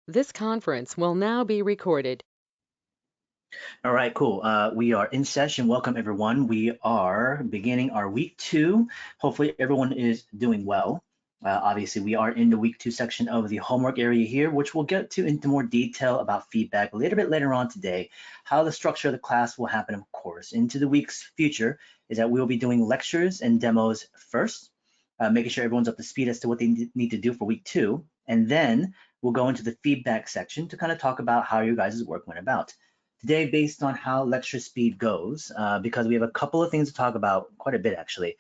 This conference will now be recorded. All right, cool. We are in session. Welcome, everyone. We are beginning our week 2. Hopefully, everyone is doing well. Obviously, we are in the week 2 section of the homework area here, which we'll get to into more detail about feedback a little bit later on today. How the structure of the class will happen, of course. Into the week's future is that we will be doing lectures and demos first, making sure everyone's up to speed as to what they need to do for week 2. And then we'll go into the feedback section to kind of talk about how your guys' work went about. Today, based on how lecture speed goes, because we have a couple of things to talk about, quite a bit actually,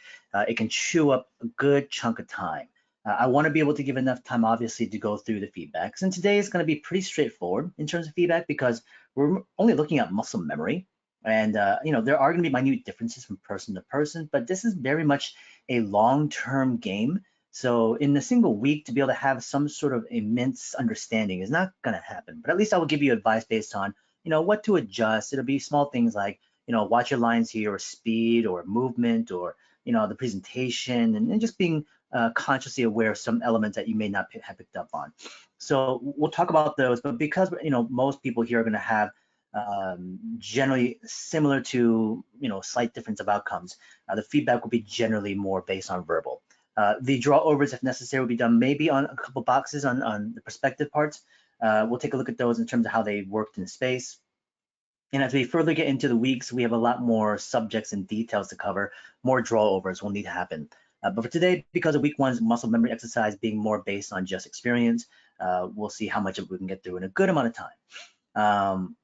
it can chew up a good chunk of time. I want to be able to give enough time, obviously, to go through the feedbacks. And today is going to be pretty straightforward in terms of feedback because we're only looking at muscle memory. And there are going to be minute differences from person to person, but this is very much a long-term game. So in a single week, to be able to have some sort of immense understanding is not going to happen. But at least I will give you advice based on what to adjust. It'll be small things like, watch your lines here, or speed, or movement, or, the presentation, and just being consciously aware of some elements that you may not have picked up on. So we'll talk about those, but because, most people here are going to have generally similar to, slight difference of outcomes, the feedback will be generally more based on verbal. The draw overs, if necessary, will be done maybe on a couple boxes on the perspective parts. We'll take a look at those in terms of how they worked in space. And as we further get into the weeks, we have a lot more subjects and details to cover. More drawovers will need to happen. But for today, because of week 1's muscle memory exercise being more based on just experience, we'll see how much of it we can get through in a good amount of time.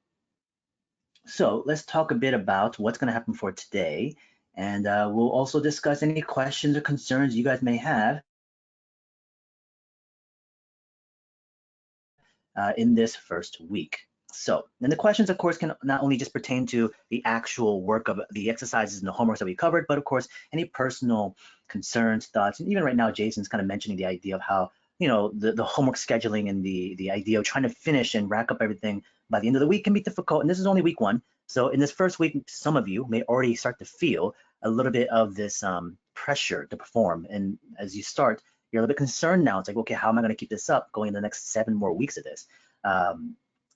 So let's talk a bit about what's going to happen for today. And we'll also discuss any questions or concerns you guys may have in this first week. So, and the questions, of course, can not only just pertain to the actual work of the exercises and the homeworks that we covered, but of course, any personal concerns, thoughts, and even right now, Jason's kind of mentioning the idea of how, the homework scheduling and the idea of trying to finish and rack up everything by the end of the week can be difficult. And this is only week 1. So in this first week, some of you may already start to feel a little bit of this pressure to perform. And as you start, you're a little bit concerned now. It's like, okay, how am I going to keep this up going in the next 7 more weeks of this?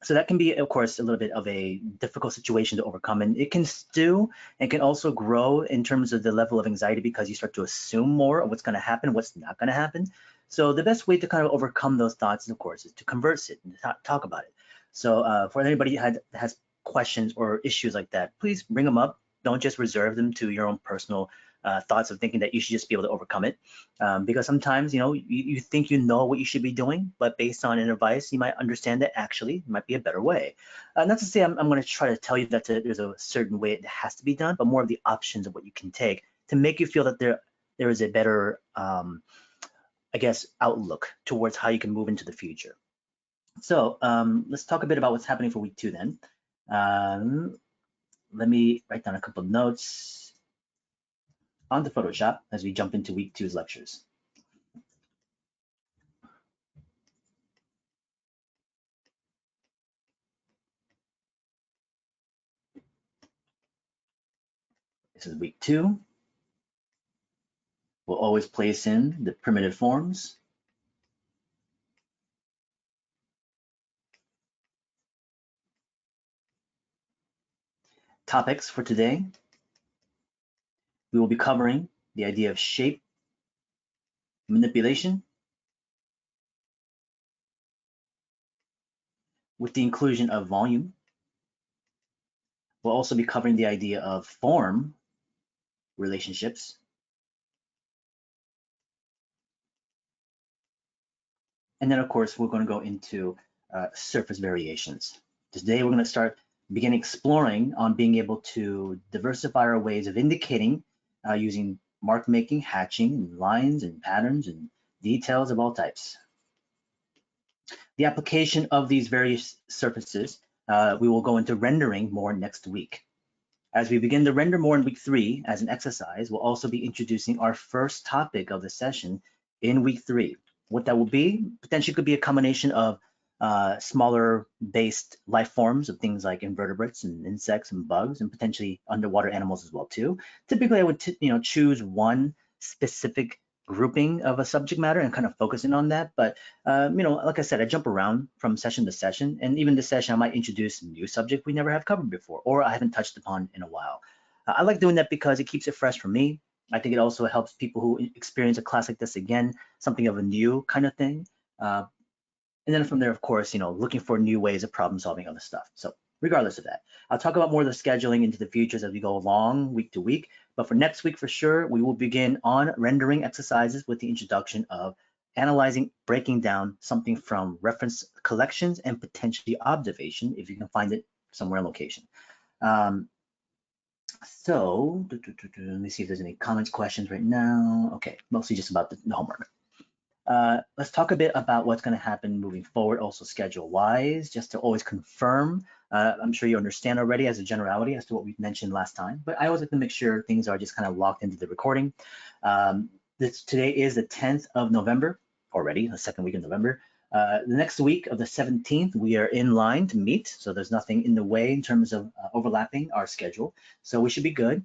So that can be, of course, a little bit of a difficult situation to overcome. And it can stew and can also grow in terms of the level of anxiety because you start to assume more of what's going to happen, what's not going to happen. So the best way to kind of overcome those thoughts, of course, is to converse it and talk about it. So for anybody that has questions or issues like that, please bring them up. Don't just reserve them to your own personal thoughts of thinking that you should just be able to overcome it. Because sometimes, you think you know what you should be doing, but based on an advice, you might understand that actually it might be a better way. Not to say I'm going to try to tell you that there's a certain way it has to be done, but more of the options of what you can take to make you feel that there is a better, I guess, outlook towards how you can move into the future. So let's talk a bit about what's happening for week 2 then. Let me write down a couple of notes onto Photoshop as we jump into week 2's lectures. This is week 2. We'll always place in the primitive forms. Topics for today. We will be covering the idea of shape manipulation with the inclusion of volume. We'll also be covering the idea of form relationships. And then, of course, we're going to go into surface variations. Today, we're going to begin exploring on being able to diversify our ways of indicating using mark making, hatching, and lines and patterns and details of all types. The application of these various surfaces, we will go into rendering more next week. As we begin to render more in week 3 as an exercise, we'll also be introducing our first topic of the session in week 3. What that will be, potentially could be a combination of smaller based life forms of things like invertebrates and insects and bugs, and potentially underwater animals as well too. Typically, I would choose one specific grouping of a subject matter and kind of focusing on that. But like I said, I jump around from session to session, and even this session, I might introduce a new subject we never have covered before, or I haven't touched upon in a while. I like doing that because it keeps it fresh for me. I think it also helps people who experience a class like this again, something of a new kind of thing. And then from there, of course, looking for new ways of problem solving other stuff. So regardless of that, I'll talk about more of the scheduling into the futures as we go along week to week. But for next week, for sure, we will begin on rendering exercises with the introduction of analyzing, breaking down something from reference collections and potentially observation, if you can find it somewhere in location. So let me see if there's any comments, questions right now. Okay, mostly just about the homework. Let's talk a bit about what's going to happen moving forward, also schedule-wise, just to always confirm. I'm sure you understand already as a generality as to what we mentioned last time, but I always like to make sure things are just kind of locked into the recording. Today is the 10th of November already, the second week of November. The next week of the 17th, we are in line to meet, so there's nothing in the way in terms of overlapping our schedule, so we should be good.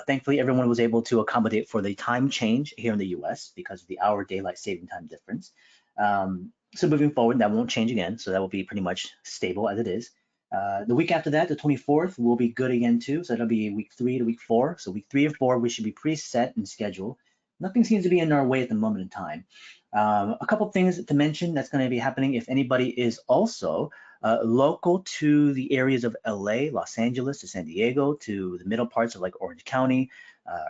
Thankfully, everyone was able to accommodate for the time change here in the US because of the hour daylight saving time difference. So moving forward, that won't change again, so that will be pretty much stable as it is. The week after that, the 24th, will be good again too, so that'll be week 3 to week 4. So week 3 and 4, we should be pretty set in schedule. Nothing seems to be in our way at the moment in time. A couple things to mention that's going to be happening if anybody is also local to the areas of LA, Los Angeles, to San Diego, to the middle parts of like Orange County,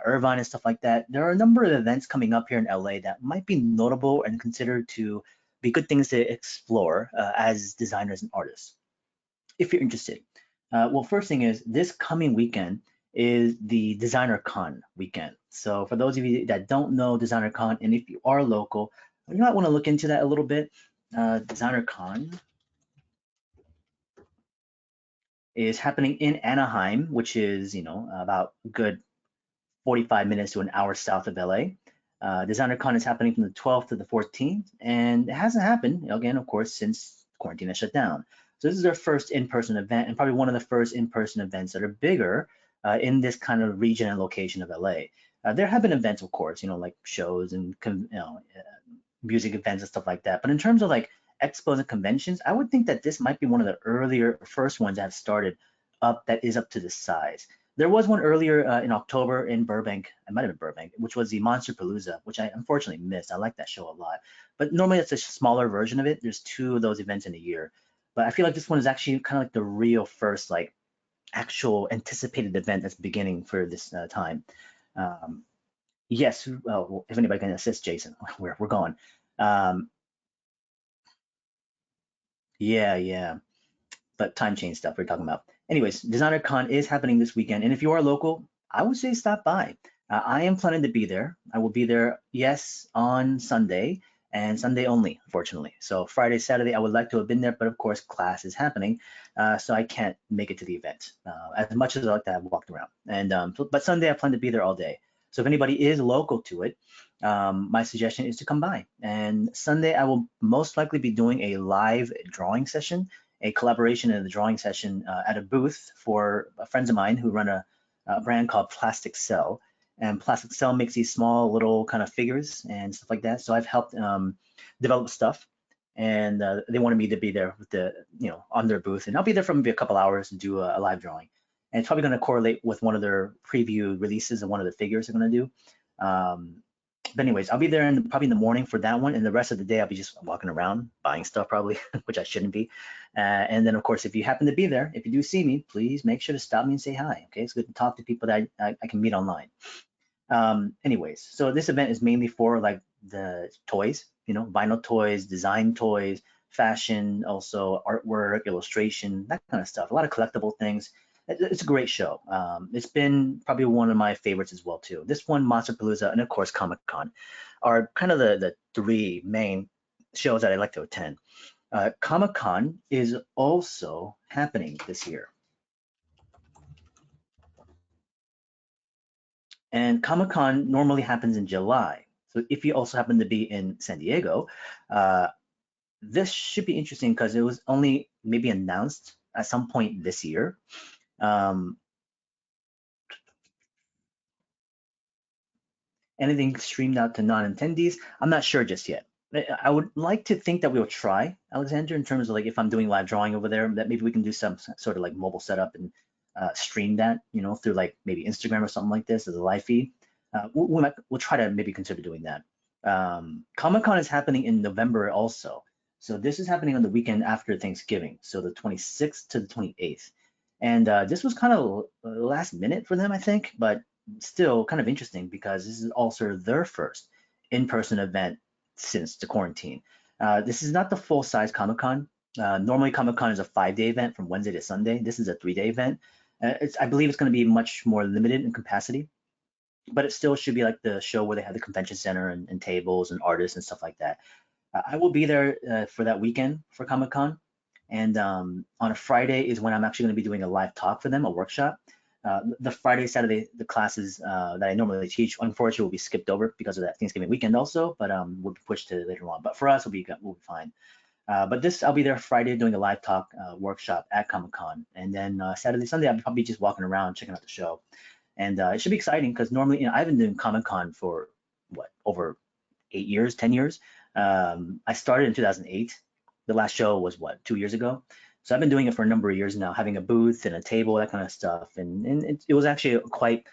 Irvine and stuff like that. There are a number of events coming up here in LA that might be notable and considered to be good things to explore as designers and artists, if you're interested. Well, first thing is this coming weekend is the Designer Con weekend. So for those of you that don't know Designer Con, and if you are local, you might want to look into that a little bit. Designer Con is happening in Anaheim, which is, about a good 45 minutes to an hour south of LA. Designer Con is happening from the 12th to the 14th, and it hasn't happened, again, of course, since quarantine has shut down. So this is our first in-person event, and probably one of the first in-person events that are bigger in this kind of region and location of LA. There have been events, of course, like shows and music events and stuff like that. But in terms of like expos and conventions, I would think that this might be one of the earlier first ones that have started up that is up to this size. There was one earlier in October in Burbank, it might have been Burbank, which was the Monsterpalooza, which I unfortunately missed. I like that show a lot. But normally it's a smaller version of it. There's 2 of those events in a year. But I feel like this one is actually kind of like the real first like actual anticipated event that's beginning for this time. Yes, well, if anybody can assist Jason, we're gone. Yeah, but time change stuff we're talking about. Anyways, Designer Con is happening this weekend, and if you are local, I would say stop by. I am planning to be there. I will be there, yes, on Sunday, and Sunday only, unfortunately. So Friday, Saturday, I would like to have been there, but of course, class is happening, so I can't make it to the event. As much as I like to have walked around, and but Sunday I plan to be there all day. So if anybody is local to it, my suggestion is to come by. And Sunday, I will most likely be doing a live drawing session, a collaboration in the drawing session at a booth for friends of mine who run a brand called Plastic Cell. And Plastic Cell makes these small little kind of figures and stuff like that. So I've helped develop stuff, and they wanted me to be there with the, on their booth, and I'll be there for maybe a couple hours and do a live drawing. And it's probably going to correlate with one of their preview releases of one of the figures they're going to do. But anyways, I'll be there probably in the morning for that one, and the rest of the day I'll be just walking around buying stuff probably, which I shouldn't be. And then of course, if you happen to be there, if you do see me, please make sure to stop me and say hi. Okay, it's good to talk to people that I can meet online. Anyways, so this event is mainly for like the toys, vinyl toys, design toys, fashion, also artwork, illustration, that kind of stuff. A lot of collectible things. It's a great show. It's been probably one of my favorites as well too. This one, Monsterpalooza, and of course Comic-Con are kind of the 3 main shows that I like to attend. Comic-Con is also happening this year. And Comic-Con normally happens in July. So if you also happen to be in San Diego, this should be interesting because it was only maybe announced at some point this year. anything streamed out to non-attendees, I'm not sure just yet. I would like to think that we'll try, Alexander, in terms of like if I'm doing live drawing over there, that maybe we can do some sort of like mobile setup and stream that, through like maybe Instagram or something like this as a live feed. We'll try to maybe consider doing that. Comic-Con is happening in November also. So this is happening on the weekend after Thanksgiving, so the 26th to the 28th. And this was kind of last minute for them, I think, but still kind of interesting because this is also their first in-person event since the quarantine. This is not the full-size Comic-Con. Normally, Comic-Con is a 5-day event from Wednesday to Sunday. This is a 3-day event. I believe it's going to be much more limited in capacity, but it still should be like the show where they have the convention center and tables and artists and stuff like that. I will be there for that weekend for Comic-Con. And on a Friday is when I'm actually going to be doing a live talk for them, a workshop. The Friday, Saturday, the classes that I normally teach, unfortunately, will be skipped over because of that Thanksgiving weekend also, but will be pushed to later on. But for us, we'll be fine. But I'll be there Friday doing a live talk workshop at Comic-Con. And then Saturday, Sunday, I'll be probably just walking around checking out the show. And it should be exciting because normally, I've been doing Comic-Con for over 8 years, 10 years. I started in 2008. The last show was 2 years ago. So I've been doing it for a number of years now, having a booth and a table, that kind of stuff. And it was actually quite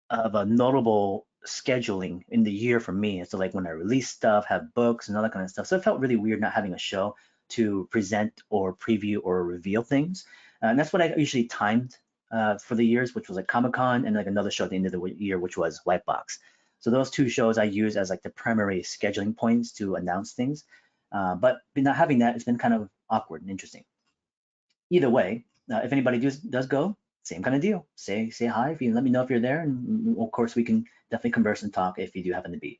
of a notable scheduling in the year for me. So like when I release stuff, have books and all that kind of stuff. So it felt really weird not having a show to present or preview or reveal things. And that's what I usually timed for the years, which was like Comic-Con and like another show at the end of the year, which was Lightbox. So those two shows I use as like the primary scheduling points to announce things. But not having that, it's been kind of awkward and interesting. Either way, if anybody does go, same kind of deal. Say hi if you let me know if you're there, and of course we can definitely converse and talk if you do happen to be.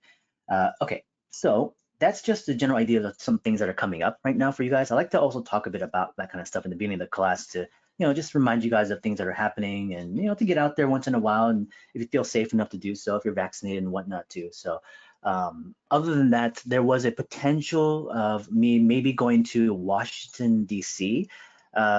Okay, so that's just the general idea of some things that are coming up right now for you guys. I like to also talk a bit about that kind of stuff in the beginning of the class to just remind you guys of things that are happening and to get out there once in a while, and if you feel safe enough to do so, if you're vaccinated and whatnot too. So other than that, there was a potential of me maybe going to Washington, D.C.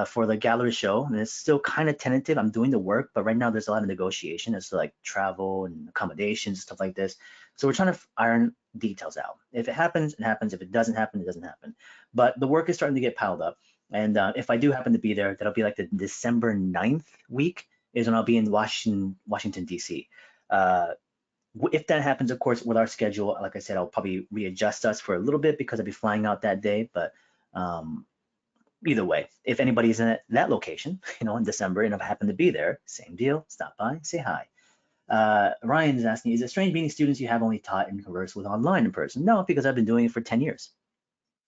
For the gallery show, and it's still kind of tentative. I'm doing the work, but right now there's a lot of negotiation as to like travel and accommodations, stuff like this. So we're trying to iron details out. If it happens, it happens. If it doesn't happen, it doesn't happen. But the work is starting to get piled up. And if I do happen to be there, that'll be like the December 9th week is when I'll be in Washington, D.C. If that happens, of course, with our schedule, like I said, I'll probably readjust us for a little bit because I'll be flying out that day. But either way, if anybody's in that location, in December, and if I happen to be there, same deal, stop by, say hi. Ryan is asking, is it strange meeting students you have only taught and conversed with online in person? No, because I've been doing it for 10 years.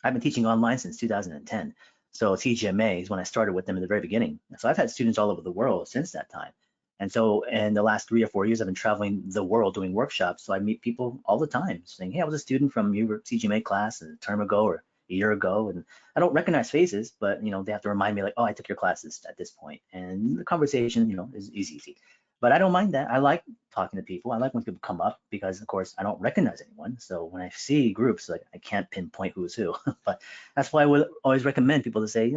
I've been teaching online since 2010. So TGMA is when I started with them in the very beginning. So I've had students all over the world since that time. And so in the last 3 or 4 years, I've been traveling the world doing workshops. So I meet people all the time saying, hey, I was a student from your TGMA class a term ago or a year ago. And I don't recognize faces, but they have to remind me like, oh, I took your classes at this point. And the conversation, is easy. But I don't mind that. I like talking to people. I like when people come up because, of course, I don't recognize anyone. So when I see groups, like I can't pinpoint who's who. But that's why I would always recommend people to say,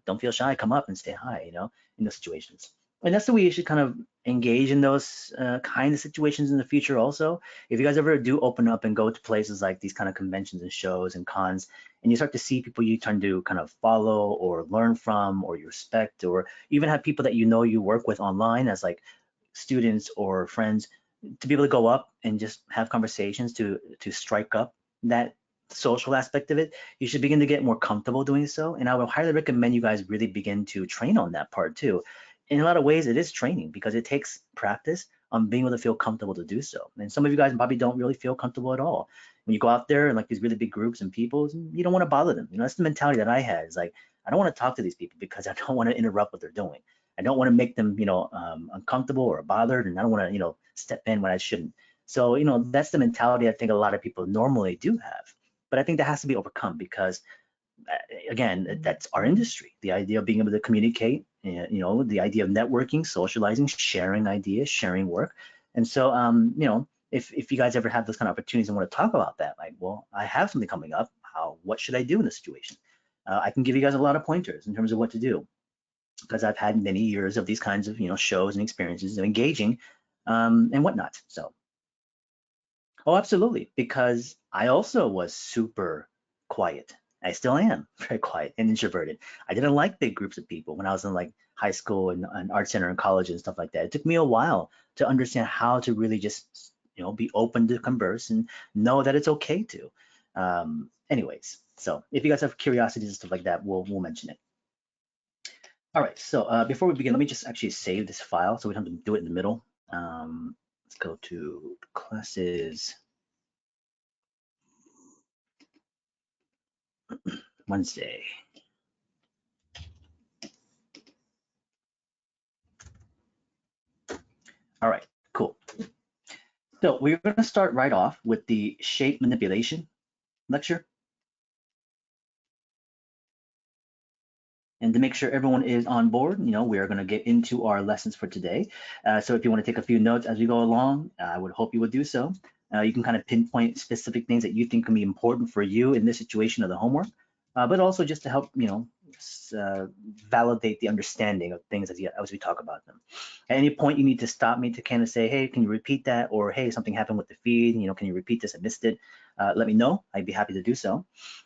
don't feel shy, come up and say hi, in those situations. And that's the way you should kind of engage in those kind of situations in the future also. If you guys ever do open up and go to places like these kind of conventions and shows and cons, and you start to see people you turn to kind of follow or learn from or you respect, or even have people that you work with online as like students or friends, to be able to go up and just have conversations to strike up that social aspect of it, you should begin to get more comfortable doing so. And I would highly recommend you guys really begin to train on that part too. In a lot of ways, it is training because it takes practice on being able to feel comfortable to do so. And some of you guys probably don't really feel comfortable at all. When you go out there and like these really big groups and people, you don't want to bother them. That's the mentality that I had. Is like, I don't want to talk to these people because I don't want to interrupt what they're doing. I don't want to make them, uncomfortable or bothered, and I don't want to, step in when I shouldn't. So, that's the mentality I think a lot of people normally do have. But I think that has to be overcome because again, that's our industry. The idea of being able to communicate, the idea of networking, socializing, sharing ideas, sharing work. And so, if you guys ever have those kind of opportunities and want to talk about that, like, well, I have something coming up. What should I do in this situation? I can give you guys a lot of pointers in terms of what to do because I've had many years of these kinds of, shows and experiences of engaging and whatnot. So Oh, absolutely, because I also was super quiet. I still am very quiet and introverted. I didn't like big groups of people when I was in like high school and art center and college and stuff like that. It took me a while to understand how to really just, be open to converse and know that it's okay to. Anyways, so if you guys have curiosities and stuff like that, we'll mention it. All right, so before we begin, let me just actually save this file so we don't have to do it in the middle. Let's go to classes. Wednesday. All right, cool. So we're going to start right off with the shape manipulation lecture. And to make sure everyone is on board, we are going to get into our lessons for today. So if you want to take a few notes as we go along, I would hope you would do so. You can kind of pinpoint specific things that you think can be important for you in this situation of the homework, but also just to help, validate the understanding of things as we talk about them. At any point, you need to stop me to kind of say, hey, can you repeat that? Or, hey, something happened with the feed, can you repeat this? I missed it. Let me know. I'd be happy to do so.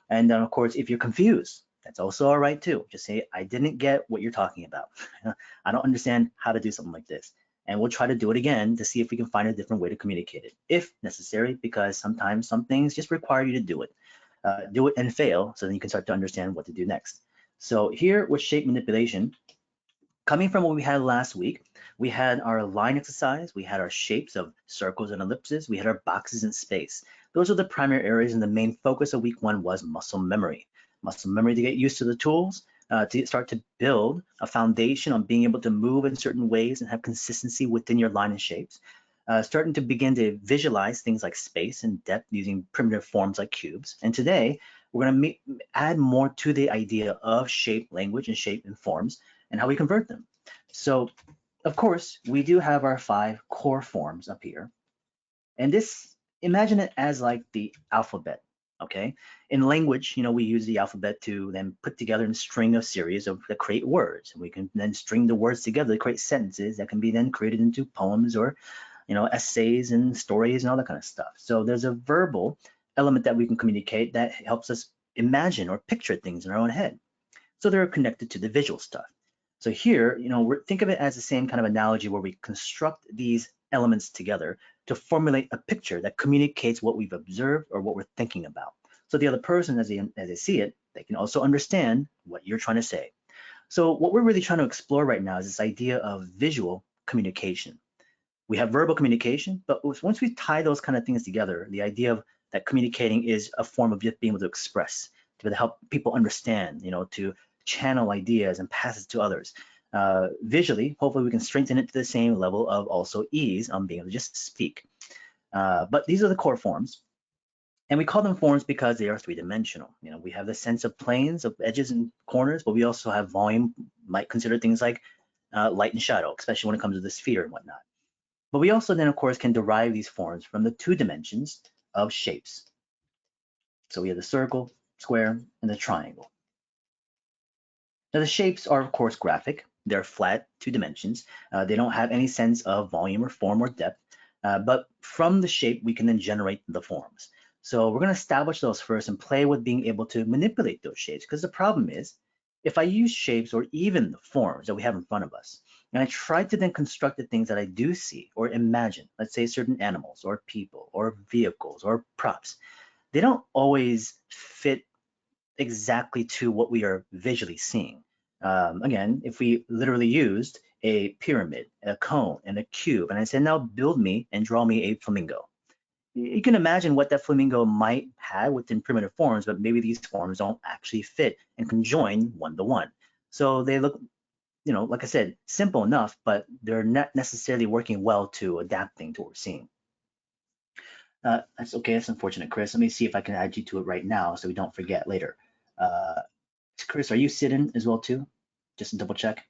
And then, of course, if you're confused, that's also all right too. Just say, I didn't get what you're talking about. I don't understand how to do something like this. And we'll try to do it again to see if we can find a different way to communicate it, if necessary, because sometimes some things just require you to do it. Do it and fail, so then you can start to understand what to do next. So here with shape manipulation, coming from what we had last week, we had our line exercise, we had our shapes of circles and ellipses, we had our boxes in space. Those are the primary areas, and the main focus of week one was muscle memory. Muscle memory to get used to the tools, to start to build a foundation on being able to move in certain ways and have consistency within your line and shapes. Starting to begin to visualize things like space and depth using primitive forms like cubes. And today, we're going to add more to the idea of shape language and shape and forms and how we convert them. So, of course, we do have our 5 core forms up here. And this, imagine it as like the alphabet, okay? In language, we use the alphabet to then put together and string a series that create words. And we can then string the words together to create sentences that can be then created into poems or, essays and stories and all that kind of stuff. So there's a verbal element that we can communicate that helps us imagine or picture things in our own head. So they're connected to the visual stuff. So here, think of it as the same kind of analogy where we construct these elements together to formulate a picture that communicates what we've observed or what we're thinking about. So the other person, as they see it, they can also understand what you're trying to say. So what we're really trying to explore right now is this idea of visual communication. We have verbal communication, but once we tie those kind of things together, the idea of that communicating is a form of just being able to express, to help people understand, to channel ideas and pass it to others. Visually, hopefully we can strengthen it to the same level of also ease on being able to just speak. But these are the core forms. And we call them forms because they are three-dimensional. We have the sense of planes, of edges and corners, but we also have volume, might consider things like light and shadow, especially when it comes to the sphere and whatnot. But we also then, of course, can derive these forms from the 2 dimensions of shapes. So we have the circle, square, and the triangle. Now the shapes are, of course, graphic. They're flat, 2 dimensions. They don't have any sense of volume or form or depth. But from the shape, we can then generate the forms. So we're going to establish those first and play with being able to manipulate those shapes. Because the problem is, if I use shapes or even the forms that we have in front of us, and I try to then construct the things that I do see or imagine, let's say certain animals or people or vehicles or props, they don't always fit exactly to what we are visually seeing. Again, if we literally used a pyramid, a cone, and a cube, and I said, now build me and draw me a flamingo. You can imagine what that flamingo might have within primitive forms, but maybe these forms don't actually fit and can join one-to-one. So they look, like I said, simple enough, but they're not necessarily working well to adapting to what we're seeing. That's okay, that's unfortunate, Chris. Let me see if I can add you to it right now so we don't forget later. Chris, are you sitting as well too? Just to double check,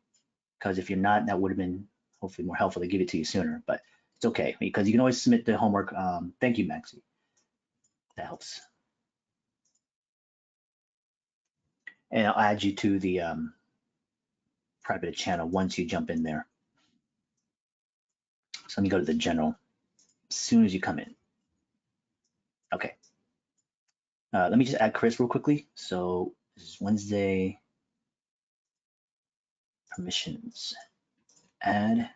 because if you're not, that would have been hopefully more helpful to give it to you sooner, but it's okay because you can always submit the homework. Thank you, Maxie. That helps. And I'll add you to the private channel once you jump in there. So let me go to the general as soon as you come in. Okay. Let me just add Chris real quickly. So this is Wednesday. Permissions. Add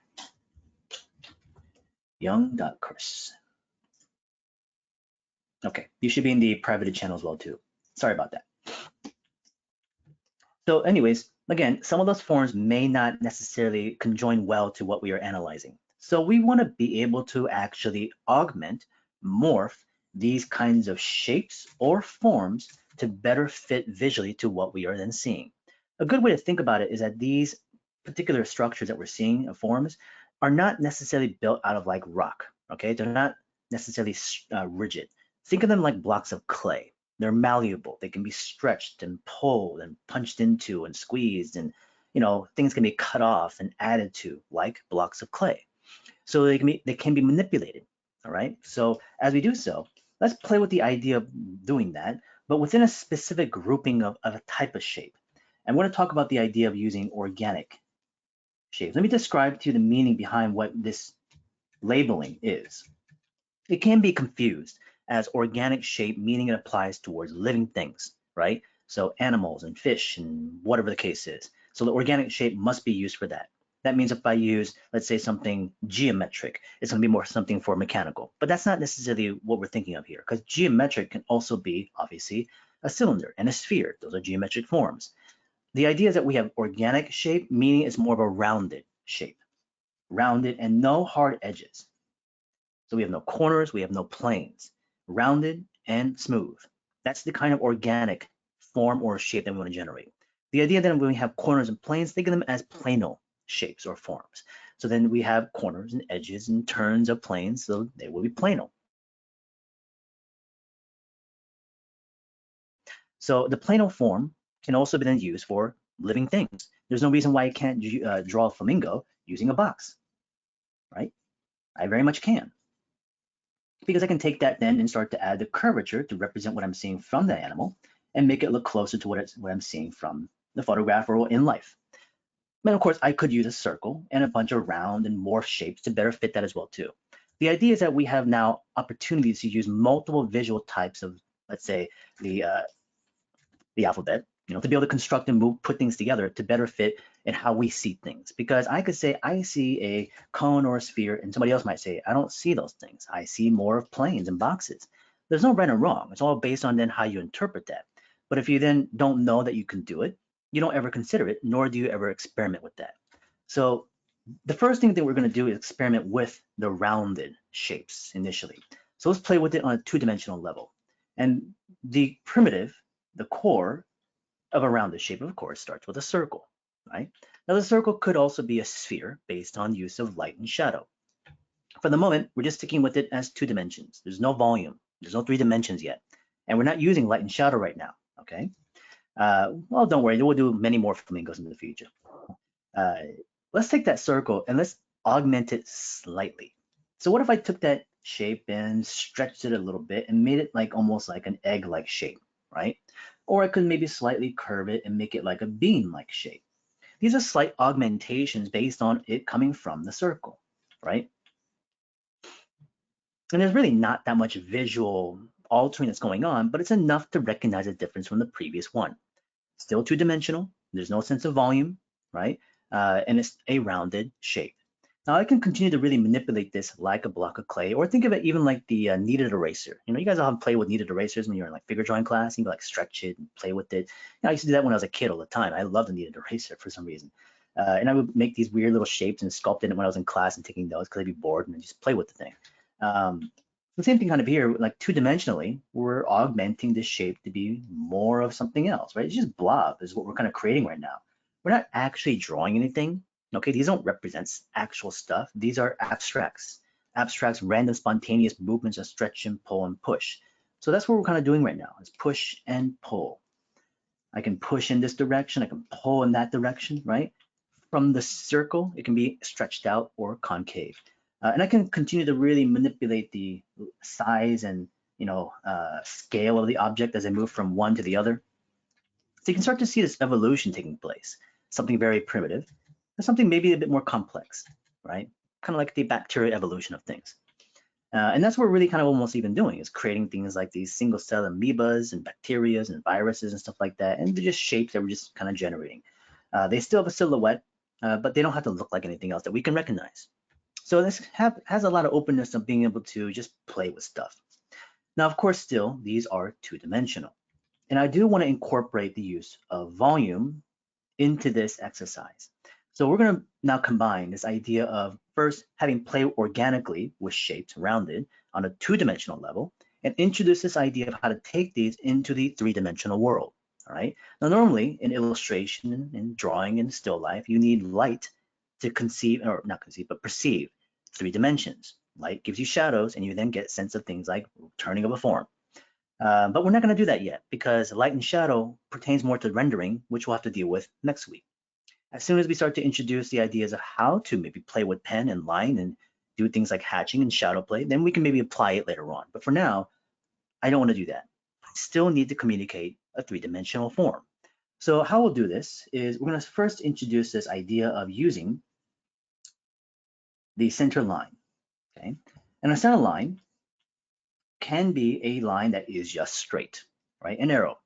young.chris. Okay, you should be in the private channel as well too. Sorry about that. So anyways, again, some of those forms may not necessarily conjoin well to what we are analyzing. So we want to be able to actually augment, morph these kinds of shapes or forms to better fit visually to what we are then seeing. A good way to think about it is that these particular structures that we're seeing, forms, are not necessarily built out of like rock, okay? They're not necessarily rigid. Think of them like blocks of clay. They're malleable. They can be stretched and pulled and punched into and squeezed, and things can be cut off and added to like blocks of clay. So they can be manipulated. All right. So as we do so, let's play with the idea of doing that, but within a specific grouping of a type of shape. And we're going to talk about the idea of using organic shapes. Let me describe to you the meaning behind what this labeling is. It can be confused as organic shape, meaning it applies towards living things, right? So animals and fish and whatever the case is. So the organic shape must be used for that. That means if I use, let's say, something geometric, it's going to be more something for mechanical. But that's not necessarily what we're thinking of here, because geometric can also be, obviously, a cylinder and a sphere. Those are geometric forms. The idea is that we have organic shape, meaning it's more of a rounded shape, rounded and no hard edges. So we have no corners, we have no planes, rounded and smooth. That's the kind of organic form or shape that we want to generate. The idea then when we have corners and planes, think of them as plano shapes or forms. So then we have corners and edges and turns of planes, so they will be plano. So the plano form can also be then used for living things. There's no reason why I can't draw a flamingo using a box, right? I very much can. Because I can take that then and start to add the curvature to represent what I'm seeing from the animal and make it look closer to what I'm seeing from the photograph or in life. And of course, I could use a circle and a bunch of round and morph shapes to better fit that as well too. The idea is that we have now opportunities to use multiple visual types of, let's say, the alphabet, to be able to construct and put things together to better fit in how we see things. Because I could say I see a cone or a sphere, and somebody else might say I don't see those things. I see more of planes and boxes. There's no right or wrong. It's all based on then how you interpret that. But if you then don't know that you can do it, you don't ever consider it, nor do you ever experiment with that. So the first thing that we're going to do is experiment with the rounded shapes initially. So let's play with it on a two-dimensional level. And the primitive, the core of a rounded shape, of course, starts with a circle, right? Now the circle could also be a sphere based on use of light and shadow. For the moment, we're just sticking with it as 2 dimensions. There's no volume, there's no 3 dimensions yet. And we're not using light and shadow right now, okay? Well, don't worry, we'll do many more flamingos in the future. Let's take that circle and let's augment it slightly. So what if I took that shape and stretched it a little bit and made it like almost like an egg-like shape, right? Or I could maybe slightly curve it and make it like a bean-like shape. These are slight augmentations based on it coming from the circle, right? And there's really not that much visual altering that's going on, but it's enough to recognize a difference from the previous one. Still two-dimensional, there's no sense of volume, right? And it's a rounded shape. Now I can continue to really manipulate this like a block of clay, or think of it even like the kneaded eraser. You guys all have played with kneaded erasers when you're in like figure drawing class, and you like stretch it and play with it. I used to do that when I was a kid all the time. I loved the kneaded eraser for some reason. And I would make these weird little shapes and sculpt it when I was in class and taking notes because I'd be bored and I'd just play with the thing. The same thing kind of here, like two-dimensionally, we're augmenting this shape to be more of something else, right? It's just blob is what we're kind of creating right now. We're not actually drawing anything. Okay, these don't represent actual stuff. These are abstracts. Abstracts, random spontaneous movements of stretch and pull and push. So that's what we're kind of doing right now, is push and pull. I can push in this direction, I can pull in that direction, right? From the circle, it can be stretched out or concave. And I can continue to really manipulate the size and scale of the object as I move from one to the other. So you can start to see this evolution taking place, something very primitive, and something maybe a bit more complex, right? Kind of like the bacterial evolution of things. And that's what we're really kind of almost even doing, is creating things like these single cell amoebas and bacteria and viruses and stuff like that. And they're just shapes that we're just kind of generating. They still have a silhouette, but they don't have to look like anything else that we can recognize. So this has a lot of openness of being able to just play with stuff. Now, of course, still, these are two-dimensional. And I do want to incorporate the use of volume into this exercise. So we're going to now combine this idea of first having play organically with shapes around it on a two-dimensional level, and introduce this idea of how to take these into the three-dimensional world. All right. Now, normally in illustration and drawing and still life, you need light to conceive, or not conceive, but perceive 3 dimensions. Light gives you shadows, and you then get a sense of things like turning of a form. But we're not going to do that yet, because light and shadow pertains more to rendering, which we'll have to deal with next week. As soon as we start to introduce the ideas of how to maybe play with pen and line and do things like hatching and shadow play, then we can maybe apply it later on. But for now, I don't want to do that. I still need to communicate a 3-dimensional form. So how we'll do this is we're going to first introduce this idea of using the center line. Okay, and a center line can be a line that is just straight, right? An arrow.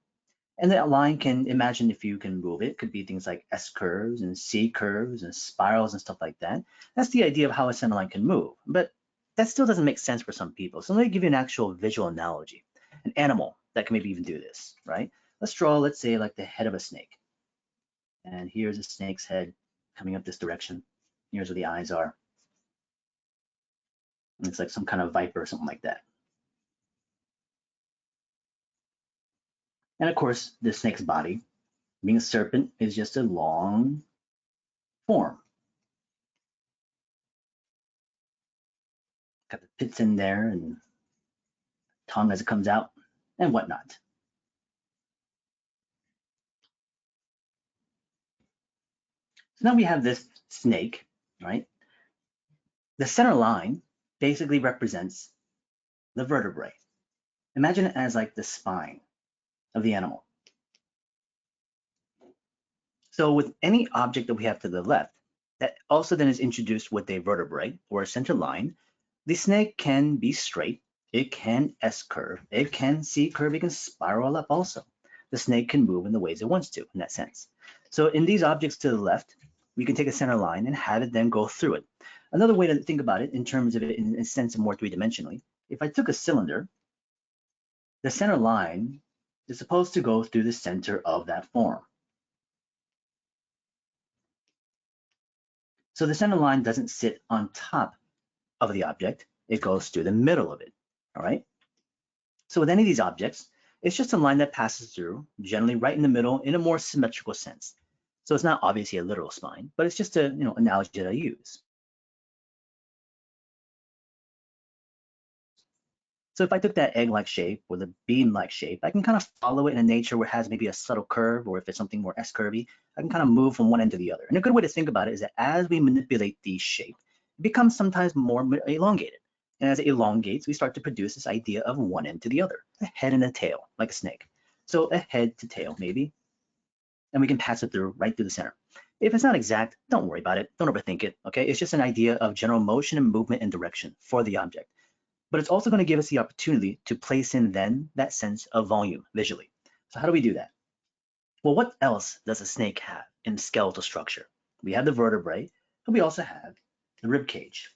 And that line can, imagine if you can move it, could be things like S curves and C curves and spirals and stuff like that. That's the idea of how a center line can move, but that still doesn't make sense for some people. So let me give you an actual visual analogy. An animal that can maybe even do this, right? Let's draw, let's say, like the head of a snake. And here's a snake's head coming up this direction. Here's where the eyes are. And it's like some kind of viper or something like that. And of course, the snake's body, being a serpent, is just a long form. Got the pits in there and tongue as it comes out and whatnot. So now we have this snake, right? The center line basically represents the vertebrae. Imagine it as like the spine of the animal. So with any object that we have to the left, that also then is introduced with a vertebrae or a center line, the snake can be straight, it can S-curve, it can C-curve, it can spiral up also. The snake can move in the ways it wants to in that sense. So in these objects to the left, we can take a center line and have it then go through it. Another way to think about it in terms of it in a sense of more three-dimensionally, if I took a cylinder, the center line is supposed to go through the center of that form. So the center line doesn't sit on top of the object, it goes through the middle of it, all right? So with any of these objects, it's just a line that passes through, generally right in the middle in a more symmetrical sense. So it's not obviously a literal spine, but it's just a analogy that I use. So if I took that egg-like shape or the bean-like shape, I can kind of follow it in a nature where it has maybe a subtle curve, or if it's something more S-curvy, I can kind of move from one end to the other. And a good way to think about it is that as we manipulate the shape, it becomes sometimes more elongated. And as it elongates, we start to produce this idea of one end to the other, a head and a tail, like a snake. So a head to tail, maybe, and we can pass it through right through the center. If it's not exact, don't worry about it. Don't overthink it, okay? It's just an idea of general motion and movement and direction for the object. But it's also going to give us the opportunity to place in then that sense of volume visually. So how do we do that? Well, what else does a snake have in skeletal structure? We have the vertebrae, but we also have the rib cage.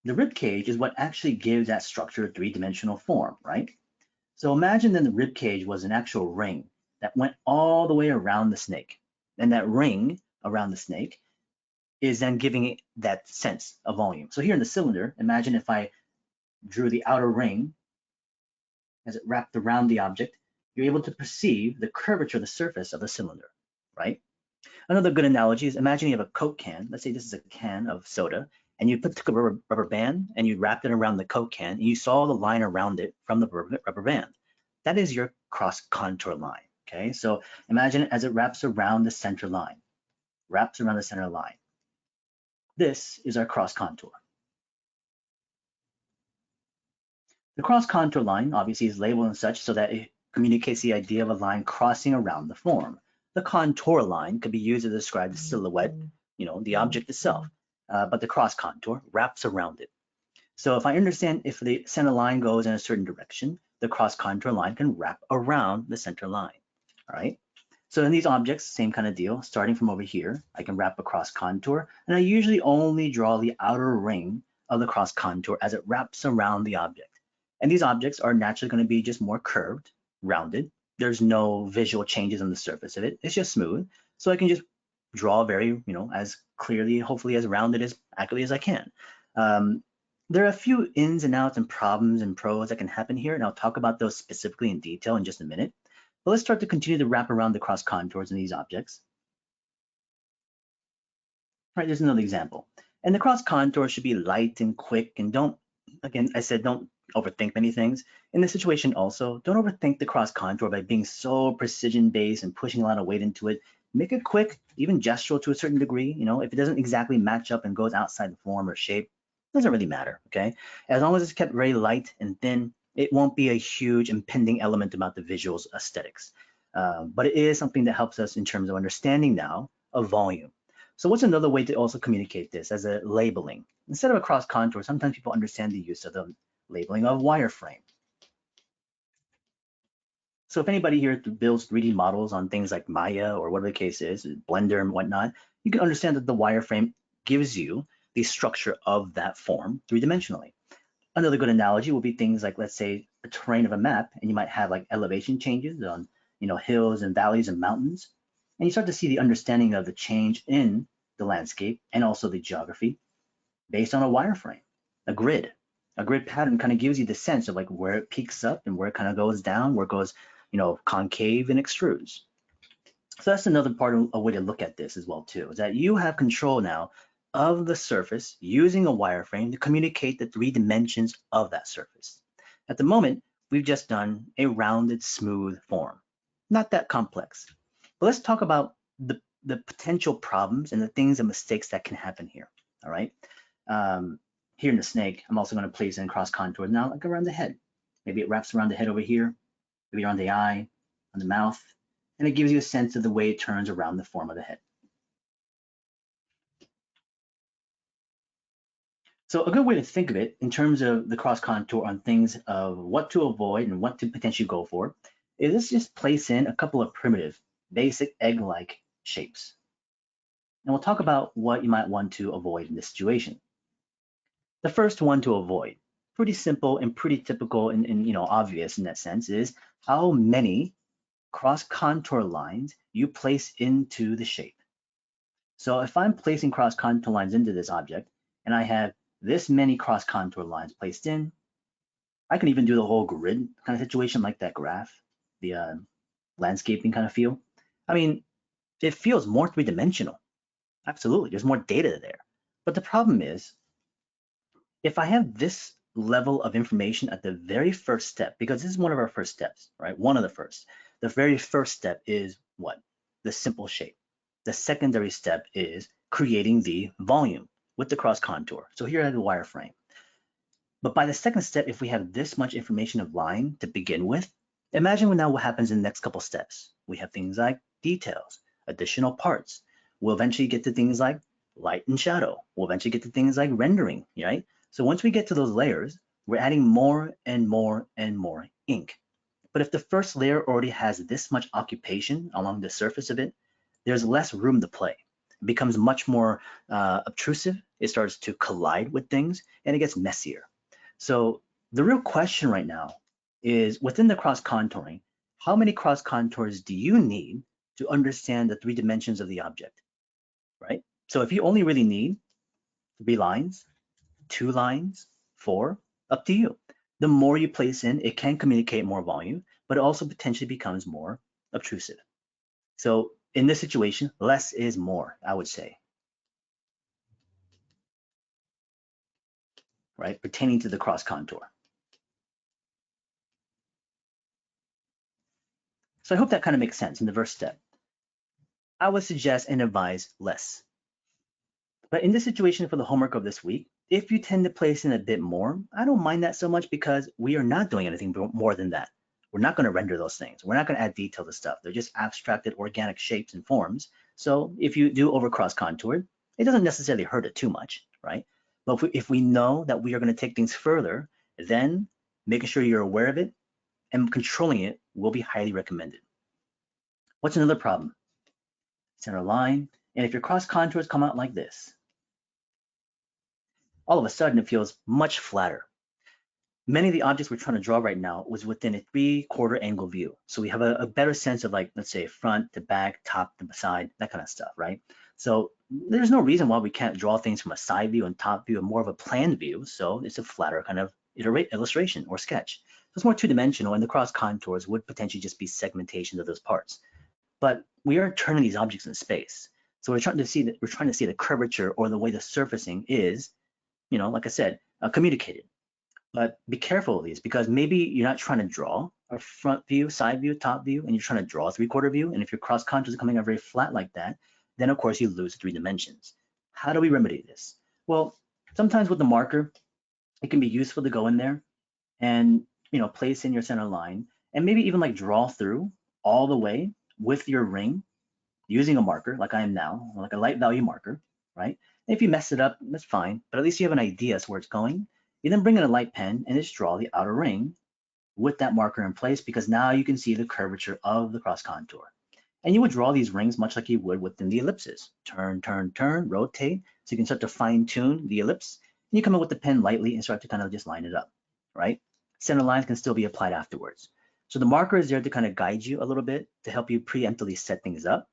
The rib cage is what actually gives that structure a three-dimensional form, right? So imagine then the rib cage was an actual ring that went all the way around the snake. And that ring around the snake is then giving it that sense of volume. So here in the cylinder, imagine if I drew the outer ring as it wrapped around the object, you're able to perceive the curvature of the surface of the cylinder, right? Another good analogy is imagine you have a Coke can. Let's say this is a can of soda, and you took a rubber band and you wrapped it around the Coke can, and you saw the line around it from the rubber band. That is your cross contour line, okay? So imagine it as it wraps around the center line, wraps around the center line. This is our cross contour. The cross contour line obviously is labeled and such so that it communicates the idea of a line crossing around the form. The contour line could be used to describe the silhouette, the object itself, but the cross contour wraps around it. So if I understand if the center line goes in a certain direction, the cross contour line can wrap around the center line, all right? So in these objects, same kind of deal, starting from over here, I can wrap a cross contour, and I usually only draw the outer ring of the cross contour as it wraps around the object. And these objects are naturally going to be just more curved, rounded. There's no visual changes on the surface of it. It's just smooth. So I can just draw very, as clearly, hopefully as rounded as accurately as I can. There are a few ins and outs and problems and pros that can happen here, and I'll talk about those specifically in detail in just a minute. But let's start to continue to wrap around the cross contours in these objects. All right, there's another example. And the cross contour should be light and quick, and don't overthink many things. In this situation also, don't overthink the cross contour by being so precision based and pushing a lot of weight into it. Make it quick, even gestural to a certain degree. If it doesn't exactly match up and goes outside the form or shape, it doesn't really matter, okay? As long as it's kept very light and thin, it won't be a huge impending element about the visuals aesthetics. But it is something that helps us in terms of understanding now of volume. So what's another way to also communicate this as a labeling? Instead of a cross contour, sometimes people understand the use of the labeling of wireframe. So if anybody here builds 3D models on things like Maya or whatever the case is, Blender and whatnot, you can understand that the wireframe gives you the structure of that form three-dimensionally. Another good analogy would be things like, let's say, a terrain of a map, and you might have like elevation changes on, hills and valleys and mountains. And you start to see the understanding of the change in the landscape and also the geography based on a wireframe, a grid. A grid pattern kind of gives you the sense of like where it peaks up and where it kind of goes down, where it goes, concave and extrudes. So that's another part of a way to look at this as well too, is that you have control now of the surface using a wireframe to communicate the 3 dimensions of that surface. At the moment, we've just done a rounded, smooth form. Not that complex. But let's talk about the potential problems and the things and mistakes that can happen here, all right? Here in the snake, I'm also going to place in cross contours now, like around the head. Maybe it wraps around the head over here, maybe around the eye, on the mouth, and it gives you a sense of the way it turns around the form of the head. So a good way to think of it in terms of the cross contour on things of what to avoid and what to potentially go for is let's just place in a couple of primitive, basic egg-like shapes. And we'll talk about what you might want to avoid in this situation. The first one to avoid, pretty simple and pretty typical and obvious in that sense, is how many cross contour lines you place into the shape. So if I'm placing cross contour lines into this object and I have this many cross contour lines placed in, I can even do the whole grid kind of situation like that graph, the landscaping kind of feel. I mean, it feels more three-dimensional. Absolutely, there's more data there. But the problem is, if I have this level of information at the very first step, because this is one of our first steps, right? One of the first. The very first step is what? The simple shape. The secondary step is creating the volume with the cross contour. So here I have the wireframe. But by the second step, if we have this much information of line to begin with, imagine now what happens in the next couple steps. We have things like details, additional parts. We'll eventually get to things like light and shadow. We'll eventually get to things like rendering, right? So once we get to those layers, we're adding more and more and more ink. But if the first layer already has this much occupation along the surface of it, there's less room to play. It becomes much more obtrusive. It starts to collide with things and it gets messier. So the real question right now is within the cross contouring, how many cross contours do you need to understand the 3 dimensions of the object, right? So if you only really need 3 lines, 2 lines, 4, up to you. The more you place in, it can communicate more volume, but it also potentially becomes more obtrusive. So in this situation, less is more, I would say, right? Pertaining to the cross contour. So I hope that kind of makes sense in the first step. I would suggest and advise less. But in this situation for the homework of this week, if you tend to place in a bit more, I don't mind that so much because we are not doing anything more than that. We're not going to render those things. We're not going to add detail to stuff. They're just abstracted organic shapes and forms. So if you do over cross contour, it doesn't necessarily hurt it too much, right? But if we know that we are going to take things further, then making sure you're aware of it and controlling it will be highly recommended. What's another problem? Center line, and if your cross contours come out like this, all of a sudden it feels much flatter. Many of the objects we're trying to draw right now was within a 3/4 angle view. So we have a better sense of, like, let's say front to back, top to side, that kind of stuff, right? So there's no reason why we can't draw things from a side view and top view and more of a planned view. So it's a flatter kind of illustration or sketch. So it's more two-dimensional, and the cross contours would potentially just be segmentation of those parts. But we are turning these objects in space. So we're trying to see the curvature or the way the surfacing is, like I said, communicated. But be careful of these, because maybe you're not trying to draw a front view, side view, top view, and you're trying to draw a 3/4 view. And if your cross contours are coming out very flat like that, then of course you lose 3 dimensions. How do we remedy this? Well, sometimes with the marker, it can be useful to go in there and place in your center line, and maybe even like draw through all the way with your ring using a marker like I am now, like a light value marker, right? And if you mess it up, that's fine, but at least you have an idea as to where it's going. You then bring in a light pen and just draw the outer ring with that marker in place, because now you can see the curvature of the cross contour. And you would draw these rings much like you would within the ellipses. Turn, turn, turn, rotate, so you can start to fine tune the ellipse. And you come in with the pen lightly and start to kind of just line it up, right? Center lines can still be applied afterwards. So the marker is there to kind of guide you a little bit, to help you preemptively set things up.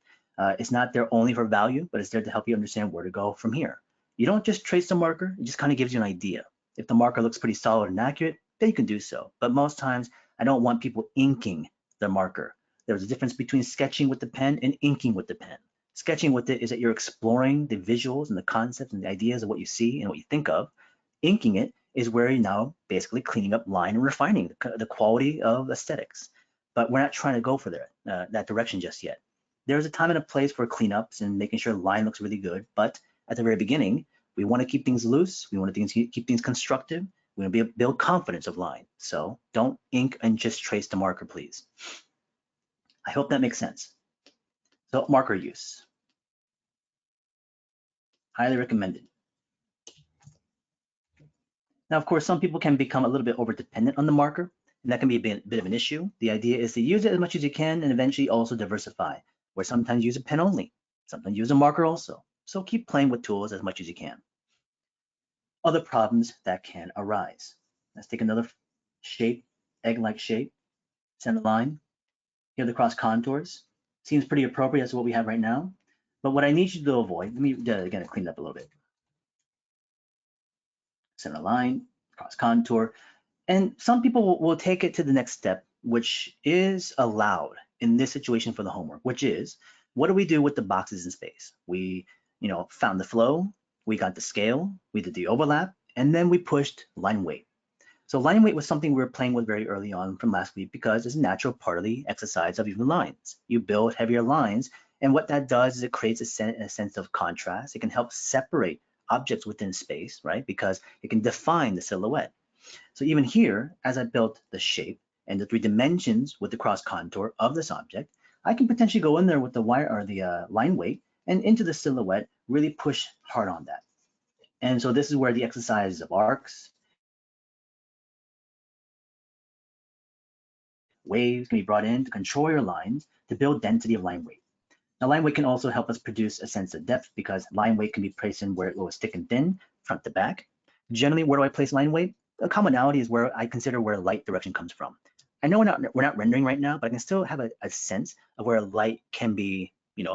It's not there only for value, but it's there to help you understand where to go from here. You don't just trace the marker, it just kind of gives you an idea. If the marker looks pretty solid and accurate, then you can do so. But most times, I don't want people inking the marker. There's a difference between sketching with the pen and inking with the pen. Sketching with it is that you're exploring the visuals and the concepts and the ideas of what you see and what you think of. Inking it is where you're now basically cleaning up line and refining the quality of aesthetics. But we're not trying to go for that direction just yet. There's a time and a place for cleanups and making sure the line looks really good. But at the very beginning, we want to keep things loose. We want to keep things constructive. We want to build confidence of line. So don't ink and just trace the marker, please. I hope that makes sense. So marker use, highly recommended. Now, of course, some people can become a little bit over dependent on the marker, and that can be a bit of an issue. The idea is to use it as much as you can and eventually also diversify, where sometimes use a pen only, sometimes use a marker also. So keep playing with tools as much as you can. Other problems that can arise. Let's take another shape, egg-like shape, center line. Here are the cross contours. Seems pretty appropriate as to what we have right now. But what I need you to avoid, let me again clean it up a little bit. Center line, cross contour. And some people will take it to the next step, which is allowed in this situation for the homework, which is, what do we do with the boxes in space? We, found the flow, we got the scale, we did the overlap, and then we pushed line weight. So line weight was something we were playing with very early on from last week, because it's a natural part of the exercise of even lines. You build heavier lines, and what that does is it creates a sense of contrast. It can help separate objects within space, right? Because it can define the silhouette. So even here, as I built the shape and the 3 dimensions with the cross contour of this object, I can potentially go in there with the line weight and into the silhouette, really push hard on that. And so this is where the exercise of arcs, waves can be brought in to control your lines to build density of line weight. Now, line weight can also help us produce a sense of depth, because line weight can be placed in where it was thick and thin, front to back. Generally, where do I place line weight? A commonality is where I consider where light direction comes from. I know we're not rendering right now, but I can still have a sense of where light can be,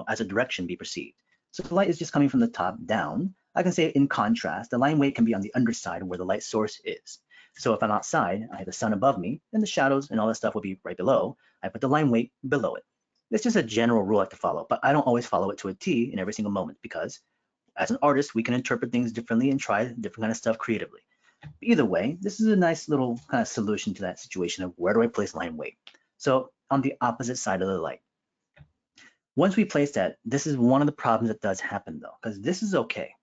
as a direction be perceived. So if the light is just coming from the top down, I can say in contrast, the line weight can be on the underside where the light source is. So if I'm outside, I have the sun above me, and the shadows and all that stuff will be right below. I put the line weight below it. It's just a general rule I like to follow, but I don't always follow it to a T in every single moment, because as an artist, we can interpret things differently and try different kind of stuff creatively. Either way, this is a nice little kind of solution to that situation of where do I place line weight. So on the opposite side of the light. Once we place that, this is one of the problems that does happen though, because this is okay.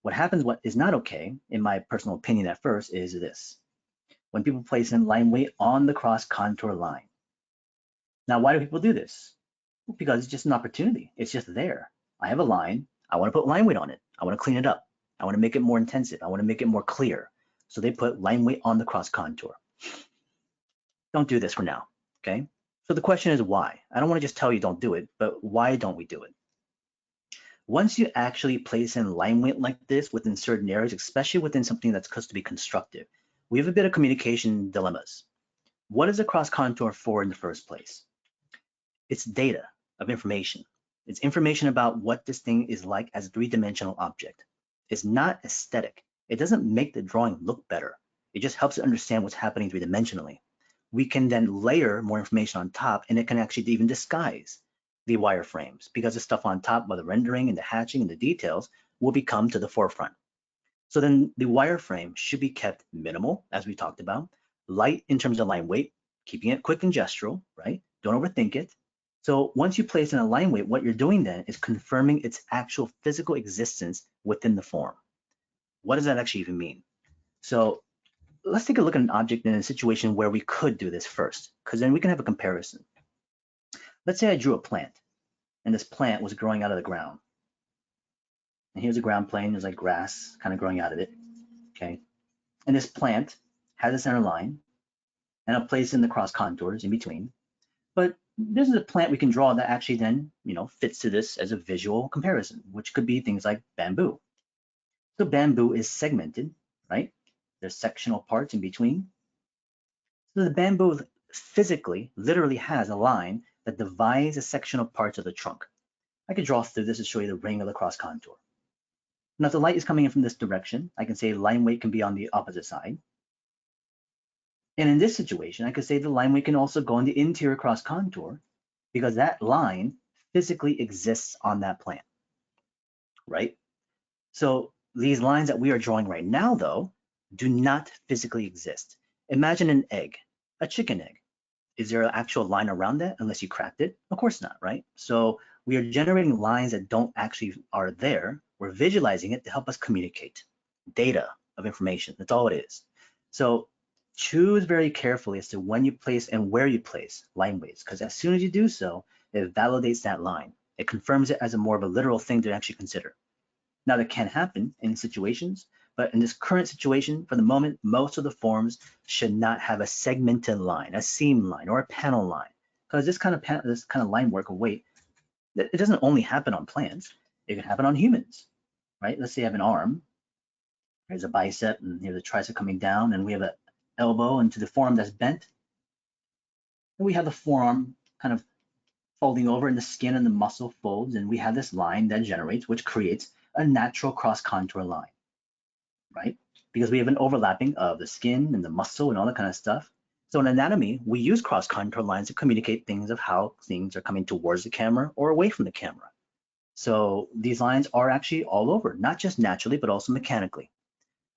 What is not okay, in my personal opinion at first, is this. When people place in line weight on the cross contour line. Now, why do people do this? Because it's just an opportunity. It's just there. I have a line. I want to put line weight on it. I want to clean it up. I want to make it more intensive. I want to make it more clear. So they put line weight on the cross contour. Don't do this for now, okay? So the question is why? I don't want to just tell you don't do it, but why don't we do it? Once you actually place in line weight like this within certain areas, especially within something that's supposed to be constructive, we have a bit of communication dilemmas. What is a cross contour for in the first place? It's data of information. It's information about what this thing is like as a three-dimensional object. It's not aesthetic. It doesn't make the drawing look better. It just helps to understand what's happening three-dimensionally. We can then layer more information on top, and it can actually even disguise the wireframes because the stuff on top of the rendering and the hatching and the details will become to the forefront. So then the wireframe should be kept minimal, as we talked about, light in terms of line weight, keeping it quick and gestural, right? Don't overthink it. So once you place in a line weight, what you're doing then is confirming its actual physical existence within the form. What does that actually even mean? So let's take a look at an object in a situation where we could do this first, because then we can have a comparison. Let's say I drew a plant, and this plant was growing out of the ground. And here's a ground plane, there's like grass kind of growing out of it, okay? And this plant has a center line, and I'll place in the cross contours in between. But this is a plant we can draw that actually then, fits to this as a visual comparison, which could be things like bamboo. So bamboo is segmented, right? There's sectional parts in between. So the bamboo physically, literally has a line that divides the sectional parts of the trunk. I could draw through this to show you the ring of the cross contour. Now, if the light is coming in from this direction, I can say line weight can be on the opposite side. And in this situation, I could say the line weight can also go on the interior cross contour because that line physically exists on that plant, right? So these lines that we are drawing right now, though, do not physically exist. Imagine an egg, a chicken egg. Is there an actual line around that unless you cracked it? Of course not, right? So we are generating lines that don't actually are there. We're visualizing it to help us communicate data of information. That's all it is. So choose very carefully as to when you place and where you place line weights, because as soon as you do so, it validates that line. It confirms it as a more of a literal thing to actually consider. Now, that can happen in situations, but in this current situation, for the moment, most of the forms should not have a segmented line, a seam line, or a panel line, because this kind of line work of weight, it doesn't only happen on plants. It can happen on humans, right? Let's say you have an arm. There's a bicep, and here's a tricep coming down, and we have an elbow into the forearm that's bent. And we have the forearm kind of folding over, and the skin and the muscle folds, and we have this line that generates, which creates a natural cross contour line, right? Because we have an overlapping of the skin and the muscle and all that kind of stuff. So in anatomy, we use cross contour lines to communicate things of how things are coming towards the camera or away from the camera. So these lines are actually all over, not just naturally, but also mechanically.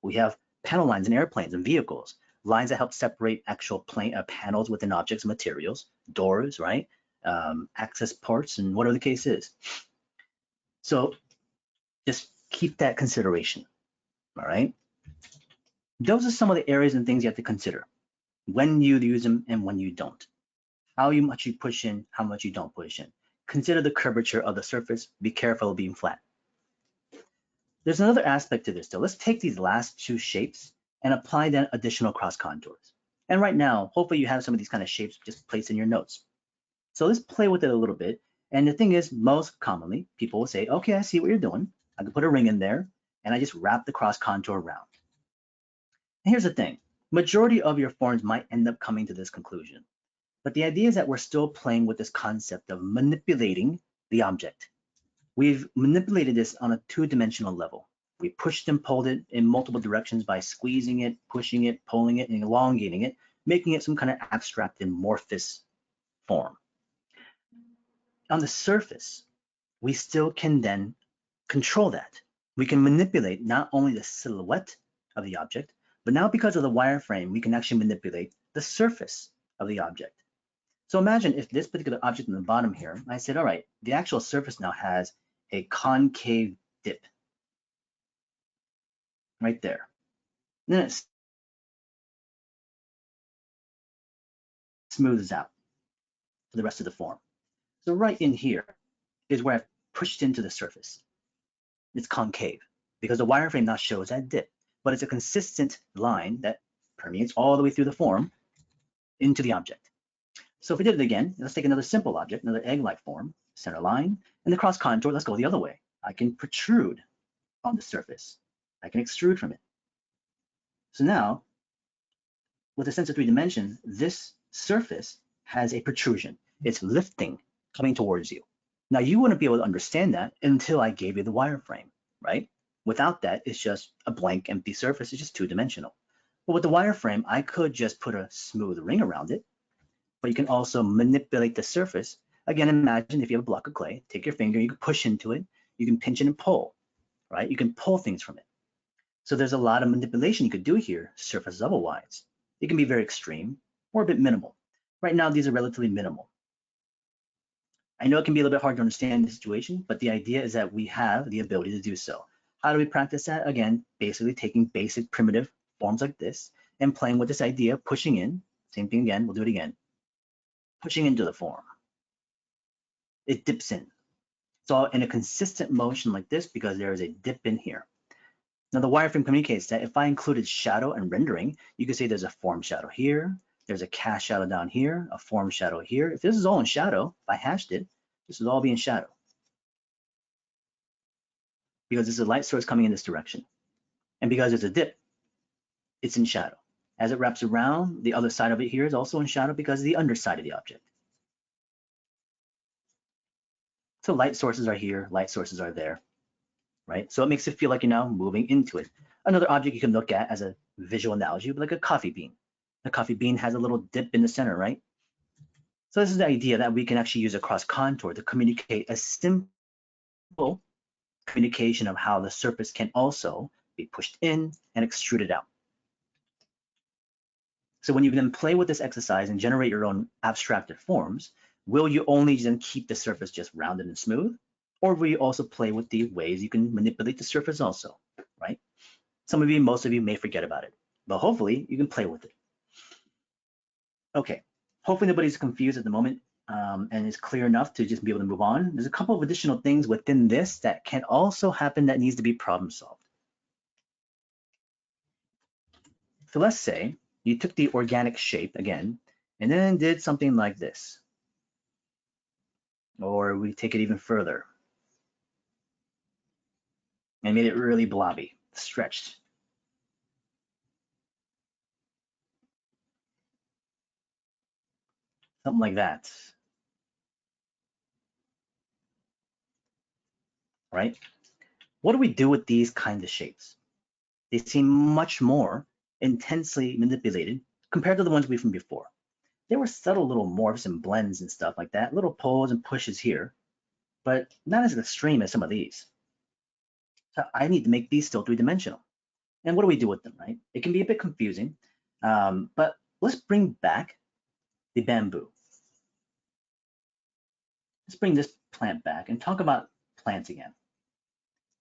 We have panel lines in airplanes and vehicles, lines that help separate actual panels within objects and materials, doors, right? Access ports, and whatever the case is. So just keep that consideration, all right? Those are some of the areas and things you have to consider when you use them and when you don't. How much you push in, how much you don't push in. Consider the curvature of the surface. Be careful of being flat. There's another aspect to this though. Let's take these last two shapes and apply then additional cross contours. And right now, hopefully you have some of these kind of shapes just placed in your notes. So let's play with it a little bit. And the thing is, most commonly, people will say, okay, I see what you're doing. I can put a ring in there, and I just wrap the cross contour around. And here's the thing. Majority of your forms might end up coming to this conclusion. But the idea is that we're still playing with this concept of manipulating the object. We've manipulated this on a two-dimensional level. We pushed and pulled it in multiple directions by squeezing it, pushing it, pulling it, and elongating it, making it some kind of abstract amorphous form. On the surface, we still can then control that. We can manipulate not only the silhouette of the object, but now because of the wireframe, we can actually manipulate the surface of the object. So imagine if this particular object in the bottom here, I said, all right, the actual surface now has a concave dip right there. And then it smooths out for the rest of the form. So right in here is where I've pushed into the surface. It's concave. because the wireframe now shows that dip, but it's a consistent line that permeates all the way through the form into the object. So if we did it again, let's take another simple object, another egg-like form, center line, and the cross contour, let's go the other way. I can protrude on the surface. I can extrude from it. So now, with a sense of 3 dimension, this surface has a protrusion. It's lifting, coming towards you. Now, you wouldn't be able to understand that until I gave you the wireframe, right? Without that, it's just a blank, empty surface. It's just 2-dimensional. But with the wireframe, I could just put a smooth ring around it, but you can also manipulate the surface. Again, imagine if you have a block of clay, take your finger, you can push into it, you can pinch it and pull, right? You can pull things from it. So there's a lot of manipulation you could do here, surface level-wise. It can be very extreme or a bit minimal. Right now, these are relatively minimal. I know it can be a little bit hard to understand the situation, but the idea is that we have the ability to do so. How do we practice that? Again, basically taking basic primitive forms like this and playing with this idea, pushing in, same thing again, we'll do it again, pushing into the form. It dips in. It's all in a consistent motion like this because there is a dip in here. Now the wireframe communicates that if I included shadow and rendering, you could say there's a form shadow here, there's a cast shadow down here, a form shadow here. If this is all in shadow, if I hashed it, this would all be in shadow. Because there's a light source coming in this direction. And because there's a dip, it's in shadow. As it wraps around, the other side of it here is also in shadow because of the underside of the object. So light sources are here, light sources are there, right? So it makes it feel like you're now moving into it. Another object you can look at as a visual analogy would be like a coffee bean. The coffee bean has a little dip in the center, right? So this is the idea that we can actually use a cross contour to communicate a simple communication of how the surface can also be pushed in and extruded out. So when you then play with this exercise and generate your own abstracted forms, will you only then keep the surface just rounded and smooth? Or will you also play with the ways you can manipulate the surface also, right? Some of you, most of you may forget about it, but hopefully you can play with it. Okay, hopefully nobody's confused at the moment and is clear enough to just be able to move on. There's a couple of additional things within this that can also happen that needs to be problem solved. So let's say you took the organic shape again, and then did something like this. Or we take it even further and made it really blobby, stretched. Something like that, right? What do we do with these kinds of shapes? They seem much more intensely manipulated compared to the ones we from before. There were subtle little morphs and blends and stuff like that, little pulls and pushes here, but not as extreme as some of these. So I need to make these still 3-dimensional. And what do we do with them, right? It can be a bit confusing, but let's bring back the bamboo. Let's bring this plant back and talk about plants again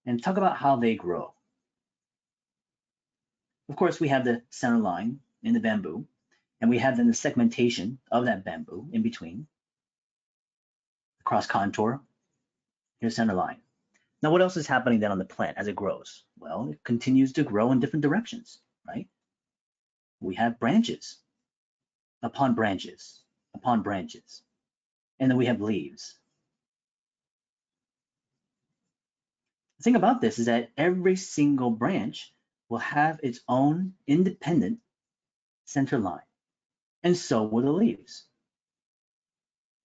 and talk about how they grow. Of course, we have the center line in the bamboo, and we have then the segmentation of that bamboo in between, cross contour, here's center line. Now, what else is happening then on the plant as it grows? Well, it continues to grow in different directions, right? We have branches upon branches upon branches, and then we have leaves. The thing about this is that every single branch will have its own independent center line, and so will the leaves.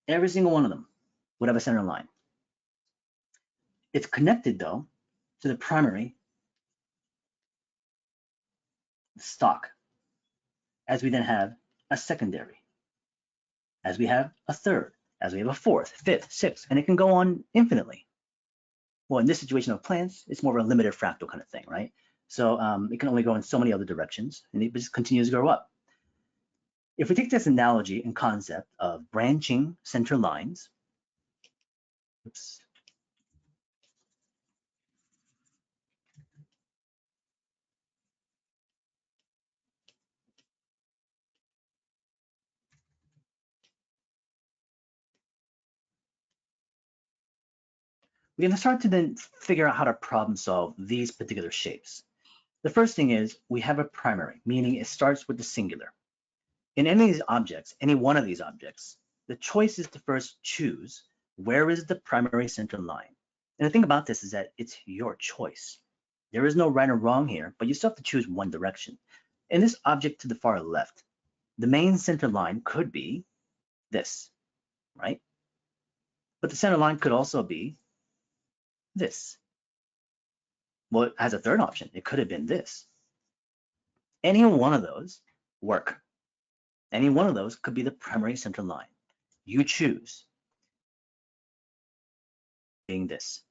Every single one of them would have a center line. It's connected, though, to the primary stalk, as we then have a secondary, as we have a third, as we have a fourth, fifth, sixth, and it can go on infinitely. Well, in this situation of plants, it's more of a limited fractal kind of thing, right? So it can only go in so many other directions, and it just continues to grow up. If we take this analogy and concept of branching center lines, oops, we're going to start to then figure out how to problem solve these particular shapes. The first thing is we have a primary, meaning it starts with the singular. In any of these objects, any one of these objects, the choice is to first choose where is the primary center line. And the thing about this is that it's your choice. There is no right or wrong here, but you still have to choose one direction. In this object to the far left, the main center line could be this, right? But the center line could also be this. Well, it has a third option. It could have been this. Any one of those work. Any one of those could be the primary center line. You choose being this.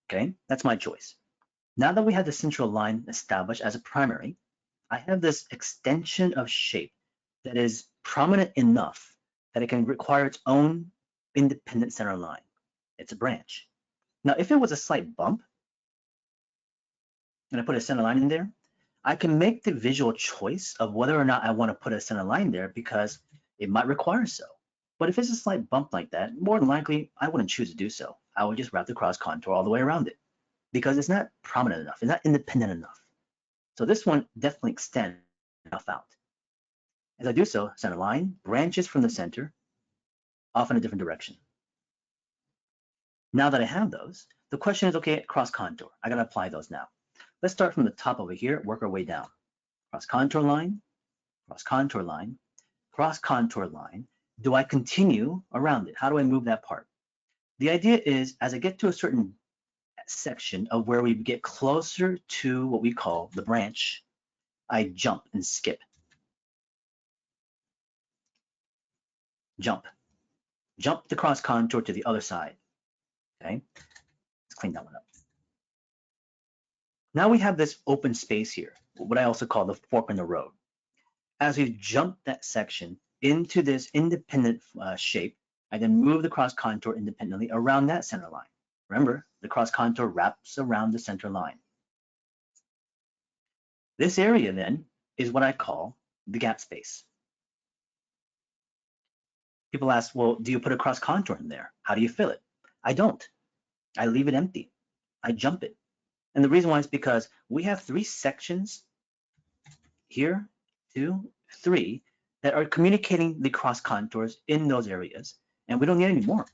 Okay, that's my choice. Now that we have the central line established as a primary, I have this extension of shape that is prominent enough that it can require its own independent center line. It's a branch. Now, if it was a slight bump, and I put a center line in there, I can make the visual choice of whether or not I want to put a center line there because it might require so. But if it's a slight bump like that, more than likely, I wouldn't choose to do so. I would just wrap the cross contour all the way around it because it's not prominent enough. It's not independent enough. So this one definitely extends enough out. As I do so, center line branches from the center off in a different direction. Now that I have those, the question is, okay, cross contour. I gotta apply those now. Let's start from the top over here, work our way down. Cross contour line, cross contour line, cross contour line. Do I continue around it? How do I move that part? The idea is, as I get to a certain section of where we get closer to what we call the branch, I jump and skip. Jump. Jump the cross contour to the other side. Okay, let's clean that one up. Now we have this open space here, what I also call the fork in the road. As we jump that section into this independent shape, I then move the cross contour independently around that center line. Remember, the cross contour wraps around the center line. This area then is what I call the gap space. People ask, well, do you put a cross contour in there? How do you fill it? I don't. I leave it empty. I jump it. And the reason why is because we have three sections here, 2, 3, that are communicating the cross contours in those areas, and we don't need any more.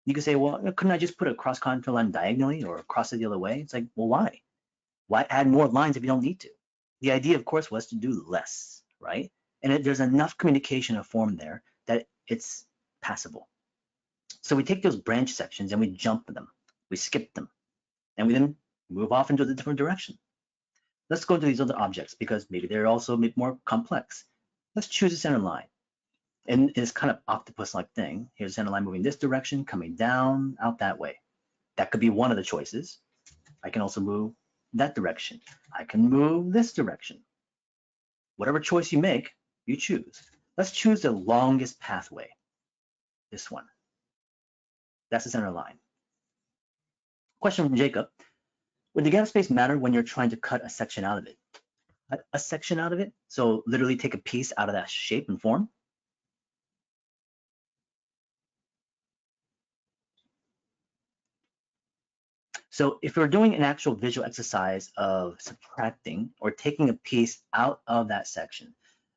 You can say, well, couldn't I just put a cross contour line diagonally or cross it the other way? It's like, well, why? Why add more lines if you don't need to? The idea, of course, was to do less, right? And there's enough communication of form there that it's passable. So we take those branch sections and we jump them, we skip them, and we then move off into a different direction. Let's go into these other objects because maybe they're also a bit more complex. Let's choose a center line. And it's kind of octopus-like thing. Here's a center line moving this direction, coming down, out that way. That could be one of the choices. I can also move that direction. I can move this direction. Whatever choice you make, you choose. Let's choose the longest pathway. This one. That's the center line. Question from Jacob. Would the gap space matter when you're trying to cut a section out of it? A section out of it? So literally take a piece out of that shape and form? So if we're doing an actual visual exercise of subtracting or taking a piece out of that section,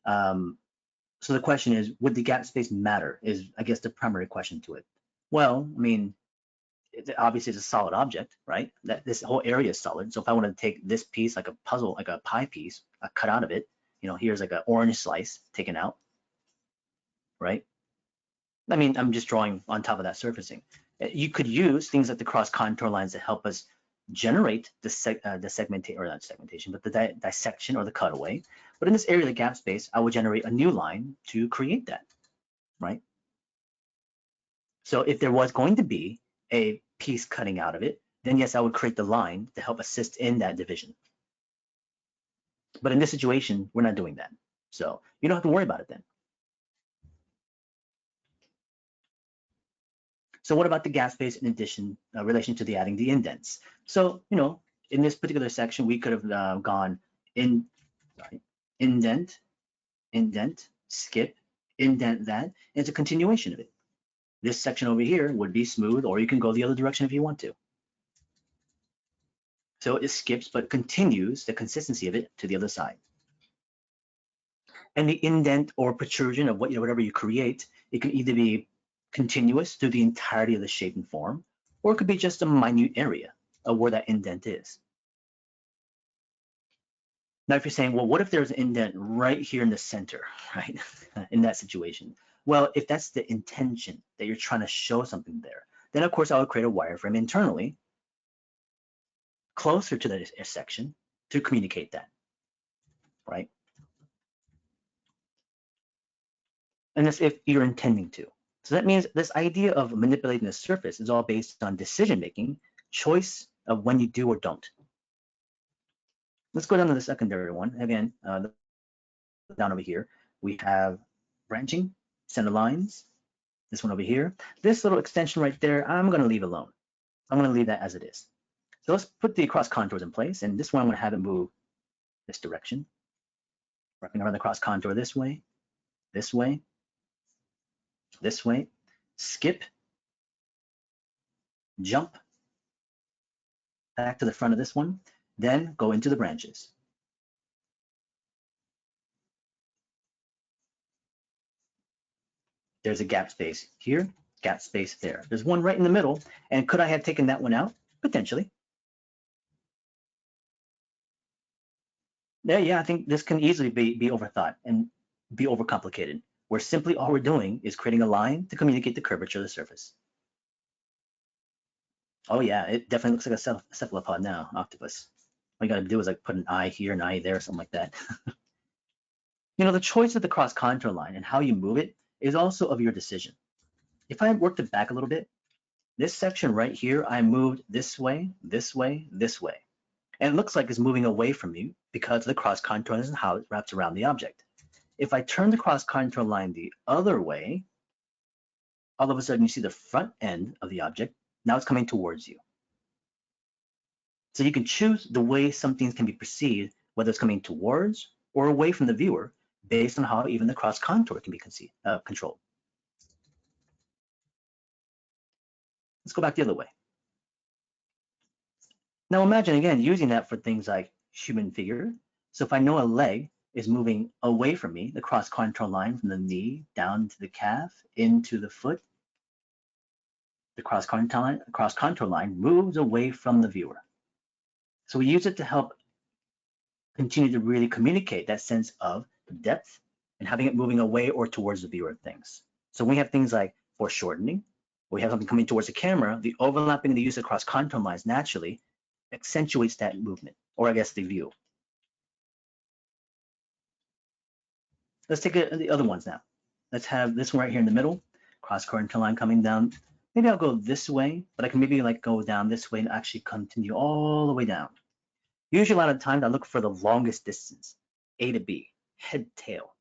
so the question is, would the gap space matter is, I guess, the primary question to it. Well, I mean, it obviously is a solid object, right? That this whole area is solid. So if I want to take this piece, like a puzzle, like a pie piece, I cut out of it, you know, here's like an orange slice taken out, right? I mean, I'm just drawing on top of that surfacing. You could use things like the cross contour lines to help us generate the segmentation, or not segmentation, but the dissection or the cutaway. But in this area of the gap space, I would generate a new line to create that, right? So if there was going to be a piece cutting out of it, then yes, I would create the line to help assist in that division. But in this situation, we're not doing that. So you don't have to worry about it then. So what about the gap space in addition, relation to the adding the indents? So, you know, in this particular section, we could have gone indent, skip, indent that. And it's a continuation of it. This section over here would be smooth, or you can go the other direction if you want to. So it skips, but continues the consistency of it to the other side. And the indent or protrusion of whatever you create, it can either be continuous through the entirety of the shape and form, or it could be just a minute area of where that indent is. Now, if you're saying, well, what if there's an indent right here in the center, right, in that situation? Well, if that's the intention that you're trying to show something there, then of course I would create a wireframe internally closer to the section to communicate that, right? And that's if you're intending to. So that means this idea of manipulating the surface is all based on decision-making, choice of when you do or don't. Let's go down to the secondary one. Again, down over here, we have branching, center lines, this one over here. This little extension right there, I'm going to leave alone. I'm going to leave that as it is. So let's put the cross contours in place, and this one I'm going to have it move this direction, wrapping around the cross contour this way, this way, this way, skip, jump, back to the front of this one, then go into the branches. There's a gap space here, gap space there. There's one right in the middle, and could I have taken that one out? Potentially. Yeah, I think this can easily be overthought and be overcomplicated, where simply all we're doing is creating a line to communicate the curvature of the surface. Oh yeah, it definitely looks like a cephalopod now, octopus. All you gotta do is like put an eye here, an eye there, something like that. You know, the choice of the cross contour line and how you move it is also of your decision. If I worked it back a little bit, this section right here, I moved this way, this way, this way. And it looks like it's moving away from you because of the cross contour and how it wraps around the object. If I turn the cross contour line the other way, all of a sudden you see the front end of the object. Now it's coming towards you. So you can choose the way some things can be perceived, whether it's coming towards or away from the viewer, based on how even the cross contour can be controlled. Let's go back the other way. Now imagine again using that for things like human figure. So if I know a leg is moving away from me, the cross contour line from the knee down to the calf into the foot, the cross contour line moves away from the viewer. So we use it to help continue to really communicate that sense of depth and having it moving away or towards the viewer of things. So we have things like foreshortening, we have something coming towards the camera, the overlapping of the use of cross contour lines naturally accentuates that movement, or I guess the view. Let's take the other ones now. Let's have this one right here in the middle, cross contour line coming down. Maybe I'll go this way, but I can maybe like go down this way and actually continue all the way down. Usually a lot of times I look for the longest distance, A to B, head, tail.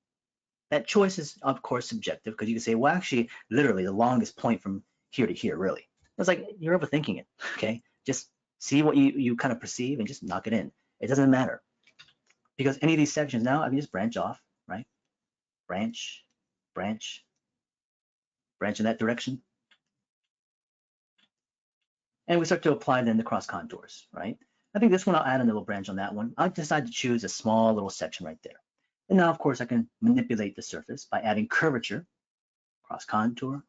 That choice is of course subjective because you can say, well, actually, literally the longest point from here to here, really. It's like you're overthinking it, okay? Just see what you kind of perceive and just knock it in. It doesn't matter because any of these sections now, I can just branch off, right? Branch, branch, branch in that direction. And we start to apply then the cross contours, right? I think this one, I'll add a little branch on that one. I'll decide to choose a small little section right there. And now, of course, I can manipulate the surface by adding curvature, cross contour,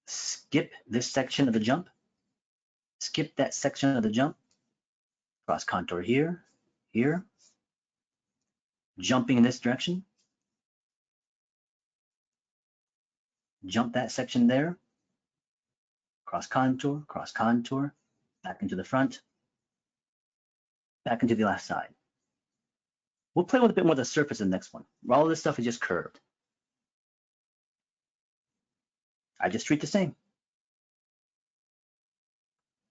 skip this section of the jump, skip that section of the jump, cross contour here, here, jumping in this direction, jump that section there, cross contour, back into the front, back into the last side. We'll play with a bit more of the surface in the next one. All of this stuff is just curved. I just treat the same.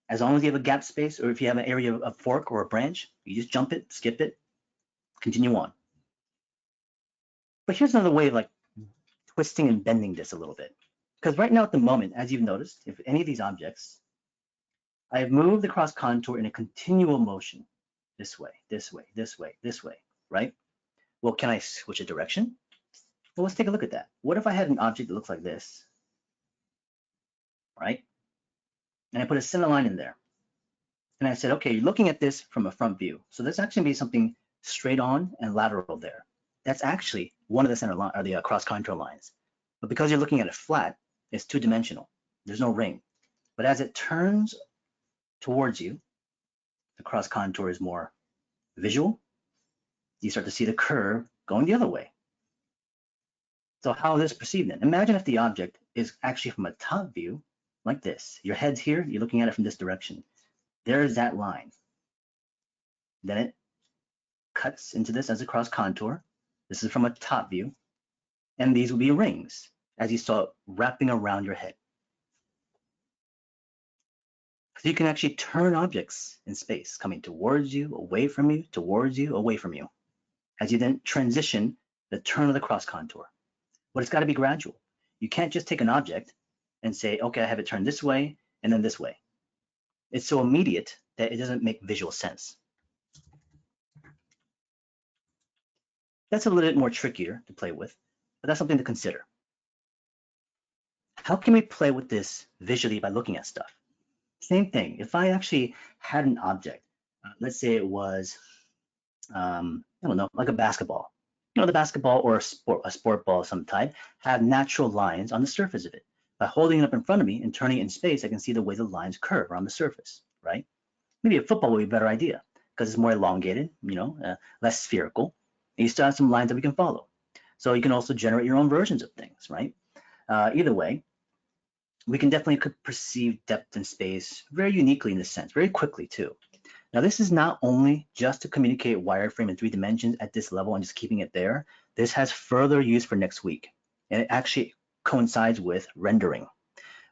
As long as you have a gap space, or if you have an area of fork or a branch, you just jump it, skip it, continue on. But here's another way of like twisting and bending this a little bit. Because right now at the moment, as you've noticed, if any of these objects, I have moved the cross contour in a continual motion, this way, this way, this way, this way, right? Well, can I switch a direction? Well, let's take a look at that. What if I had an object that looks like this, right? And I put a center line in there. And I said, okay, you're looking at this from a front view. So there's actually be something straight on and lateral there. That's actually one of the center line or the cross contour lines. But because you're looking at it flat, it's two-dimensional. There's no ring. But as it turns towards you, the cross contour is more visual. You start to see the curve going the other way. So how is this perceived then? Imagine if the object is actually from a top view, like this. Your head's here, you're looking at it from this direction. There's that line. Then it cuts into this as a cross contour. This is from a top view. And these will be rings, as you saw wrapping around your head. So you can actually turn objects in space, coming towards you, away from you, towards you, away from you, as you then transition the turn of the cross contour. But it's got to be gradual. You can't just take an object and say, okay, I have it turned this way and then this way. It's so immediate that it doesn't make visual sense. That's a little bit more trickier to play with, but that's something to consider. How can we play with this visually by looking at stuff? Same thing. If I actually had an object, let's say it was, I don't know, like a basketball. You know, the basketball or a sport ball of some type have natural lines on the surface of it. By holding it up in front of me and turning it in space, I can see the way the lines curve around the surface, right? Maybe a football would be a better idea because it's more elongated, less spherical. And you still have some lines that we can follow. So you can also generate your own versions of things, right? Either way, we can definitely perceive depth in space very uniquely in this sense, very quickly too. Now, this is not only just to communicate wireframe in 3 dimensions at this level and just keeping it there. This has further use for next week, and it actually coincides with rendering.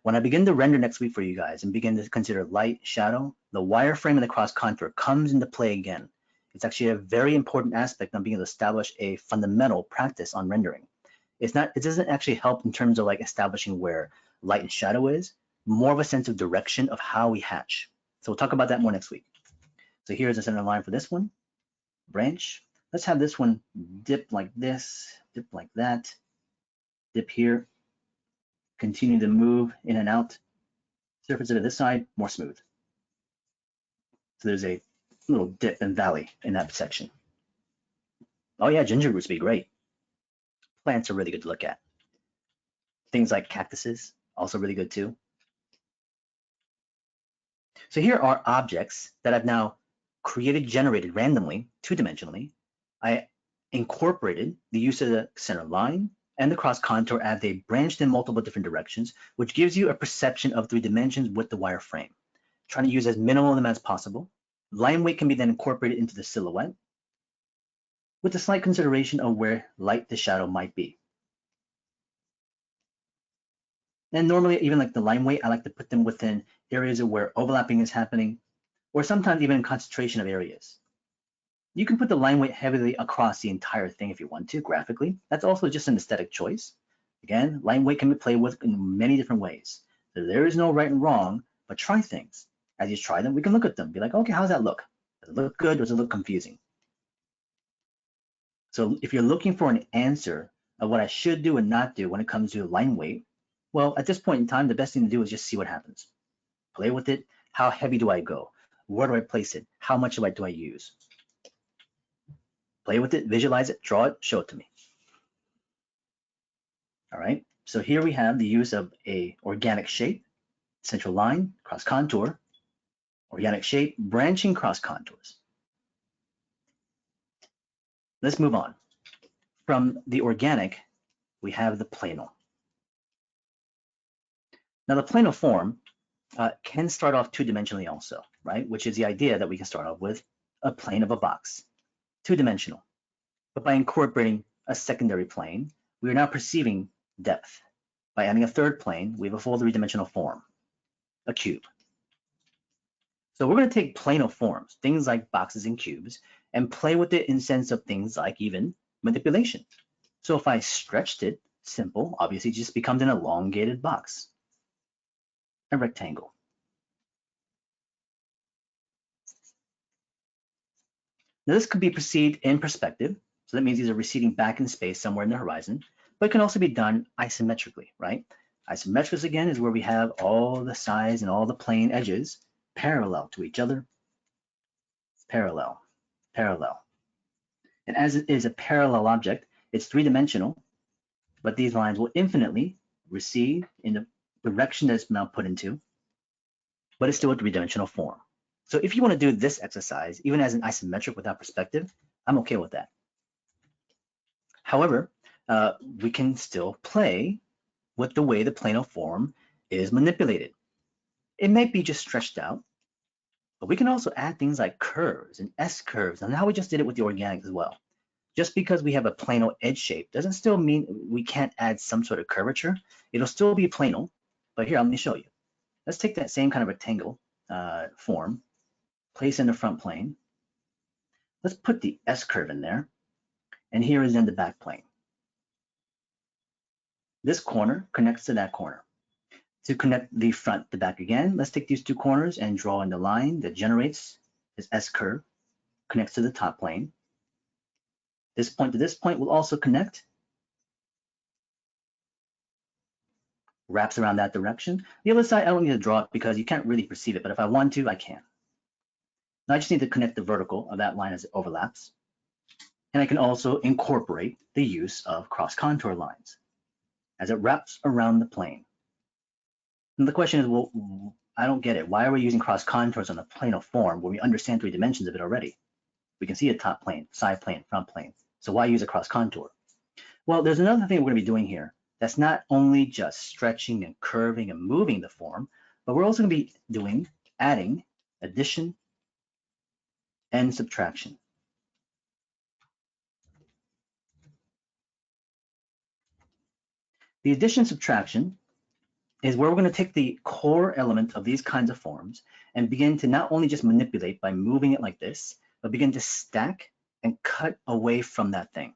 When I begin to render next week for you guys and begin to consider light, shadow, the wireframe and the cross contour comes into play again. It's actually a very important aspect on being able to establish a fundamental practice on rendering. It doesn't actually help in terms of like establishing where light and shadow is, more of a sense of direction of how we hatch. So we'll talk about that more next week. So here's the center line for this one, branch. Let's have this one dip like this, dip like that, dip here, continue to move in and out. Surface of this side, more smooth. So there's a little dip and valley in that section. Oh yeah, ginger roots would be great. Plants are really good to look at. Things like cactuses, also really good too. So here are objects that I've now created, generated randomly, two-dimensionally. I incorporated the use of the center line and the cross contour as they branched in multiple different directions, which gives you a perception of 3 dimensions with the wireframe. Trying to use as minimal of them as possible. Line weight can be then incorporated into the silhouette with a slight consideration of where light to shadow might be. And normally, even like the line weight, I like to put them within areas where overlapping is happening, or sometimes even in concentration of areas. You can put the line weight heavily across the entire thing if you want to, graphically. That's also just an aesthetic choice. Again, line weight can be played with in many different ways. So there is no right and wrong, but try things. As you try them, we can look at them, be like, okay, how does that look? Does it look good or does it look confusing? So if you're looking for an answer of what I should do and not do when it comes to line weight, well, at this point in time, the best thing to do is just see what happens. Play with it. How heavy do I go? Where do I place it? How much light do I use? Play with it, visualize it, draw it, show it to me. All right, so here we have the use of a organic shape, central line, cross contour, organic shape, branching cross contours. Let's move on. From the organic, we have the plano. Now the plano form can start off two-dimensionally also, right? Which is the idea that we can start off with a plane of a box, two-dimensional. But by incorporating a secondary plane, we are now perceiving depth. By adding a third plane, we have a full three-dimensional form, a cube. So we're going to take plano forms, things like boxes and cubes, and play with it in sense of things like even manipulation. So if I stretched it, simple, obviously it just becomes an elongated box, a rectangle. Now this could be perceived in perspective. So that means these are receding back in space somewhere in the horizon. but it can also be done isometrically, right? Isometrics, again, is where we have all the sides and all the plane edges parallel to each other, parallel, parallel. And as it is a parallel object, it's three-dimensional, but these lines will infinitely recede in the direction that it's now put into, but it's still a three-dimensional form. So if you want to do this exercise, even as an isometric without perspective, I'm okay with that. However, we can still play with the way the planar form is manipulated. It may be just stretched out, but we can also add things like curves and S-curves, and how we just did it with the organics as well. Just because we have a plano edge shape doesn't still mean we can't add some sort of curvature. It'll still be plano, but here, let me show you. Let's take that same kind of rectangle form, place in the front plane. Let's put the S-curve in there, and here is in the back plane. This corner connects to that corner. To connect the front to back again, let's take these two corners and draw in the line that generates this S-curve, connects to the top plane. This point to this point will also connect, wraps around that direction. The other side, I don't need to draw it because you can't really perceive it, but if I want to, I can. Now I just need to connect the vertical of that line as it overlaps. And I can also incorporate the use of cross contour lines as it wraps around the plane. And the question is, well, I don't get it. Why are we using cross contours on the plane of form where we understand three dimensions of it already? We can see a top plane, side plane, front plane. So why use a cross contour? Well, there's another thing we're going to be doing here. That's not only just stretching and curving and moving the form, but we're also going to be doing adding, addition, and subtraction. The addition subtraction is where we're going to take the core element of these kinds of forms and begin to not only just manipulate by moving it like this, but begin to stack and cut away from that thing.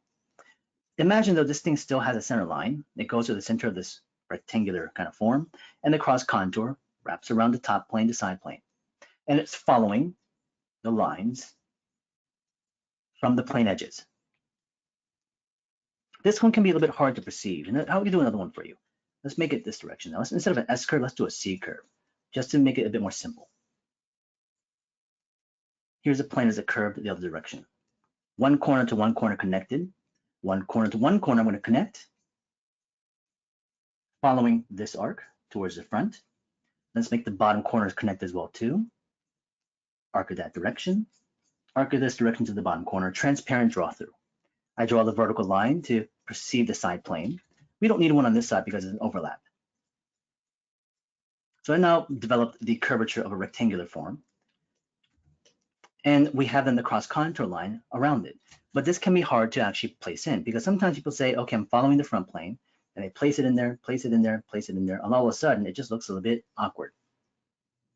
Imagine though this thing still has a center line. It goes to the center of this rectangular kind of form, and the cross contour wraps around the top plane to side plane. And it's following the lines from the plane edges. This one can be a little bit hard to perceive. And I'll do another one for you. Let's make it this direction now. Instead of an S curve, let's do a C curve, just to make it a bit more simple. Here's a plane as a curve the other direction. One corner to one corner connected. One corner to one corner I'm going to connect, following this arc towards the front. Let's make the bottom corners connect as well too. Arc of that direction. Arc of this direction to the bottom corner. Transparent draw through. I draw the vertical line to perceive the side plane. We don't need one on this side because it's an overlap. So I now developed the curvature of a rectangular form. And we have then the cross contour line around it. But this can be hard to actually place in because sometimes people say, okay, I'm following the front plane, and they place it in there, place it in there, place it in there, and all of a sudden it just looks a little bit awkward.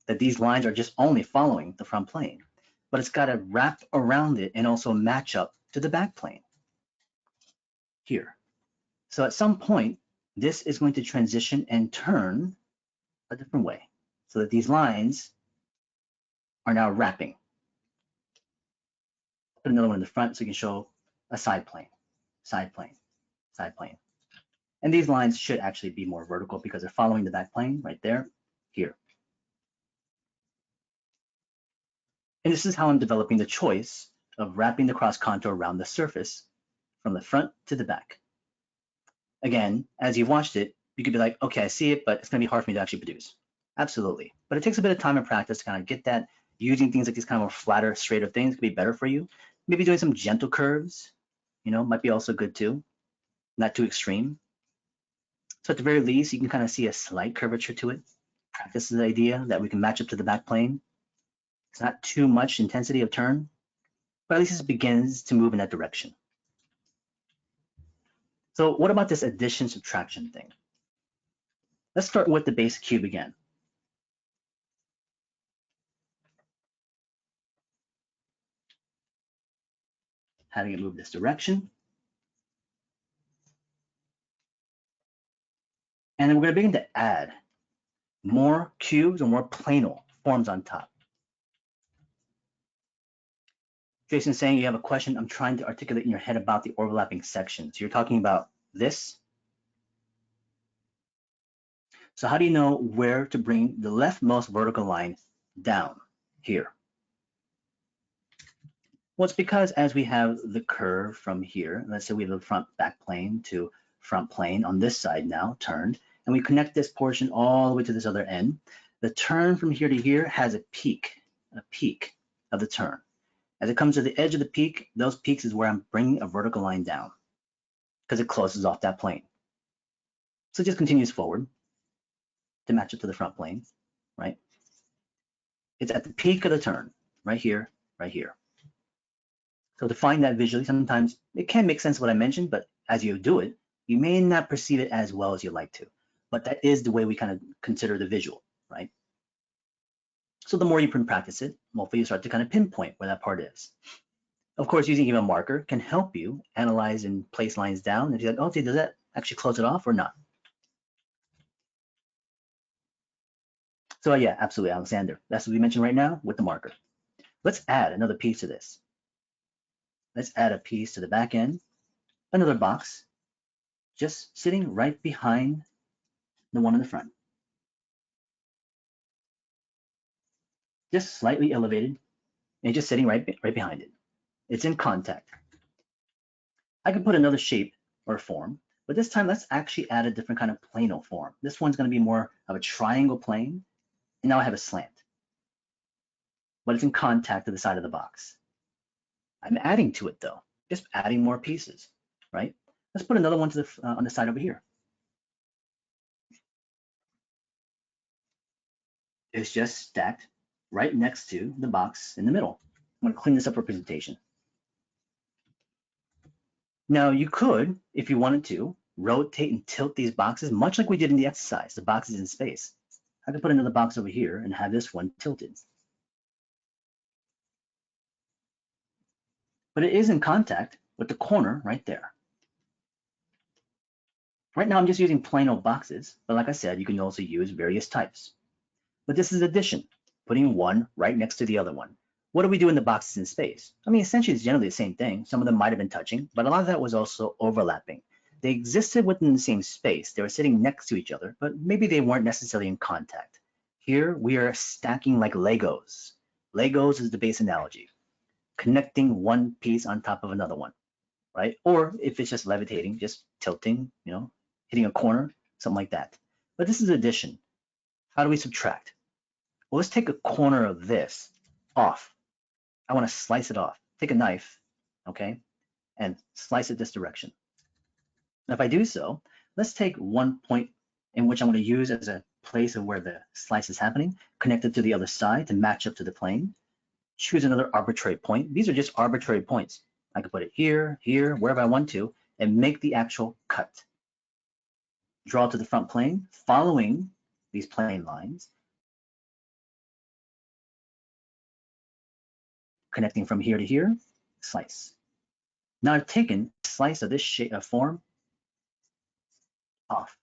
That these lines are just only following the front plane, but it's got to wrap around it and also match up to the back plane here. So at some point, this is going to transition and turn a different way so that these lines are now wrapping. Put another one in the front so you can show a side plane, side plane, side plane. And these lines should actually be more vertical because they're following the back plane right there, here. And this is how I'm developing the choice of wrapping the cross contour around the surface from the front to the back. Again, as you've watched it, you could be like, okay, I see it, but it's going to be hard for me to actually produce. Absolutely. But it takes a bit of time and practice to kind of get that. Using things like these kind of more flatter, straighter things could be better for you. Maybe doing some gentle curves, might be also good too. Not too extreme. So at the very least, you can kind of see a slight curvature to it. Practice the idea that we can match up to the back plane. It's not too much intensity of turn, but at least it begins to move in that direction. So what about this addition subtraction thing? Let's start with the base cube again. Having it move this direction. And then we're going to begin to add more cubes or more planal forms on top. Jason's saying you have a question. I'm trying to articulate in your head about the overlapping sections. You're talking about this So how do you know where to bring the leftmost vertical line down here? Well, it's because as we have the curve from here, let's say we have the front back plane to front plane on this side now turned, and we connect this portion all the way to this other end, the turn from here to here has a peak of the turn. As it comes to the edge of the peak, those peaks is where I'm bringing a vertical line down because it closes off that plane. So it just continues forward to match up to the front plane, right? It's at the peak of the turn, right here, right here. So to find that visually, sometimes it can make sense what I mentioned, but as you do it, you may not perceive it as well as you'd like to. But that is the way we kind of consider the visual, right? So the more you practice it, hopefully you start to kind of pinpoint where that part is. Of course, using even a marker can help you analyze and place lines down. If you're like, oh, does that actually close it off or not? So yeah, absolutely, Alexander. That's what we mentioned right now with the marker. Let's add another piece to this. Let's add a piece to the back end, another box, just sitting right behind the one in the front. Just slightly elevated and just sitting right behind it. It's in contact. I can put another shape or form, but this time let's actually add a different kind of planal form. This one's going to be more of a triangle plane, and now I have a slant, but it's in contact to the side of the box. I'm adding to it though, just adding more pieces, right? Let's put another one to the on the side over here. It's just stacked right next to the box in the middle. I'm going to clean this up for presentation. Now you could, if you wanted to, rotate and tilt these boxes, much like we did in the exercise, the boxes in space. I could put another box over here and have this one tilted. But it is in contact with the corner right there. Right now I'm just using plain old boxes, but like I said, you can also use various types. But this is addition, putting one right next to the other one. What do we do in the boxes in space? I mean, essentially it's generally the same thing. Some of them might have been touching, but a lot of that was also overlapping. They existed within the same space. They were sitting next to each other, but maybe they weren't necessarily in contact. Here we are stacking like Legos. Legos is the base analogy, connecting one piece on top of another one, right? Or if it's just levitating, just tilting, hitting a corner, something like that. But this is addition. How do we subtract? Well, let's take a corner of this off. I want to slice it off. Take a knife, okay, and slice it this direction. Now, if I do so, let's take one point in which I'm going to use as a place of where the slice is happening, connect it to the other side to match up to the plane. Choose another arbitrary point. These are just arbitrary points. I can put it here, here, wherever I want to, and make the actual cut. Draw to the front plane, following these plane lines, connecting from here to here, slice. Now I've taken a slice of this shape of form off.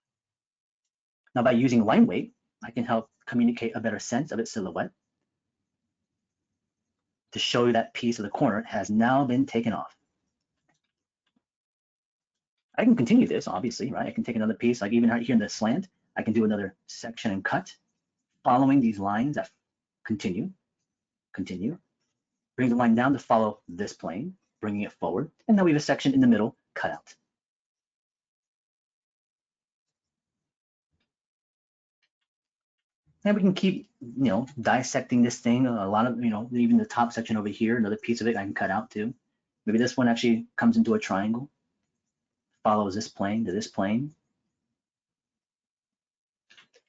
Now by using line weight, I can help communicate a better sense of its silhouette to show you that piece of the corner has now been taken off. I can continue this, obviously, right? I can take another piece, like even right here in the slant, I can do another section and cut, following these lines that continue, bring the line down to follow this plane, bringing it forward, and now we have a section in the middle cut out. And we can keep, dissecting this thing. A lot of, even the top section over here, another piece of it I can cut out too. Maybe this one actually comes into a triangle, follows this plane to this plane.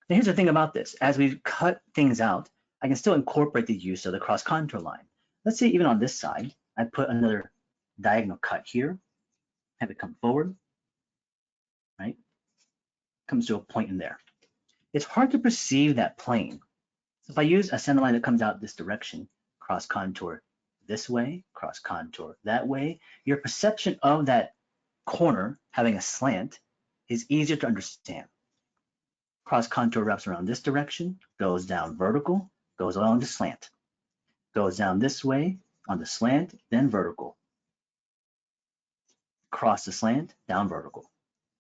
Now here's the thing about this. As we cut things out, I can still incorporate the use of the cross contour line. Let's say even on this side, I put another diagonal cut here, have it come forward, right? Comes to a point in there. It's hard to perceive that plane. So if I use a center line that comes out this direction, cross contour this way, cross contour that way, your perception of that corner having a slant is easier to understand. Cross contour wraps around this direction, goes down vertical, goes along the slant, goes down this way on the slant, then vertical. Cross the slant, down vertical.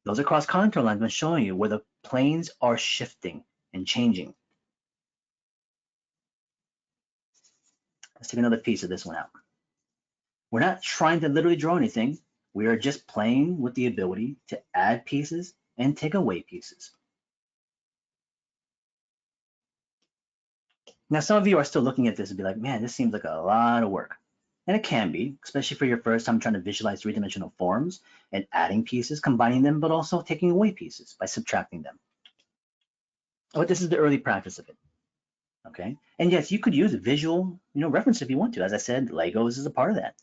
Those are cross contour lines I'm showing you where the Planes are shifting and changing. Let's take another piece of this one out. We're not trying to literally draw anything. We are just playing with the ability to add pieces and take away pieces. Now, some of you are still looking at this and be like, man, this seems like a lot of work. And it can be, especially for your first time trying to visualize three-dimensional forms and adding pieces, combining them, but also taking away pieces by subtracting them. But this is the early practice of it. Okay. And yes, you could use a visual, reference if you want to. As I said, Legos is a part of that.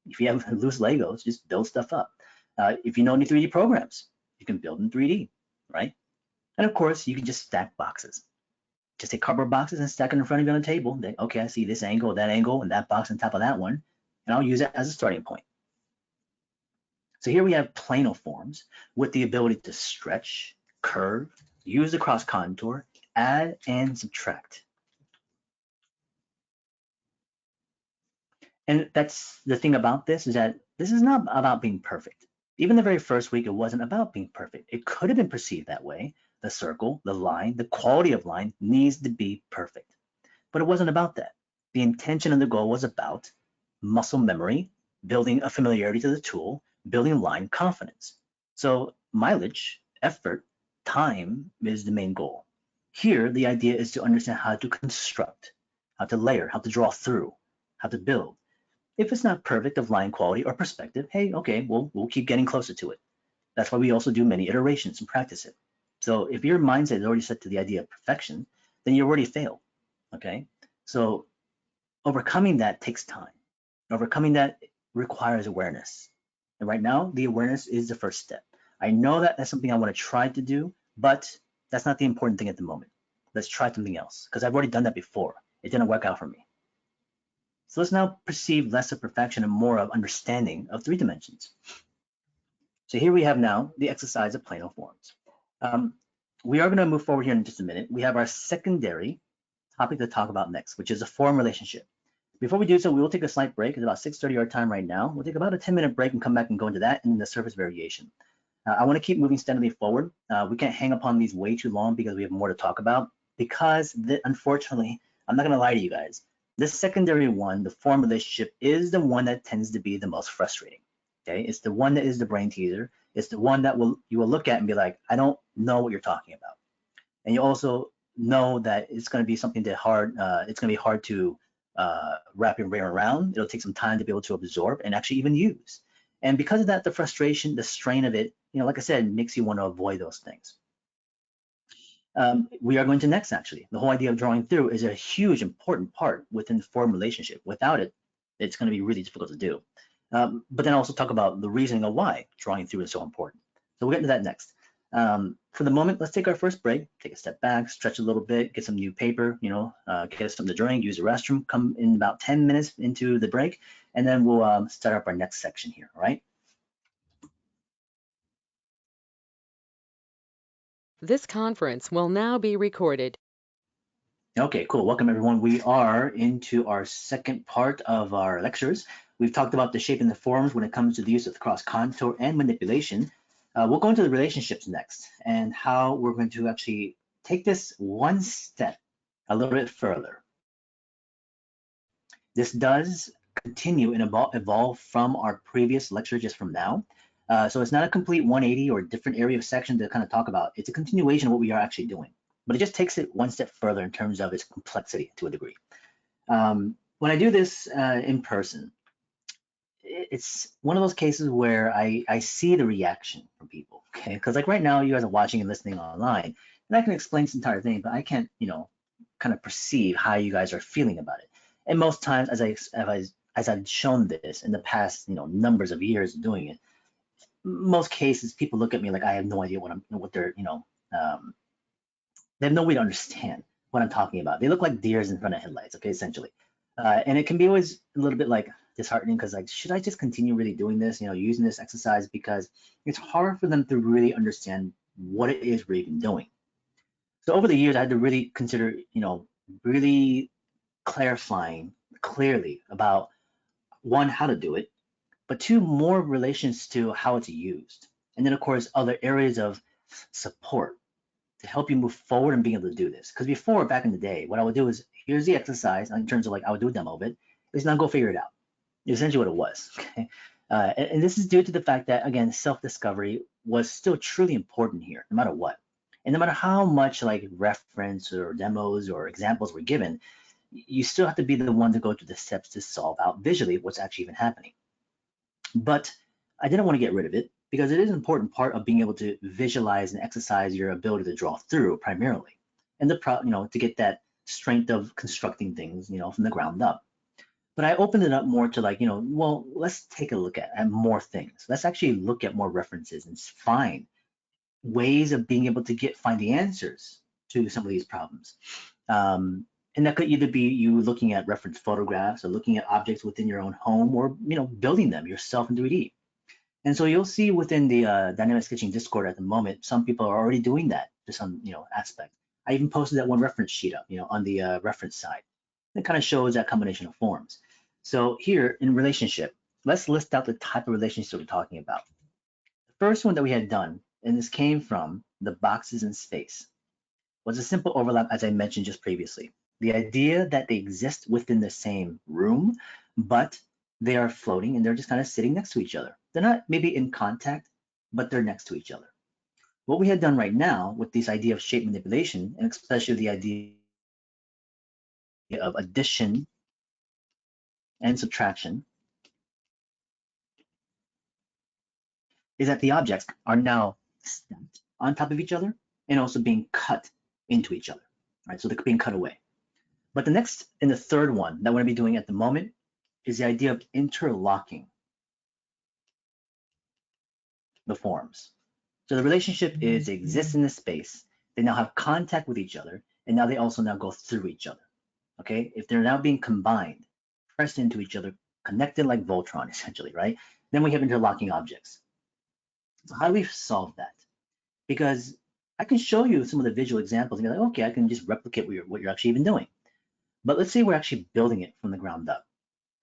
If you have loose Legos, just build stuff up. If you know any 3D programs, you can build in 3D, right? And of course, you can just stack boxes. Just take cardboard boxes and stack it in front of you on the table. Then, okay, I see this angle, that angle, and that box on top of that one, and I'll use it as a starting point. So here we have plano forms with the ability to stretch, curve, use the cross contour, add, and subtract. And that's the thing about this, is that this is not about being perfect. Even the very first week, it wasn't about being perfect. It could have been perceived that way. The circle, the line, the quality of line needs to be perfect. But it wasn't about that. The intention and the goal was about muscle memory, building a familiarity to the tool, building line confidence. So mileage, effort, time is the main goal. Here, the idea is to understand how to construct, how to layer, how to draw through, how to build. If it's not perfect of line quality or perspective, hey, okay, we'll keep getting closer to it. That's why we also do many iterations and practice it. So if your mindset is already set to the idea of perfection, then you already failed, okay? So overcoming that takes time. Overcoming that requires awareness. And right now, the awareness is the first step. I know that that's something I want to try to do, but that's not the important thing at the moment. Let's try something else, because I've already done that before. It didn't work out for me. So let's now perceive less of perfection and more of understanding of 3 dimensions. So here we have now the exercise of plano forms. We are going to move forward here in just a minute. We have our secondary topic to talk about next, which is a form relationship. Before we do so, we will take a slight break. It's about 6:30 our time right now. We'll take about a 10-minute break and come back and go into that and the surface variation. I want to keep moving steadily forward. We can't hang upon these way too long because we have more to talk about, because unfortunately, I'm not going to lie to you guys. This secondary one, the form relationship, is the one that tends to be the most frustrating. Okay, it's the one that is the brain teaser. It's the one that you will look at and be like, I don't know what you're talking about. And you also know that it's going to be something that it's going to be hard to wrap your brain around. It'll take some time to be able to absorb and actually even use. And because of that, the frustration, the strain of it, like I said, makes you want to avoid those things. We are going to next, actually. The whole idea of drawing through is a huge, important part within the form relationship. Without it, it's going to be really difficult to do. But then also talk about the reasoning of why drawing through is so important. So we'll get into that next. For the moment, let's take our first break, take a step back, stretch a little bit, get some new paper, get us something to drink, use the restroom, come in about 10 minutes into the break, and then we'll start up our next section here, all right? This conference will now be recorded. Okay, cool. Welcome, everyone. We are into our second part of our lectures. We've talked about the shape and the forms when it comes to the use of the cross contour and manipulation. We'll go into the relationships next and how we're going to actually take this one step a little bit further. This does continue and evolve from our previous lecture just from now. So it's not a complete 180 or a different area of section to kind of talk about. It's a continuation of what we are actually doing, but it just takes it one step further in terms of its complexity to a degree. When I do this in person, it's one of those cases where I see the reaction from people, okay? Because like right now, you guys are watching and listening online, and I can explain this entire thing, but I can't, kind of perceive how you guys are feeling about it. And most times, as I've shown this in the past, numbers of years of doing it, most cases people look at me like I have no idea what they're, they have no way to understand what I'm talking about. They look like deers in front of headlights, okay, essentially. And it can be always a little bit like disheartening because like, should I just continue really doing this, using this exercise? Because it's hard for them to really understand what it is we're even doing. So over the years, I had to really consider, really clarifying clearly about one, how to do it, but two, more relations to how it's used. And then of course, other areas of support. to help you move forward and being able to do this. Because before, back in the day, what I would do is, here's the exercise in terms of like, I would do a demo of it, is now go figure it out. Essentially what it was, okay? And this is due to the fact that, again, self-discovery was still truly important here, no matter what. And no matter how much like reference or demos or examples were given, you still have to be the one to go through the steps to solve out visually what's actually even happening. But I didn't want to get rid of it because it is an important part of being able to visualize and exercise your ability to draw through primarily, and to get that strength of constructing things, from the ground up. But I opened it up more to like, well, let's take a look at more things. Let's actually look at more references and find ways of being able to find the answers to some of these problems. And that could either be you looking at reference photographs or looking at objects within your own home, or building them yourself in 3D. And so you'll see within the Dynamic Sketching Discord at the moment, some people are already doing that to some aspect. I even posted that one reference sheet up, on the reference side. It kind of shows that combination of forms. So here in relationship, let's list out the type of relationship we're talking about. The first one that we had done, and this came from the boxes in space, was a simple overlap, as I mentioned just previously. The idea that they exist within the same room, but they are floating and they're just kind of sitting next to each other. They're not maybe in contact, but they're next to each other. What we had done right now with this idea of shape manipulation, and especially the idea of addition and subtraction, is that the objects are now stacked on top of each other and also being cut into each other, right? So they're being cut away. But the next and the third one that we're going to be doing at the moment is the idea of interlocking the forms. So the relationship is they exist in the space, they now have contact with each other, and now they also now go through each other. Okay, if they're now being combined, pressed into each other, connected like Voltron, essentially, right? Then we have interlocking objects. So how do we solve that? Because I can show you some of the visual examples and you're like, okay, I can just replicate what you're actually even doing. But let's say we're actually building it from the ground up.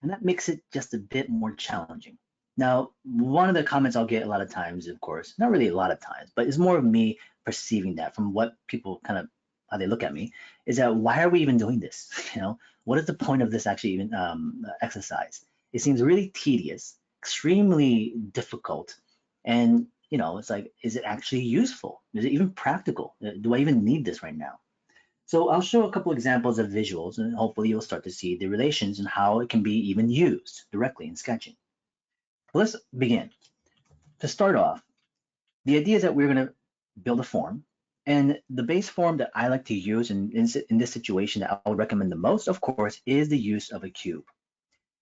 And that makes it just a bit more challenging. Now, one of the comments I'll get a lot of times, of course, not really a lot of times, but it's more of me perceiving that from what people kind of, how they look at me, is that why are we even doing this? What is the point of this actually even exercise? It seems really tedious, extremely difficult, and it's like, is it actually useful? Is it even practical? Do I even need this right now? So I'll show a couple examples of visuals, and hopefully you'll start to see the relations and how it can be even used directly in sketching. Let's begin. To start off, the idea is that we're going to build a form, and the base form that I like to use in this situation that I would recommend the most, of course, is the use of a cube.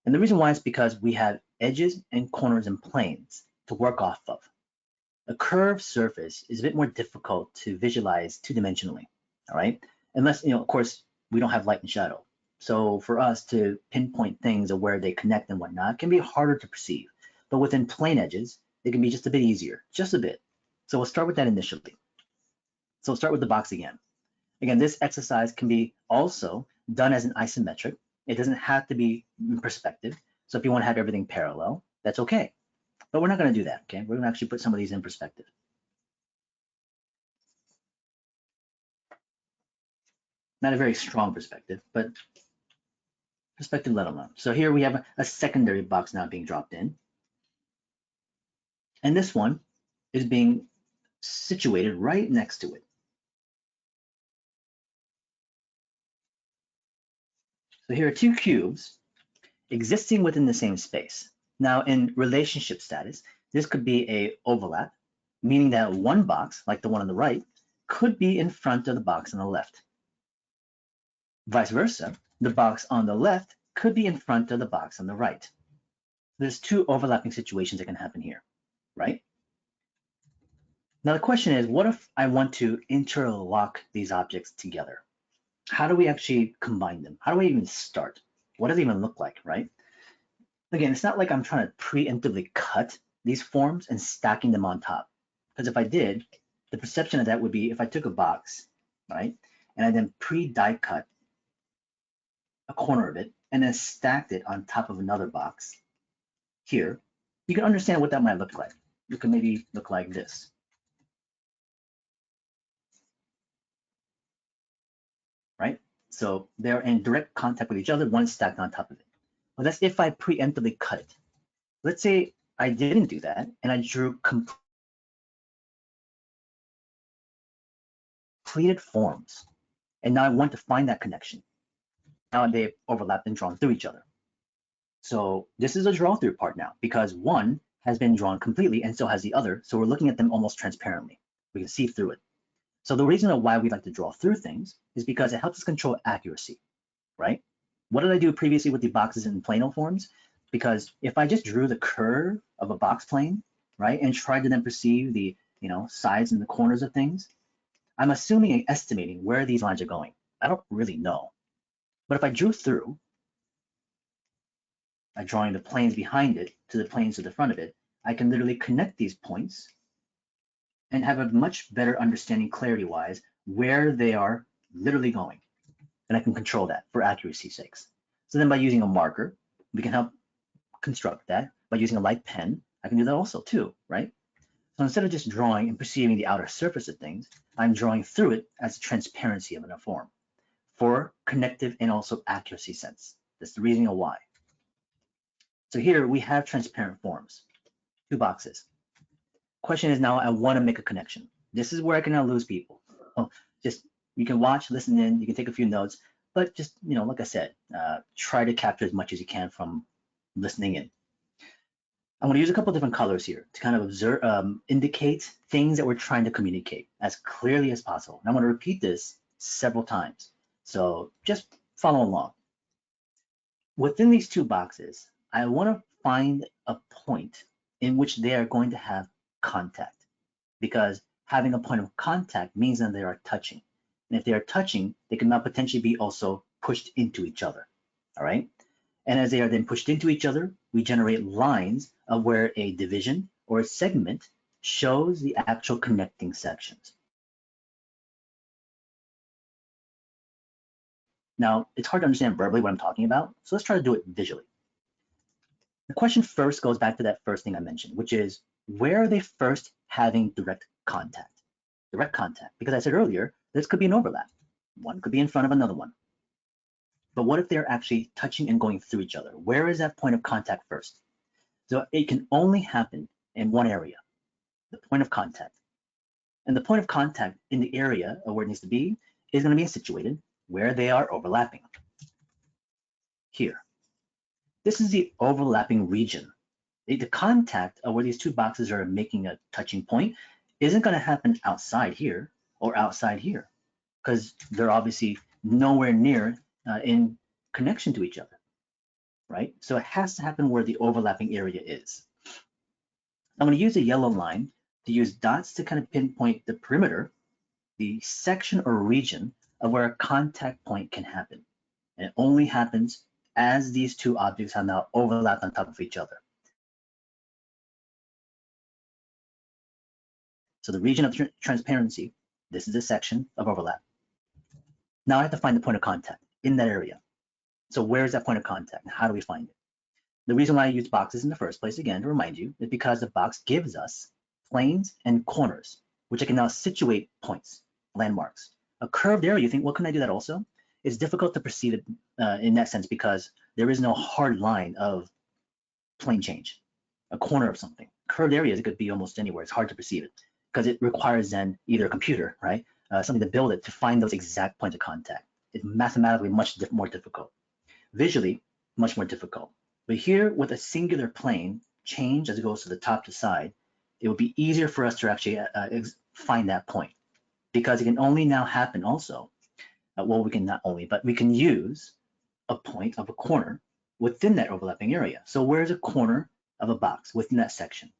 And the reason why is because we have edges and corners and planes to work off of. A curved surface is a bit more difficult to visualize two-dimensionally, all right? Unless, of course, we don't have light and shadow. So for us to pinpoint things or where they connect and whatnot can be harder to perceive. But within plane edges, it can be just a bit easier, just a bit. So we'll start with that initially. So we'll start with the box again. Again, this exercise can be also done as an isometric. It doesn't have to be in perspective. So if you want to have everything parallel, that's okay. But we're not going to do that, okay? We're going to actually put some of these in perspective. Not a very strong perspective, but perspective let alone. So here we have a secondary box now being dropped in. And this one is being situated right next to it. So here are two cubes existing within the same space. Now in relationship status, this could be a overlap, meaning that one box, like the one on the right, could be in front of the box on the left. Vice versa, the box on the left could be in front of the box on the right. There's two overlapping situations that can happen here, right? Now the question is, what if I want to interlock these objects together? How do we actually combine them? How do we even start? What does it even look like, right? Again, it's not like I'm trying to preemptively cut these forms and stacking them on top. Because if I did, the perception of that would be if I took a box, right, and I then pre-die cut a corner of it and then stacked it on top of another box here, you can understand what that might look like. It could maybe look like this. So they're in direct contact with each other, one stacked on top of it. Well, that's if I preemptively cut it. Let's say I didn't do that and I drew completed forms. And now I want to find that connection. Now they've overlapped and drawn through each other. So this is a draw through part now because one has been drawn completely and so has the other. So we're looking at them almost transparently. We can see through it. So the reason why we like to draw through things is because it helps us control accuracy, right? What did I do previously with the boxes and plano forms? Because if I just drew the curve of a box plane, right, and tried to then perceive the sides and the corners of things, I'm assuming and estimating where these lines are going. I don't really know. But if I drew through, by drawing the planes behind it to the planes to the front of it, I can literally connect these points and have a much better understanding clarity-wise where they are literally going. And I can control that for accuracy's sakes. So then by using a marker, we can help construct that. By using a light pen, I can do that also too, right? So instead of just drawing and perceiving the outer surface of things, I'm drawing through it as a transparency of a form for connective and also accuracy sense. That's the reasoning of why. So here we have transparent forms, 2 boxes. Question is now I want to make a connection. This is where I can now lose people. Just you can watch, listen in, you can take a few notes, but just like I said, try to capture as much as you can from listening in. I'm going to use a couple different colors here to kind of observe, indicate things that we're trying to communicate as clearly as possible. And I'm going to repeat this several times. So just follow along. Within these 2 boxes, I want to find a point in which they are going to have contact, because having a point of contact means that they are touching. And if they are touching, they can now potentially be also pushed into each other. All right. And as they are then pushed into each other, we generate lines of where a division or a segment shows the actual connecting sections. Now, it's hard to understand verbally what I'm talking about, so let's try to do it visually. The question first goes back to that first thing I mentioned, which is where are they first having direct contact? Direct contact, because I said earlier, this could be an overlap. One could be in front of another one. But what if they're actually touching and going through each other? Where is that point of contact first? So it can only happen in one area, the point of contact. And the point of contact in the area of where it needs to be is going to be situated where they are overlapping. Here. This is the overlapping region. The contact of where these 2 boxes are making a touching point isn't going to happen outside here or outside here, because they're obviously nowhere near in connection to each other, right? So it has to happen where the overlapping area is. I'm going to use a yellow line to use dots to kind of pinpoint the perimeter, the section or region of where a contact point can happen. And it only happens as these 2 objects have now overlapped on top of each other. So the region of transparency, this is the section of overlap. Now I have to find the point of contact in that area. So where is that point of contact? How do we find it? The reason why I use boxes in the first place, again, to remind you, is because the box gives us planes and corners, which I can now situate points, landmarks. A curved area, you think, well, can I do that also? It's difficult to perceive it in that sense because there is no hard line of plane change, a corner of something. Curved areas, it could be almost anywhere. It's hard to perceive it because it requires then either a computer, right? Something to build it to find those exact points of contact. It's mathematically much more difficult. Visually, much more difficult. But here with a singular plane change as it goes to the top to side, it would be easier for us to actually find that point because it can only now happen also. Well, we can not only, but we can use a point of a corner within that overlapping area. So where's a corner of a box within that section?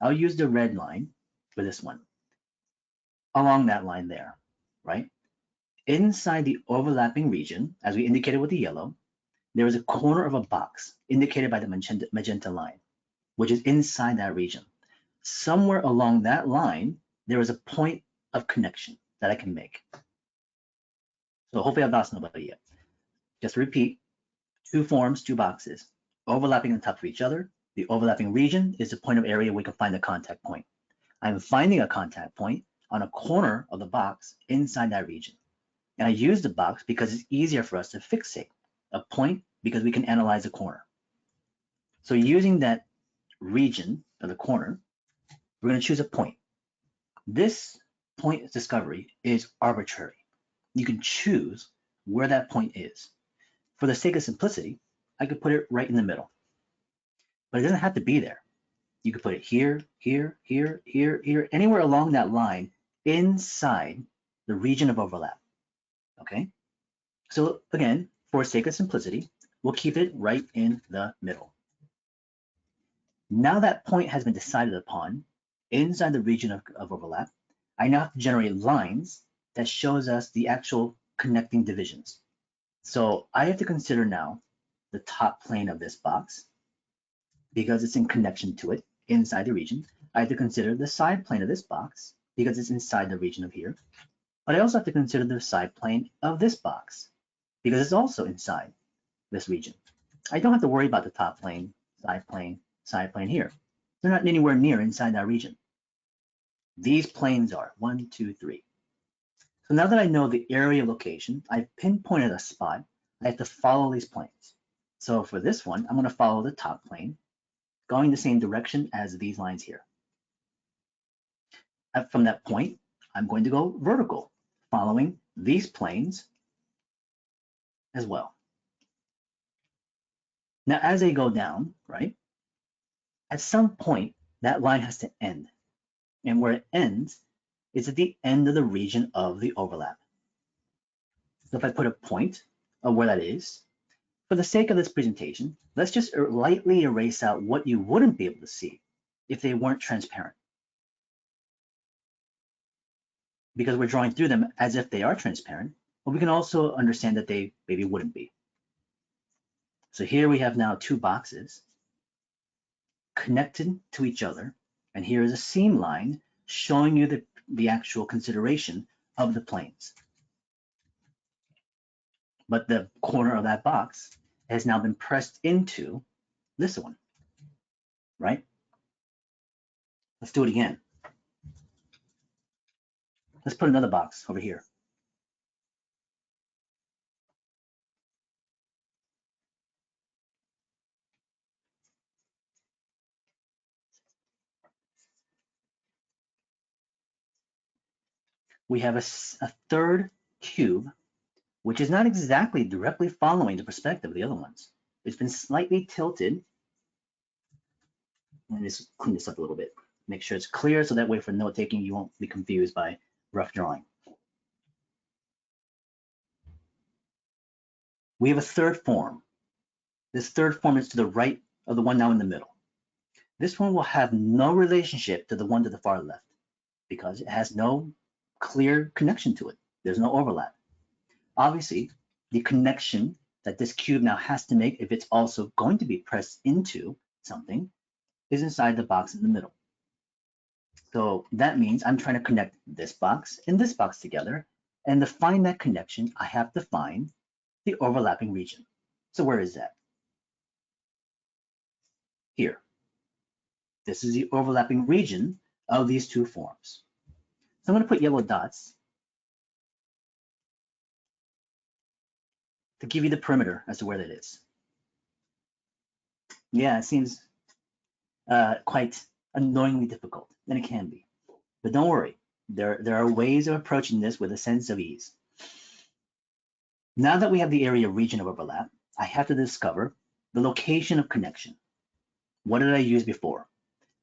I'll use the red line for this one. Along that line there, right? Inside the overlapping region, as we indicated with the yellow, there is a corner of a box indicated by the magenta line, which is inside that region. Somewhere along that line, there is a point of connection that I can make. So hopefully I've lost nobody yet. Just to repeat, 2 forms, 2 boxes, overlapping on top of each other. The overlapping region is the point of area we can find the contact point. I'm finding a contact point on a corner of the box inside that region. And I use the box because it's easier for us to fixate a point because we can analyze a corner. So using that region of the corner, we're going to choose a point. This point discovery is arbitrary. You can choose where that point is. For the sake of simplicity, I could put it right in the middle, but it doesn't have to be there. You could put it here, here, here, here, here, anywhere along that line inside the region of overlap, okay? So again, for sake of simplicity, we'll keep it right in the middle. Now that point has been decided upon inside the region of overlap, I now have to generate lines that shows us the actual connecting divisions. So I have to consider now the top plane of this box because it's in connection to it inside the region. I have to consider the side plane of this box because it's inside the region of here. But I also have to consider the side plane of this box because it's also inside this region. I don't have to worry about the top plane, side plane here. They're not anywhere near inside that region. These planes are 1, 2, 3. So now that I know the area location, I've pinpointed a spot, I have to follow these planes. So for this one, I'm going to follow the top plane, going the same direction as these lines here. From that point, I'm going to go vertical, following these planes as well. Now, as they go down, right, at some point, that line has to end. And where it ends is at the end of the region of the overlap. So if I put a point of where that is, for the sake of this presentation, let's just lightly erase out what you wouldn't be able to see if they weren't transparent. Because we're drawing through them as if they are transparent, but we can also understand that they maybe wouldn't be. So here we have now two boxes connected to each other, and here is a seam line showing you the actual consideration of the planes. But the corner of that box has now been pressed into this one, right? Let's do it again. Let's put another box over here. We have a third cube, which is not exactly directly following the perspective of the other ones. It's been slightly tilted. Let me just clean this up a little bit. Make sure it's clear so that way for note taking, you won't be confused by rough drawing. We have a third form. This third form is to the right of the one now in the middle. This one will have no relationship to the one to the far left because it has no clear connection to it. There's no overlap. Obviously, the connection that this cube now has to make if it's also going to be pressed into something is inside the box in the middle. So that means I'm trying to connect this box and this box together. And to find that connection, I have to find the overlapping region. So where is that? Here. This is the overlapping region of these two forms. So I'm going to put yellow dots to give you the perimeter as to where that is. Yeah, it seems quite annoyingly difficult, and it can be. But don't worry, there are ways of approaching this with a sense of ease. Now that we have the area region of overlap, I have to discover the location of connection. What did I use before?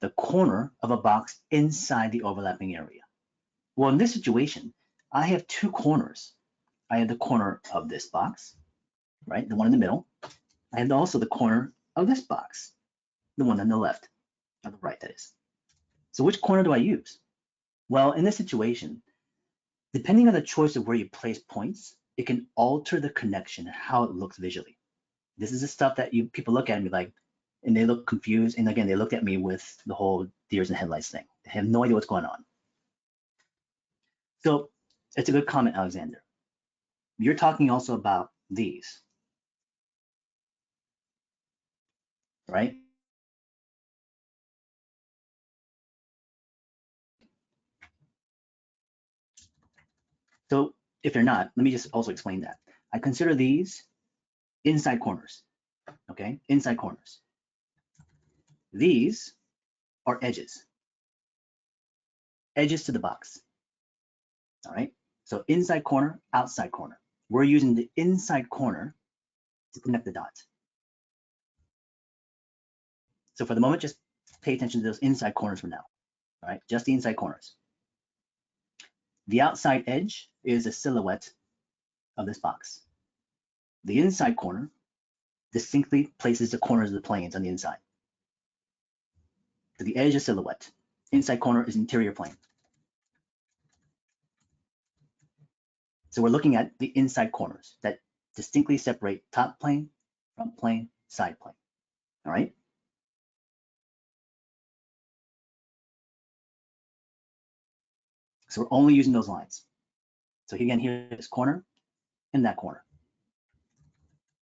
The corner of a box inside the overlapping area. Well, in this situation, I have two corners. I have the corner of this box, right, the one in the middle. I have also the corner of this box, the one on the left, on the right, that is. So which corner do I use? Well, in this situation, depending on the choice of where you place points, it can alter the connection and how it looks visually. This is the stuff that people look at me like, and they look confused. And again, they looked at me with the whole deers and headlights thing. They have no idea what's going on. So it's a good comment, Alexander. You're talking also about these, right? So if they're not, let me just also explain that. I consider these inside corners, okay? Inside corners. These are edges, edges to the box, all right? So inside corner, outside corner. We're using the inside corner to connect the dots. So for the moment, just pay attention to those inside corners for now, all right? Just the inside corners. The outside edge is a silhouette of this box. The inside corner distinctly places the corners of the planes on the inside. So the edge is silhouette. Inside corner is interior plane. So we're looking at the inside corners that distinctly separate top plane, front plane, side plane, all right? So we're only using those lines. So again, here's this corner and that corner.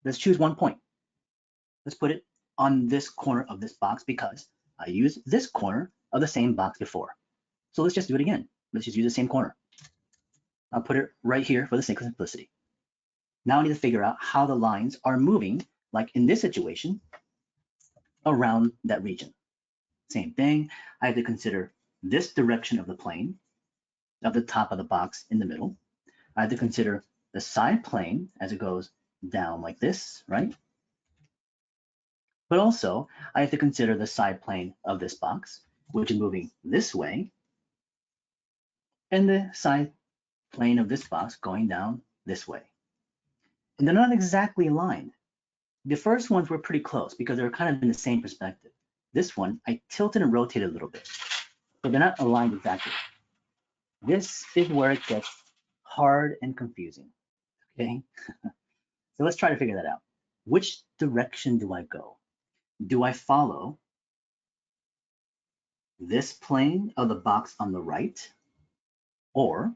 Let's choose one point. Let's put it on this corner of this box because I used this corner of the same box before. So let's just do it again. Let's just use the same corner. I'll put it right here for the sake of simplicity. Now I need to figure out how the lines are moving, like in this situation, around that region. Same thing, I have to consider this direction of the plane, of the top of the box in the middle. I have to consider the side plane as it goes down like this, right? But also, I have to consider the side plane of this box, which is moving this way, and the side plane of this box going down this way. And they're not exactly aligned. The first ones were pretty close because they were kind of in the same perspective. This one, I tilted and rotated a little bit, but they're not aligned exactly. This is where it gets hard and confusing, okay? So let's try to figure that out. Which direction do I go? Do I follow this plane of the box on the right? Or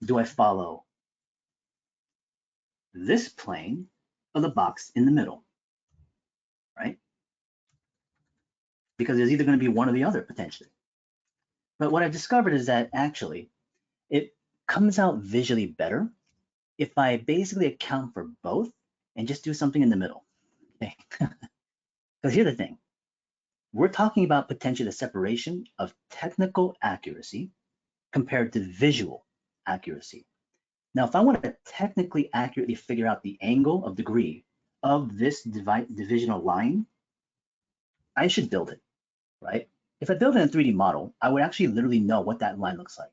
do I follow this plane of the box in the middle, right? Because there's either going to be one or the other potentially. But what I've discovered is that actually it comes out visually better if I basically account for both and just do something in the middle. Okay? Because here's the thing. We're talking about potentially the separation of technical accuracy compared to visual accuracy. Now, if I want to technically accurately figure out the angle of degree of this divisional line, I should build it, right? If I build it in a 3D model, I would actually literally know what that line looks like.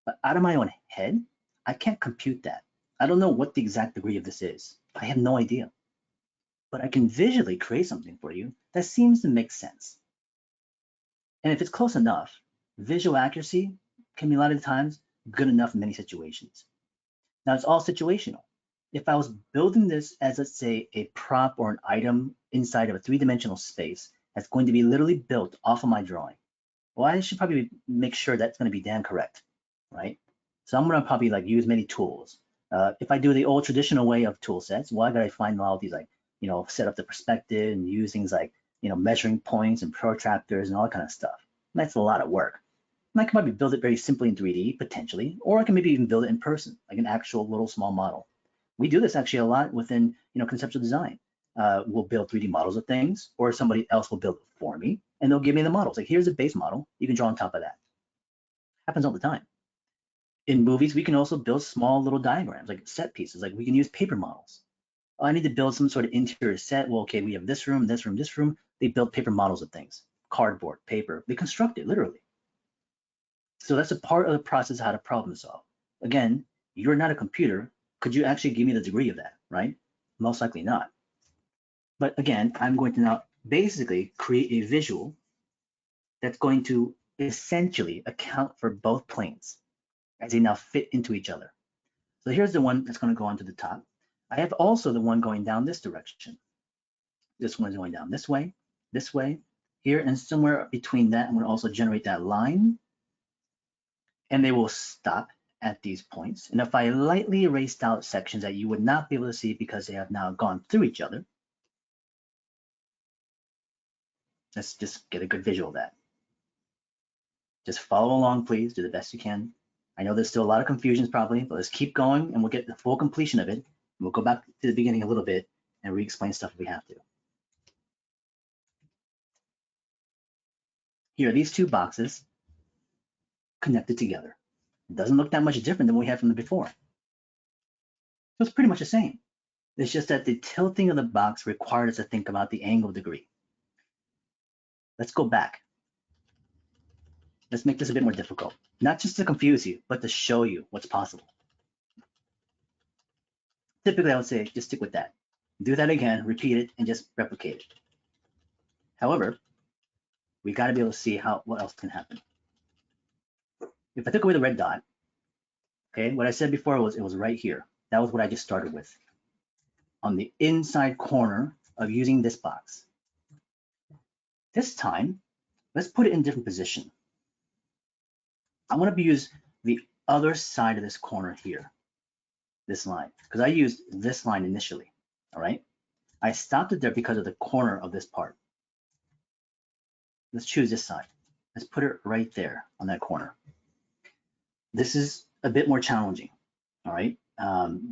But out of my own head, I can't compute that. I don't know what the exact degree of this is. I have no idea. But I can visually create something for you that seems to make sense. And if it's close enough, visual accuracy can be a lot of the times good enough in many situations. Now it's all situational. If I was building this as, let's say, a prop or an item inside of a three-dimensional space that's going to be literally built off of my drawing, well, I should probably make sure that's going to be damn correct, right? So I'm going to probably like use many tools. If I do the old traditional way of tool sets, well, I got to find all these like, set up the perspective and use things like, measuring points and protractors and all that kind of stuff. And that's a lot of work. And I can probably build it very simply in 3D potentially, or I can maybe even build it in person, like an actual little small model. We do this actually a lot within, conceptual design. We'll build 3D models of things, or somebody else will build it for me, and they'll give me the models. Like, here's a base model. You can draw on top of that. Happens all the time. In movies, we can also build small little diagrams, like set pieces. Like we can use paper models. Oh, I need to build some sort of interior set. Well, okay, we have this room, this room, this room. They build paper models of things, cardboard, paper. They construct it literally. So that's a part of the process of how to problem solve. Again, you're not a computer. Could you actually give me the degree of that, right? Most likely not. But again, I'm going to now basically create a visual that's going to essentially account for both planes as they now fit into each other. So here's the one that's going to go onto the top. I have also the one going down this direction. This one's going down this way, here, and somewhere between that, I'm going to also generate that line, and they will stop at these points. And if I lightly erased out sections that you would not be able to see because they have now gone through each other, let's just get a good visual of that. Just follow along, please, do the best you can. I know there's still a lot of confusions probably, but let's keep going and we'll get the full completion of it. We'll go back to the beginning a little bit and re-explain stuff if we have to. Here are these two boxes connected together. It doesn't look that much different than what we had from the before. So it's pretty much the same. It's just that the tilting of the box required us to think about the angle of degree. Let's go back. Let's make this a bit more difficult. Not just to confuse you, but to show you what's possible. Typically, I would say just stick with that. Do that again, repeat it, and just replicate it. However, we got to be able to see what else can happen. If I took away the red dot, okay, what I said before was it was right here. That was what I just started with. On the inside corner of using this box. This time, let's put it in a different position. I want to use the other side of this corner here, this line, because I used this line initially, all right? I stopped it there because of the corner of this part. Let's choose this side. Let's put it right there on that corner. This is a bit more challenging, all right?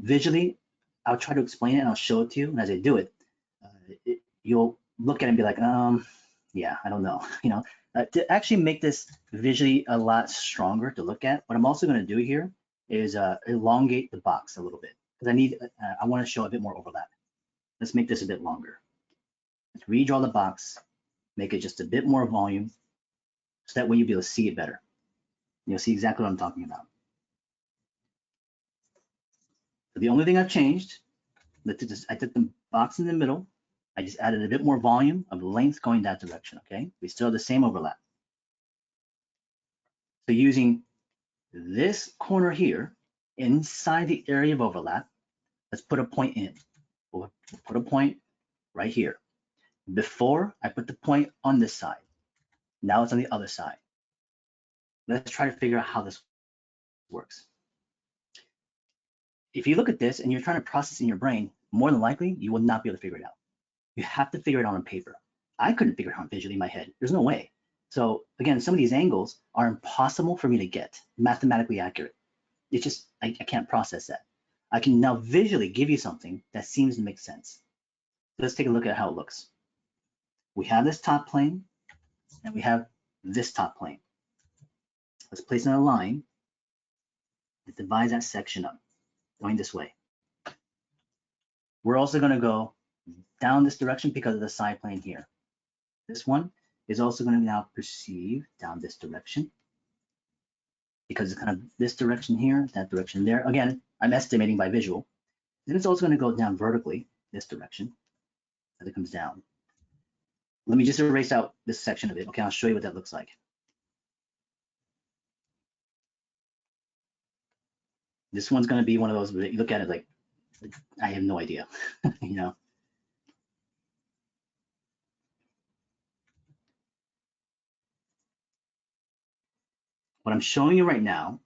Visually, I'll try to explain it and I'll show it to you. And as I do it, you'll look at it and be like, yeah, I don't know, you know. To actually make this visually a lot stronger to look at, what I'm also going to do here is elongate the box a little bit because I want to show a bit more overlap. Let's make this a bit longer. Let's redraw the box, make it just a bit more volume, so that way you'll be able to see it better. You'll see exactly what I'm talking about. So the only thing I've changed, I took the box in the middle, I just added a bit more volume of length going that direction, okay? We still have the same overlap. So using this corner here, inside the area of overlap, let's put a point in. We'll put a point right here. Before, I put the point on this side. Now it's on the other side. Let's try to figure out how this works. If you look at this and you're trying to process in your brain, more than likely, you will not be able to figure it out. You have to figure it out on paper. I couldn't figure it out visually in my head. There's no way. So again, some of these angles are impossible for me to get mathematically accurate. It's just, I can't process that. I can now visually give you something that seems to make sense. Let's take a look at how it looks. We have this top plane and we have this top plane. Let's place in a line that divides that section up, going this way. We're also going to go down this direction because of the side plane here. This one is also going to now perceive down this direction because it's kind of this direction here, that direction there. Again, I'm estimating by visual. Then it's also going to go down vertically, this direction, as it comes down. Let me just erase out this section of it. Okay, I'll show you what that looks like. This one's going to be one of those where you look at it like, I have no idea, you know. What I'm showing you right now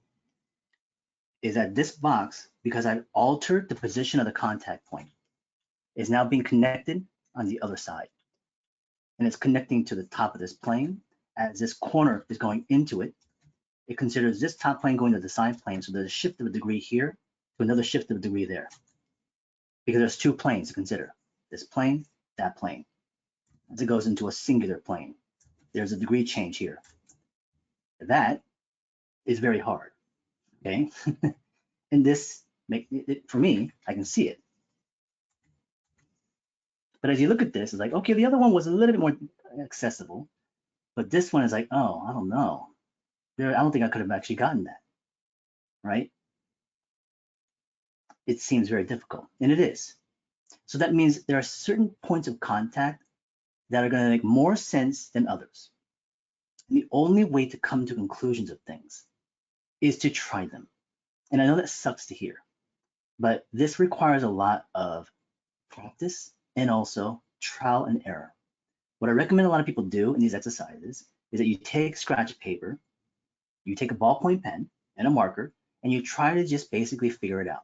is that this box, because I've altered the position of the contact point, is now being connected on the other side. And it's connecting to the top of this plane. As this corner is going into it, it considers this top plane going to the side plane. So there's a shift of a degree here to another shift of a degree there. Because there's two planes to consider, this plane, that plane. As it goes into a singular plane, there's a degree change here. That is very hard, okay? And this, for me, I can see it. But as you look at this, it's like, okay, the other one was a little bit more accessible, but this one is like, oh, I don't know. I don't think I could have actually gotten that, right? It seems very difficult, and it is. So that means there are certain points of contact that are going to make more sense than others. And the only way to come to conclusions of things is to try them. And I know that sucks to hear, but this requires a lot of practice and also trial and error. What I recommend a lot of people do in these exercises is that you take scratch paper, you take a ballpoint pen and a marker, and you try to just basically figure it out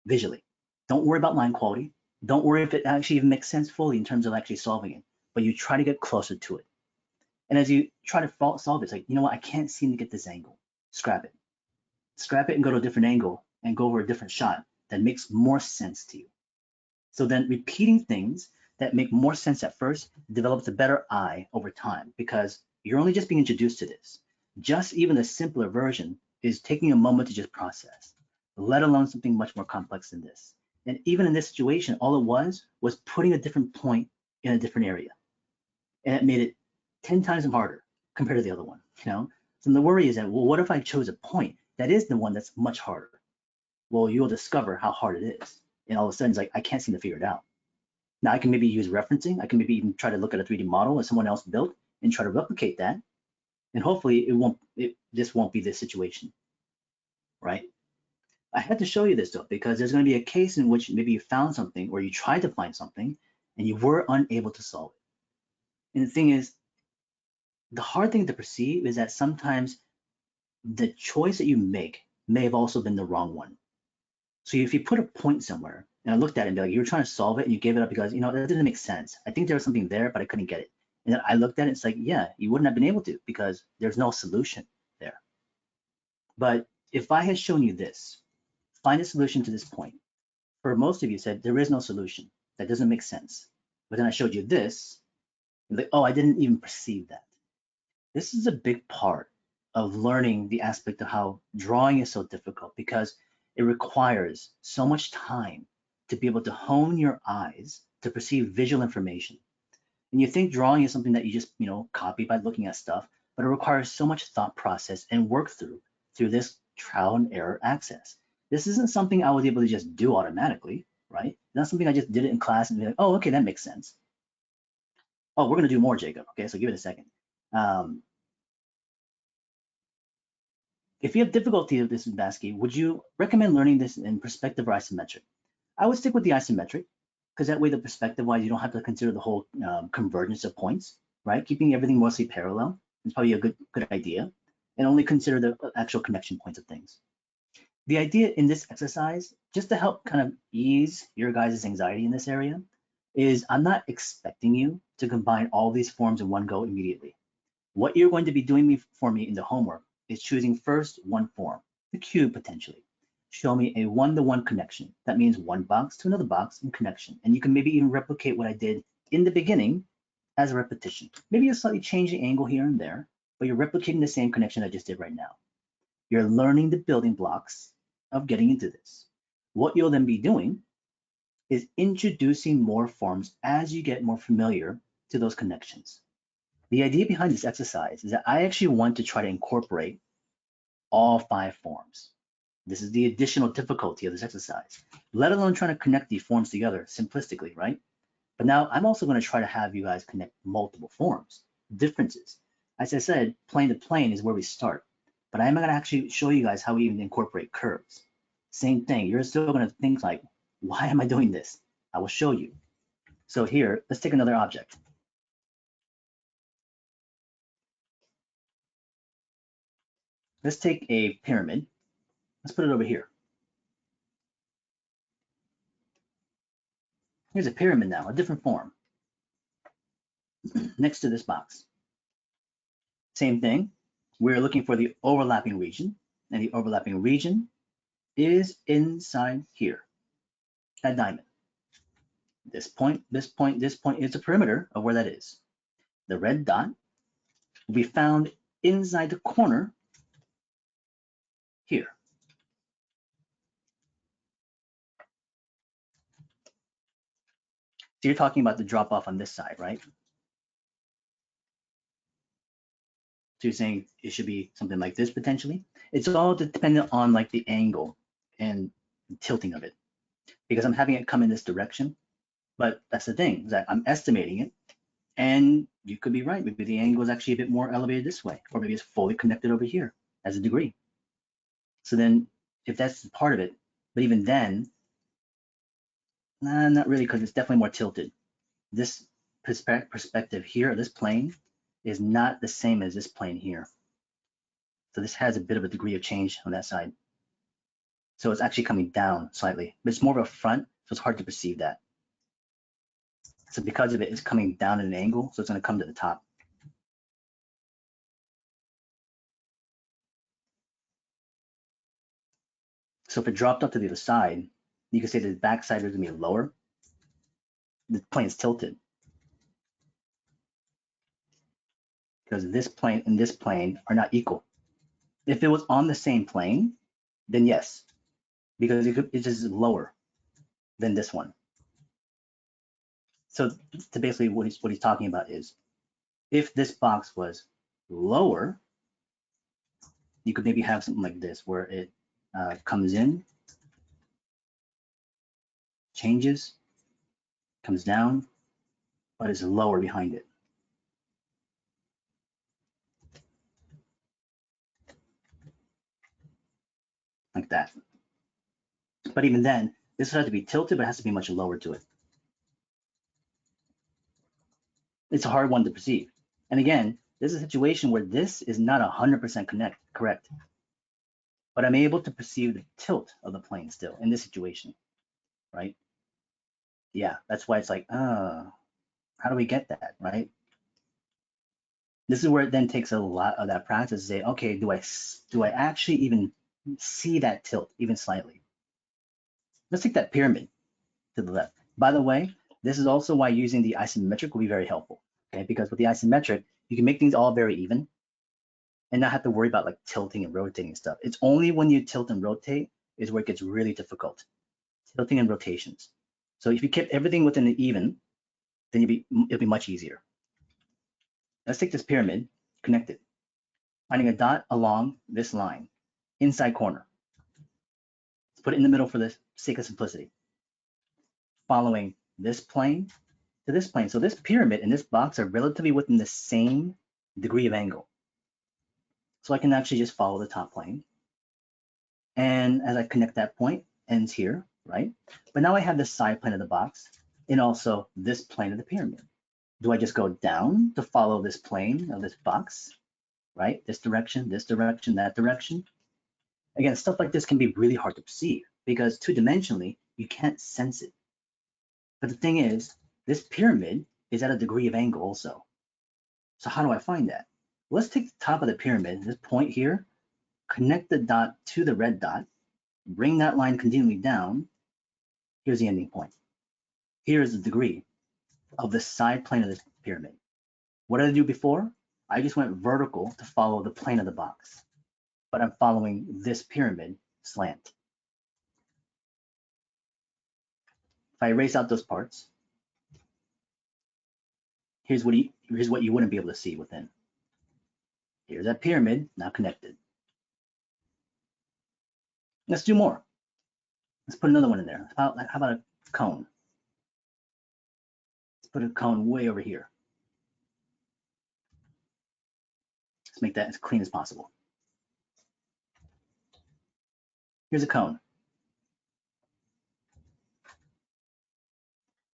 visually. Don't worry about line quality. Don't worry if it actually even makes sense fully in terms of actually solving it, but you try to get closer to it. And as you try to solve it, it's like, you know what, I can't seem to get this angle. Scrap it. scrap it and go to a different angle and go over a different shot that makes more sense to you. So then repeating things that make more sense at first develops a better eye over time because you're only just being introduced to this. Just even a simpler version is taking a moment to just process, let alone something much more complex than this. And even in this situation, all it was putting a different point in a different area. And it made it 10 times harder compared to the other one, you know? So the worry is that, well, what if I chose a point that is the one that's much harder? Well, you'll discover how hard it is. And all of a sudden, it's like, I can't seem to figure it out. Now I can maybe use referencing. I can maybe even try to look at a 3D model that someone else built and try to replicate that. And hopefully this won't be the situation, right? I had to show you this though, because there's going to be a case in which maybe you found something or you tried to find something and you were unable to solve it. And the thing is, the hard thing to perceive is that sometimes the choice that you make may have also been the wrong one. So if you put a point somewhere, and I looked at it and be like, you were trying to solve it and you gave it up because, you know, that didn't make sense. I think there was something there, but I couldn't get it. And then I looked at it, it's like, yeah, you wouldn't have been able to because there's no solution there. But if I had shown you this, find a solution to this point, for most of you said there is no solution. That doesn't make sense. But then I showed you this, like, oh, I didn't even perceive that. This is a big part of learning the aspect of how drawing is so difficult because it requires so much time to be able to hone your eyes to perceive visual information. And you think drawing is something that you just, you know, copy by looking at stuff, but it requires so much thought process and work through this trial and error access. This isn't something I was able to just do automatically, right? Not something I just did it in class and be like, oh, okay, that makes sense. Oh, we're gonna do more, Jacob. Okay, so give it a second. If you have difficulty with this in Basque, would you recommend learning this in perspective or isometric? I would stick with the isometric because that way the perspective-wise, you don't have to consider the whole convergence of points, right? Keeping everything mostly parallel is probably a good idea, and only consider the actual connection points of things. The idea in this exercise, just to help kind of ease your guys' anxiety in this area, is I'm not expecting you to combine all these forms in one go immediately. What you're going to be doing for me in the homework is choosing first one form, the cube potentially. Show me a one-to-one connection. That means one box to another box in connection. And you can maybe even replicate what I did in the beginning as a repetition. Maybe you slightly change the angle here and there, but you're replicating the same connection I just did right now. You're learning the building blocks of getting into this. What you'll then be doing is introducing more forms as you get more familiar to those connections. The idea behind this exercise is that I actually want to try to incorporate all 5 forms. This is the additional difficulty of this exercise, let alone trying to connect these forms together simplistically, right? But now I'm also going to try to have you guys connect multiple forms, differences. As I said, plane to plane is where we start, but I'm going to actually show you guys how we even incorporate curves. Same thing, you're still going to think like, why am I doing this? I will show you. So here, let's take another object. Let's take a pyramid. Let's put it over here. Here's a pyramid now, a different form, next to this box. Same thing, we're looking for the overlapping region, and the overlapping region is inside here, that diamond. This point, this point, this point is the perimeter of where that is. The red dot will be found inside the corner here. So you're talking about the drop off on this side, right? So you're saying it should be something like this potentially. It's all dependent on like the angle and tilting of it, because I'm having it come in this direction. But that's the thing, is that I'm estimating it, and you could be right. Maybe the angle is actually a bit more elevated this way, or maybe it's fully connected over here as a degree. So then if that's part of it, but even then, not really, because it's definitely more tilted. This perspective here, this plane, is not the same as this plane here. So this has a bit of a degree of change on that side. So it's actually coming down slightly, but it's more of a front, so it's hard to perceive that. So because of it, it's coming down at an angle, so it's going to come to the top. So if it dropped up to the other side, you could say the back side is going to be lower. The plane is tilted because this plane and this plane are not equal. If it was on the same plane, then yes, because it's just lower than this one. So to basically what he's talking about is, if this box was lower, you could maybe have something like this where it comes in, changes, comes down, but is lower behind it. Like that. But even then, this would have to be tilted, but it has to be much lower to it. It's a hard one to perceive. And again, this is a situation where this is not 100% correct, but I'm able to perceive the tilt of the plane still in this situation, right? Yeah, that's why it's like, how do we get that, right? This is where it then takes a lot of that practice to say, okay, do I actually even see that tilt even slightly? Let's take that pyramid to the left. By the way, this is also why using the isometric will be very helpful, okay? Because with the isometric, you can make things all very even and not have to worry about like tilting and rotating stuff. It's only when you tilt and rotate is where it gets really difficult, tilting and rotations. So if you keep everything within the even, then it'll be much easier. Let's take this pyramid, connect it, finding a dot along this line, inside corner. Let's put it in the middle for the sake of simplicity. Following this plane to this plane. So this pyramid and this box are relatively within the same degree of angle. So I can actually just follow the top plane. And as I connect that point, ends here, right? But now I have the side plane of the box and also this plane of the pyramid. Do I just go down to follow this plane of this box, right? This direction, that direction. Again, stuff like this can be really hard to perceive because two-dimensionally, you can't sense it. But the thing is, this pyramid is at a degree of angle also. So how do I find that? Let's take the top of the pyramid, this point here, connect the dot to the red dot, bring that line continually down. Here's the ending point. Here is the degree of the side plane of this pyramid. What did I do before? I just went vertical to follow the plane of the box, but I'm following this pyramid slant. If I erase out those parts, here's what you wouldn't be able to see within. Here's that pyramid now connected. Let's do more. Let's put another one in there. How about a cone? Let's put a cone way over here. Let's make that as clean as possible. Here's a cone.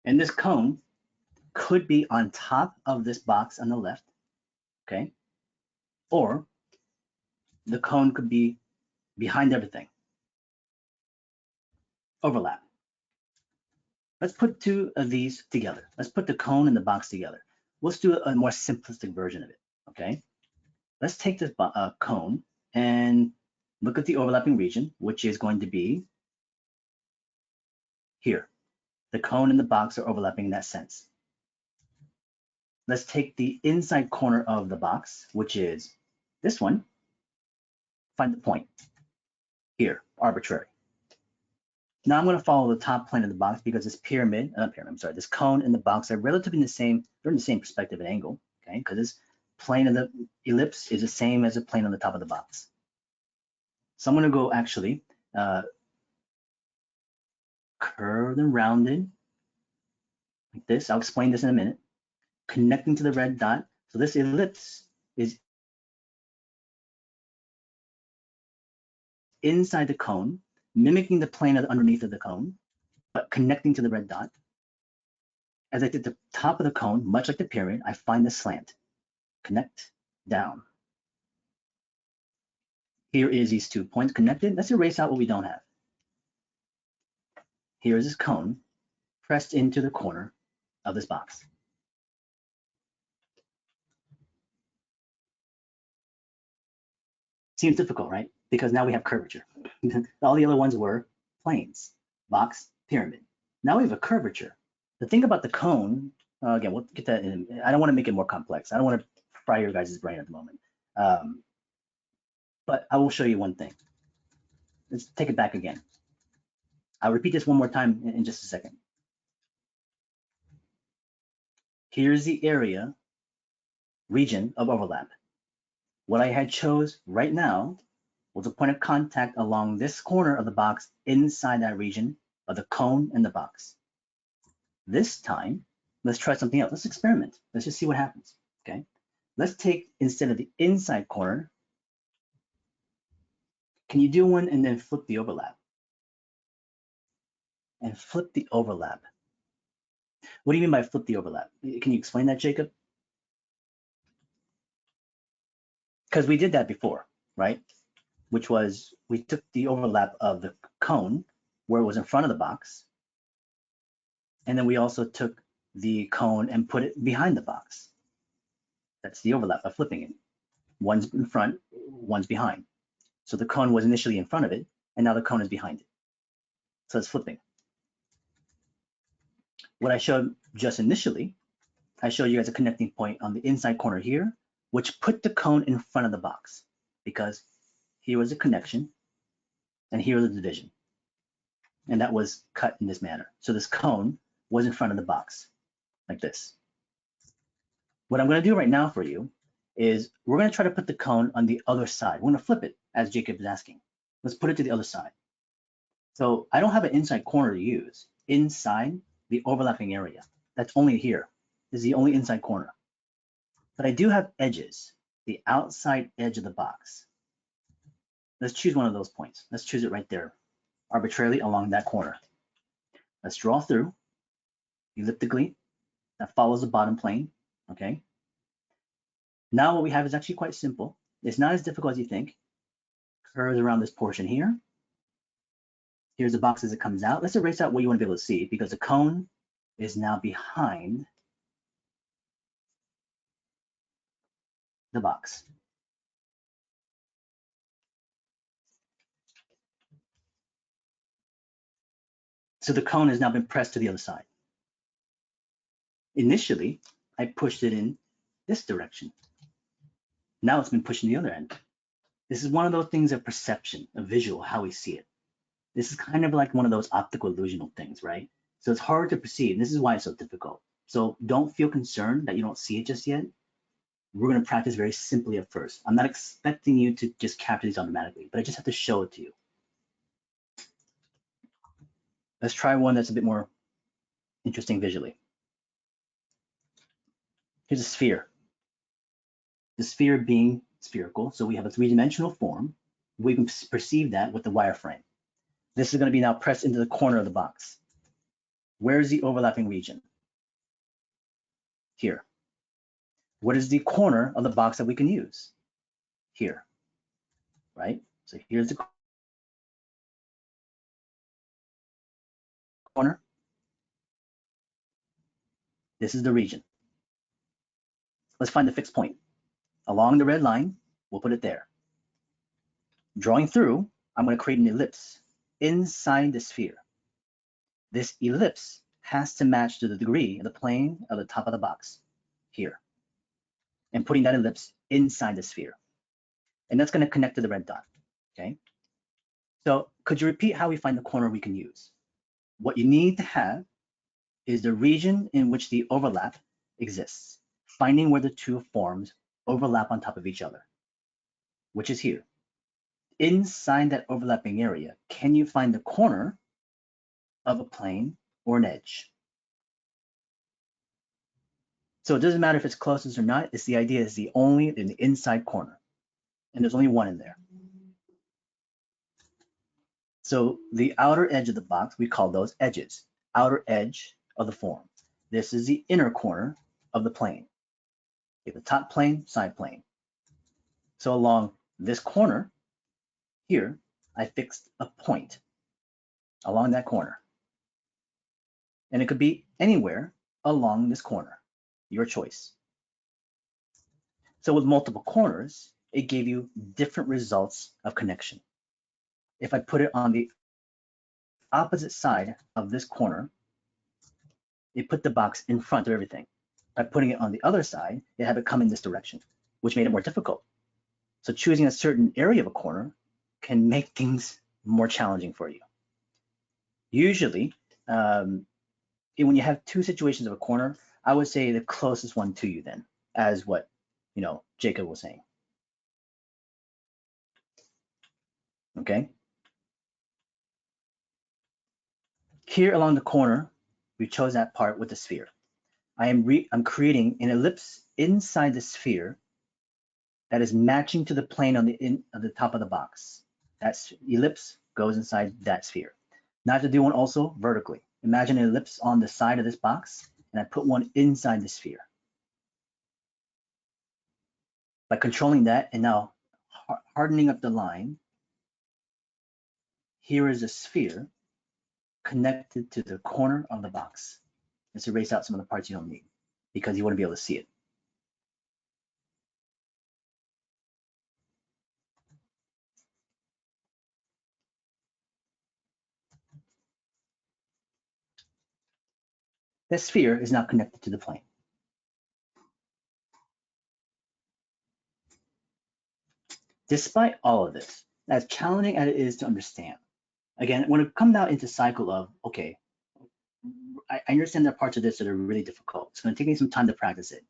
And this cone could be on top of this box on the left, okay? Or the cone could be behind everything. Overlap. Let's put two of these together. Let's put the cone and the box together. Let's do a more simplistic version of it, okay? Let's take this cone and look at the overlapping region, which is going to be here. The cone and the box are overlapping in that sense. Let's take the inside corner of the box, which is this one, find the point here, arbitrary. Now I'm going to follow the top plane of the box because this this cone and the box are relatively in the same, they're in the same perspective and angle, okay? Because this plane of the ellipse is the same as the plane on the top of the box. So I'm going to go actually curved and rounded like this. I'll explain this in a minute. Connecting to the red dot. So this ellipse is inside the cone, mimicking the plane underneath of the cone, but connecting to the red dot. As I did the top of the cone, much like the pyramid, I find the slant. Connect, down. Here is these 2 points connected. Let's erase out what we don't have. Here is this cone pressed into the corner of this box. Seems difficult, right? because now we have curvature. All the other ones were planes, box, pyramid. Now we have a curvature. The thing about the cone, again, we'll get that in. I don't want to make it more complex. I don't want to fry your guys' brain at the moment. But I will show you one thing. Let's take it back again. I'll repeat this one more time in just a second. Here's the area, region of overlap. What I had chose right now was a point of contact along this corner of the box inside that region of the cone and the box. This time, let's try something else. Let's experiment. Let's just see what happens, okay? Let's take, instead of the inside corner, can you do one and then flip the overlap? And flip the overlap. What do you mean by flip the overlap? Can you explain that, Jacob? Because we did that before, right? Which was, we took the overlap of the cone where it was in front of the box. And then we also took the cone and put it behind the box. That's the overlap by flipping it. One's in front, one's behind. So the cone was initially in front of it, and now the cone is behind it. So it's flipping. What I showed just initially, I showed you guys a connecting point on the inside corner here, which put the cone in front of the box, because here was a connection, and here was a division. And that was cut in this manner. So this cone was in front of the box, like this. What I'm going to do right now for you is we're going to try to put the cone on the other side. We're going to flip it, as Jacob is asking. Let's put it to the other side. So I don't have an inside corner to use. Inside the overlapping area, that's only here. This is the only inside corner. But I do have edges, the outside edge of the box. Let's choose one of those points. Let's choose it right there, arbitrarily along that corner. Let's draw through elliptically. That follows the bottom plane, okay? Now what we have is actually quite simple. It's not as difficult as you think. Curves around this portion here. Here's the box as it comes out. Let's erase out what you want to be able to see, because the cone is now behind the box. So the cone has now been pressed to the other side. Initially, I pushed it in this direction. Now it's been pushed in the other end. This is one of those things of perception, of visual, how we see it. This is kind of like one of those optical illusional things, right? So it's hard to perceive. This is why it's so difficult. So don't feel concerned that you don't see it just yet. We're going to practice very simply at first. I'm not expecting you to just capture these automatically, but I just have to show it to you. Let's try one that's a bit more interesting visually. Here's a sphere. The sphere being spherical, so we have a three-dimensional form. We can perceive that with the wireframe. This is going to be now pressed into the corner of the box. Where's the overlapping region? Here. What is the corner of the box that we can use? Here, right? So here's the corner. This is the region. Let's find the fixed point. Along the red line, we'll put it there. Drawing through, I'm going to create an ellipse inside the sphere. This ellipse has to match to the degree of the plane of the top of the box here. And putting that ellipse inside the sphere. And that's going to connect to the red dot, okay? So could you repeat how we find the corner we can use? What you need to have is the region in which the overlap exists, finding where the two forms overlap on top of each other, which is here. Inside that overlapping area, can you find the corner of a plane or an edge? So it doesn't matter if it's closest or not, it's the idea is only in the inside corner, and there's only one in there. So the outer edge of the box, we call those edges, outer edge of the form. This is the inner corner of the plane. Okay, the top plane, side plane. So along this corner here, I fixed a point along that corner. And it could be anywhere along this corner, your choice. So with multiple corners, it gave you different results of connection. If I put it on the opposite side of this corner, it put the box in front of everything. By putting it on the other side, it had it come in this direction, which made it more difficult. So choosing a certain area of a corner can make things more challenging for you. Usually, when you have two situations of a corner, I would say the closest one to you then, as what Jacob was saying. Okay. Here along the corner, we chose that part with the sphere. I'm creating an ellipse inside the sphere that is matching to the plane on the top of the box. That ellipse goes inside that sphere. Now I have to do one also vertically. Imagine an ellipse on the side of this box, and I put one inside the sphere. By controlling that and now hardening up the line, here is a sphere connected to the corner of the box. Let's erase out some of the parts you don't need because you want to be able to see it. The sphere is now connected to the plane. Despite all of this, as challenging as it is to understand, again, when it comes out into cycle of, okay, I understand there are parts of this that are really difficult. It's going to take me some time to practice it.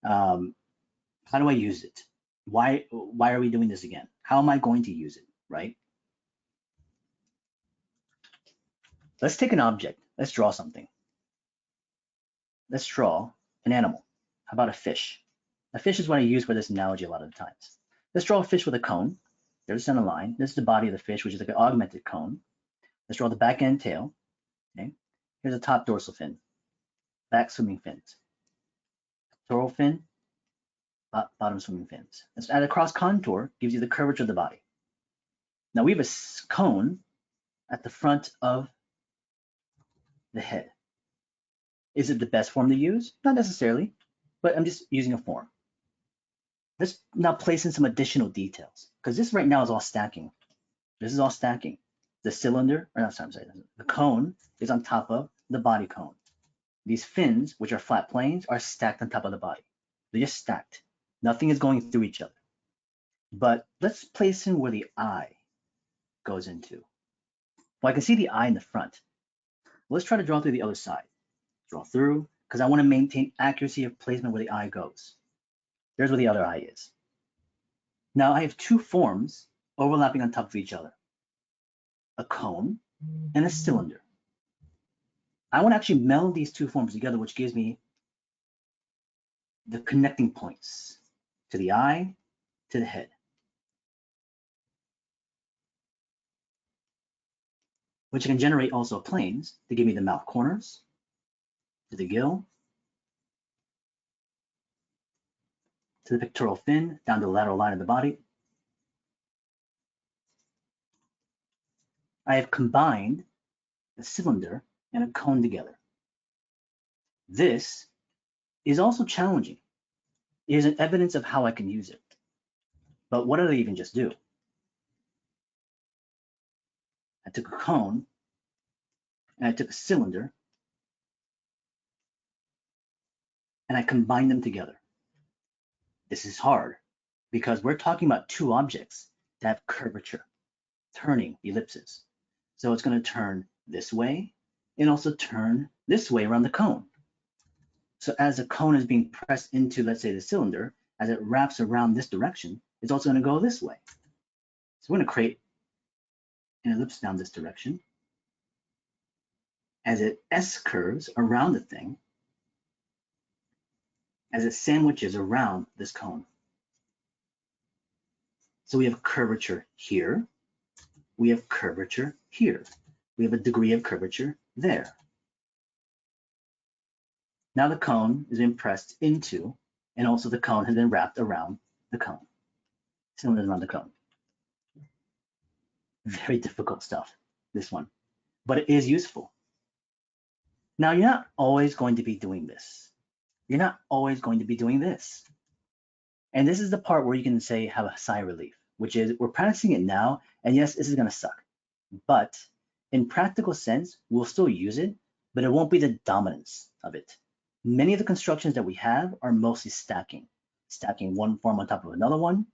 How do I use it? Why are we doing this again? How am I going to use it, right? Let's take an object. Let's draw something. Let's draw an animal. How about a fish? A fish is what I use for this analogy a lot of the times. Let's draw a fish with a cone. There's the center line. This is the body of the fish, which is like an augmented cone. Let's draw the back end tail. Okay. Here's a top dorsal fin, back swimming fins, pectoral fin, bottom swimming fins. Let's add a cross contour, gives you the curvature of the body. Now we have a cone at the front of the head. Is it the best form to use? Not necessarily, but I'm just using a form. Let's now place in some additional details because this right now is all stacking. This is all stacking. The cylinder, or not, I'm sorry, the cone is on top of the body cone. These fins, which are flat planes, are stacked on top of the body. They're just stacked. Nothing is going through each other. But let's place in where the eye goes into. Well, I can see the eye in the front. Let's try to draw through the other side. Draw through, because I want to maintain accuracy of placement where the eye goes. There's where the other eye is. Now I have two forms overlapping on top of each other. A cone and a cylinder. I want to actually meld these two forms together, which gives me the connecting points to the eye, to the head. Which can generate also planes to give me the mouth corners, to the gill, to the pectoral fin, down to the lateral line of the body. I have combined a cylinder and a cone together. This is also challenging. It is an evidence of how I can use it. But what did I even just do? I took a cone and I took a cylinder and I combined them together. This is hard because we're talking about two objects that have curvature, turning ellipses. So it's going to turn this way and also turn this way around the cone. So as the cone is being pressed into, let's say, the cylinder, as it wraps around this direction, it's also going to go this way. So we're going to create an ellipse down this direction. As it S-curves around the thing, as it sandwiches around this cone. So we have curvature here. We have curvature here. We have a degree of curvature there. Now the cone is being pressed into, and also the cone has been wrapped around the cone. Cylinders around the cone. Very difficult stuff, this one, but it is useful. Now you're not always going to be doing this. You're not always going to be doing this. And this is the part where you can say have a sigh of relief, which is we're practicing it now, and yes, this is gonna suck. But in practical sense, we'll still use it, but it won't be the dominance of it. Many of the constructions that we have are mostly stacking one form on top of another one,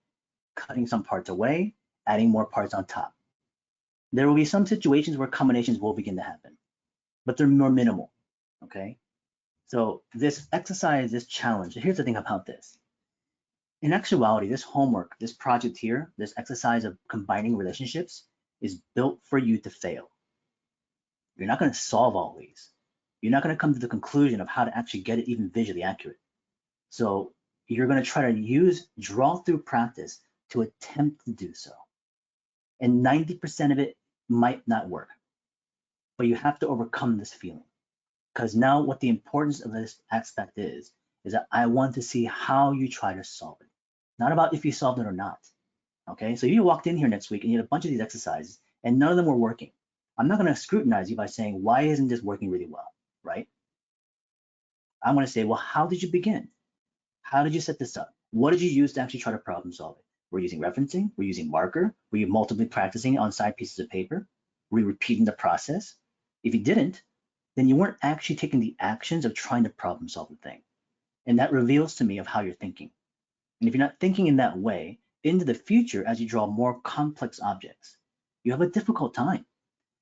cutting some parts away, adding more parts on top. There will be some situations where combinations will begin to happen, but they're more minimal, okay? So this exercise, this challenge, here's the thing about this. In actuality, this homework, this project here, this exercise of combining relationships is built for you to fail. You're not going to solve all these. You're not going to come to the conclusion of how to actually get it even visually accurate. So you're going to try to draw through practice to attempt to do so. And 90% of it might not work, but you have to overcome this feeling. Because now what the importance of this aspect is that I want to see how you try to solve it. Not about if you solved it or not. Okay, so you walked in here next week and you had a bunch of these exercises and none of them were working. I'm not going to scrutinize you by saying, why isn't this working really well, right? I'm going to say, well, how did you begin? How did you set this up? What did you use to actually try to problem solve it? We're using referencing, we're using marker, were you multiply practicing on side pieces of paper? Were you repeating the process? If you didn't, then you weren't actually taking the actions of trying to problem solve the thing. And that reveals to me of how you're thinking. And if you're not thinking in that way, into the future, as you draw more complex objects, you have a difficult time.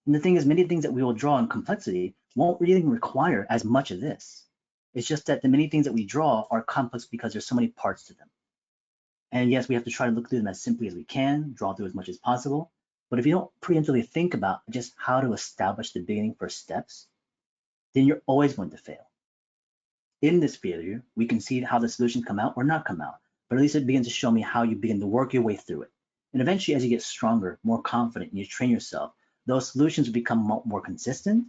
And the thing is, many things that we will draw in complexity won't really require as much of this. It's just that the many things that we draw are complex because there's so many parts to them. And yes, we have to try to look through them as simply as we can, draw through as much as possible. But if you don't preemptively think about just how to establish the beginning first steps, then you're always going to fail. In this failure, we can see how the solutions come out or not come out, but at least it begins to show me how you begin to work your way through it. And eventually, as you get stronger, more confident, and you train yourself, those solutions will become more consistent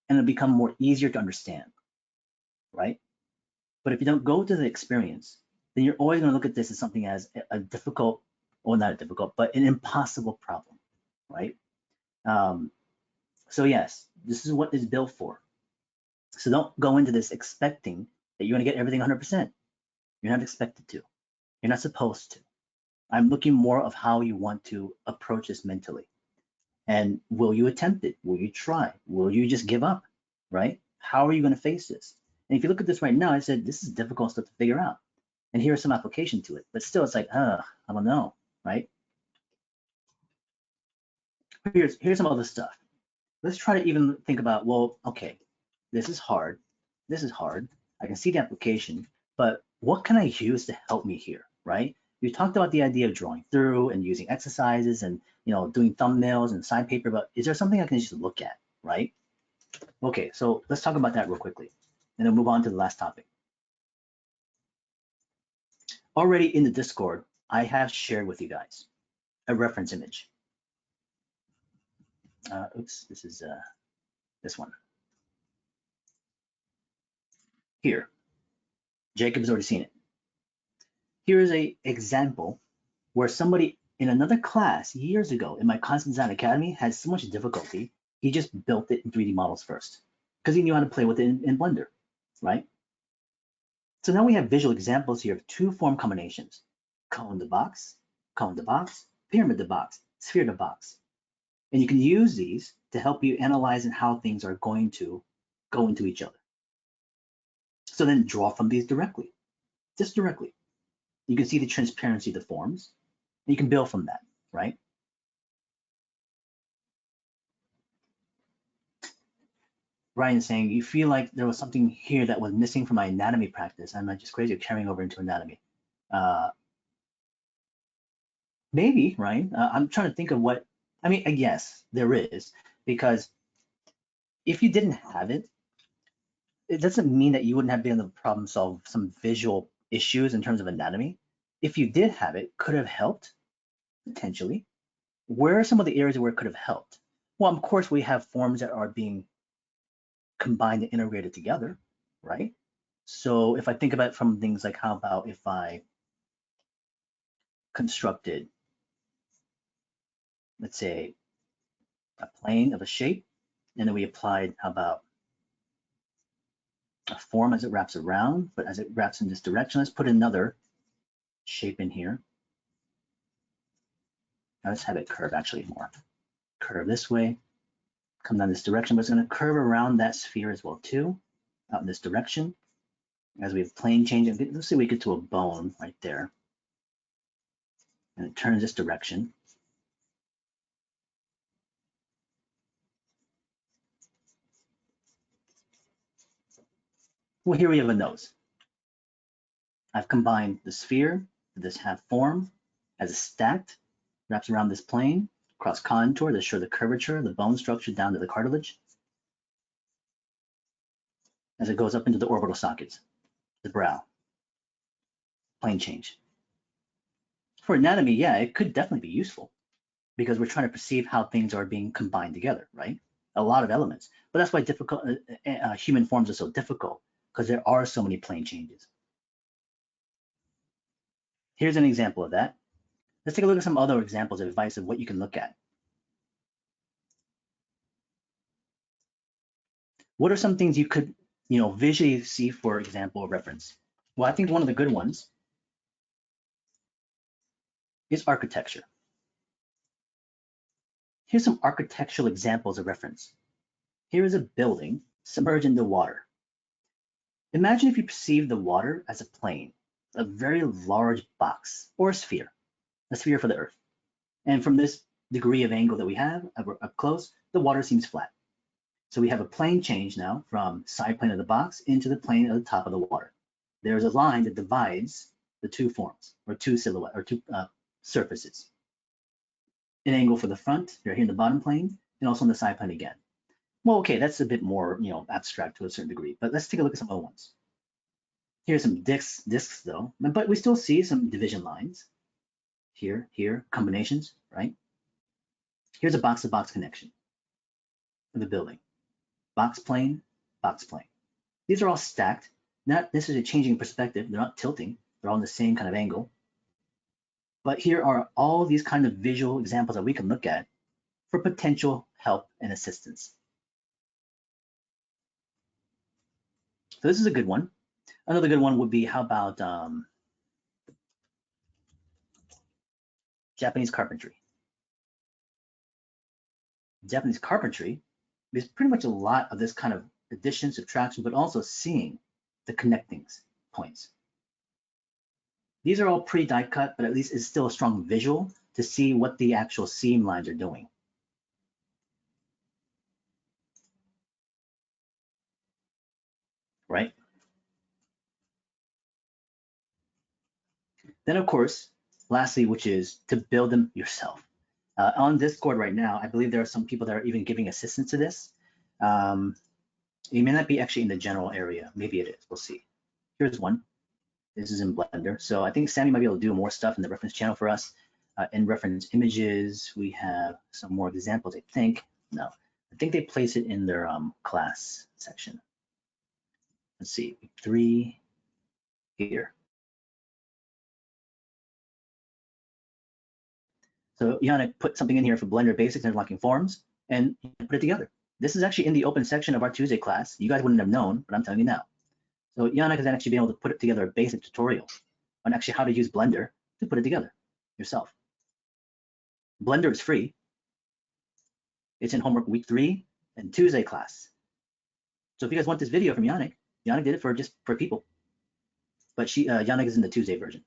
and it'll become more easier to understand, right? But if you don't go to the experience, then you're always going to look at this as something as a difficult, or not a difficult, but an impossible problem, right? So yes, this is what it's built for. So don't go into this expecting that you're going to get everything 100%. You're not expected to. You're not supposed to. I'm looking more of how you want to approach this mentally. And will you attempt it? Will you try? Will you just give up, right? How are you going to face this? And if you look at this right now, I said, this is difficult stuff to figure out. And here's some application to it. But still, it's like, I don't know, right? Here's some other stuff. Let's try to even think about, well, okay, this is hard. This is hard. I can see the application, but what can I use to help me here, right? We talked about the idea of drawing through and using exercises and doing thumbnails and side paper, but is there something I can just look at, right? Okay, so let's talk about that real quickly, and then move on to the last topic. Already in the Discord, I have shared with you guys a reference image. Oops, this is this one. Here, Jacob's already seen it. Here is an example where somebody in another class years ago in my Constant Design Academy had so much difficulty, he just built it in 3D models first because he knew how to play with it in Blender, right? So now we have visual examples here of two form combinations: cone to box, pyramid to box, sphere to box. And you can use these to help you analyze and how things are going to go into each other. So then draw from these directly, just directly. You can see the transparency of the forms, and you can build from that, right? Ryan saying, you feel like there was something here that was missing from my anatomy practice. I'm not just crazy of carrying over into anatomy. Maybe, Ryan. I'm trying to think of what, I mean, yes, there is, because if you didn't have it, it doesn't mean that you wouldn't have been able to problem solve some visual issues in terms of anatomy. If you did have it, could have helped, potentially. Where are some of the areas where it could have helped? Well, of course, we have forms that are being combined and integrated together, right? So if I think about it from things like, how about if I constructed, let's say, a plane of a shape, and then we applied, how about a form as it wraps around, but as it wraps in this direction, let's put another shape in here. Now let's have it curve actually more. Curve this way, come down this direction, but it's going to curve around that sphere as well too, out in this direction. As we have plane change, let's say we get to a bone right there, and it turns this direction. Well, here we have a nose. I've combined the sphere, this half form, as a stacked, wraps around this plane, cross contour to show the curvature, the bone structure down to the cartilage, as it goes up into the orbital sockets, the brow, plane change. For anatomy, yeah, it could definitely be useful because we're trying to perceive how things are being combined together, right? A lot of elements, but that's why human forms are so difficult because there are so many plane changes. Here's an example of that. Let's take a look at some other examples of advice of what you can look at. What are some things you could, visually see, for example, reference? Well, I think one of the good ones is architecture. Here's some architectural examples of reference. Here is a building submerged into water. Imagine if you perceive the water as a plane, a very large box or a sphere for the Earth. And from this degree of angle that we have up close, the water seems flat. So we have a plane change now from side plane of the box into the plane at the top of the water. There's a line that divides the two forms, or two silhouette, or two surfaces. An angle for the front, right here in the bottom plane, and also on the side plane again. Well, okay, that's a bit more, abstract to a certain degree, but let's take a look at some other ones. Here's some discs though, but we still see some division lines. Here, combinations, right? Here's a box-to-box connection of the building. Box plane, box plane. These are all stacked, not necessarily changing perspective. They're not tilting. They're all in the same kind of angle. But here are all these kind of visual examples that we can look at for potential help and assistance. So this is a good one. Another good one would be, how about Japanese carpentry? Japanese carpentry is pretty much a lot of this kind of addition, subtraction, but also seeing the connecting points. These are all pre-die cut, but at least it's still a strong visual to see what the actual seam lines are doing. Right? Then, of course, lastly, which is to build them yourself. On Discord right now, I believe there are some people that are even giving assistance to this. It may not be actually in the general area. Maybe it is. We'll see. Here's one. This is in Blender. So I think Sammy might be able to do more stuff in the reference channel for us. In reference images, we have some more examples, I think. No, I think they place it in their class section. Let's see, 3 here. So Yannick put something in here for Blender Basics and Unlocking Forms and put it together. This is actually in the open section of our Tuesday class. You guys wouldn't have known, but I'm telling you now. So Yannick has actually been able to put together a basic tutorial on actually how to use Blender to put it together yourself. Blender is free. It's in homework week 3 and Tuesday class. So if you guys want this video from Yannick did it for people, but Yannick is in the Tuesday version.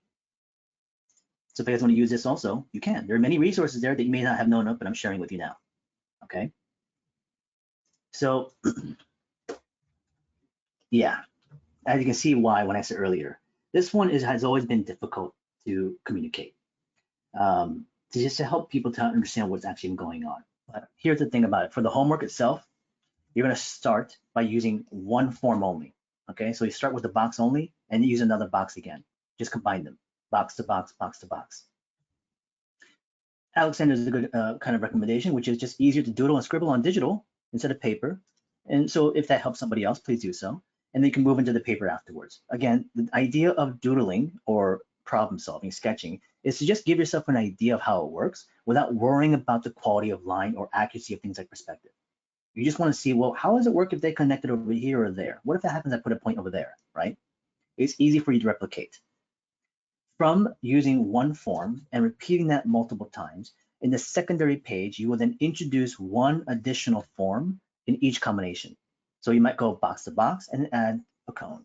So if you guys want to use this also, you can. There are many resources there that you may not have known of, but I'm sharing with you now. Okay. So yeah, as you can see why when I said earlier, this one has always been difficult to communicate, just to help people to understand what's actually going on. But here's the thing about it. For the homework itself, you're going to start by using one form only. Okay, so you start with the box only and use another box again. Just combine them, box to box, box to box. Alexander is a good kind of recommendation, which is just easier to doodle and scribble on digital instead of paper. And so if that helps somebody else, please do so. And then you can move into the paper afterwards. Again, the idea of doodling or problem solving, sketching, is to just give yourself an idea of how it works without worrying about the quality of line or accuracy of things like perspective. You just want to see, well, how does it work if they connect it over here or there? What if that happens, I put a point over there, right? It's easy for you to replicate. From using one form and repeating that multiple times, in the secondary page, you will then introduce one additional form in each combination. So you might go box to box and add a cone,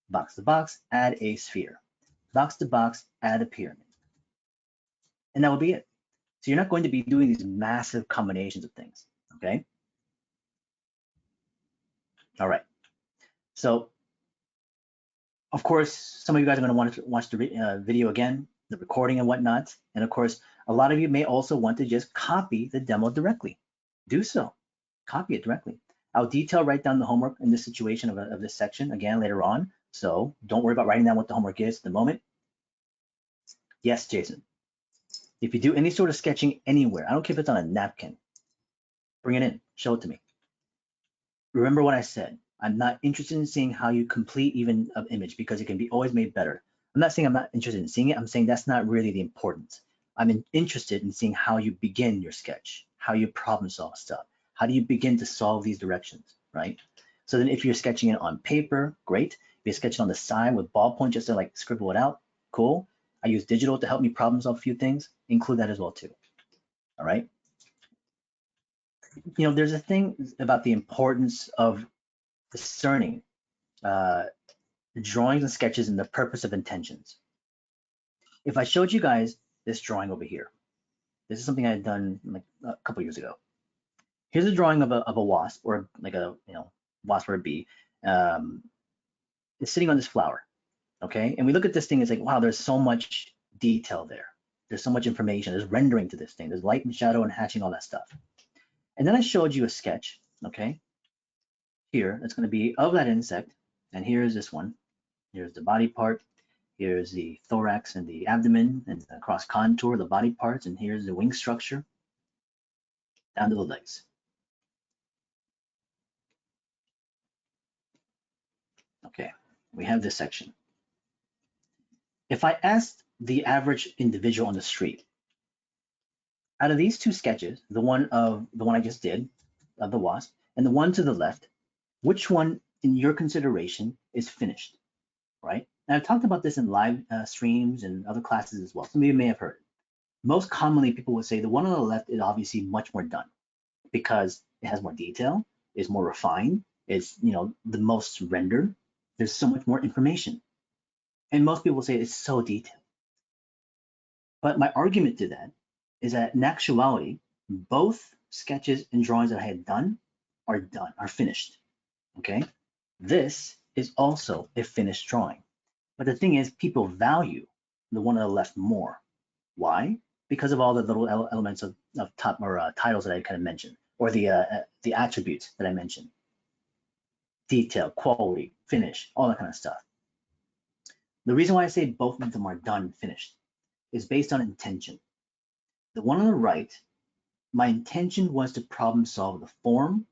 box to box, add a sphere, box to box, add a pyramid. And that would be it. So you're not going to be doing these massive combinations of things, okay? All right. So, of course, some of you guys are going to want to watch the video again, the recording and whatnot. And of course, a lot of you may also want to just copy the demo directly. Do so. Copy it directly. I'll detail write down the homework in this situation of this section again later on. So don't worry about writing down what the homework is at the moment. Yes, Jason. If you do any sort of sketching anywhere, I don't care if it's on a napkin, bring it in, show it to me. Remember what I said. I'm not interested in seeing how you complete even an image because it can be always made better. I'm not saying I'm not interested in seeing it. I'm saying that's not really the importance. I'm interested in seeing how you begin your sketch, how you problem solve stuff. How do you begin to solve these directions, right? So then if you're sketching it on paper, great. If you're sketching on the side with ballpoint just to like scribble it out, cool. I use digital to help me problem solve a few things, include that as well too, all right? You know, there's a thing about the importance of discerning drawings and sketches and the purpose of intentions. If I showed you guys this drawing over here, this is something I had done like a couple years ago. Here's a drawing of a wasp or like a wasp or a bee. It's sitting on this flower, okay? And we look at this thing, it's like, wow, there's so much detail there. There's so much information. There's rendering to this thing. There's light and shadow and hatching, all that stuff. And then I showed you a sketch, okay? Here, it's going to be of that insect. And here's this one. Here's the body part. Here's the thorax and the abdomen and the cross contour, the body parts, and here's the wing structure down to the legs. Okay, we have this section. If I asked the average individual on the street, out of these two sketches, the one I just did of the wasp and the one to the left, which one in your consideration is finished, right? And I've talked about this in live streams and other classes as well. Some of you may have heard it. Most commonly, people would say the one on the left is obviously much more done because it has more detail, is more refined, is the most rendered. There's so much more information. And most people say it's so detailed. But my argument to that is that in actuality, both sketches and drawings that I had done, are finished, okay? This is also a finished drawing. But the thing is, people value the one on the left more. Why? Because of all the little elements of top or titles that I kind of mentioned, or the attributes that I mentioned. Detail, quality, finish, all that kind of stuff. The reason why I say both of them are done, finished, is based on intention. The one on the right, my intention was to problem solve the form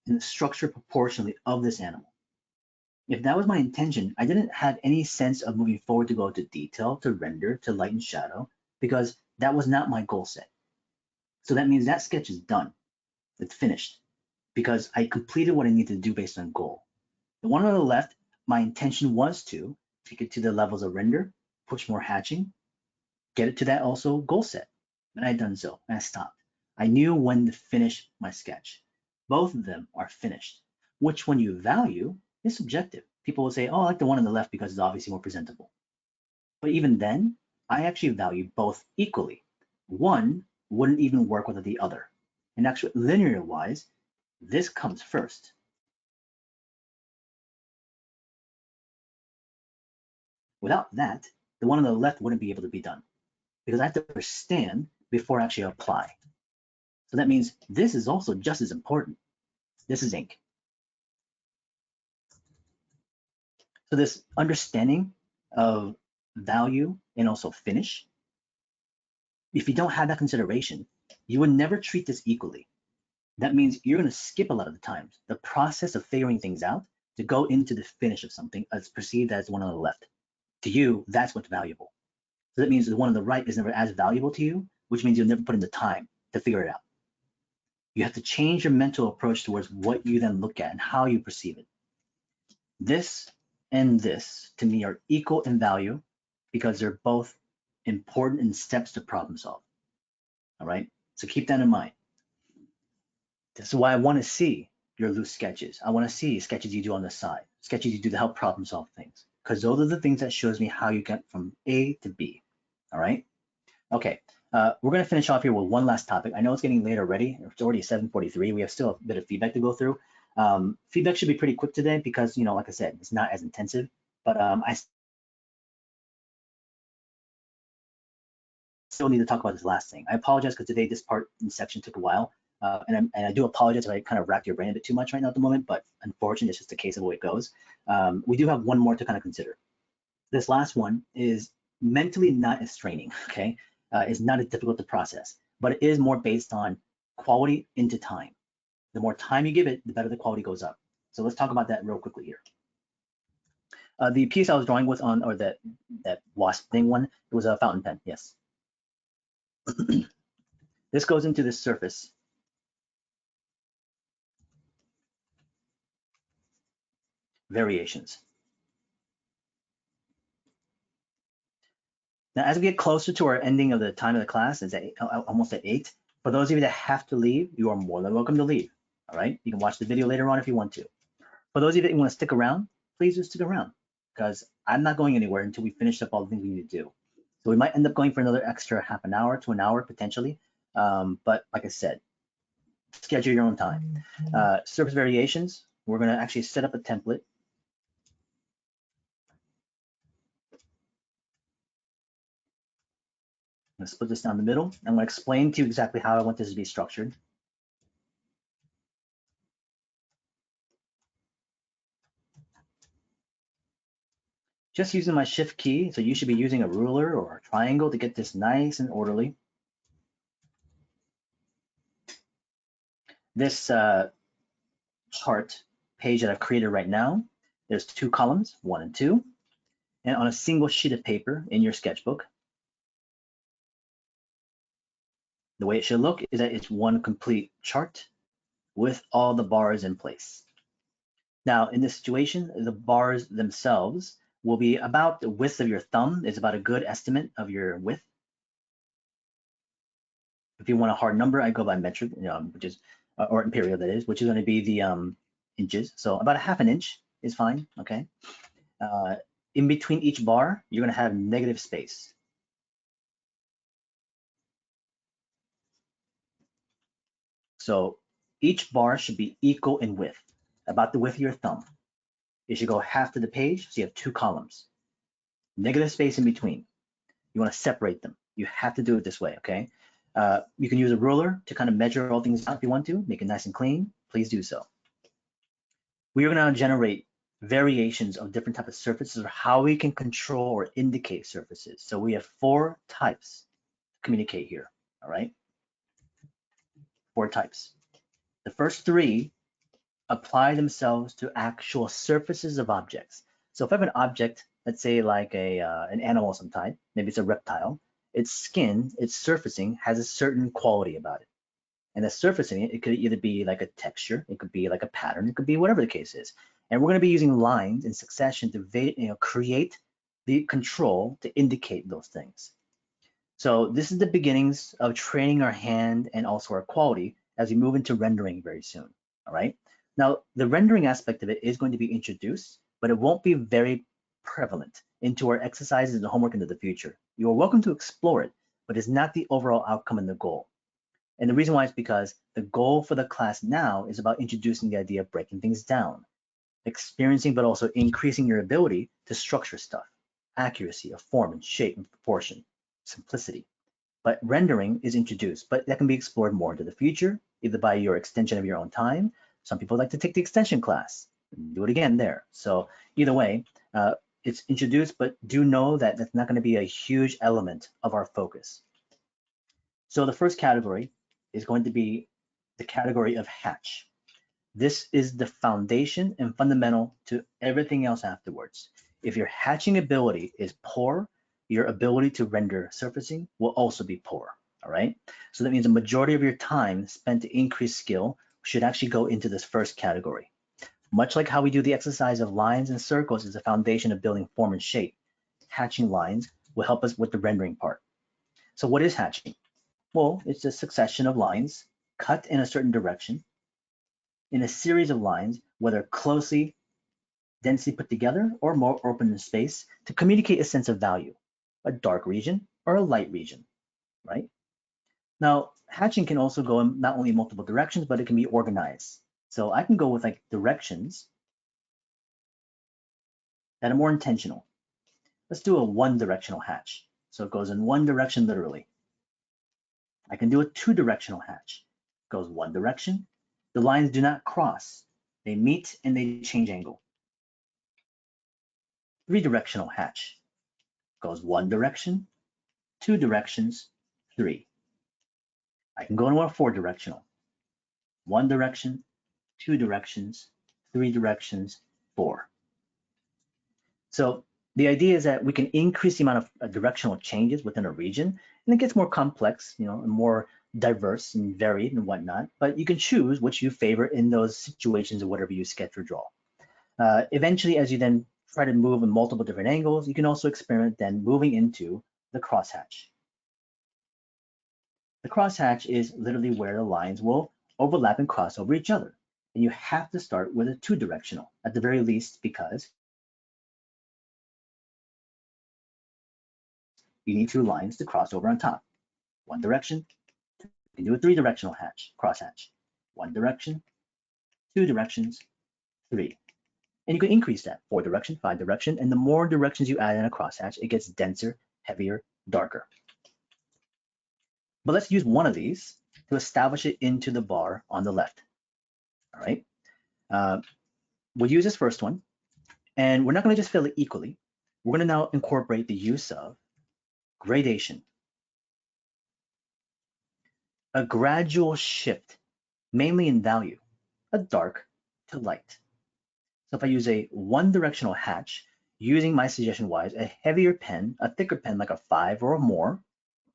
and the structure proportionally of this animal. If that was my intention, I didn't have any sense of moving forward to go to detail, to render, to light and shadow, because that was not my goal set. So that means that sketch is done. It's finished because I completed what I needed to do based on goal. The one on the left, my intention was to take it to the levels of render, push more hatching, get it to that also goal set. And I had done so, and I stopped. I knew when to finish my sketch. Both of them are finished. Which one you value is subjective. People will say, oh, I like the one on the left because it's obviously more presentable. But even then, I actually value both equally. One wouldn't even work without the other. And actually, linear-wise, this comes first. Without that, the one on the left wouldn't be able to be done because I have to understand before I actually apply. So that means this is also just as important. This is ink. So this understanding of value and also finish, if you don't have that consideration, you would never treat this equally. That means you're going to skip a lot of the times the process of figuring things out to go into the finish of something as perceived as the one on the left. To you, that's what's valuable. So that means the one on the right is never as valuable to you, which means you'll never put in the time to figure it out. You have to change your mental approach towards what you then look at and how you perceive it. This and this, to me, are equal in value because they're both important in steps to problem solve. All right, so keep that in mind. This is why I want to see your loose sketches. I want to see sketches you do on the side, sketches you do to help problem solve things, because those are the things that shows me how you get from A to B. All right. Okay. We're going to finish off here with one last topic. I know it's getting late already. It's already 7:43. We have still a bit of feedback to go through. Feedback should be pretty quick today because, you know, like I said, it's not as intensive, but I still need to talk about this last thing. I apologize because today this part in section took a while. And I do apologize if I kind of racked your brain a bit too much right now at the moment, but unfortunately, it's just a case of the way it goes. We do have one more to kind of consider. This last one is mentally not as straining, okay? It's not as difficult to process, but it is more based on quality into time. The more time you give it, the better the quality goes up. So let's talk about that real quickly here. The piece I was drawing with on, or that wasp thing one, it was a fountain pen, yes. This goes into this surface. Variations. Now, as we get closer to our ending of the time of the class, it's almost at 8. For those of you that have to leave, you are more than welcome to leave. All right, you can watch the video later on if you want to. For those of you that want to stick around, please just stick around because I'm not going anywhere until we finish up all the things we need to do. So we might end up going for another extra half an hour to an hour potentially. But like I said, schedule your own time. Surface variations, we're going to actually set up a template. I'm going to split this down the middle. I'm going to explain to you exactly how I want this to be structured. Just using my shift key, so you should be using a ruler or a triangle to get this nice and orderly. This chart page that I've created right now, there's 2 columns, 1 and 2, and on a single sheet of paper in your sketchbook. The way it should look is that it's one complete chart with all the bars in place. Now, in this situation, the bars themselves will be about the width of your thumb is about a good estimate of your width. If you want a hard number, I go by metric, which is, or imperial that is, which is going to be the inches. So about a ½ inch is fine, okay? In between each bar, you're going to have negative space. So each bar should be equal in width, about the width of your thumb. It should go half to the page, so you have 2 columns. Negative space in between. You want to separate them. You have to do it this way, okay? You can use a ruler to kind of measure all things out if you want to, make it nice and clean. Please do so. We are going to generate variations of different types of surfaces or how we can control or indicate surfaces. So we have 4 types to communicate here, all right? 4 types. The first 3 apply themselves to actual surfaces of objects. So if I have an object, let's say like an animal of some type, maybe it's a reptile, its skin, its surfacing has a certain quality about it. And the surfacing, it could either be like a texture, it could be like a pattern, it could be whatever the case is. And we're going to be using lines in succession to create the control to indicate those things. So this is the beginnings of training our hand and also our quality as we move into rendering very soon, all right? Now, the rendering aspect of it is going to be introduced, but it won't be very prevalent into our exercises and homework into the future. You are welcome to explore it, but it's not the overall outcome and the goal. And the reason why is because the goal for the class now is about introducing the idea of breaking things down, experiencing but also increasing your ability to structure stuff, accuracy of form and shape and proportion, simplicity. But rendering is introduced, but that can be explored more into the future, either by your extension of your own time. Some people like to take the extension class, do it again there. So either way, it's introduced, but do know that that's not going to be a huge element of our focus. So the first category is going to be the category of hatch. This is the foundation and fundamental to everything else afterwards. If your hatching ability is poor, your ability to render surfacing will also be poor, all right? So that means a majority of your time spent to increase skill should actually go into this first category. Much like how we do the exercise of lines and circles is the foundation of building form and shape. Hatching lines will help us with the rendering part. So what is hatching? Well, it's a succession of lines cut in a certain direction in a series of lines, whether closely, densely put together, or more open in space to communicate a sense of value, a dark region or a light region, right? Now, hatching can also go in not only multiple directions, but it can be organized. So I can go with like directions that are more intentional. Let's do a one-directional hatch. So it goes in one direction literally. I can do a two-directional hatch. It goes one direction. The lines do not cross. They meet and they change angle. Three-directional hatch. Goes one direction, two directions, three. I can go into a four-directional. One direction, two directions, three directions, four. So the idea is that we can increase the amount of directional changes within a region, and it gets more complex, and more diverse and varied and whatnot, but you can choose which you favor in those situations or whatever you sketch or draw. Eventually, as you then try to move in multiple different angles, you can also experiment then moving into the crosshatch. The crosshatch is literally where the lines will overlap and cross over each other. And you have to start with a two-directional at the very least, because you need two lines to cross over on top. One direction, you can do a three-directional hatch, crosshatch. One direction, two directions, three. And you can increase that, four direction, five direction, and the more directions you add in a crosshatch, it gets denser, heavier, darker. But let's use one of these to establish it into the bar on the left. All right. We'll use this first one, and we're not going to just fill it equally. We're going to now incorporate the use of gradation, a gradual shift, mainly in value, a dark to light. So if I use a one-directional hatch, using my suggestion wise, a heavier pen, a thicker pen like a 5 or more,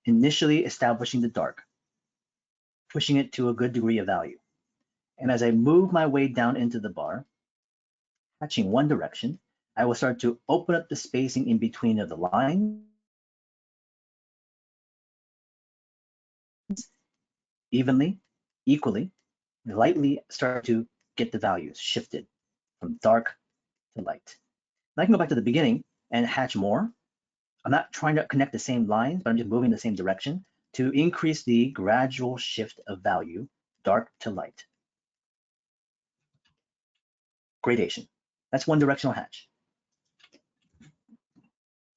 initially establishing the dark, pushing it to a good degree of value. And as I move my way down into the bar, hatching one direction, I will start to open up the spacing in between of the lines, evenly, equally, lightly start to get the values shifted from dark to light. And I can go back to the beginning and hatch more. I'm not trying to connect the same lines, but I'm just moving the same direction to increase the gradual shift of value, dark to light. Gradation. That's one directional hatch.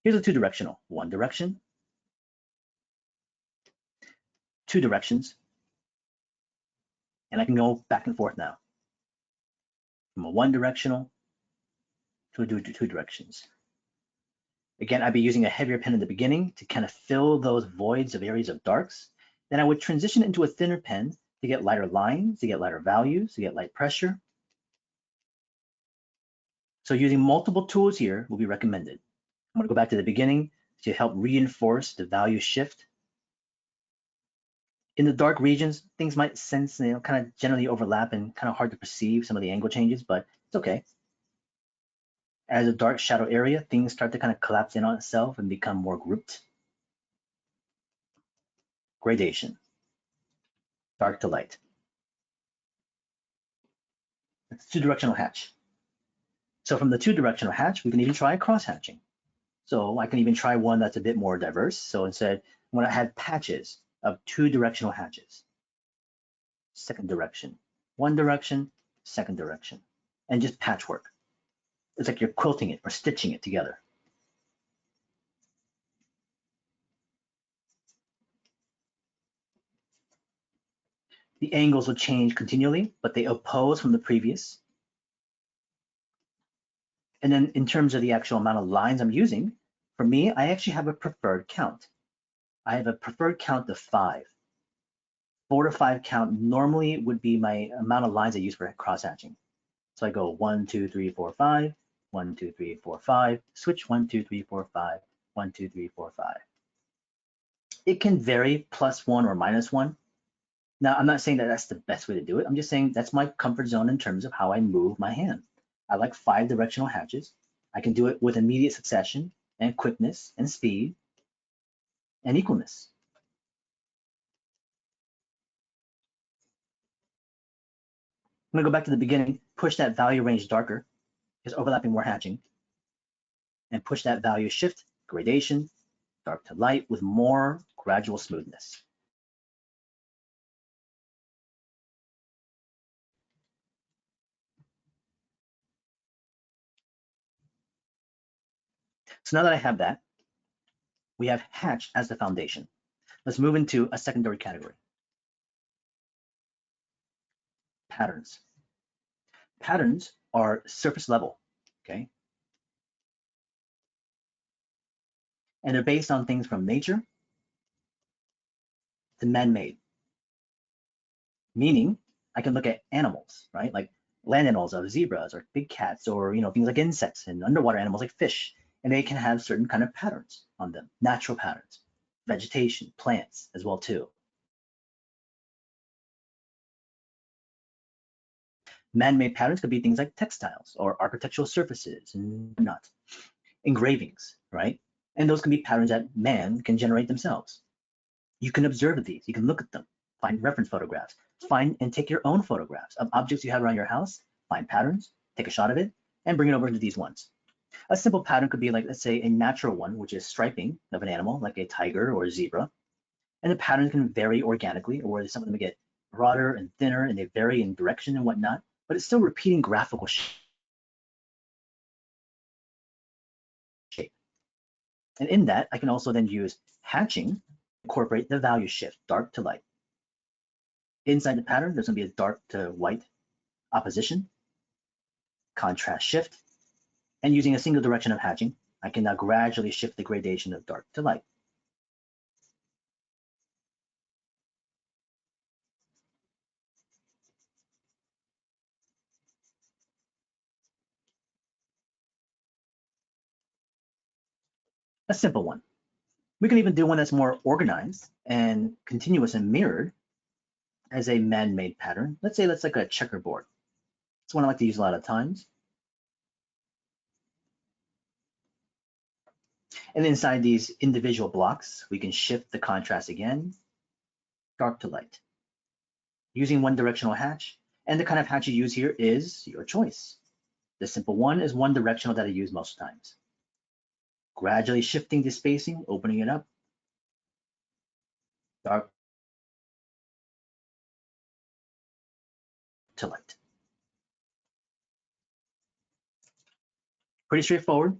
Here's a two directional. One direction, two directions, and I can go back and forth now from a one directional to a two directions. Again, I'd be using a heavier pen in the beginning to kind of fill those voids of areas of darks. Then I would transition into a thinner pen to get lighter lines, to get lighter values, to get light pressure. So using multiple tools here will be recommended. I'm going to go back to the beginning to help reinforce the value shift. In the dark regions, things might sense, kind of generally overlap and kind of hard to perceive some of the angle changes, but it's okay. As a dark shadow area, things start to kind of collapse in on itself and become more grouped. Gradation, dark to light. It's two-directional hatch. So from the two-directional hatch, we can even try cross hatching. So I can even try one that's a bit more diverse. So instead, when I had patches of two-directional hatches, second direction, one direction, second direction, and just patchwork. It's like you're quilting it or stitching it together. The angles will change continually, but they oppose from the previous. And then in terms of the actual amount of lines I'm using, for me, I actually have a preferred count. I have a preferred count of 5. 4 to 5 count normally would be my amount of lines I use for cross hatching. So I go 1, 2, 3, 4, 5, 1, 2, 3, 4, 5, switch 1, 2, 3, 4, 5, 1, 2, 3, 4, 5. It can vary +1 or -1. Now, I'm not saying that that's the best way to do it. I'm just saying that's my comfort zone in terms of how I move my hand. I like 5 directional hatches. I can do it with immediate succession and quickness and speed. and equalness. I'm gonna go back to the beginning, push that value range darker, because overlapping more hatching, and push that value shift, gradation, dark to light with more gradual smoothness. So now that I have that, we have hatch as the foundation. Let's move into a secondary category. Patterns. Patterns are surface level, okay? And they're based on things from nature to man-made. Meaning, I can look at animals, right? Like land animals of zebras or big cats, or things like insects and underwater animals like fish, and they can have certain kind of patterns on them, natural patterns, vegetation, plants as well too. Man-made patterns could be things like textiles or architectural surfaces and whatnot, engravings, right? And those can be patterns that man can generate themselves. You can observe these, you can look at them, find reference photographs, find and take your own photographs of objects you have around your house, find patterns, take a shot of it, and bring it over into these ones. A simple pattern could be like, let's say, a natural one, which is striping of an animal, like a tiger or a zebra. And the patterns can vary organically, or some of them get broader and thinner, and they vary in direction and whatnot, but it's still repeating graphical shape. And in that, I can also then use hatching, incorporate the value shift, dark to light. Inside the pattern, there's going to be a dark to white opposition, contrast shift, and using a single direction of hatching, I can now gradually shift the gradation of dark to light. A simple one. We can even do one that's more organized and continuous and mirrored as a man-made pattern. Let's say that's like a checkerboard. It's one I like to use a lot of times. And inside these individual blocks, we can shift the contrast again, dark to light, using one directional hatch. And the kind of hatch you use here is your choice. The simple one is one directional that I use most times. Gradually shifting the spacing, opening it up, dark to light. Pretty straightforward.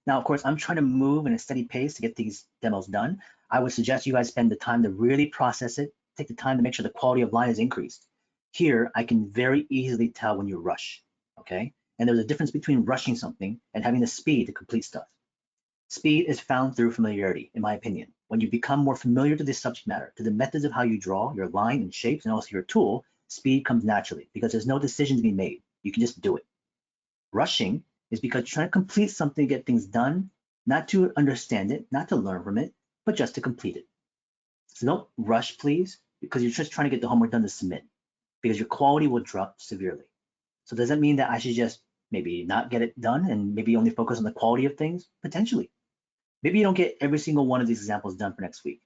Now, of course, I'm trying to move in a steady pace to get these demos done. I would suggest you guys spend the time to really process it, take the time to make sure the quality of line is increased. Here, I can very easily tell when you rush, okay? And there's a difference between rushing something and having the speed to complete stuff. Speed is found through familiarity, in my opinion. When you become more familiar to this subject matter, to the methods of how you draw, your line and shapes, and also your tool, speed comes naturally because there's no decision to be made. You can just do it. Rushing is because you're trying to complete something to get things done, not to understand it, not to learn from it, but just to complete it. So don't rush, please, because you're just trying to get the homework done to submit, because your quality will drop severely. So does that mean that I should just maybe not get it done and maybe only focus on the quality of things? Potentially. Maybe you don't get every single one of these examples done for next week.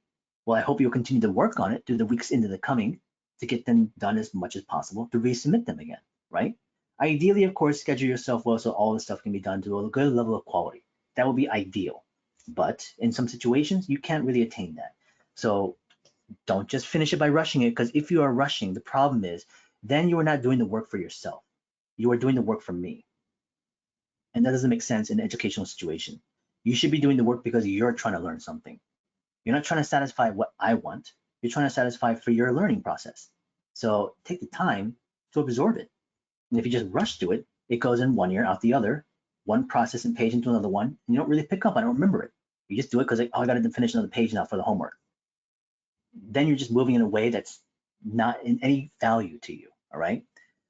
Well, I hope you'll continue to work on it through the weeks into the coming to get them done as much as possible to resubmit them again, right? Ideally, of course, schedule yourself well so all the stuff can be done to a good level of quality. That would be ideal. But in some situations, you can't really attain that. So don't just finish it by rushing it, because if you are rushing, the problem is then you are not doing the work for yourself. You are doing the work for me. And that doesn't make sense in an educational situation. You should be doing the work because you're trying to learn something. You're not trying to satisfy what I want. You're trying to satisfy for your learning process. So take the time to absorb it. And if you just rush through it, it goes in one ear, out the other, one process and page into another one, and you don't really pick up, I don't remember it. You just do it because, like, oh, I got to finish another page now for the homework. Then you're just moving in a way that's not in any value to you, all right?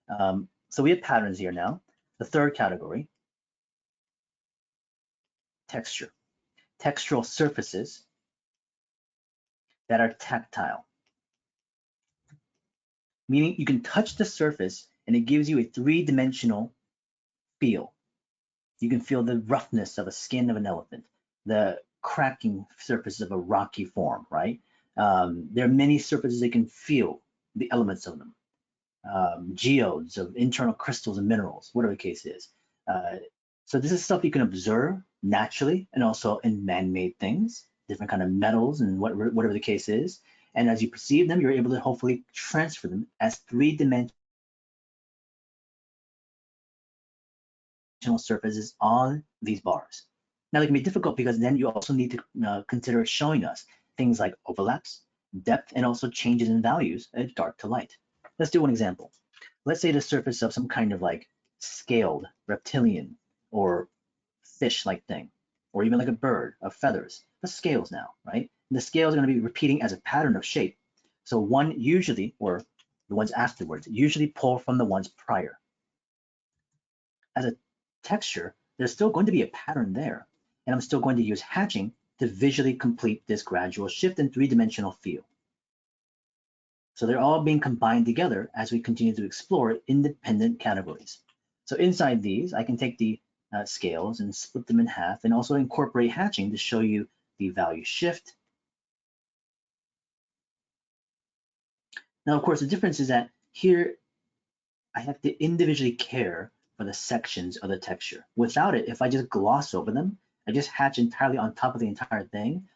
So we have patterns here now. The third category, texture. Textural surfaces that are tactile, meaning you can touch the surface and it gives you a three-dimensional feel. You can feel the roughness of a skin of an elephant, the cracking surfaces of a rocky form, right? There are many surfaces that can feel the elements of them. Geodes of internal crystals and minerals, whatever the case is. So this is stuff you can observe naturally and also in man-made things, different kind of metals and whatever the case is. And as you perceive them, you're able to hopefully transfer them as three-dimensional surfaces on these bars. Now they can be difficult because then you also need to consider showing us things like overlaps, depth, and also changes in values of dark to light. Let's do one example. Let's say the surface of some kind of like scaled reptilian or fish-like thing, or even like a bird of feathers, the scales now, right? And the scales are going to be repeating as a pattern of shape. So one usually, or the ones afterwards, usually pull from the ones prior. As a texture, there's still going to be a pattern there, and I'm still going to use hatching to visually complete this gradual shift in three-dimensional feel. So they're all being combined together as we continue to explore independent categories. So inside these, I can take the scales and split them in half and also incorporate hatching to show you the value shift. Now, of course, the difference is that here I have to individually care for the sections of the texture. Without it, if I just gloss over them, I just hatch entirely on top of the entire thing,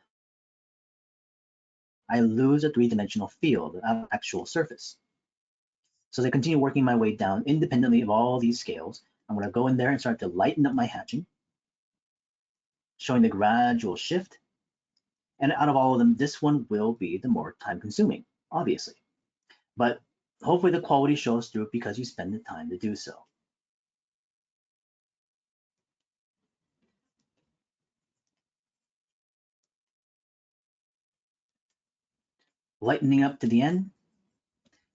I lose a three-dimensional feel, the actual surface. So as I continue working my way down independently of all these scales, I'm going to go in there and start to lighten up my hatching, showing the gradual shift. And out of all of them, this one will be the more time consuming, obviously. But hopefully the quality shows through because you spend the time to do so. Lightening up to the end.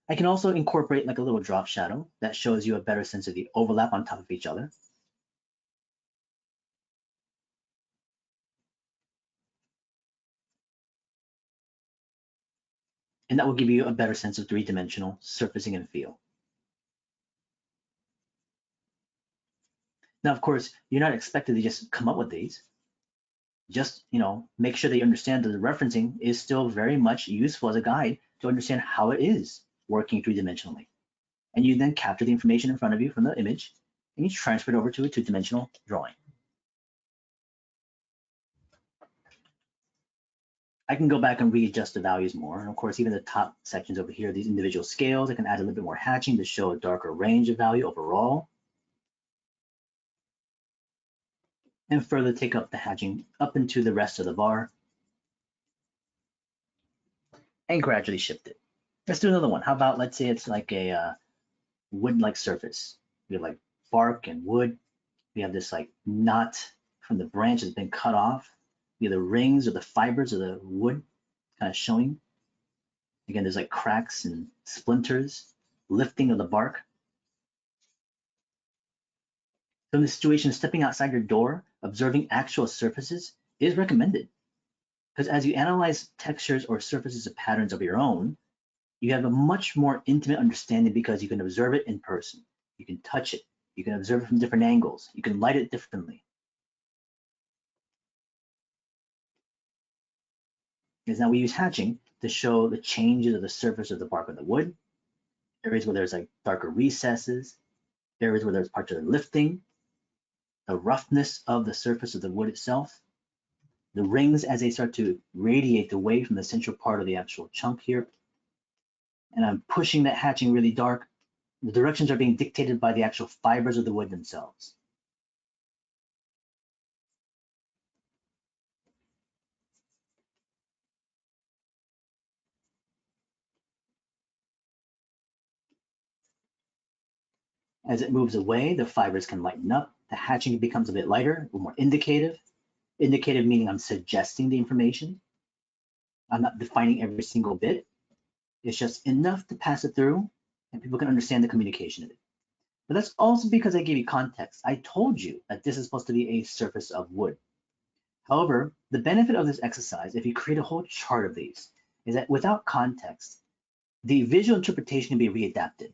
I can also incorporate like a little drop shadow that shows you a better sense of the overlap on top of each other. And that will give you a better sense of three-dimensional surfacing and feel. Now, of course, you're not expected to just come up with these. Just, make sure that you understand that the referencing is still very much useful as a guide to understand how it is working three-dimensionally. And you then capture the information in front of you from the image and you transfer it over to a two-dimensional drawing. I can go back and readjust the values more. And of course, even the top sections over here, these individual scales, I can add a little bit more hatching to show a darker range of value overall. And further take up the hatching up into the rest of the bar and gradually shift it. Let's do another one. How about, let's say it's like a wood-like surface. We have like bark and wood. We have this like knot from the branch that's been cut off. We have the rings or the fibers of the wood kind of showing. Again, there's like cracks and splinters, lifting of the bark. So in this situation, stepping outside your door, observing actual surfaces is recommended. Because as you analyze textures or surfaces of patterns of your own, you have a much more intimate understanding because you can observe it in person. You can touch it. You can observe it from different angles. You can light it differently. Because now we use hatching to show the changes of the surface of the bark of the wood, areas where there's like darker recesses, areas where there's particular lifting, the roughness of the surface of the wood itself, the rings as they start to radiate away from the central part of the actual chunk here. And I'm pushing that hatching really dark. The directions are being dictated by the actual fibers of the wood themselves. As it moves away, the fibers can lighten up. The hatching becomes a bit lighter, a little more indicative. Indicative meaning I'm suggesting the information. I'm not defining every single bit. It's just enough to pass it through and people can understand the communication of it. But that's also because I gave you context. I told you that this is supposed to be a surface of wood. However, the benefit of this exercise, if you create a whole chart of these, is that without context, the visual interpretation can be readapted.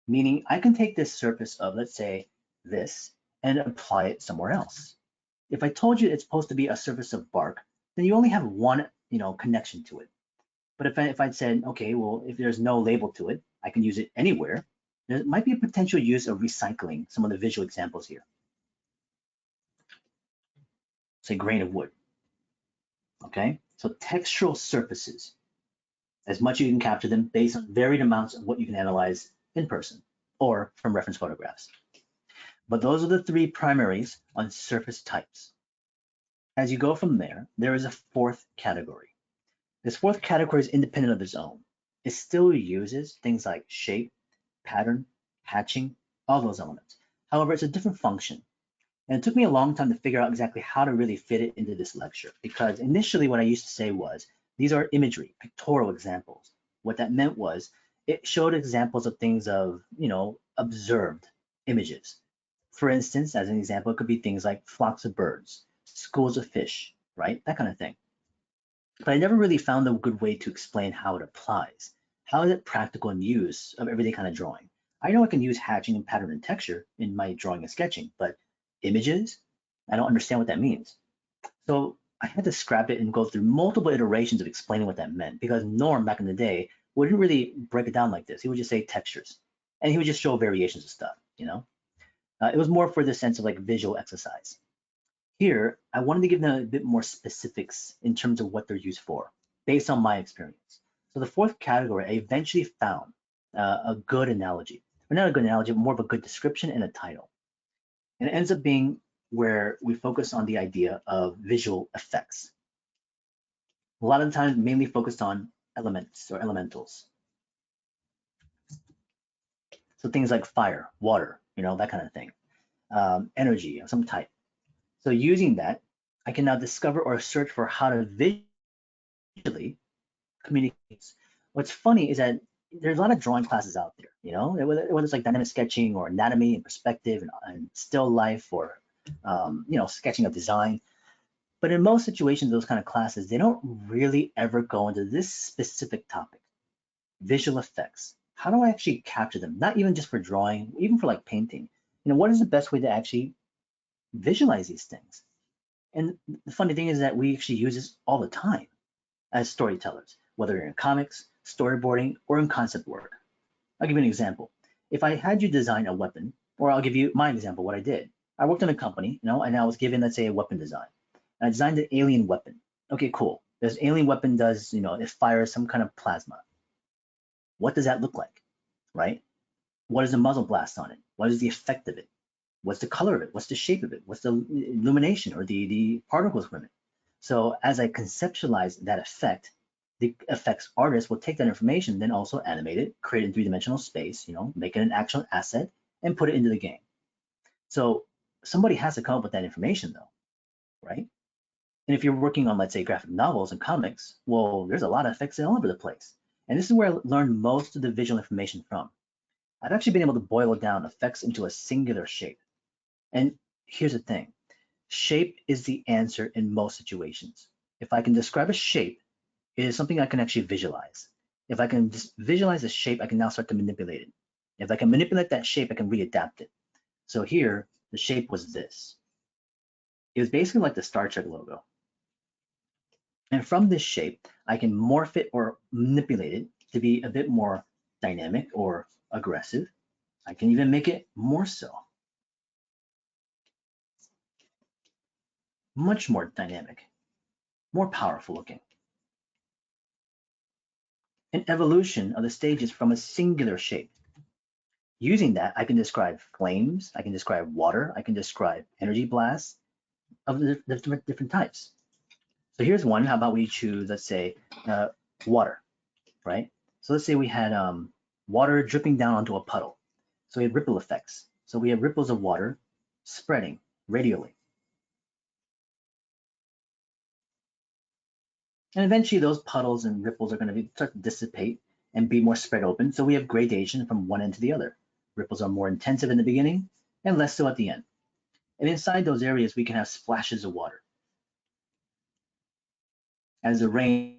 Meaning I can take this surface of, let's say, this and apply it somewhere else. If I told you it's supposed to be a surface of bark, then you only have one, connection to it. But if I'd said, okay, well, if there's no label to it, I can use it anywhere, there might be a potential use of recycling some of the visual examples here. Say grain of wood, okay? So textural surfaces, as much as you can capture them based on varied amounts of what you can analyze in person or from reference photographs. But those are the three primaries on surface types. As you go from there, there is a fourth category. This fourth category is independent of its own. It still uses things like shape, pattern, hatching, all those elements. However, it's a different function. And it took me a long time to figure out exactly how to really fit it into this lecture, because initially what I used to say was, these are imagery, pictorial examples. What that meant was, it showed examples of things of, observed images. For instance, as an example, it could be things like flocks of birds, schools of fish, right? That kind of thing. But I never really found a good way to explain how it applies. How is it practical in use of everyday kind of drawing? I know I can use hatching and pattern and texture in my drawing and sketching, but images, I don't understand what that means. So I had to scrap it and go through multiple iterations of explaining what that meant, because Norm back in the day wouldn't really break it down like this. He would just say textures, and he would just show variations of stuff. It was more for the sense of like visual exercise. Here, I wanted to give them a bit more specifics in terms of what they're used for, based on my experience. So the fourth category, I eventually found a good analogy, or not a good analogy, but more of a good description and a title. And it ends up being where we focus on the idea of visual effects. A lot of the times mainly focused on elements or elementals. So things like fire, water, that kind of thing. Energy of some type. So using that, I can now discover or search for how to visually communicate. What's funny is that there's a lot of drawing classes out there, whether it's like dynamic sketching or anatomy and perspective and still life or, sketching of design. But in most situations, those kind of classes, they don't really ever go into this specific topic, visual effects. How do I actually capture them? Not even just for drawing, even for like painting. What is the best way to actually visualize these things? And the funny thing is that we actually use this all the time as storytellers, whether in comics, storyboarding, or in concept work. I'll give you an example. If I had you design a weapon, or I'll give you my example, what I did. I worked in a company, and I was given, let's say, a weapon design. And I designed an alien weapon. Okay, cool. This alien weapon does, it fires some kind of plasma. What does that look like, right? What is the muzzle blast on it? What is the effect of it? What's the color of it? What's the shape of it? What's the illumination or the particles from it? So as I conceptualize that effect, the effects artist will take that information, then also animate it, create it in three-dimensional space, make it an actual asset, and put it into the game. So somebody has to come up with that information though, right? And if you're working on, let's say, graphic novels and comics, well, there's a lot of effects all over the place. And this is where I learned most of the visual information from. I've actually been able to boil down effects into a singular shape. And here's the thing, shape is the answer in most situations. If I can describe a shape, it is something I can actually visualize. If I can just visualize a shape, I can now start to manipulate it. If I can manipulate that shape, I can readapt it. So here, the shape was this. It was basically like the Star Trek logo. And from this shape, I can morph it or manipulate it to be a bit more dynamic or aggressive. I can even make it more so. Much more dynamic, more powerful looking. An evolution of the stages from a singular shape. Using that, I can describe flames, I can describe water, I can describe energy blasts of the different types. So here's one. How about we choose, let's say, water, right? So let's say we had water dripping down onto a puddle. So we have ripple effects. So we have ripples of water spreading radially. And eventually those puddles and ripples are going to start to dissipate and be more spread open. So we have gradation from one end to the other. Ripples are more intensive in the beginning and less so at the end. And inside those areas, we can have splashes of water. As the rain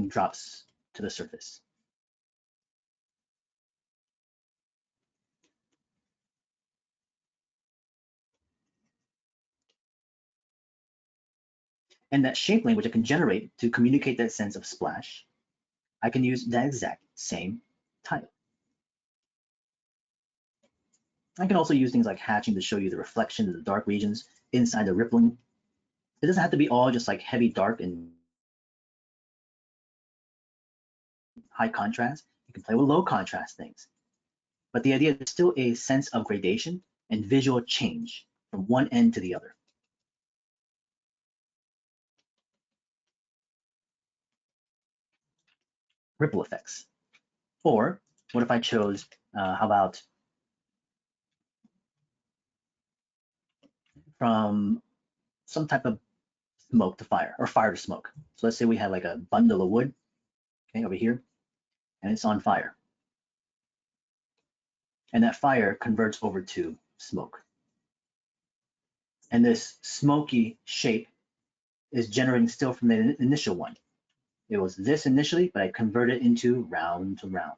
drops to the surface. And that shape language I can generate to communicate that sense of splash, I can use that exact same title. I can also use things like hatching to show you the reflection of the dark regions inside the rippling. It doesn't have to be all just like heavy dark and high contrast. You can play with low contrast things. But the idea is still a sense of gradation and visual change from one end to the other. Ripple effects. Or what if I chose, how about from some type of smoke to fire or fire to smoke. So let's say we have like a bundle of wood, okay, over here, and it's on fire. And that fire converts over to smoke. And this smoky shape is generating still from the initial one. It was this initially, but I converted into round to round.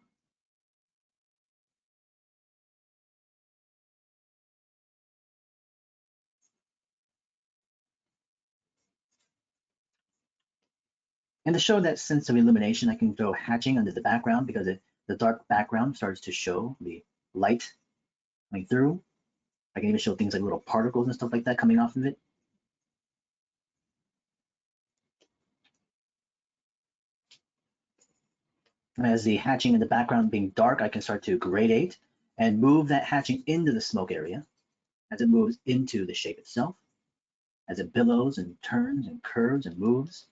And to show that sense of illumination, I can throw hatching under the background because the dark background starts to show the light coming through. I can even show things like little particles and stuff like that coming off of it. And as the hatching in the background being dark, I can start to gradate and move that hatching into the smoke area as it moves into the shape itself, as it billows and turns and curves and moves.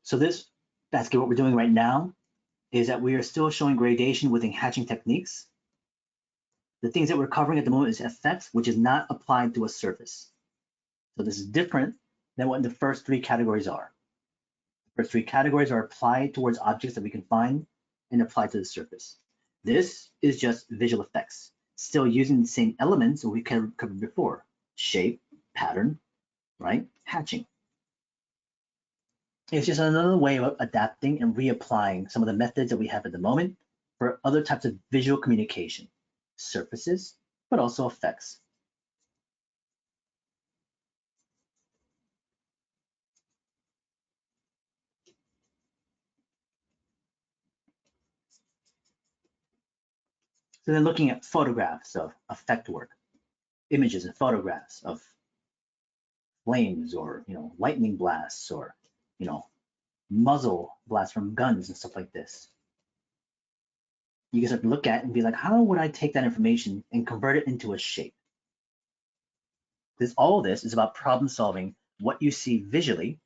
So this, basically what we're doing right now is that we are still showing gradation within hatching techniques. The things that we're covering at the moment is effects, which is not applied to a surface. So this is different than what the first three categories are. The first three categories are applied towards objects that we can find and apply to the surface. This is just visual effects, still using the same elements that we covered before: shape, pattern, right? Hatching. It's just another way of adapting and reapplying some of the methods that we have at the moment for other types of visual communication, surfaces, but also effects. So then looking at photographs of effect work, images and photographs of flames or lightning blasts or muzzle blasts from guns and stuff like this. You can start to look at and be like, how would I take that information and convert it into a shape? All of this is about problem solving what you see visually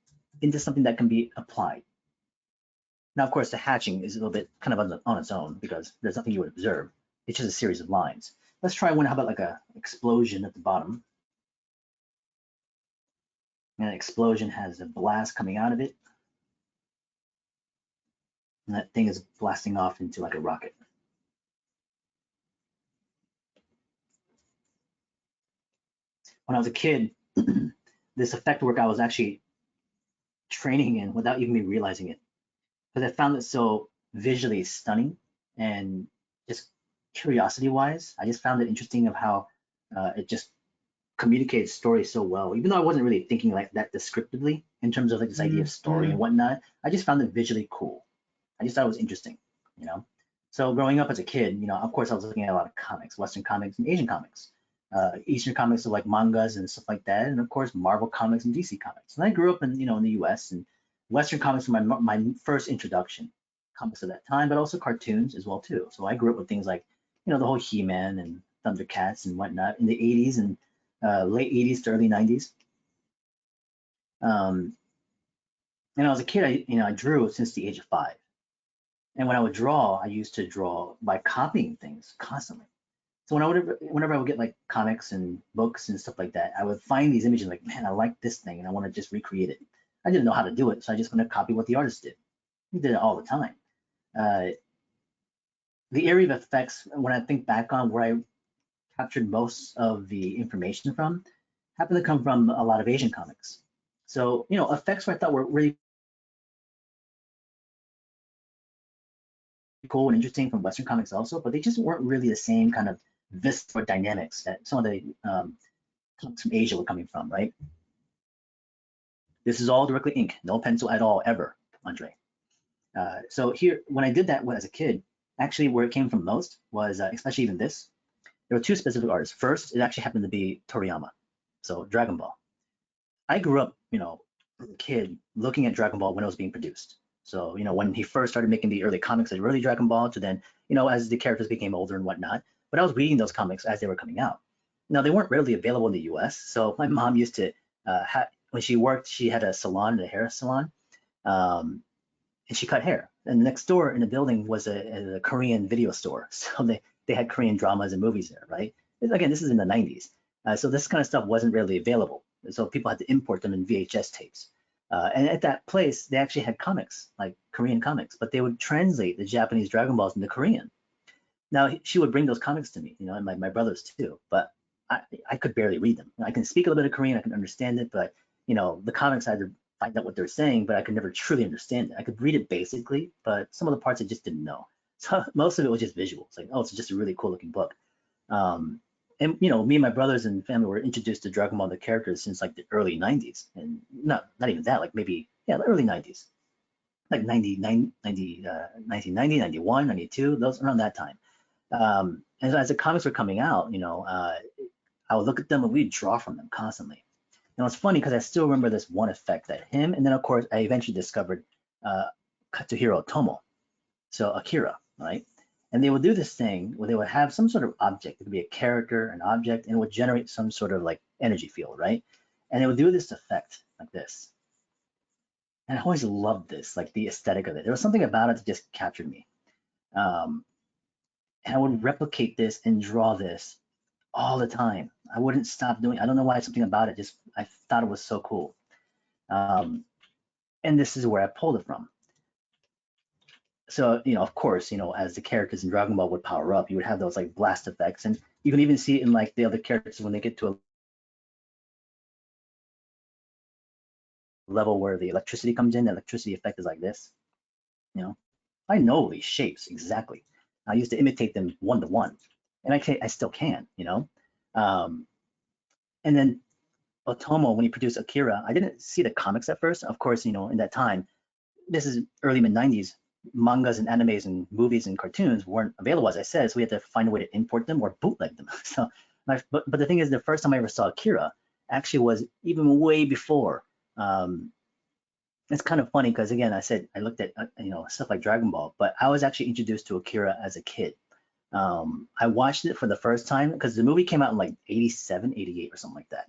into something that can be applied. Now, of course, the hatching is a little bit kind of on its own because there's nothing you would observe. It's just a series of lines. Let's try one. How about like a explosion at the bottom? And that explosion has a blast coming out of it. And that thing is blasting off into like a rocket. When I was a kid, this effect work I was actually training in without even me realizing it, because I found it so visually stunning and just curiosity wise, I just found it interesting of how it just communicates story so well. Even though I wasn't really thinking like that descriptively in terms of like this idea of story and whatnot, I just found it visually cool. I just thought it was interesting, you know. So growing up as a kid, of course I was looking at a lot of comics, Western comics and Asian comics. Eastern comics are like mangas and stuff like that, and of course Marvel comics and DC comics. And I grew up in in the U.S. and Western comics were my first introduction comics at that time, but also cartoons as well too. So I grew up with things like the whole He-Man and Thundercats and whatnot in the 80s and late 80s to early 90s. And I was a kid, I drew since the age of 5. And when I would draw, I used to draw by copying things constantly. So whenever I would get like comics and books and stuff like that, I would find these images like, man, I like this thing and I want to just recreate it. I didn't know how to do it, so I just want to copy what the artist did. He did it all the time. The area of effects, when I think back on where I captured most of the information from, happened to come from a lot of Asian comics. So, effects I thought were really cool and interesting from Western comics also, but they just weren't really the same kind of visceral dynamics that some of the comics from Asia were coming from, right? This is all directly ink, no pencil at all, ever, Andre. So here, when I did that as a kid, actually where it came from most was, especially even this, there were two specific artists. First, it actually happened to be Toriyama, so Dragon Ball. I grew up, as a kid looking at Dragon Ball when it was being produced. So, when he first started making the early comics of early Dragon Ball to then, as the characters became older and whatnot, but I was reading those comics as they were coming out. Now, they weren't readily available in the US. So my mom used to, when she worked, she had a salon, a hair salon, and she cut hair. And next door in the building was a Korean video store. So they had Korean dramas and movies there, right? Again, this is in the 90s. So this kind of stuff wasn't readily available. So people had to import them in VHS tapes. And at that place, they actually had comics, like Korean comics, but they would translate the Japanese Dragon Balls into Korean. Now, she would bring those comics to me, and my brothers too, but I could barely read them. I can speak a little bit of Korean, I can understand it, but the comics I had to find out what they're saying, but I could never truly understand it. I could read it basically, but some of the parts I just didn't know. So most of it was just visuals, like, oh, it's just a really cool looking book. And me and my brothers and family were introduced to Dragon Ball the characters since like the early 90s, and not even that, like maybe the early 90s, like 1990, 91, 92, those around that time. And as the comics were coming out, I would look at them and we'd draw from them constantly. And it's funny because I still remember this one effect that him, and then of course I eventually discovered Katsuhiro Otomo, so Akira, right? And they would do this thing where they would have some sort of object. It could be a character, an object, and it would generate some sort of like energy field, right? And they would do this effect like this. And I always loved this, like the aesthetic of it. There was something about it that just captured me. And I would replicate this and draw this all the time. I wouldn't stop doing. I don't know why. Something about it just I thought it was so cool. And this is where I pulled it from. So, of course, as the characters in Dragon Ball would power up, you would have those like blast effects, and you can even see it in like the other characters when they get to a level where the electricity comes in. The electricity effect is like this. I know these shapes exactly. I used to imitate them one to one, and I still can. And then Otomo, when he produced Akira, I didn't see the comics at first. Of course, in that time, this is early mid 90s, mangas and animes and movies and cartoons weren't available, as I said, so we had to find a way to import them or bootleg them. So, but the thing is, the first time I ever saw Akira actually was even way before. It's kind of funny because again, I said I looked at stuff like Dragon Ball, but I was actually introduced to Akira as a kid. I watched it for the first time because the movie came out in like 87, 88 or something like that.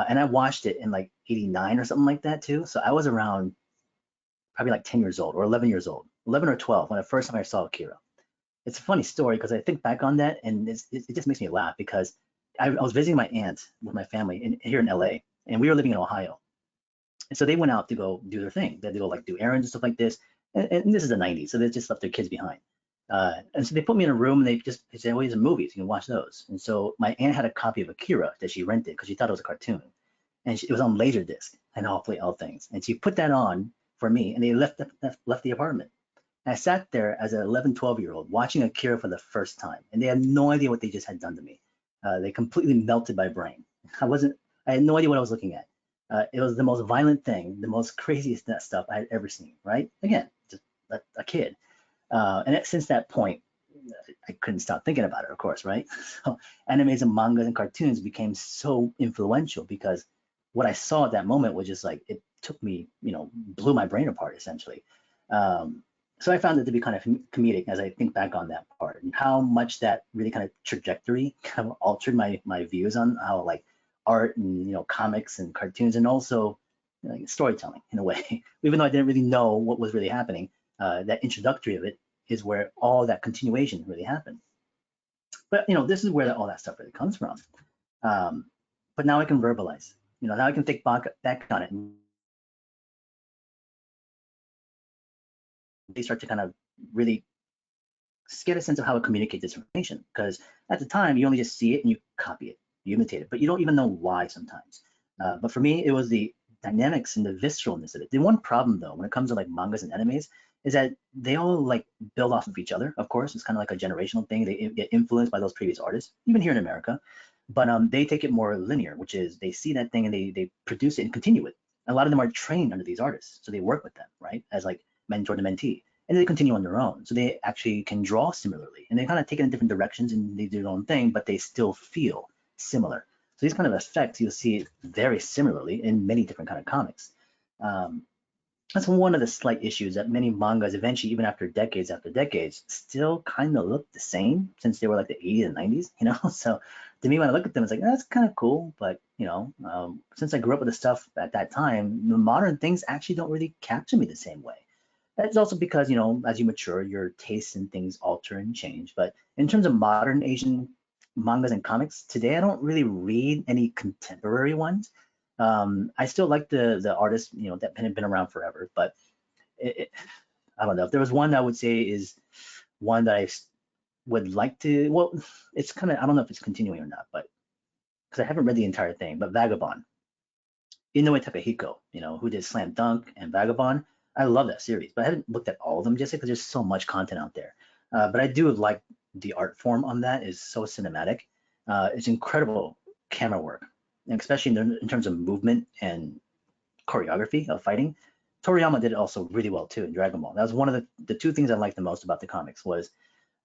And I watched it in like 89 or something like that too. So I was around probably like 10 years old or 11 years old, 11 or 12 when the first time I saw Akira. It's a funny story because I think back on that and it just makes me laugh because I was visiting my aunt with my family here in LA, and we were living in Ohio. And so they went out to go do their thing. They had to go like do errands and stuff like this. And this is the 90s, so they just left their kids behind. And so they put me in a room and they said, well, these are movies, you can watch those. And so my aunt had a copy of Akira that she rented because she thought it was a cartoon. And it was on Laserdisc and all things. And she put that on for me, and they left the apartment. And I sat there as an 11, 12-year-old watching Akira for the first time, and they had no idea what they just had done to me. They completely melted my brain. I had no idea what I was looking at. It was the most violent thing, the most craziest stuff I had ever seen, right? Again, just a kid. And since that point, I couldn't stop thinking about it, of course, right? So animes and mangas and cartoons became so influential because what I saw at that moment was just like, it took me, blew my brain apart essentially. So I found it to be kind of comedic as I think back on that part and how much that really kind of trajectory kind of altered my views on how like art and comics and cartoons and also like storytelling in a way. Even though I didn't really know what was really happening, that introductory of it is where all that continuation really happened. But this is where all that stuff really comes from. But now I can verbalize. Now I can think back on it and they start to kind of really get a sense of how to communicate this information. Because at the time, you only just see it and you copy it, you imitate it, but you don't even know why sometimes. But for me, it was the dynamics and the visceralness of it. The one problem though, when it comes to like mangas and animes, is that they all like build off of each other. Of course, it's kind of like a generational thing. They get influenced by those previous artists, even here in America. But they take it more linear, which is they see that thing and they produce it and continue it. A lot of them are trained under these artists, so they work with them, right, as like mentor to mentee, and they continue on their own. So they actually can draw similarly, and they kind of take it in different directions and they do their own thing, but they still feel similar. So these kind of effects you'll see very similarly in many different kind of comics. Um, that's one of the slight issues that many mangas eventually, even after decades, still kind of look the same since they were like the 80s and 90s, you know? So to me, when I look at them, it's like, that's kind of cool. But, you know, since I grew up with the stuff at that time, the modern things actually don't really capture me the same way. That's also because, you know, as you mature, your tastes and things alter and change. But in terms of modern Asian mangas and comics, today I don't really read any contemporary ones. I still like the artists, you know, that have been around forever, but I don't know. If there was one I would say is one that would like to, well, it's kind of, I don't know if it's continuing or not, but because I haven't read the entire thing, but Vagabond, Inoue Takahiko, you know, who did Slam Dunk and Vagabond. I love that series, but I haven't looked at all of them just because there's so much content out there. But I do like the art form on that is so cinematic. It's incredible camera work, and especially in terms of movement and choreography of fighting. Toriyama did it also really well too in Dragon Ball. That was one of the two things I liked the most about the comics was,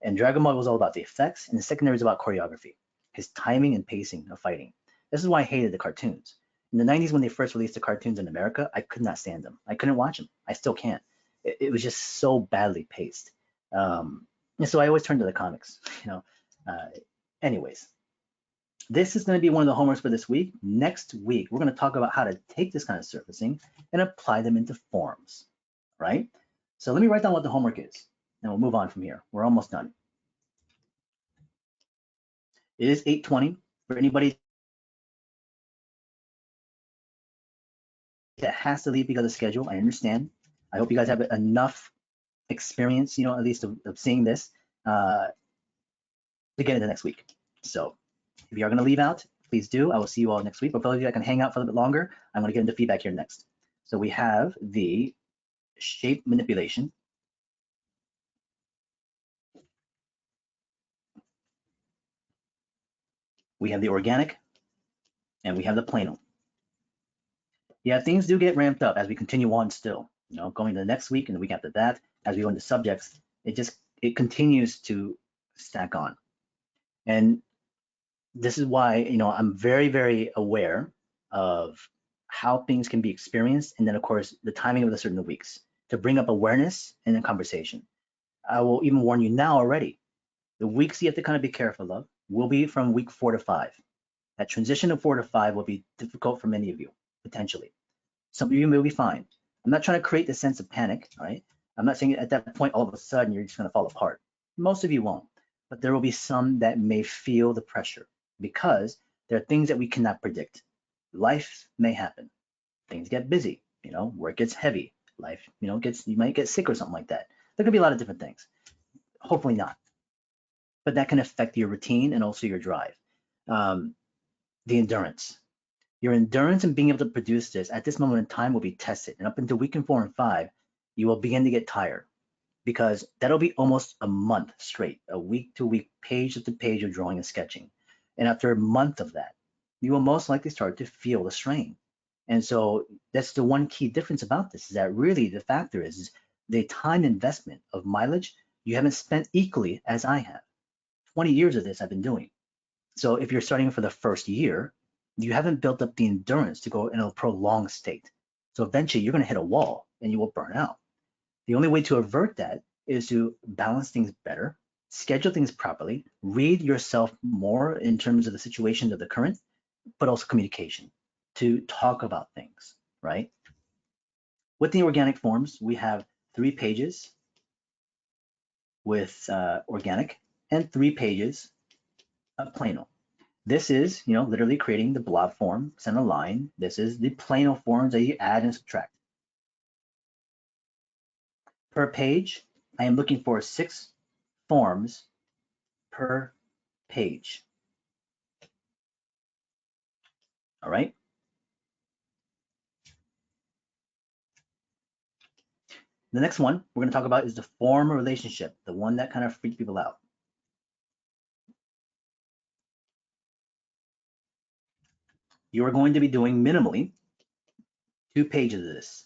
and Dragon Ball was all about the effects, and the secondary is about choreography, his timing and pacing of fighting. This is why I hated the cartoons. In the 90s, when they first released the cartoons in America, I could not stand them. I couldn't watch them. I still can't. It was just so badly paced. And so I always turned to the comics, you know. Uh, anyways, this is going to be one of the homeworks for this week. Next week, we're going to talk about how to take this kind of surfacing and apply them into forms, right? So let me write down what the homework is, and we'll move on from here. We're almost done. It is 8:20. For anybody that has to leave because of schedule, I understand. I hope you guys have enough experience, you know, at least of seeing this to get into next week. So if you are going to leave out, please do. I will see you all next week. But for those of you that can hang out for a little bit longer, I'm going to get into feedback here next. So we have the shape manipulation. We have the organic, and we have the plano. Yeah, things do get ramped up as we continue on still, you know, going to the next week and the week after that, as we go into subjects, it continues to stack on. And this is why, you know, I'm very, very aware of how things can be experienced. And then of course, the timing of the certain weeks to bring up awareness in the conversation. I will even warn you now already, the weeks you have to kind of be careful of will be from week 4 to 5. That transition of 4 to 5 will be difficult for many of you, potentially. Some of you may be fine. I'm not trying to create the sense of panic, right? I'm not saying at that point, all of a sudden, you're just going to fall apart. Most of you won't, but there will be some that may feel the pressure because there are things that we cannot predict. Life may happen. Things get busy, you know, work gets heavy. Life, you know, you might get sick or something like that. There could be a lot of different things. Hopefully not, but that can affect your routine and also your drive. The endurance. Your endurance in being able to produce this at this moment in time will be tested. And up until week 4 and 5, you will begin to get tired because that'll be almost a month straight, a week to week, page after page of drawing and sketching. And after a month of that, you will most likely start to feel the strain. And so that's the one key difference about this is that really the factor is the time investment of mileage you haven't spent equally as I have. 20 years of this I've been doing. So if you're starting for the first year, you haven't built up the endurance to go in a prolonged state. So eventually you're going to hit a wall and you will burn out. The only way to avert that is to balance things better, schedule things properly, read yourself more in terms of the situations of the current, but also communication to talk about things, right? With the organic forms, we have 3 pages with organic and 3 pages of plano. This is, you know, literally creating the blob form, center line. This is the plano forms that you add and subtract. Per page, I am looking for 6 forms per page. All right. The next one we're going to talk about is the form relationship, the one that kind of freaks people out. You are going to be doing minimally 2 pages of this.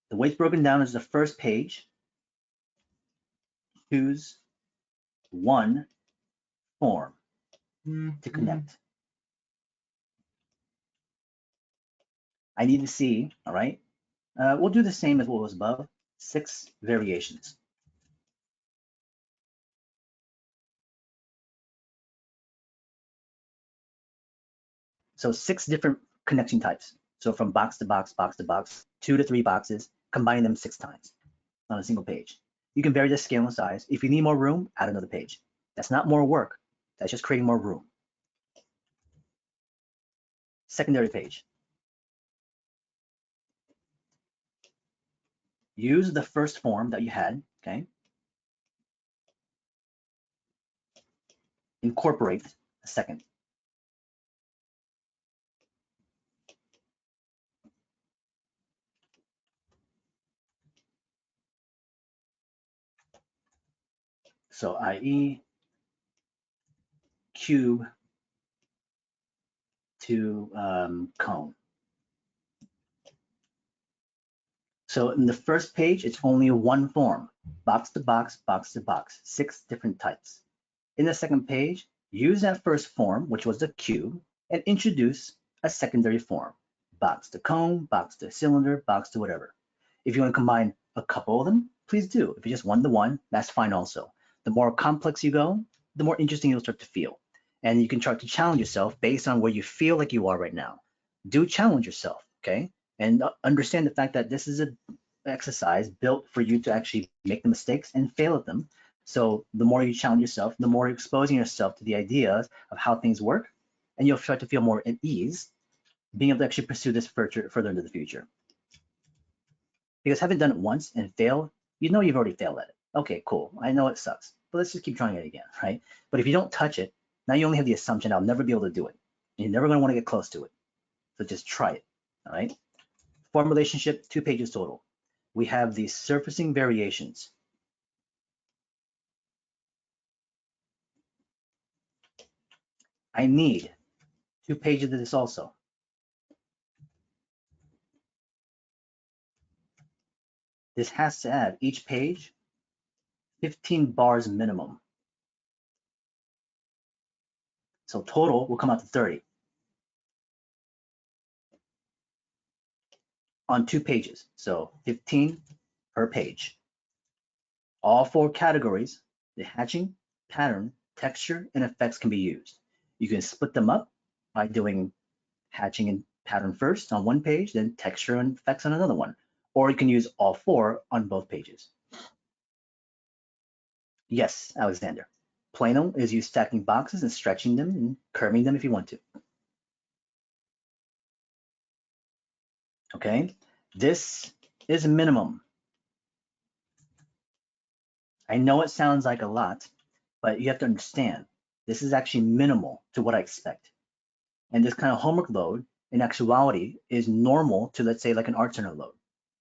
The way it's broken down is the first page, choose one form to connect. I need to see, all right? We'll do the same as what was above, 6 variations. So 6 different connection types. So from box to box, box to box, 2 to 3 boxes, combining them 6 times on a single page. You can vary the scale and size. If you need more room, add another page. That's not more work. That's just creating more room. Secondary page. Use the first form that you had, okay? Incorporate a second. So i.e. cube to cone. So in the first page, it's only one form, box to box, box to box, 6 different types. In the second page, use that first form, which was the cube, and introduce a secondary form, box to cone, box to cylinder, box to whatever. If you want to combine a couple of them, please do. If you just 1 to 1, that's fine also. The more complex you go, the more interesting you'll start to feel. And you can try to challenge yourself based on where you feel like you are right now. Do challenge yourself, okay? And understand the fact that this is an exercise built for you to actually make the mistakes and fail at them. So the more you challenge yourself, the more you're exposing yourself to the ideas of how things work, and you'll start to feel more at ease being able to actually pursue this further into the future. Because having done it once and failed, you know you've already failed at it. Okay, cool. I know it sucks, but let's just keep trying it again, right? But if you don't touch it, now you only have the assumption I'll never be able to do it. You're never going to want to get close to it. So just try it, all right? Form relationship, 2 pages total. We have the surfacing variations. I need 2 pages of this also. This has to add each page 15 bars minimum. So total will come out to 30 on 2 pages. So 15 per page. All 4 categories, the hatching, pattern, texture, and effects can be used. You can split them up by doing hatching and pattern first on one page, then texture and effects on another one. Or you can use all 4 on both pages. Yes, Alexander. Plano is you stacking boxes and stretching them and curving them if you want to. Okay, this is minimum. I know it sounds like a lot, but you have to understand, this is actually minimal to what I expect. And this kind of homework load in actuality is normal to, let's say, like an art center load.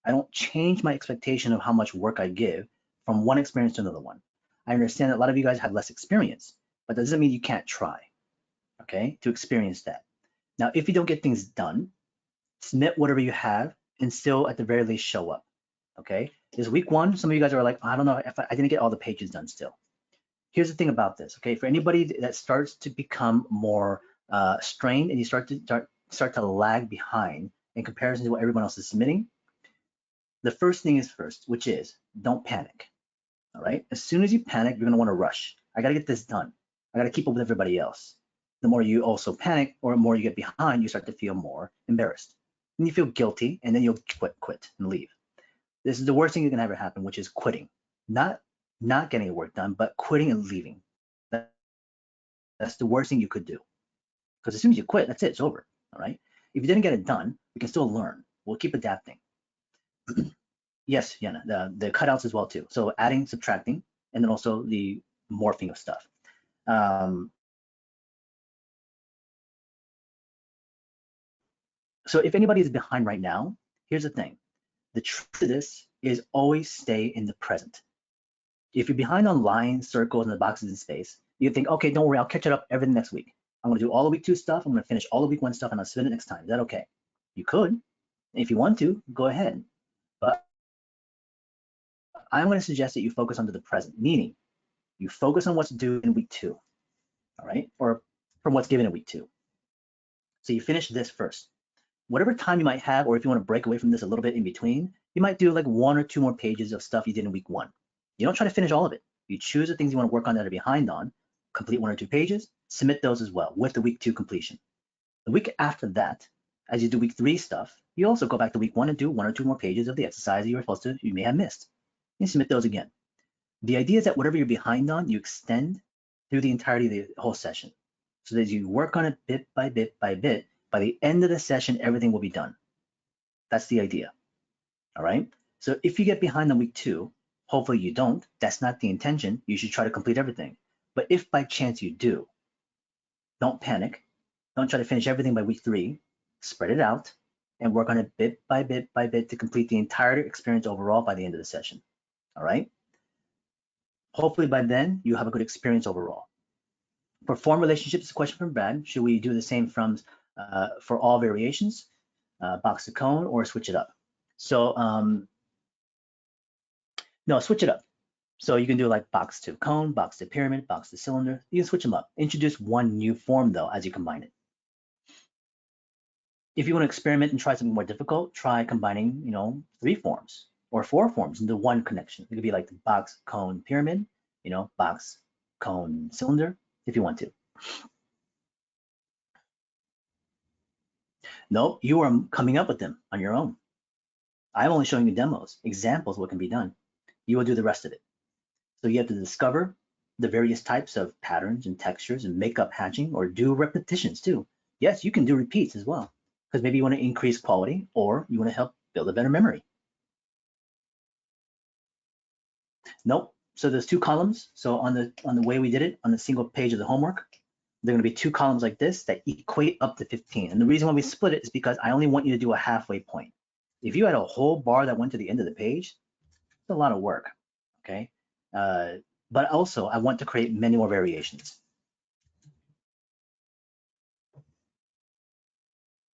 I don't change my expectation of how much work I give from one experience to another one. I understand that a lot of you guys have less experience, but that doesn't mean you can't try, okay, to experience that. Now, if you don't get things done, submit whatever you have and still at the very least show up, okay? This week 1, some of you guys are like, I don't know if I didn't get all the pages done still. Here's the thing about this, okay? For anybody that starts to become more strained and you start to lag behind in comparison to what everyone else is submitting, the first thing is first, which is don't panic, all right? As soon as you panic, you're gonna wanna rush. I gotta get this done. I gotta keep up with everybody else. The more you also panic or the more you get behind, you start to feel more embarrassed. And you feel guilty, and then you'll quit and leave. This is the worst thing that can ever happen, which is quitting. Not getting your work done, but quitting and leaving. That's the worst thing you could do. Because as soon as you quit, that's it, it's over, all right? If you didn't get it done, we can still learn. We'll keep adapting. Yes, Yana, the cutouts as well too. So adding, subtracting, and then also the morphing of stuff. So if anybody is behind right now, here's the thing. The truth of this is always stay in the present. If you're behind on lines, circles, and the boxes in space, you think, okay, don't worry, I'll catch it up everything next week. I'm gonna do all the week 2 stuff, I'm gonna finish all the week 1 stuff, and I'll submit it next time. Is that okay? You could. If you want to, go ahead. But I'm gonna suggest that you focus on the present, meaning you focus on what's due in week 2, all right? Or from what's given in week 2. So you finish this first. Whatever time you might have, or if you want to break away from this a little bit in between, you might do like 1 or 2 more pages of stuff you did in week 1. You don't try to finish all of it. You choose the things you want to work on that are behind on, complete 1 or 2 pages, submit those as well with the week 2 completion. The week after that, as you do week 3 stuff, you also go back to week 1 and do 1 or 2 more pages of the exercise you may have missed. You submit those again. The idea is that whatever you're behind on, you extend through the entirety of the whole session. So that as you work on it bit by bit by bit, by the end of the session, everything will be done. That's the idea, all right? So if you get behind on week 2, hopefully you don't, that's not the intention, you should try to complete everything. But if by chance you do, don't panic, don't try to finish everything by week 3, spread it out and work on it bit by bit by bit to complete the entire experience overall by the end of the session, all right? Hopefully by then you have a good experience overall. For form relationships, a question from Brad, should we do the same from for all variations, box to cone, or switch it up? So no, switch it up. So you can do like box to cone, box to pyramid, box to cylinder. You can switch them up. Introduce one new form though as you combine it. If you want to experiment and try something more difficult, try combining, 3 forms or 4 forms into one connection. It could be like the box, cone, pyramid, box, cone, cylinder, if you want to. No, you are coming up with them on your own. I'm only showing you demos, examples of what can be done. You will do the rest of it. So you have to discover the various types of patterns and textures and make up hatching or do repetitions too. Yes, you can do repeats as well, because maybe you want to increase quality or you want to help build a better memory. Nope. So there's 2 columns. So on the way we did it, on a single page of the homework, there are going to be 2 columns like this that equate up to 15. And the reason why we split it is because I only want you to do a halfway point. If you had a whole bar that went to the end of the page, it's a lot of work, okay? But also, I want to create many more variations.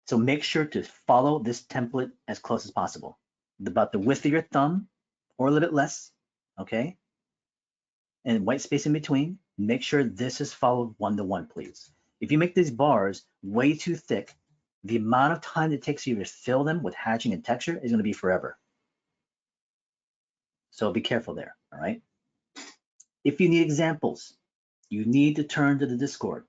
So make sure to follow this template as close as possible. About the width of your thumb or a little bit less, okay? And white space in between, make sure this is followed 1-to-1, please. If you make these bars way too thick, the amount of time it takes you to fill them with hatching and texture is going to be forever. So be careful there, all right? If you need examples, you need to turn to the Discord.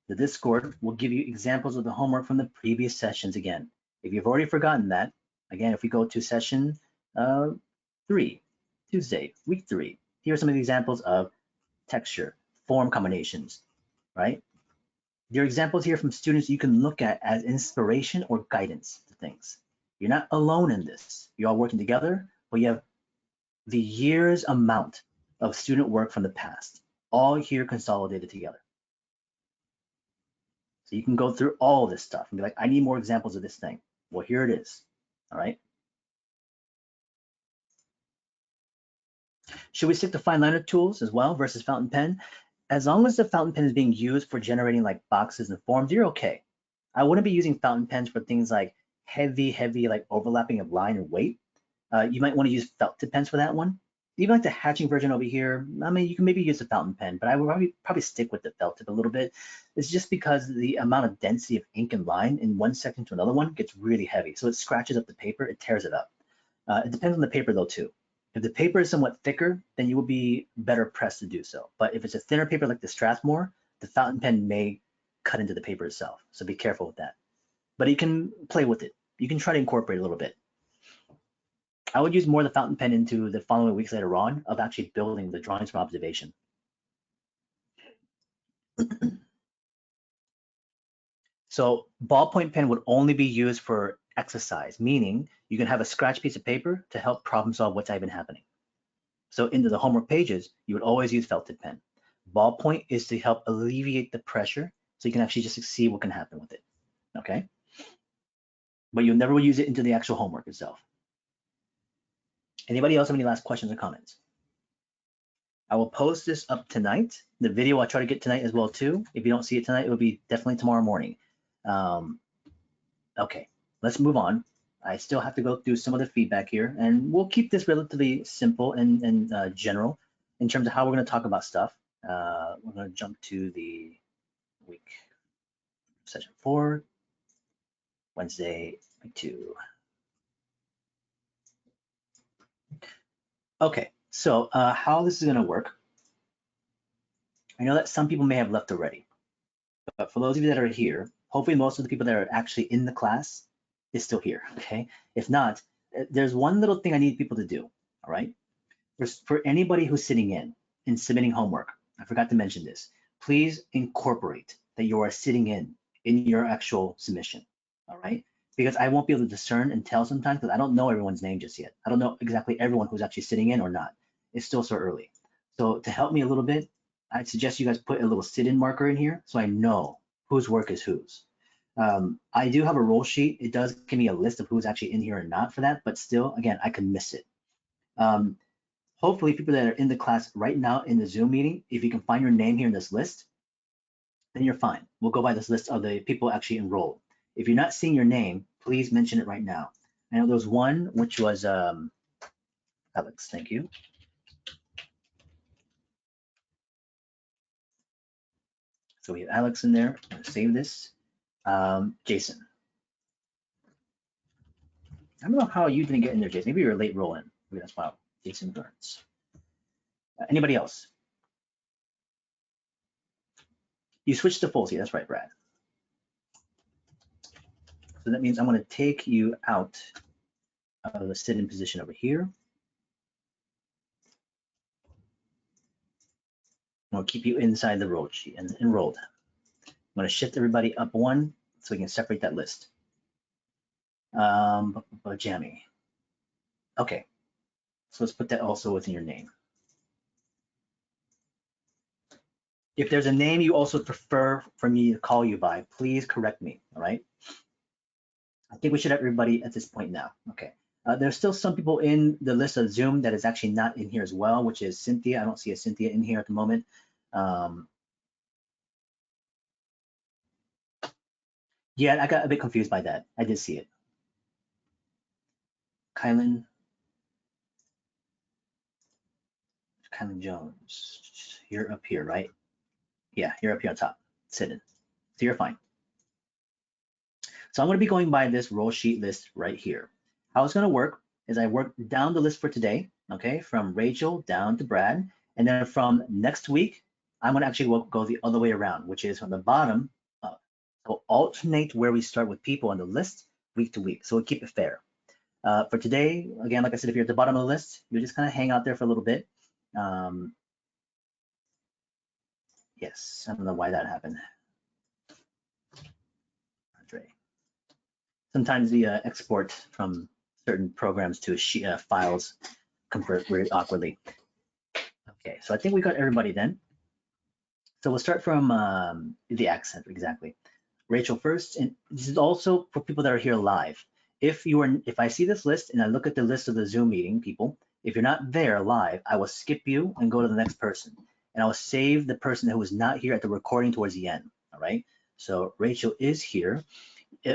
The Discord will give you examples of the homework from the previous sessions again. If you've already forgotten that, again, if we go to session 3, Tuesday, week 3, here are some of the examples of texture, form combinations, right? There are examples here from students you can look at as inspiration or guidance to things. You're not alone in this. You're all working together, but you have the year's amount of student work from the past, all here consolidated together. So you can go through all this stuff and be like, I need more examples of this thing. Well, here it is, all right? Should we stick to fine liner tools as well versus fountain pen? As long as the fountain pen is being used for generating like boxes and forms, you're okay. I wouldn't be using fountain pens for things like heavy like overlapping of line and weight. You might want to use felt tip pens for that one. Even like the hatching version over here, I mean, you can maybe use a fountain pen, but I would probably stick with the felt tip a little bit. It's just because the amount of density of ink and line in one section to another one gets really heavy. So it scratches up the paper, it tears it up. It depends on the paper though too. If the paper is somewhat thicker, then you will be better pressed to do so. But if it's a thinner paper like the Strathmore, the fountain pen may cut into the paper itself. So be careful with that. But you can play with it. You can try to incorporate a little bit. I would use more of the fountain pen into the following weeks later on of actually building the drawings from observation. So ballpoint pen would only be used for exercise, meaning you can have a scratch piece of paper to help problem solve what's even happening. So into the homework pages, you would always use felt tip pen. Ballpoint is to help alleviate the pressure so you can actually just see what can happen with it, okay? But you'll never use it into the actual homework itself. Anybody else have any last questions or comments? I will post this up tonight. The video I'll try to get tonight as well too. If you don't see it tonight, it will be definitely tomorrow morning. Okay, let's move on. I still have to go through some of the feedback here, and we'll keep this relatively simple and general in terms of how we're going to talk about stuff. We're going to jump to the week session 4, Wednesday, week 2. Okay, so how this is going to work. I know that some people may have left already, but for those of you that are here, hopefully most of the people that are actually in the class is still here, okay? If not, there's one little thing I need people to do, all right? For anybody who's sitting in and submitting homework, I forgot to mention this, please incorporate that you are sitting in your actual submission, all right? Because I won't be able to discern and tell sometimes because I don't know everyone's name just yet. I don't know exactly everyone who's actually sitting in or not. It's still so early. So to help me a little bit, I'd suggest you guys put a little sit-in marker in here so I know whose work is whose. I do have a roll sheet. It does give me a list of who's actually in here or not for that, but still, again, I can miss it. Hopefully people that are in the class right now in the Zoom meeting, if you can find your name here in this list, then you're fine. We'll go by this list of the people actually enrolled. If you're not seeing your name, please mention it right now. I know there was one, which was Alex, thank you. So we have Alex in there. I'm gonna save this. Jason. I don't know how you didn't get in there, Jason. Maybe you're a late roll-in. Maybe that's why. Jason Burns. Anybody else? You switched to full seat. That's right, Brad. So that means I'm going to take you out of the sit-in position over here. I'll keep you inside the roll sheet and enrolled. I'm going to shift everybody up one so we can separate that list. Jammy. Okay, so let's put that also within your name. If there's a name you also prefer for me to call you by, please correct me, all right? I think we should have everybody at this point now. Okay. There's still some people in the list of Zoom that is actually not in here as well, which is Cynthia. I don't see a Cynthia in here at the moment. Yeah, I got a bit confused by that. I did see it. Kylan Jones, you're up here, right? Yeah, you're up here on top, sitting. So you're fine. So I'm going to be going by this roll sheet list right here. How it's going to work is I work down the list for today, okay, from Rachel down to Brad. And then from next week, I'm going to actually go the other way around, which is from the bottom up. So alternate where we start with people on the list week to week. So we'll keep it fair. For today, again, like I said, if you're at the bottom of the list, you just kind of hang out there for a little bit. Yes, I don't know why that happened. Andre. Sometimes the export from certain programs to files convert very awkwardly. Okay, so I think we got everybody then. So we'll start from the accent, exactly. Rachel first, and this is also for people that are here live. If I see this list and I look at the list of the Zoom meeting people, if you're not there live, I will skip you and go to the next person. And I will save the person who was not here at the recording towards the end, all right? So Rachel is here.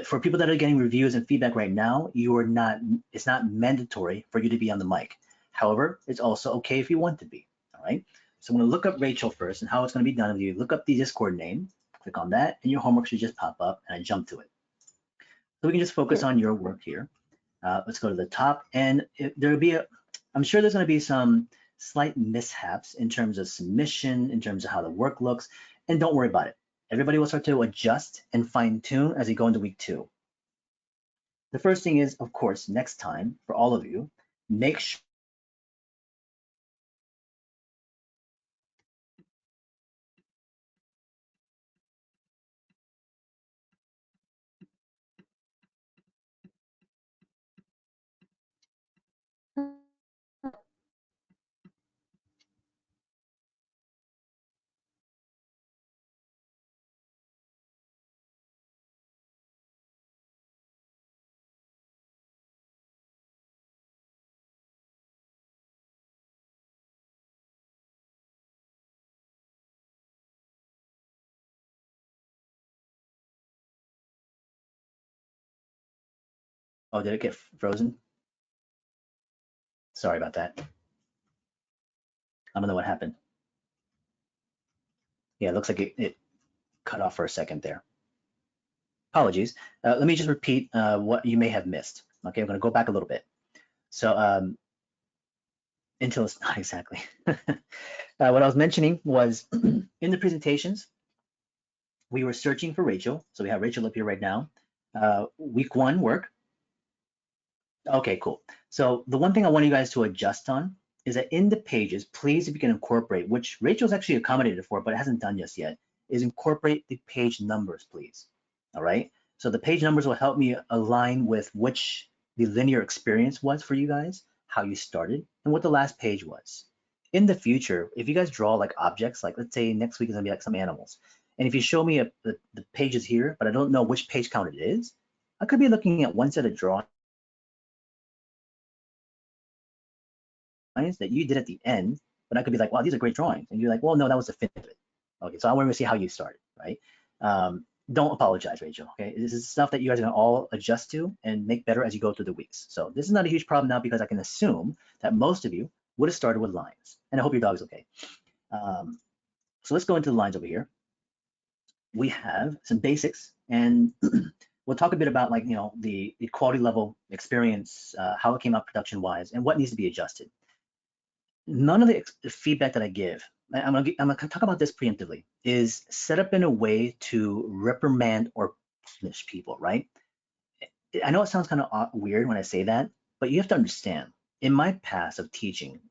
For people that are getting reviews and feedback right now, it's not mandatory for you to be on the mic. However, it's also okay if you want to be, all right? So I'm gonna look up Rachel first, and how it's gonna be done is you look up the Discord name, click on that, and your homework should just pop up, and I jump to it. So we can just focus on your work here. Let's go to the top, and I'm sure there's gonna be some slight mishaps in terms of submission, in terms of how the work looks, and don't worry about it. Everybody will start to adjust and fine tune as we go into week 2. The first thing is, of course, next time for all of you, make sure Oh, did it get frozen? Sorry about that. I don't know what happened. Yeah, it looks like it cut off for a second there. Apologies. Let me just repeat what you may have missed. Okay, I'm going to go back a little bit. So until it's not exactly. What I was mentioning was in the presentations, we were searching for Rachel. So we have Rachel up here right now. Week 1 work. Okay, cool. So the one thing I want you guys to adjust on is that in the pages, please, if you can incorporate, which Rachel's actually accommodated for, but hasn't done just yet, is incorporate the page numbers, please. All right. So the page numbers will help me align with which the linear experience was for you guys, how you started, and what the last page was. In the future, if you guys draw like objects, like let's say next week is gonna be like some animals, and if you show me the pages here, but I don't know which page count it is, I could be looking at one set of drawings that you did at the end, but I could be like, wow, these are great drawings. And you're like, well, no, that was the finish of it. Okay, so I want to see how you started, right? Don't apologize, Rachel, okay? This is stuff that you guys are gonna all adjust to and make better as you go through the weeks. So this is not a huge problem now because I can assume that most of you would have started with lines. And I hope your dog's okay. So let's go into the lines over here. We have some basics and we'll talk a bit about like, the quality level experience, how it came out production wise and what needs to be adjusted. None of the feedback that I give, I'm gonna talk about this preemptively, is set up in a way to reprimand or punish people, right? I know it sounds kind of weird when I say that, but you have to understand, in my past of teaching,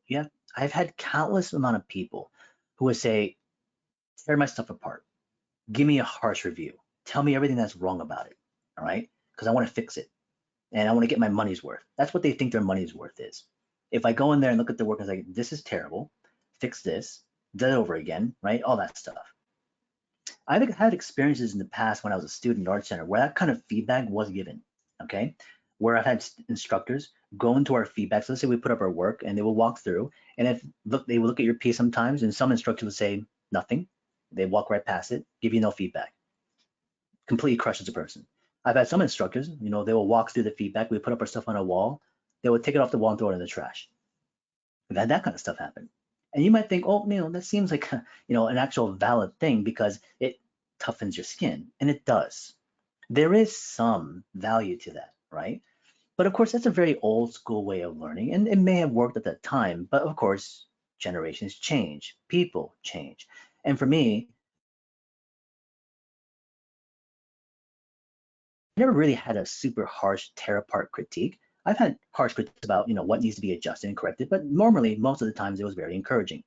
I've had countless amount of people who would say, tear my stuff apart, give me a harsh review, tell me everything that's wrong about it, all right? Because I want to fix it and I want to get my money's worth. That's what they think their money's worth is. If I go in there and look at the work and say, this is terrible, fix this, do it over again, right? All that stuff. I've had experiences in the past when I was a student at Art Center where that kind of feedback was given, okay? Where I've had instructors go into our feedback. So let's say we put up our work and they will walk through, and if they will look at your piece sometimes, and some instructors will say nothing. They walk right past it, give you no feedback. Completely crushes a person. I've had some instructors, they will walk through the feedback. We put up our stuff on a wall. They would take it off the wall and throw it in the trash. We've had that kind of stuff happen. And you might think, oh, that seems like, an actual valid thing because it toughens your skin. And it does. There is some value to that, right? But of course, that's a very old school way of learning. And it may have worked at that time. But of course, generations change, people change. And for me, I never really had a super harsh tear apart critique. I've had harsh critiques about, what needs to be adjusted and corrected, but normally most of the times it was very encouraging.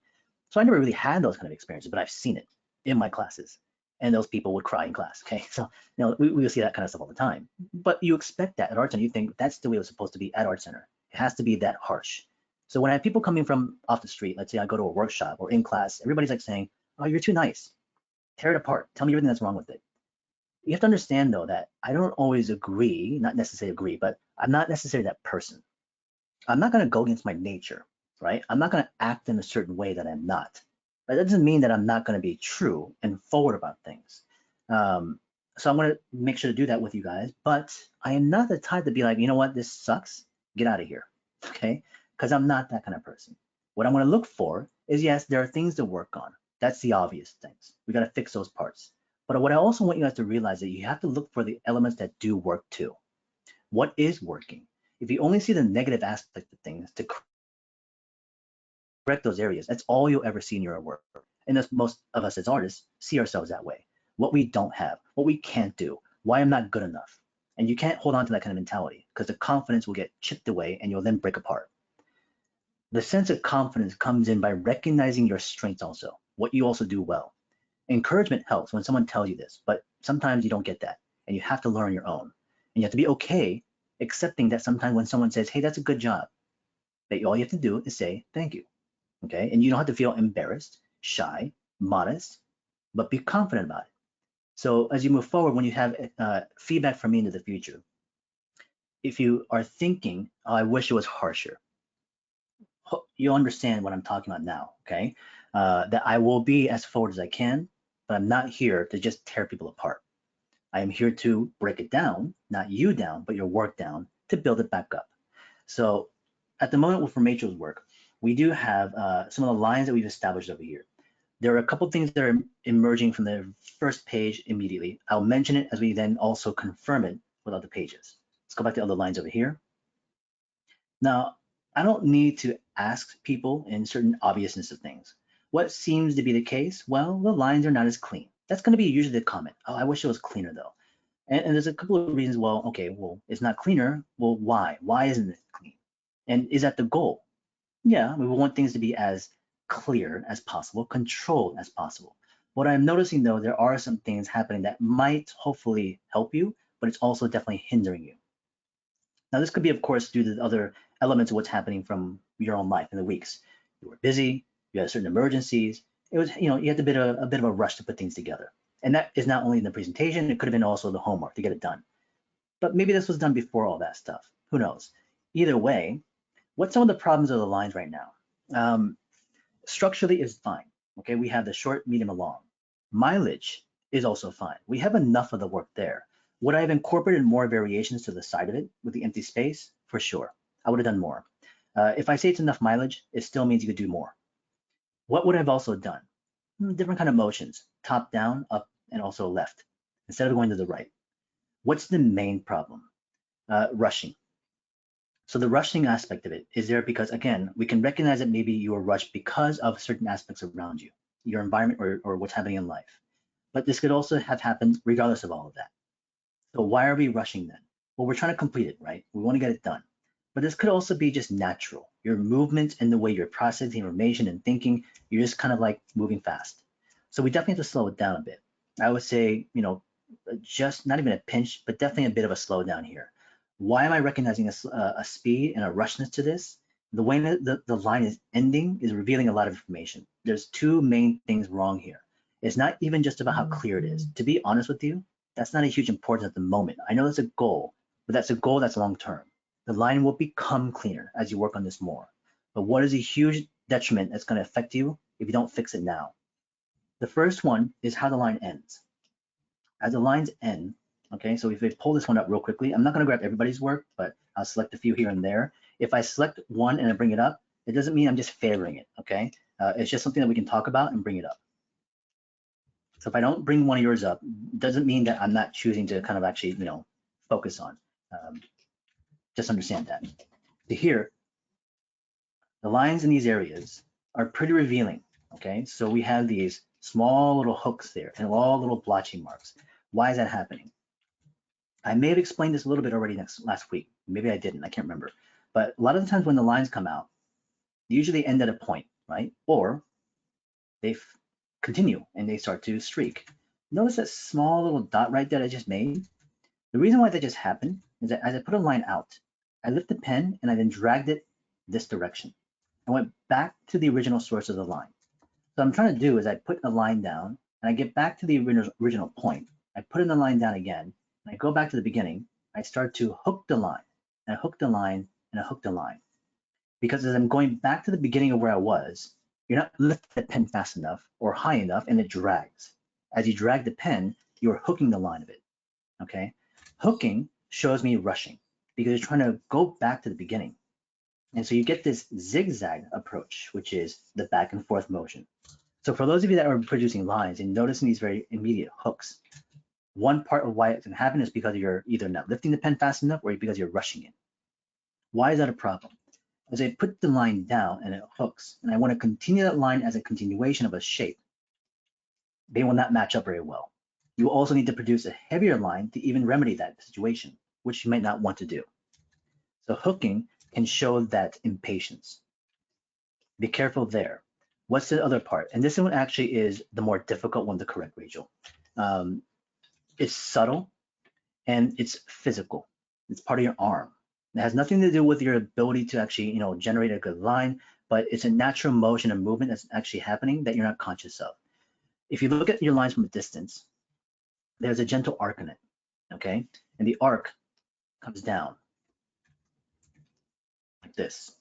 So I never really had those kind of experiences, but I've seen it in my classes. And those people would cry in class. Okay. So, we will see that kind of stuff all the time. But you expect that at Art Center. You think that's the way it was supposed to be at Art Center. It has to be that harsh. So when I have people coming from off the street, let's say I go to a workshop or in class, everybody's like saying, oh, you're too nice. Tear it apart. Tell me everything that's wrong with it. You have to understand though that I don't always agree, not necessarily agree, but I'm not necessarily that person. I'm not going to go against my nature, right? I'm not going to act in a certain way that I'm not. But that doesn't mean that I'm not going to be true and forward about things. So I'm going to make sure to do that with you guys. But I am not the type to be like, you know what, this sucks, get out of here, okay? Because I'm not that kind of person. What I'm going to look for is, yes, there are things to work on. That's the obvious things. We got to fix those parts. But what I also want you guys to realize that you have to look for the elements that do work too. What is working? If you only see the negative aspect of things to correct those areas, that's all you'll ever see in your work. And as most of us as artists see ourselves that way. What we don't have, what we can't do, why I'm not good enough. And you can't hold on to that kind of mentality because the confidence will get chipped away and you'll then break apart. The sense of confidence comes in by recognizing your strengths also, what you also do well. Encouragement helps when someone tells you this, but sometimes you don't get that and you have to learn your own. And you have to be okay accepting that sometimes when someone says, hey, that's a good job, that all you have to do is say, thank you, okay? And you don't have to feel embarrassed, shy, modest, but be confident about it. So as you move forward, when you have feedback from me into the future, if you are thinking, oh, I wish it was harsher, you'll understand what I'm talking about now, okay? That I will be as forward as I can, but I'm not here to just tear people apart. I am here to break it down, not you down, but your work down, to build it back up. So at the moment for Rachel's work, we do have some of the lines that we've established over here. There are a couple things that are emerging from the first page immediately. I'll mention it as we then also confirm it with other pages. Let's go back to other lines over here. Now, I don't need to ask people in certain obviousness of things. What seems to be the case? Well, the lines are not as clean. That's going to be usually the comment. Oh, I wish it was cleaner though. And there's a couple of reasons. Well, okay, well, it's not cleaner. Well, why? Why isn't it clean? And is that the goal? Yeah, we want things to be as clear as possible, controlled as possible. What I'm noticing though, there are some things happening that might hopefully help you, but it's also definitely hindering you. Now, this could be, of course, due to the other elements of what's happening from your own life in the weeks. You were busy, you had certain emergencies. It was, you had a bit of a rush to put things together. And that is not only in the presentation, it could have been also the homework to get it done. But maybe this was done before all that stuff. Who knows? Either way, what's some of the problems of the lines right now? Structurally is fine. Okay, we have the short, medium, and long. Mileage is also fine. We have enough of the work there. Would I have incorporated more variations to the side of it with the empty space? For sure. I would have done more. If I say it's enough mileage, it still means you could do more. What would I have also done? Different kind of motions, top, down, up, and also left, instead of going to the right. What's the main problem? Rushing. So the rushing aspect of it is there because, again, we can recognize that maybe you were rushed because of certain aspects around you, your environment or what's happening in life. But this could also have happened regardless of all of that. So why are we rushing then? Well, we're trying to complete it, right? We want to get it done. But this could also be just natural. Your movement and the way you're processing information and thinking, you're just kind of like moving fast. So we definitely have to slow it down a bit. I would say, just not even a pinch, but definitely a bit of a slowdown here. Why am I recognizing a speed and a rushness to this? The way that the line is ending is revealing a lot of information. There's two main things wrong here. It's not even just about how clear it is. To be honest with you, that's not a huge importance at the moment. I know that's a goal, but that's a goal that's long term. The line will become cleaner as you work on this more. But what is a huge detriment that's going to affect you if you don't fix it now? The first one is how the line ends. As the lines end, okay, so if we pull this one up real quickly, I'm not going to grab everybody's work, but I'll select a few here and there. If I select one and I bring it up, it doesn't mean I'm just favoring it, okay? It's just something that we can talk about and bring it up. So if I don't bring one of yours up, doesn't mean that I'm not choosing to kind of actually, focus on. Just understand that. To here, the lines in these areas are pretty revealing, okay? So we have these small little hooks there and all little blotching marks. Why is that happening? I may have explained this a little bit already last week. Maybe I didn't, I can't remember. But a lot of the times when the lines come out, they usually end at a point, right? Or they continue and they start to streak. Notice that small little dot right there I just made? The reason why that just happened is that as I put a line out, I lift the pen and I then dragged it this direction. I went back to the original source of the line. So what I'm trying to do is I put the line down and I get back to the original point. I put in the line down again, and I go back to the beginning. I start to hook the line, and I hook the line, and I hook the line. Because as I'm going back to the beginning of where I was, you're not lifting the pen fast enough or high enough, and it drags. As you drag the pen, you're hooking the line of it, okay? Hooking shows me rushing because you're trying to go back to the beginning. And so you get this zigzag approach, which is the back and forth motion. So for those of you that are producing lines and noticing these very immediate hooks, one part of why it can happen is because you're either not lifting the pen fast enough or because you're rushing it. Why is that a problem? As I put the line down and it hooks, and I want to continue that line as a continuation of a shape, they will not match up very well. You also need to produce a heavier line to even remedy that situation, which you might not want to do. So hooking can show that impatience. Be careful there. What's the other part? And this one actually is the more difficult one to correct, Rachel. It's subtle and it's physical. It's part of your arm. It has nothing to do with your ability to actually, generate a good line, but it's a natural motion and movement that's actually happening that you're not conscious of. If you look at your lines from a distance, there's a gentle arc in it, okay? And the arc comes down like this.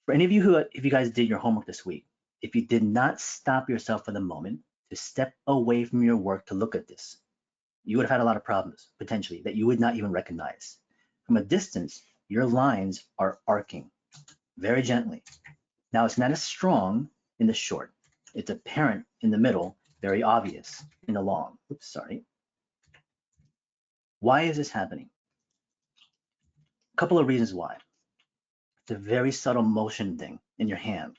For any of you if you guys did your homework this week, if you did not stop yourself for the moment to step away from your work to look at this, you would have had a lot of problems potentially that you would not even recognize. From a distance, your lines are arcing very gently. Now it's not as strong in the short. It's apparent in the middle, very obvious in the long. Oops, sorry. Why is this happening? A couple of reasons why. It's a very subtle motion thing in your hand.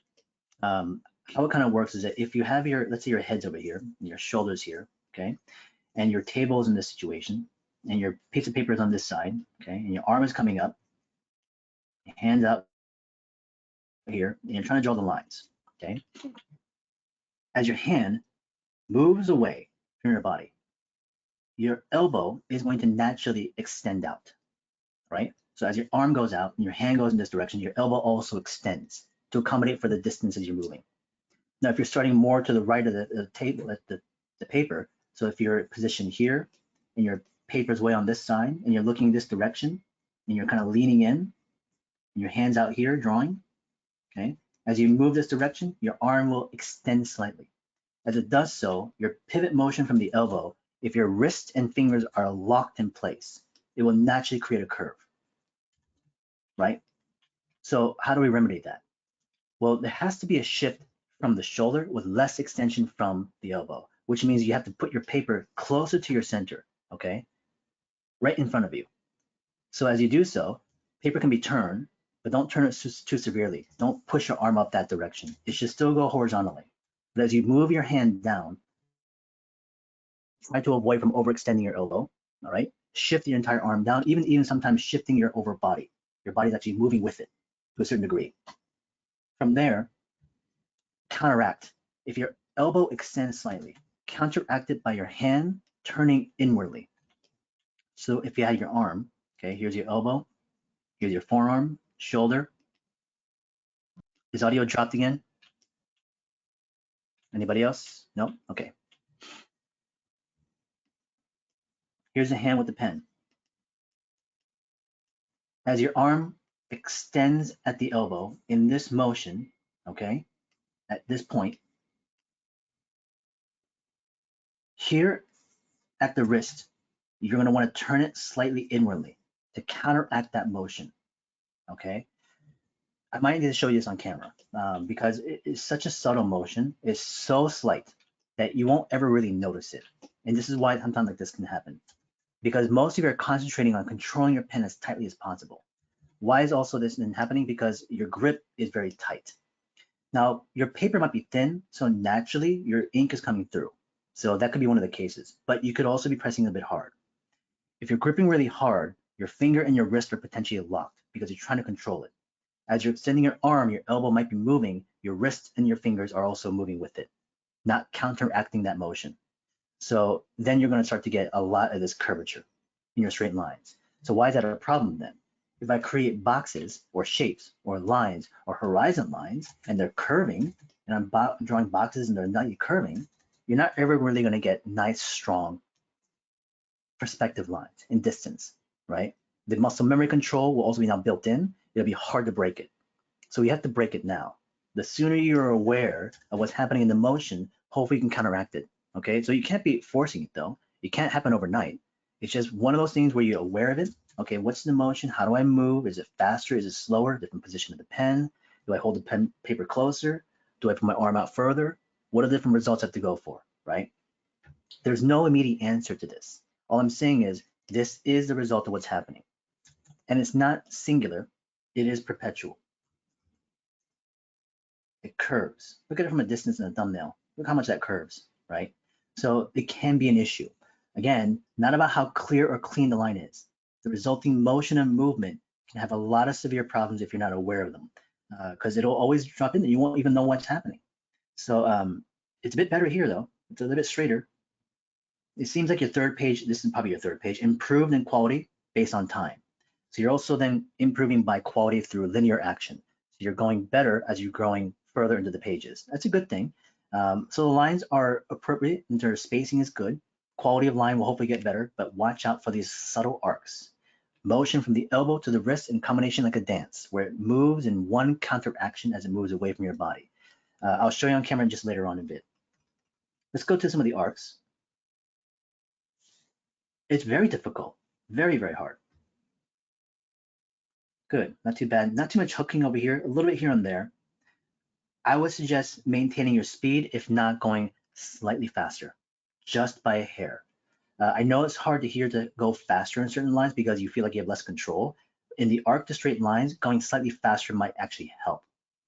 How it kind of works is that if you have your, let's say your head's over here, and your shoulders here, okay, and your table is in this situation, and your piece of paper is on this side, okay, and your arm is coming up, your hands out here, and you're trying to draw the lines, okay? As your hand moves away from your body, your elbow is going to naturally extend out, right? So as your arm goes out and your hand goes in this direction, your elbow also extends to accommodate for the distance as you're moving. Now, if you're starting more to the right of the table, the paper, so if you're positioned here and your paper's way on this side and you're looking this direction and you're kind of leaning in and your hand's out here drawing, okay? As you move this direction, your arm will extend slightly. As it does so, your pivot motion from the elbow, if your wrist and fingers are locked in place, it will naturally create a curve, right? So how do we remedy that? Well, there has to be a shift from the shoulder with less extension from the elbow, which means you have to put your paper closer to your center, okay? Right in front of you. So as you do so, paper can be turned, but don't turn it too severely. Don't push your arm up that direction. It should still go horizontally. But as you move your hand down, try to avoid from overextending your elbow, all right? Shift your entire arm down, even sometimes shifting your over body. Your body's actually moving with it to a certain degree. From there, counteract. If your elbow extends slightly, counteract it by your hand turning inwardly. So if you had your arm, okay, here's your elbow, here's your forearm, shoulder. Is audio dropped again? Anybody else? No? Okay. Here's a hand with the pen. As your arm extends at the elbow in this motion, okay, at this point, here at the wrist, you're going to want to turn it slightly inwardly to counteract that motion, okay? I might need to show you this on camera because it is such a subtle motion. It's so slight that you won't ever really notice it. And this is why sometimes like this can happen, because most of you are concentrating on controlling your pen as tightly as possible. Why is also this happening? Because your grip is very tight. Now, your paper might be thin, so naturally your ink is coming through. So that could be one of the cases, but you could also be pressing a bit hard. If you're gripping really hard, your finger and your wrist are potentially locked because you're trying to control it. As you're extending your arm, your elbow might be moving, your wrist and your fingers are also moving with it, not counteracting that motion. So then you're going to start to get a lot of this curvature in your straight lines. So why is that a problem then? If I create boxes or shapes or lines or horizon lines and they're curving, and I'm drawing boxes and they're not curving, you're not ever really going to get nice, strong perspective lines in distance, right? The muscle memory control will also be now built in. It'll be hard to break it. So we have to break it now. The sooner you're aware of what's happening in the motion, hopefully you can counteract it, okay? So you can't be forcing it though. It can't happen overnight. It's just one of those things where you're aware of it. Okay, what's the motion? How do I move? Is it faster? Is it slower? Different position of the pen? Do I hold the pen paper closer? Do I put my arm out further? What are the different results I have to go for, right? There's no immediate answer to this. All I'm saying is this is the result of what's happening. And it's not singular, it is perpetual. It curves. Look at it from a distance in the thumbnail. Look how much that curves, right? So it can be an issue. Again, not about how clear or clean the line is. The resulting motion and movement can have a lot of severe problems if you're not aware of them, because it'll always drop in and you won't even know what's happening. So it's a bit better here though. It's a little bit straighter. It seems like your third page, this is probably your third page, improved in quality based on time. So you're also then improving by quality through linear action. So you're going better as you're growing further into the pages. That's a good thing. So the lines are appropriate in terms of spacing is good. Quality of line will hopefully get better, but watch out for these subtle arcs. Motion from the elbow to the wrist in combination like a dance, where it moves in one counteraction as it moves away from your body. I'll show you on camera just later on in a bit. Let's go to some of the arcs. It's very difficult, very, very hard. Good, not too bad. Not too much hooking over here, a little bit here and there. I would suggest maintaining your speed, if not going slightly faster, just by a hair. I know it's hard to hear to go faster in certain lines because you feel like you have less control. In the arc to straight lines, going slightly faster might actually help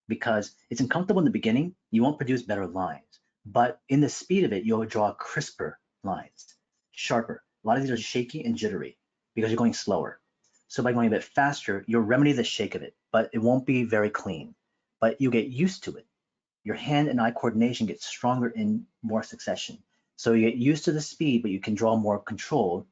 because it's uncomfortable in the beginning. You won't produce better lines, but in the speed of it, you'll draw crisper lines, sharper. A lot of these are shaky and jittery because you're going slower. So by going a bit faster, you'll remedy the shake of it, but it won't be very clean. But you get used to it. Your hand and eye coordination gets stronger in more succession. So you get used to the speed, but you can draw more control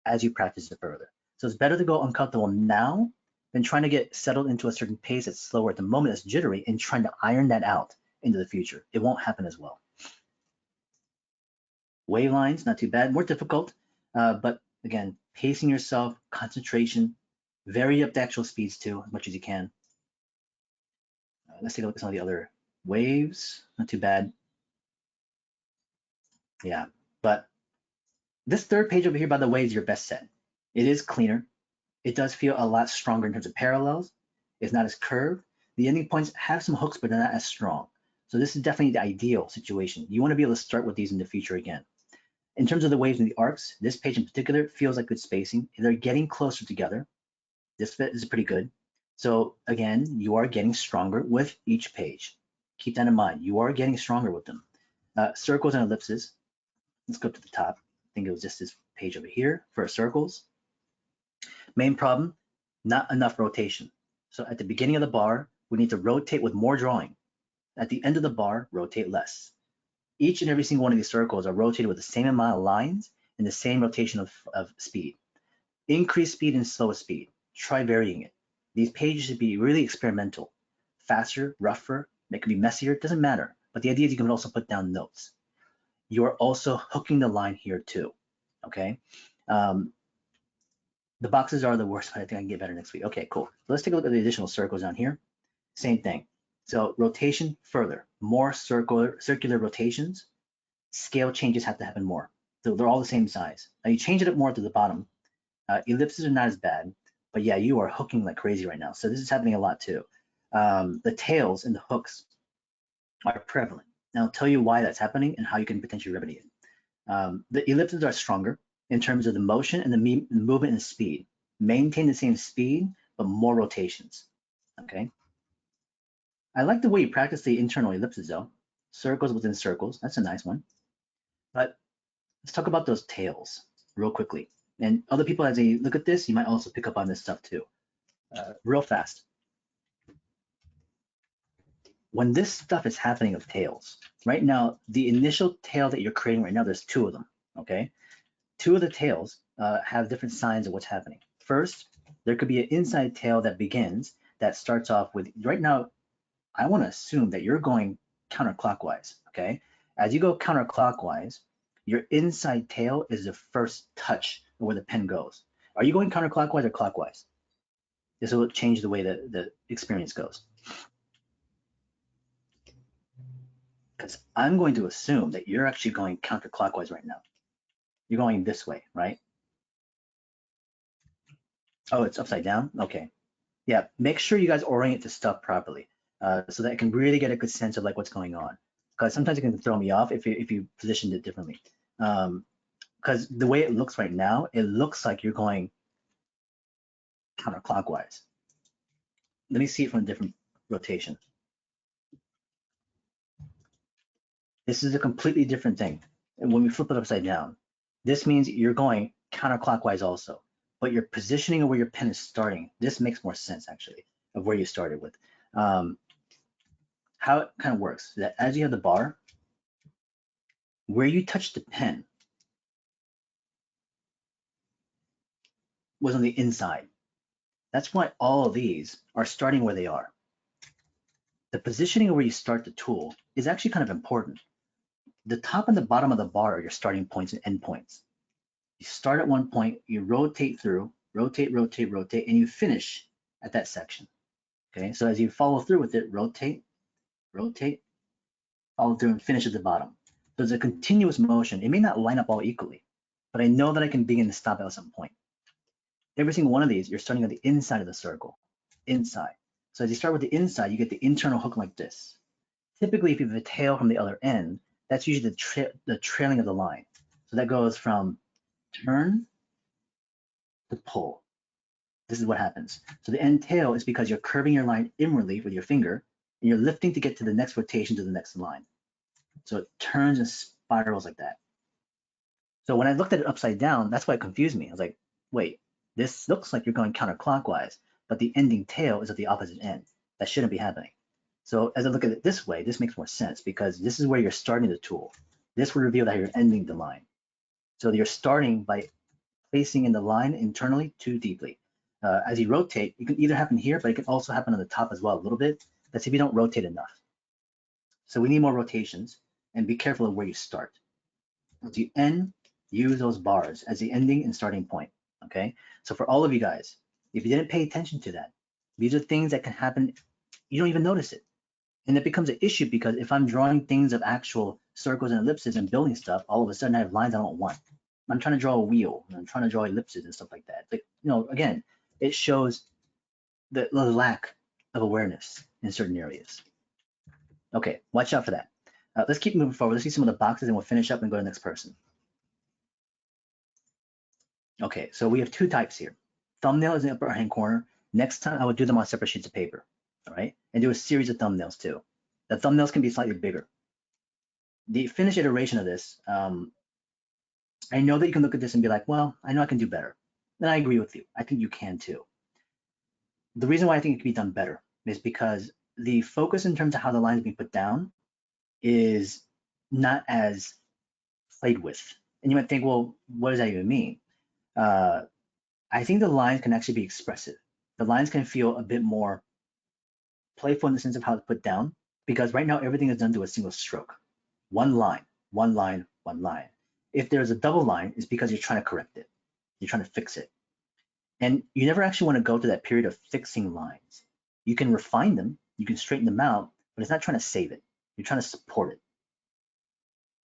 as you practice it further. So it's better to go uncomfortable now than trying to get settled into a certain pace that's slower at the moment, that's jittery, and trying to iron that out into the future. It won't happen as well. Wave lines, not too bad, more difficult, but again, pacing yourself, concentration, vary up the actual speeds too, as much as you can. Let's take a look at some of the other waves, not too bad. Yeah, but this third page over here, by the way, is your best set. It is cleaner. It does feel a lot stronger in terms of parallels. It's not as curved. The ending points have some hooks, but they're not as strong. So this is definitely the ideal situation. You want to be able to start with these in the future again. In terms of the waves and the arcs, this page in particular feels like good spacing. They're getting closer together. This fit is pretty good. So again, you are getting stronger with each page. Keep that in mind. You are getting stronger with them. Circles and ellipses. Let's go up to the top. I think it was just this page over here for circles. Main problem, not enough rotation. So at the beginning of the bar, we need to rotate with more drawing. At the end of the bar, rotate less. Each and every single one of these circles are rotated with the same amount of lines and the same rotation of speed. Increase speed and slow speed. Try varying it. These pages should be really experimental. Faster, rougher, it could be messier, it doesn't matter. But the idea is you can also put down notes. You're also hooking the line here too, okay? The boxes are the worst, but I think I can get better next week. Okay, cool. So let's take a look at the additional circles down here. Same thing. So rotation further, more circular rotations. Scale changes have to happen more. So they're all the same size. Now you change it up more to the bottom. Ellipses are not as bad, but yeah, you are hooking like crazy right now. So this is happening a lot too. The tails and the hooks are prevalent. Now I'll tell you why that's happening and how you can potentially remedy it. The ellipses are stronger in terms of the motion and the movement and speed. Maintain the same speed, but more rotations, okay? I like the way you practice the internal ellipses though. Circles within circles, that's a nice one. But let's talk about those tails real quickly. And other people, as they look at this, you might also pick up on this stuff too, real fast. When this stuff is happening of tails, right now, the initial tail that you're creating right now, there's two of them, okay? Two of the tails have different signs of what's happening. First, there could be an inside tail that begins, that starts off with, right now, I want to assume that you're going counterclockwise, okay? As you go counterclockwise, your inside tail is the first touch of where the pen goes. Are you going counterclockwise or clockwise? This will change the way that the experience goes. Because I'm going to assume that you're actually going counterclockwise right now. You're going this way, right? Oh, it's upside down? Okay. Yeah, make sure you guys orient the stuff properly so that I can really get a good sense of like what's going on. Because sometimes it can throw me off if you positioned it differently. Because the way it looks right now, it looks like you're going counterclockwise. Let me see it from a different rotation. This is a completely different thing. And when we flip it upside down, this means you're going counterclockwise also, but your positioning of where your pen is starting, this makes more sense actually of where you started with. How it kind of works is that as you have the bar, where you touch the pen was on the inside. That's why all of these are starting where they are. The positioning of where you start the tool is actually kind of important. The top and the bottom of the bar are your starting points and end points. You start at one point, you rotate through, rotate, rotate, rotate, and you finish at that section. Okay, so as you follow through with it, rotate, rotate, follow through and finish at the bottom. So it's a continuous motion. It may not line up all equally, but I know that I can begin to stop at some point. Every single one of these, you're starting at the inside of the circle. inside. So as you start with the inside, you get the internal hook like this. Typically, if you have a tail from the other end, that's usually the trailing of the line. So that goes from turn to pull. This is what happens. So the end tail is because you're curving your line inwardly with your finger, and you're lifting to get to the next rotation to the next line. So it turns and spirals like that. So when I looked at it upside down, that's why it confused me. I was like, wait, this looks like you're going counterclockwise, but the ending tail is at the opposite end. That shouldn't be happening. So as I look at it this way, this makes more sense because this is where you're starting the tool. This will reveal that you're ending the line. So you're starting by placing in the line internally too deeply. As you rotate, it can either happen here, but it can also happen on the top as well a little bit. That's if you don't rotate enough. So we need more rotations, and be careful of where you start. As you end, use those bars as the ending and starting point, okay? So for all of you guys, if you didn't pay attention to that, these are things that can happen, you don't even notice it. And it becomes an issue because if I'm drawing things of actual circles and ellipses and building stuff, all of a sudden I have lines I don't want. I'm trying to draw a wheel, and I'm trying to draw ellipses and stuff like that. Like, again, it shows the lack of awareness in certain areas. Okay, watch out for that. Let's keep moving forward. Let's see some of the boxes and we'll finish up and go to the next person. Okay, so we have two types here. Thumbnail is in the upper right-hand corner. Next time I would do them on separate sheets of paper, all right? And do a series of thumbnails too. The thumbnails can be slightly bigger. The finished iteration of this, I know that you can look at this and be like, well, I know I can do better. And I agree with you. I think you can too. The reason why I think it can be done better is because the focus in terms of how the lines being put down is not as played with. And you might think, well, what does that even mean? I think the lines can actually be expressive. The lines can feel a bit more playful in the sense of how it's put down, because right now everything is done to a single stroke. One line, one line, one line. If there's a double line, it's because you're trying to correct it. You're trying to fix it. And you never actually want to go to that period of fixing lines. You can refine them, you can straighten them out, but it's not trying to save it. You're trying to support it.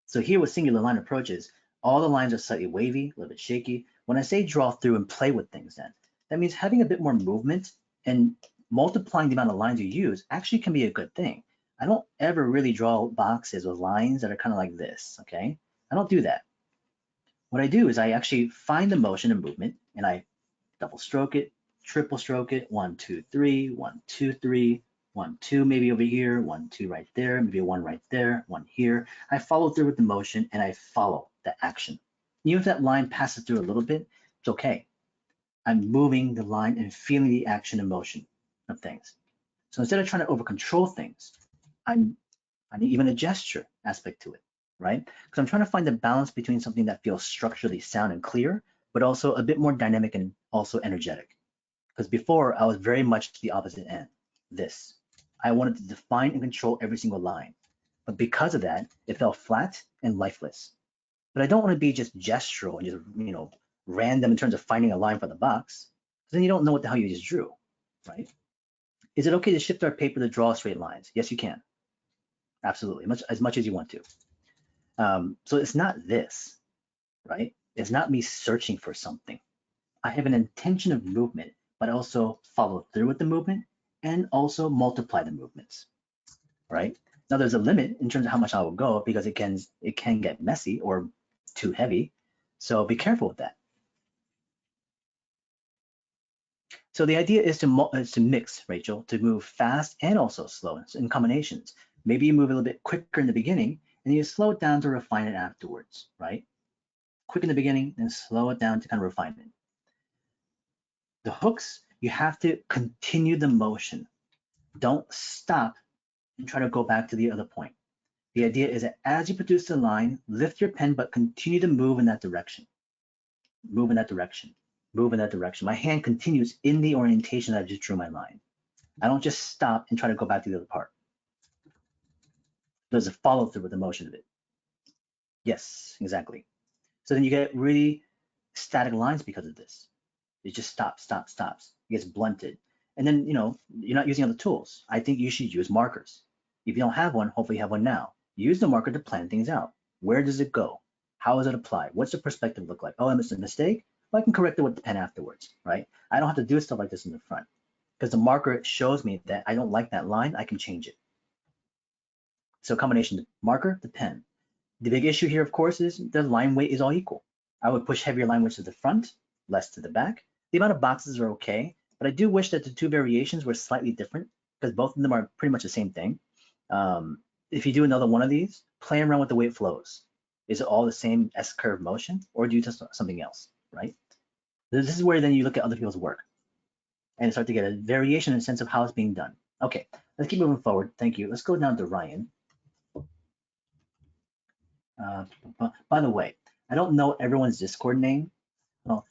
So here with singular line approaches, all the lines are slightly wavy, a little bit shaky. When I say draw through and play with things then, that means having a bit more movement and multiplying the amount of lines you use actually can be a good thing. I don't ever really draw boxes with lines that are kind of like this, okay? I don't do that. What I do is I actually find the motion and movement and I double stroke it, triple stroke it, 1, 2, 3, 1, 2, 3, 1, 2 maybe over here, 1, 2 right there, maybe 1 right there, 1 here. I follow through with the motion and I follow the action. Even if that line passes through a little bit, it's okay. I'm moving the line and feeling the action and motion of things. So instead of trying to over control things, I need even a gesture aspect to it, right? Because I'm trying to find the balance between something that feels structurally sound and clear, but also a bit more dynamic and also energetic. Because before I was very much the opposite end, this. I wanted to define and control every single line. But because of that, it felt flat and lifeless. But I don't want to be just gestural and just, random in terms of finding a line for the box. Because then you don't know what the hell you just drew, right? Is it okay to shift our paper to draw straight lines? Yes, you can. Absolutely, as much as you want to. So it's not this, right? It's not me searching for something. I have an intention of movement, but also follow through with the movement and also multiply the movements, right? Now there's a limit in terms of how much I will go because it can get messy or too heavy. So be careful with that. So the idea is to mix, Rachel, to move fast and also slow in combinations. Maybe you move a little bit quicker in the beginning and you slow it down to refine it afterwards, right? Quick in the beginning and slow it down to kind of refine it. The hooks, you have to continue the motion. Don't stop and try to go back to the other point. The idea is that as you produce the line, lift your pen, but continue to move in that direction. Move in that direction. Move in that direction. My hand continues in the orientation that I just drew my line. I don't just stop and try to go back to the other part. There's a follow through with the motion of it. Yes, exactly. So then you get really static lines because of this. It just stops. It gets blunted. And then, you're not using other tools. I think you should use markers. If you don't have one, hopefully you have one now. Use the marker to plan things out. Where does it go? How is it applied? What's the perspective look like? Oh, I missed a mistake. Well, I can correct it with the pen afterwards, right? I don't have to do stuff like this in the front because the marker shows me that I don't like that line, I can change it. So combination of marker, the pen. The big issue here, of course, is the line weight is all equal. I would push heavier line weights to the front, less to the back. The amount of boxes are okay, but I do wish that the two variations were slightly different because both of them are pretty much the same thing. If you do another one of these, play around with the way it flows. Is it all the same S-curve motion, or do you just something else, right? This is where then you look at other people's work and start to get a variation in the sense of how it's being done. Okay, let's keep moving forward. Thank you. Let's go down to Ryan. By the way, I don't know everyone's Discord name. Well,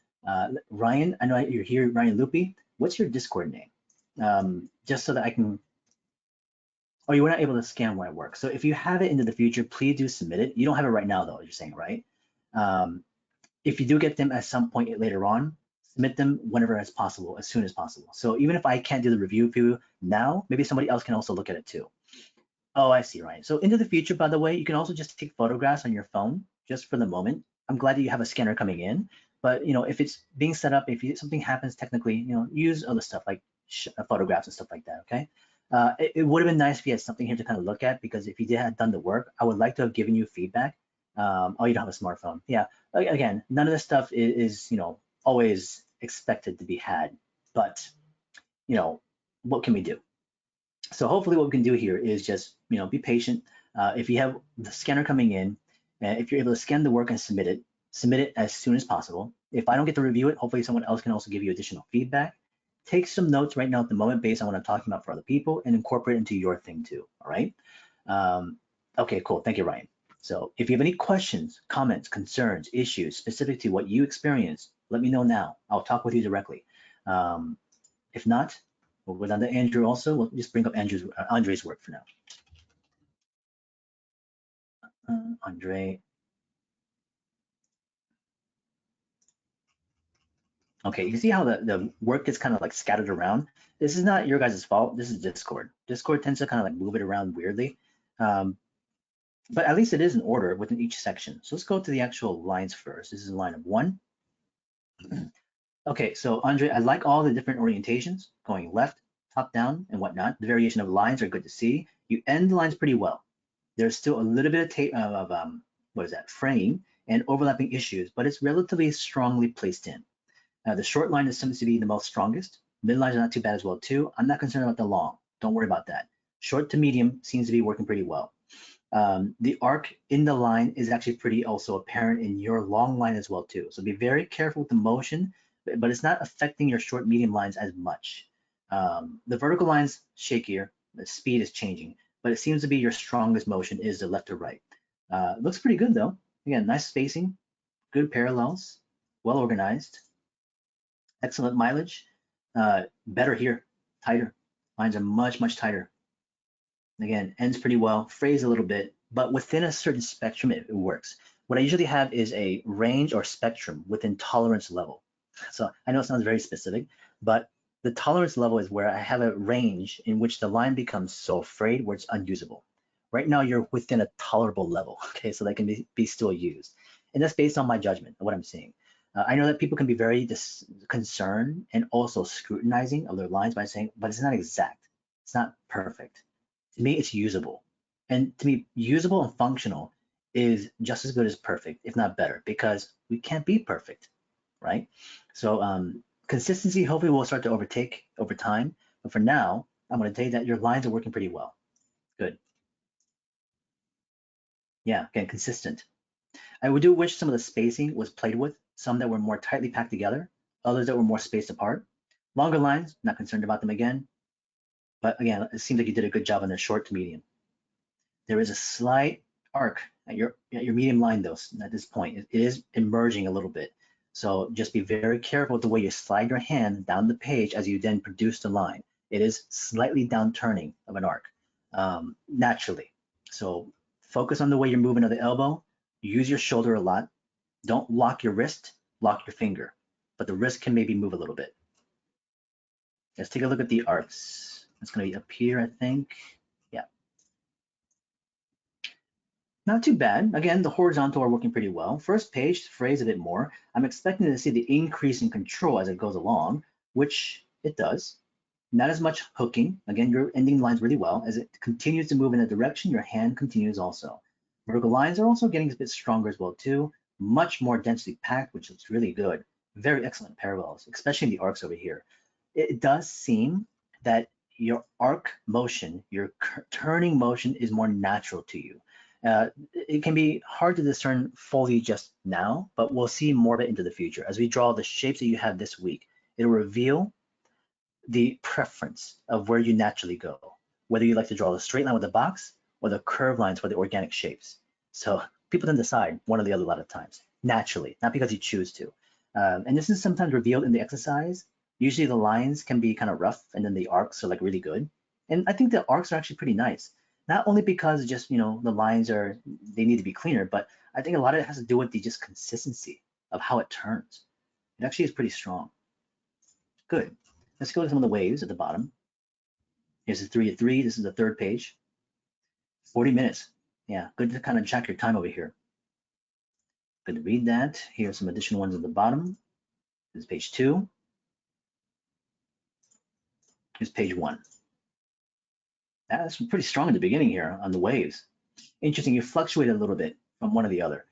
Ryan, I know you're here, Ryan Loopy. What's your Discord name? Just so that I can. Oh, you were not able to scan my work. So if you have it into the future, please do submit it. You don't have it right now, though, you're saying, right? If you do get them at some point later on, submit them whenever as possible, as soon as possible. So even if I can't do the review for you now, maybe somebody else can also look at it too. Oh, I see, Ryan. So into the future, by the way, you can also just take photographs on your phone just for the moment. I'm glad that you have a scanner coming in, but if it's being set up, if something happens technically, use other stuff like photographs and stuff like that, okay? It would have been nice if you had something here to kind of look at, because if you had done the work, I would like to have given you feedback. Oh, you don't have a smartphone. Yeah, again, none of this stuff is always expected to be had, but what can we do? So hopefully what we can do here is just be patient. If you have the scanner coming in, if you're able to scan the work and submit it as soon as possible. If I don't get to review it, hopefully someone else can also give you additional feedback. Take some notes right now at the moment based on what I'm talking about for other people, and incorporate it into your thing too, all right? Okay, cool, thank you, Ryan. So if you have any questions, comments, concerns, issues specific to what you experienced, let me know now. I'll talk with you directly. If not, we'll go down to Andrew also. We'll just bring up Andre's work for now. Andre. Okay, you see how the work gets kind of like scattered around? This is not your guys' fault. This is Discord. Discord tends to kind of like move it around weirdly. But at least it is in order within each section. So let's go to the actual lines first. This is line of 1. Okay, so Andre, I like all the different orientations, going left, top down, and whatnot. The variation of lines are good to see. You end the lines pretty well. There's still a little bit of fraying and overlapping issues, but it's relatively strongly placed in. The short line seems to be the most strongest. Midline is not too bad as well too. I'm not concerned about the long. Don't worry about that. Short to medium seems to be working pretty well. The arc in the line is actually pretty also apparent in your long line as well too. So be very careful with the motion, but it's not affecting your short medium lines as much. The vertical line's shakier, the speed is changing, but it seems to be your strongest motion is the left to right. Looks pretty good though. Again, nice spacing, good parallels, well organized, excellent mileage. Better here, tighter. Lines are much, much tighter. Again, ends pretty well, frays a little bit, but within a certain spectrum, it works. What I usually have is a range or spectrum within tolerance level. So I know it sounds very specific, but the tolerance level is where I have a range in which the line becomes so frayed where it's unusable. Right now, you're within a tolerable level, okay? So that can be still used. And that's based on my judgment of what I'm seeing. I know that people can be very concerned and also scrutinizing of their lines by saying, but it's not exact, it's not perfect. To me, it's usable. And to me, usable and functional is just as good as perfect, if not better, because we can't be perfect, right? So consistency hopefully will start to overtake over time. But for now, I'm going to tell you that your lines are working pretty well. Good. Yeah, again, consistent. I do wish some of the spacing was played with, some that were more tightly packed together, others that were more spaced apart. Longer lines, not concerned about them again. But again, it seems like you did a good job on the short to medium. There is a slight arc at your medium line though at this point. It is emerging a little bit. So just be very careful with the way you slide your hand down the page as you then produce the line. It is slightly downturning of an arc naturally. So focus on the way you're moving of the elbow. Use your shoulder a lot. Don't lock your wrist, lock your finger, but the wrist can maybe move a little bit. Let's take a look at the arcs. It's going to be up here, I think. Yeah. Not too bad. Again, the horizontal are working pretty well. First page, frays a bit more. I'm expecting to see the increase in control as it goes along, which it does. Not as much hooking. Again, you're ending the lines really well. As it continues to move in a direction, your hand continues also. Vertical lines are also getting a bit stronger as well too. Much more densely packed, which looks really good. Very excellent parallels, especially in the arcs over here. It does seem that your arc motion, your turning motion is more natural to you. It can be hard to discern fully just now, but we'll see more of it into the future. As we draw the shapes that you have this week, it'll reveal the preference of where you naturally go, whether you like to draw the straight line with the box or the curved lines for the organic shapes. So people then decide one or the other a lot of times, naturally, not because you choose to. And this is sometimes revealed in the exercise. Usually the lines can be kind of rough and then the arcs are like really good. And I think the arcs are actually pretty nice. Not only because just, the lines they need to be cleaner, but I think a lot of it has to do with the just consistency of how it turns. It actually is pretty strong. Good. Let's go to some of the waves at the bottom. Here's the 3 at 3. This is the third page. 40 minutes. Yeah, good to kind of check your time over here. Good to read that. Here's some additional ones at the bottom. This is page 2. Here's page 1. That's pretty strong in the beginning here on the waves. Interesting, you fluctuated a little bit from one to the other.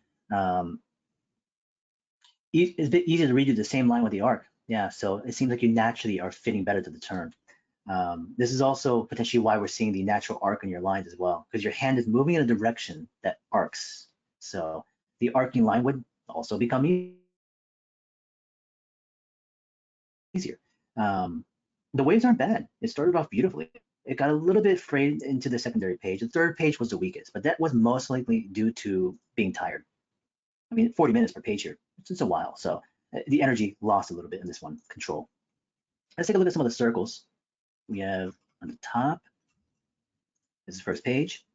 It's a bit easier to redo the same line with the arc. Yeah, so it seems like you naturally are fitting better to the turn. This is also potentially why we're seeing the natural arc in your lines as well, because your hand is moving in a direction that arcs. So the arcing line would also become easier. The waves aren't bad. It started off beautifully. It got a little bit frayed into the secondary page. The third page was the weakest, but that was most likely due to being tired. I mean, 40 minutes per page here. It's just a while. So the energy lost a little bit in this one, control. Let's take a look at some of the circles. We have on the top, this is the first page.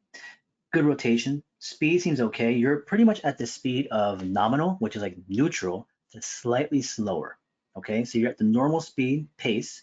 Good rotation. Speed seems okay. You're pretty much at the speed of nominal, which is like neutral, to slightly slower. Okay, so you're at the normal speed pace.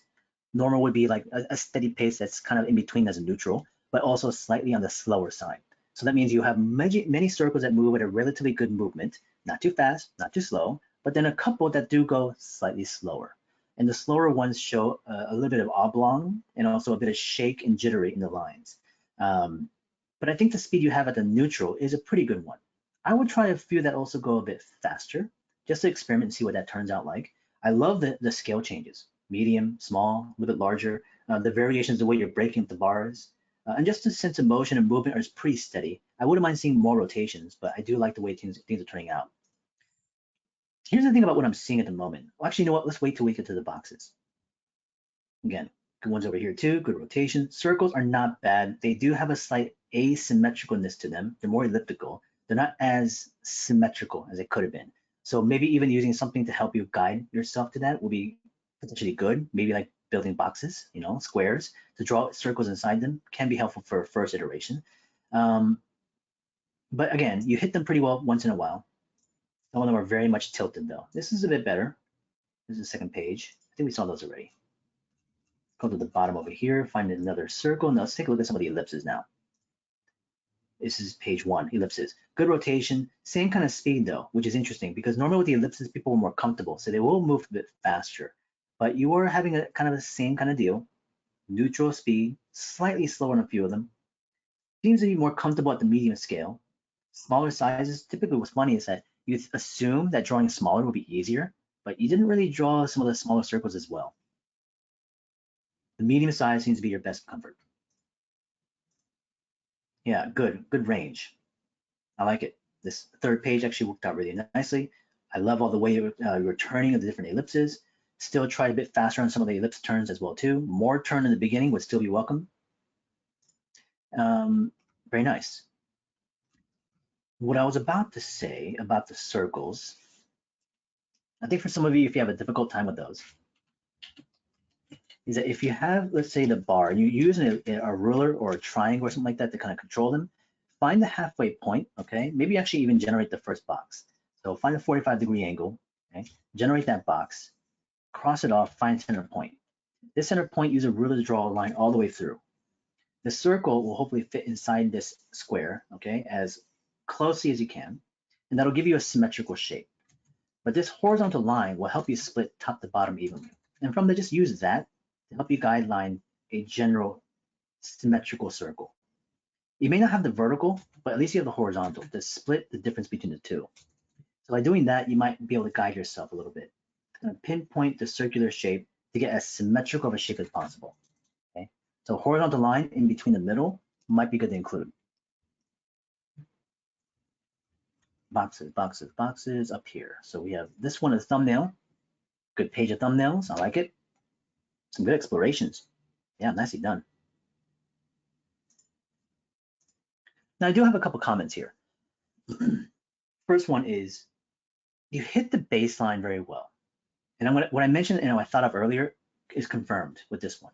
Normal would be like a steady pace that's kind of in between as a neutral, but also slightly on the slower side. So that means you have many circles that move at a relatively good movement, not too fast, not too slow, but then a couple that do go slightly slower. And the slower ones show a little bit of oblong and also a bit of shake and jittery in the lines. But I think the speed you have at the neutral is a pretty good one. I would try a few that also go a bit faster, just to experiment and see what that turns out like. I love the scale changes, medium, small, a little bit larger, the variations, the way you're breaking up the bars, and just the sense of motion and movement is pretty steady. I wouldn't mind seeing more rotations, but I do like the way things are turning out. Here's the thing about what I'm seeing at the moment. Well, actually, you know what? Let's wait till we get to the boxes. Again, good ones over here too, good rotation. Circles are not bad. They do have a slight asymmetricalness to them. They're more elliptical. They're not as symmetrical as they could have been. So maybe even using something to help you guide yourself to that will be potentially good. Maybe like building boxes, squares to draw circles inside them can be helpful for first iteration. But again, you hit them pretty well once in a while. Some of them are very much tilted though. This is a bit better. This is the second page. I think we saw those already. Go to the bottom over here, find another circle. Now let's take a look at some of the ellipses now. This is page 1, ellipses. Good rotation, same kind of speed though, which is interesting because normally with the ellipses, people are more comfortable, so they will move a bit faster. But you are having a kind of the same kind of deal. Neutral speed, slightly slower on a few of them. Seems to be more comfortable at the medium scale. Smaller sizes, typically what's funny is that you assume that drawing smaller would be easier, but you didn't really draw some of the smaller circles as well. The medium size seems to be your best comfort. Yeah, good range. I like it. This third page actually worked out really nicely. I love all the way you're turning of the different ellipses. Still try a bit faster on some of the ellipse turns as well too. More turn in the beginning would still be welcome. Very nice. What I was about to say about the circles, I think for some of you, if you have a difficult time with those, is that if you have, let's say, the bar, and you use a ruler or a triangle or something like that to kind of control them, find the halfway point, okay? Maybe actually even generate the first box. So find a 45-degree angle, okay? Generate that box, cross it off, find center point. This center point, use a ruler to draw a line all the way through. The circle will hopefully fit inside this square, okay, as closely as you can, and that'll give you a symmetrical shape. But this horizontal line will help you split top to bottom evenly. And from there, just use that to help you guideline a general symmetrical circle. You may not have the vertical, but at least you have the horizontal to split the difference between the two. So by doing that, you might be able to guide yourself a little bit, kind of pinpoint the circular shape to get as symmetrical of a shape as possible. Okay, so horizontal line in between the middle might be good to include. Boxes, boxes, boxes up here. So we have this one, a thumbnail. Good page of thumbnails. I like it. Some good explorations. Yeah, nicely done. Now I do have a couple comments here. First one is you hit the baseline very well. And what I mentioned and I thought of earlier is confirmed with this one.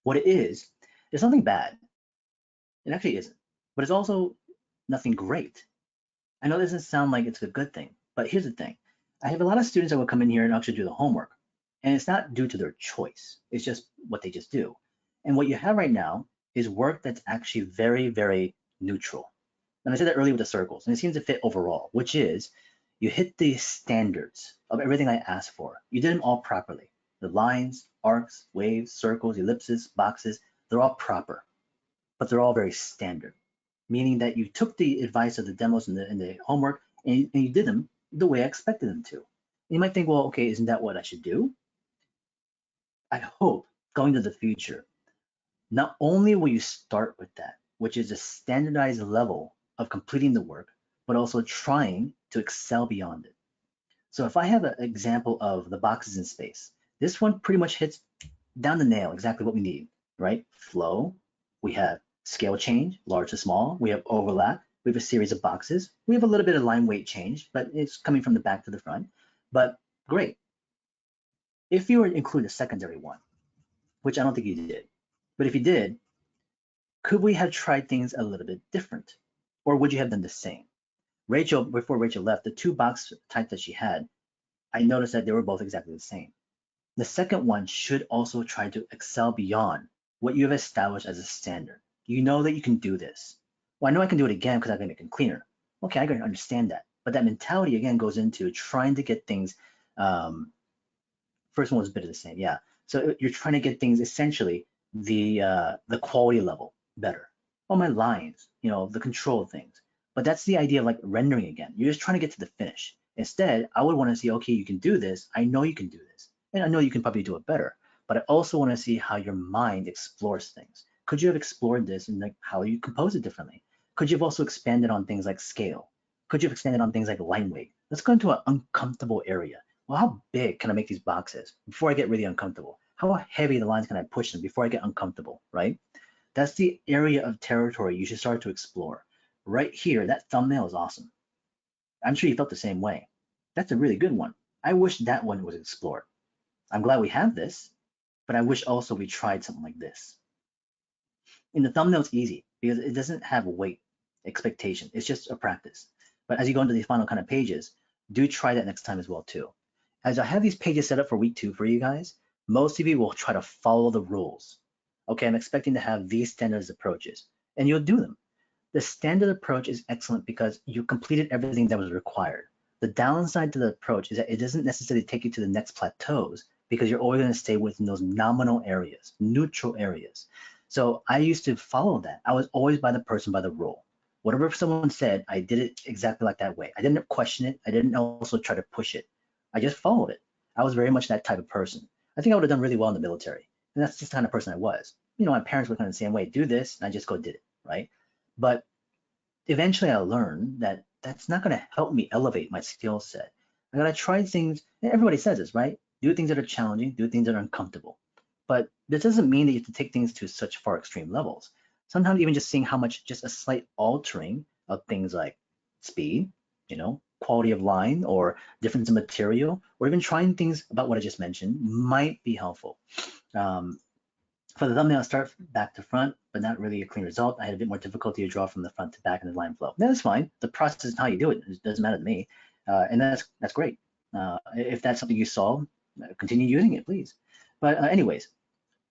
What it is nothing bad. It actually isn't. But it's also nothing great. I know it doesn't sound like it's a good thing, but here's the thing. I have a lot of students that will come in here and actually do the homework. And it's not due to their choice. It's just what they just do. And what you have right now is work that's actually very, very neutral. And I said that earlier with the circles, and it seems to fit overall, which is you hit the standards of everything I asked for. You did them all properly. The lines, arcs, waves, circles, ellipses, boxes, they're all proper, but they're all very standard, meaning that you took the advice of the demos and the homework and you did them the way I expected them to. And you might think, well, okay, isn't that what I should do? I hope going to the future, not only will you start with that, which is a standardized level of completing the work, but also trying to excel beyond it. So if I have an example of the boxes in space, this one pretty much hits down the nail exactly what we need, right? Flow, we have scale change, large to small, we have overlap, we have a series of boxes, we have a little bit of line weight change, but it's coming from the back to the front, but great. If you were to include a secondary one, which I don't think you did, but if you did, could we have tried things a little bit different? Or would you have done the same? Rachel, before Rachel left, the two box types that she had, I noticed that they were both exactly the same. The second one should also try to excel beyond what you have established as a standard. You know that you can do this. Well, I know I can do it again because I can make it cleaner. Okay, I can understand that. But that mentality again goes into trying to get things, first one was a bit of the same, yeah. So you're trying to get things essentially the quality level better. Oh, my lines, the control things. But that's the idea of like rendering again. You're just trying to get to the finish. Instead, I would want to see, okay, you can do this. I know you can do this. And I know you can probably do it better. But I also want to see how your mind explores things. Could you have explored this and like how you compose it differently? Could you have also expanded on things like scale? Could you have expanded on things like line weight? Let's go into an uncomfortable area. Well, how big can I make these boxes before I get really uncomfortable? How heavy the lines can I push them before I get uncomfortable, right? That's the area of territory you should start to explore. Right here, that thumbnail is awesome. I'm sure you felt the same way. That's a really good one. I wish that one was explored. I'm glad we have this, but I wish also we tried something like this. In the thumbnail, it's easy because it doesn't have weight expectation. It's just a practice. But as you go into the final kind of pages, do try that next time as well too. As I have these pages set up for week 2 for you guys, most of you will try to follow the rules. Okay, I'm expecting to have these standard approaches, and you'll do them. The standard approach is excellent because you completed everything that was required. The downside to the approach is that it doesn't necessarily take you to the next plateaus because you're always going to stay within those nominal areas, neutral areas. So I used to follow that. I was always by the person, by the rule. Whatever someone said, I did it exactly like that way. I didn't question it. I didn't also try to push it. I just followed it. I was very much that type of person. I think I would have done really well in the military. And that's just the kind of person I was. My parents were kind of the same way, do this, and I just go did it, right? But eventually I learned that that's not going to help me elevate my skill set. I got to try things, and everybody says this, right? Do things that are challenging, do things that are uncomfortable. But this doesn't mean that you have to take things to such far extreme levels. Sometimes even just seeing how much just a slight altering of things like speed, quality of line or difference in material, or even trying things about what I just mentioned might be helpful. For the thumbnail, start back to front, but not really a clean result. I had a bit more difficulty to draw from the front to back in the line flow. That's fine. The process is how you do it. It doesn't matter to me. And that's great. If that's something you saw, continue using it, please. But anyways,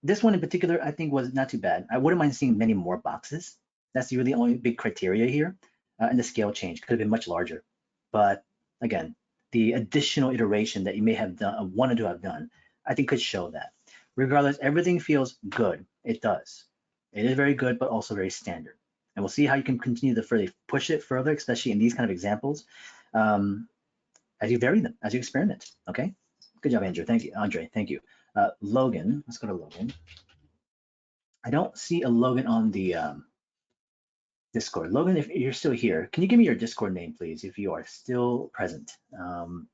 this one in particular, I think was not too bad. I wouldn't mind seeing many more boxes. That's really the only big criteria here. And the scale change could have been much larger. But again, the additional iteration that you may have done, wanted to have done, I think could show that. Regardless, everything feels good. It does. It is very good, but also very standard. And we'll see how you can continue to further push it further, especially in these kind of examples, as you vary them, as you experiment. Okay. Good job, Andrew. Thank you, Andre. Thank you. Logan. Let's go to Logan. I don't see a Logan on the Discord. Logan, if you're still here, can you give me your Discord name, please, if you are still present?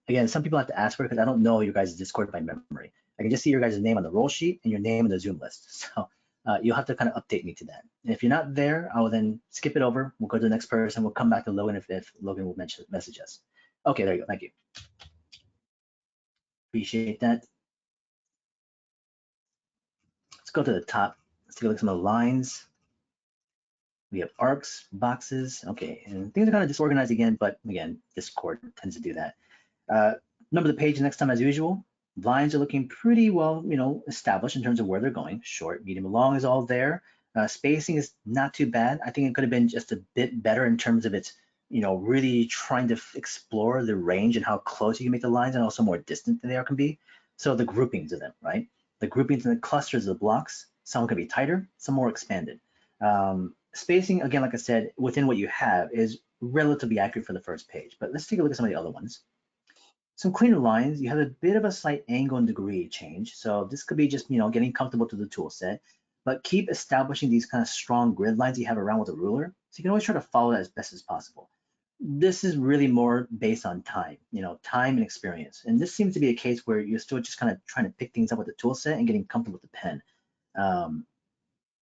Again, some people have to ask for it because I don't know your guys' Discord by memory. I can just see your guys' name on the roll sheet and your name in the Zoom list. So you'll have to kind of update me to that. And if you're not there, I will then skip it over. We'll go to the next person. We'll come back to Logan if Logan will message us. Okay, there you go. Thank you. Appreciate that. Let's go to the top. Let's take a look at some of the lines. We have arcs, boxes. Okay, and things are kind of disorganized again, but again, Discord tends to do that. Number the page next time as usual. Lines are looking pretty well, established in terms of where they're going. Short, medium, long is all there. Spacing is not too bad. I think it could have been just a bit better in terms of its, really trying to explore the range and how close you can make the lines and also more distant than they can be. So the groupings of them, right? The groupings and the clusters of the blocks, some could be tighter, some more expanded. Spacing, again, like I said, within what you have is relatively accurate for the first page, but let's take a look at some of the other ones. Some cleaner lines, you have a bit of a slight angle and degree change. So this could be just, getting comfortable to the tool set, but keep establishing these kind of strong grid lines you have around with a ruler. So you can always try to follow that as best as possible. This is really more based on time, time and experience. And this seems to be a case where you're still just kind of trying to pick things up with the tool set and getting comfortable with the pen.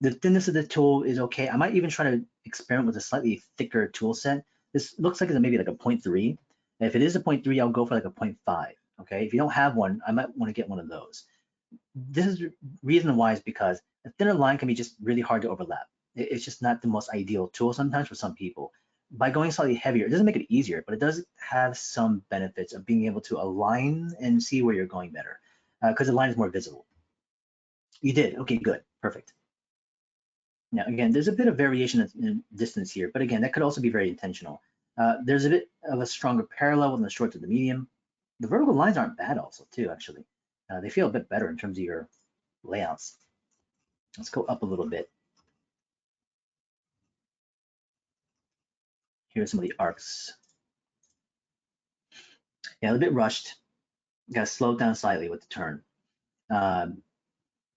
The thinness of the tool is okay. I might even try to experiment with a slightly thicker tool set. This looks like it's maybe like a 0.3. And if it is a 0.3, I'll go for like a 0.5. Okay, if you don't have one, I might want to get one of those. This is reason why is because a thinner line can be just really hard to overlap. It's just not the most ideal tool sometimes for some people. By going slightly heavier, it doesn't make it easier, but it does have some benefits of being able to align and see where you're going better because the line is more visible. You did, okay, good, perfect. Now, again, there's a bit of variation in distance here, but again, that could also be very intentional. There's a bit of a stronger parallel in the short to the medium. The vertical lines aren't bad also too, actually. They feel a bit better in terms of your layouts. Let's go up a little bit. Here's some of the arcs. Yeah, a bit rushed. Got to slow down slightly with the turn.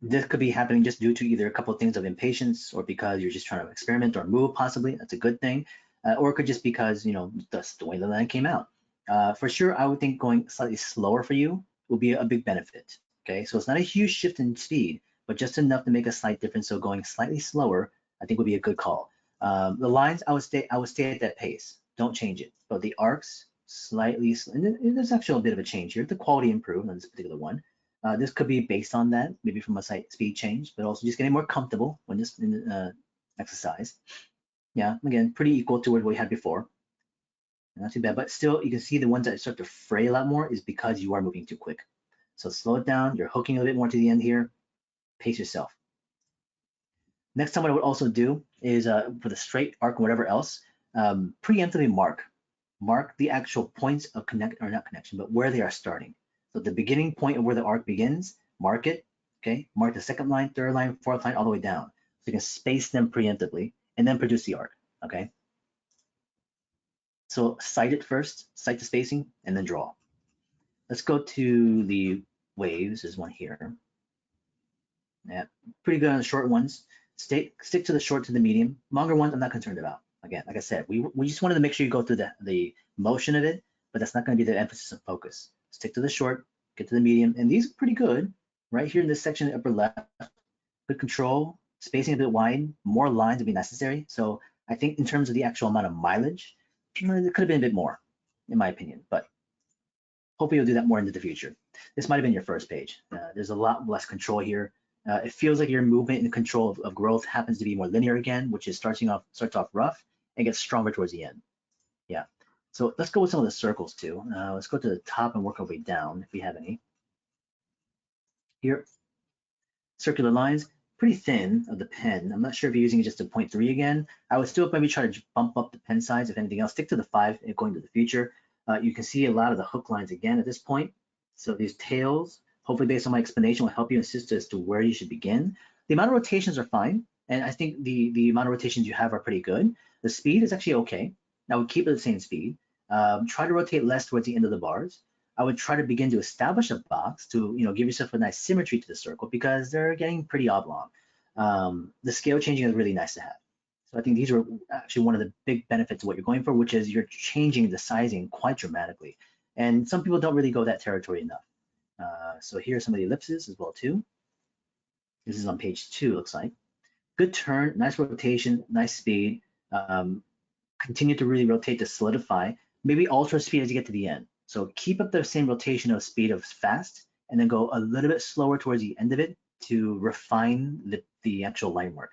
This could be happening just due to either a couple of things of impatience or because you're just trying to experiment or move possibly. That's a good thing. Or it could just because, that's the way the line came out. For sure, I would think going slightly slower for you will be a big benefit. Okay, so it's not a huge shift in speed, but just enough to make a slight difference. So going slightly slower, I think would be a good call. The lines, I would stay at that pace. Don't change it. But the arcs, slightly, and there's actually a bit of a change here. The quality improved on this particular one. This could be based on that, maybe from a slight speed change, but also just getting more comfortable when this exercise. Yeah, again, pretty equal to what we had before. Not too bad, but still, you can see the ones that start to fray a lot more is because you are moving too quick. So slow it down. You're hooking a bit more to the end here. Pace yourself. Next time, what I would also do is for the straight arc or whatever else, preemptively mark the actual points of not connection, but where they are starting. So the beginning point of where the arc begins, mark it, okay? Mark the second line, third line, fourth line, all the way down. So you can space them preemptively and then produce the arc, okay? So cite it first, cite the spacing, and then draw. Let's go to the waves, there's one here. Yeah, pretty good on the short ones. Stick to the short to the medium. Longer ones, I'm not concerned about. Again, like I said, we just wanted to make sure you go through the motion of it, but that's not going to be the emphasis and focus. Stick to the short, get to the medium, and these are pretty good. Right here in this section, upper left, good control, spacing a bit wide, more lines would be necessary. So I think in terms of the actual amount of mileage, it could have been a bit more, in my opinion, but hopefully you'll do that more into the future. This might have been your first page. There's a lot less control here. It feels like your movement and control of growth happens to be more linear again, which is starts off rough and gets stronger towards the end. Yeah. So let's go with some of the circles too. Let's go to the top and work our way down if we have any. Here, circular lines, pretty thin of the pen. I'm not sure if you're using just a 0.3 again. I would still maybe try to bump up the pen size. If anything else, stick to the 5 going to the future. You can see a lot of the hook lines again at this point. So these tails hopefully based on my explanation will help you insist as to where you should begin. The amount of rotations are fine, and I think the amount of rotations you have are pretty good. The speed is actually okay. I would keep it the same speed. Try to rotate less towards the end of the bars. I would try to begin to establish a box to give yourself a nice symmetry to the circle because they're getting pretty oblong. The scale changing is really nice to have. So I think these are actually one of the big benefits of what you're going for, which is you're changing the sizing quite dramatically. And some people don't really go that territory enough. So here are some of the ellipses as well too. This is on page 2, looks like. Good turn, nice rotation, nice speed. Continue to really rotate to solidify. Maybe alter speed as you get to the end. So keep up the same rotation of speed of fast, and then go a little bit slower towards the end of it to refine the actual line work.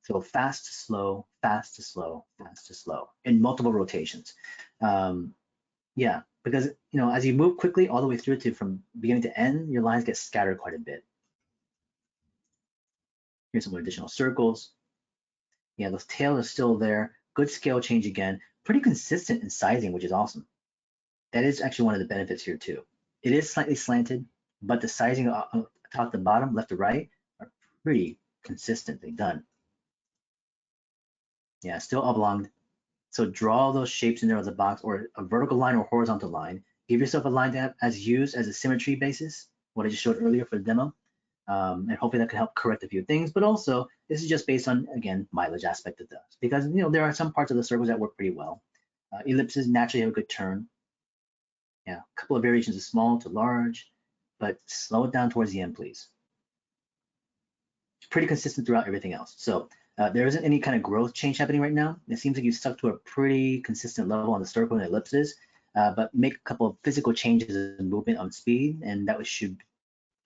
So fast to slow, fast to slow, fast to slow in multiple rotations. Yeah, because as you move quickly all the way through to from beginning to end, your lines get scattered quite a bit. Here's some additional circles. Yeah, those tails are still there. Good scale change again. Pretty consistent in sizing, which is awesome. That is actually one of the benefits here too. It is slightly slanted, but the sizing top to bottom, left to right, are pretty consistently done. Yeah, still oblong. So draw those shapes in there as a box or a vertical line or horizontal line. Give yourself a line to have as used as a symmetry basis, what I just showed earlier for the demo. And hopefully that can help correct a few things. But also, this is just based on, again, mileage aspect of this. Because, there are some parts of the circles that work pretty well. Ellipses naturally have a good turn. Yeah, a couple of variations of small to large, but slow it down towards the end, please. It's pretty consistent throughout everything else. So there isn't any kind of growth change happening right now. It seems like you've stuck to a pretty consistent level on the circle and ellipses, but make a couple of physical changes in movement on speed, and that should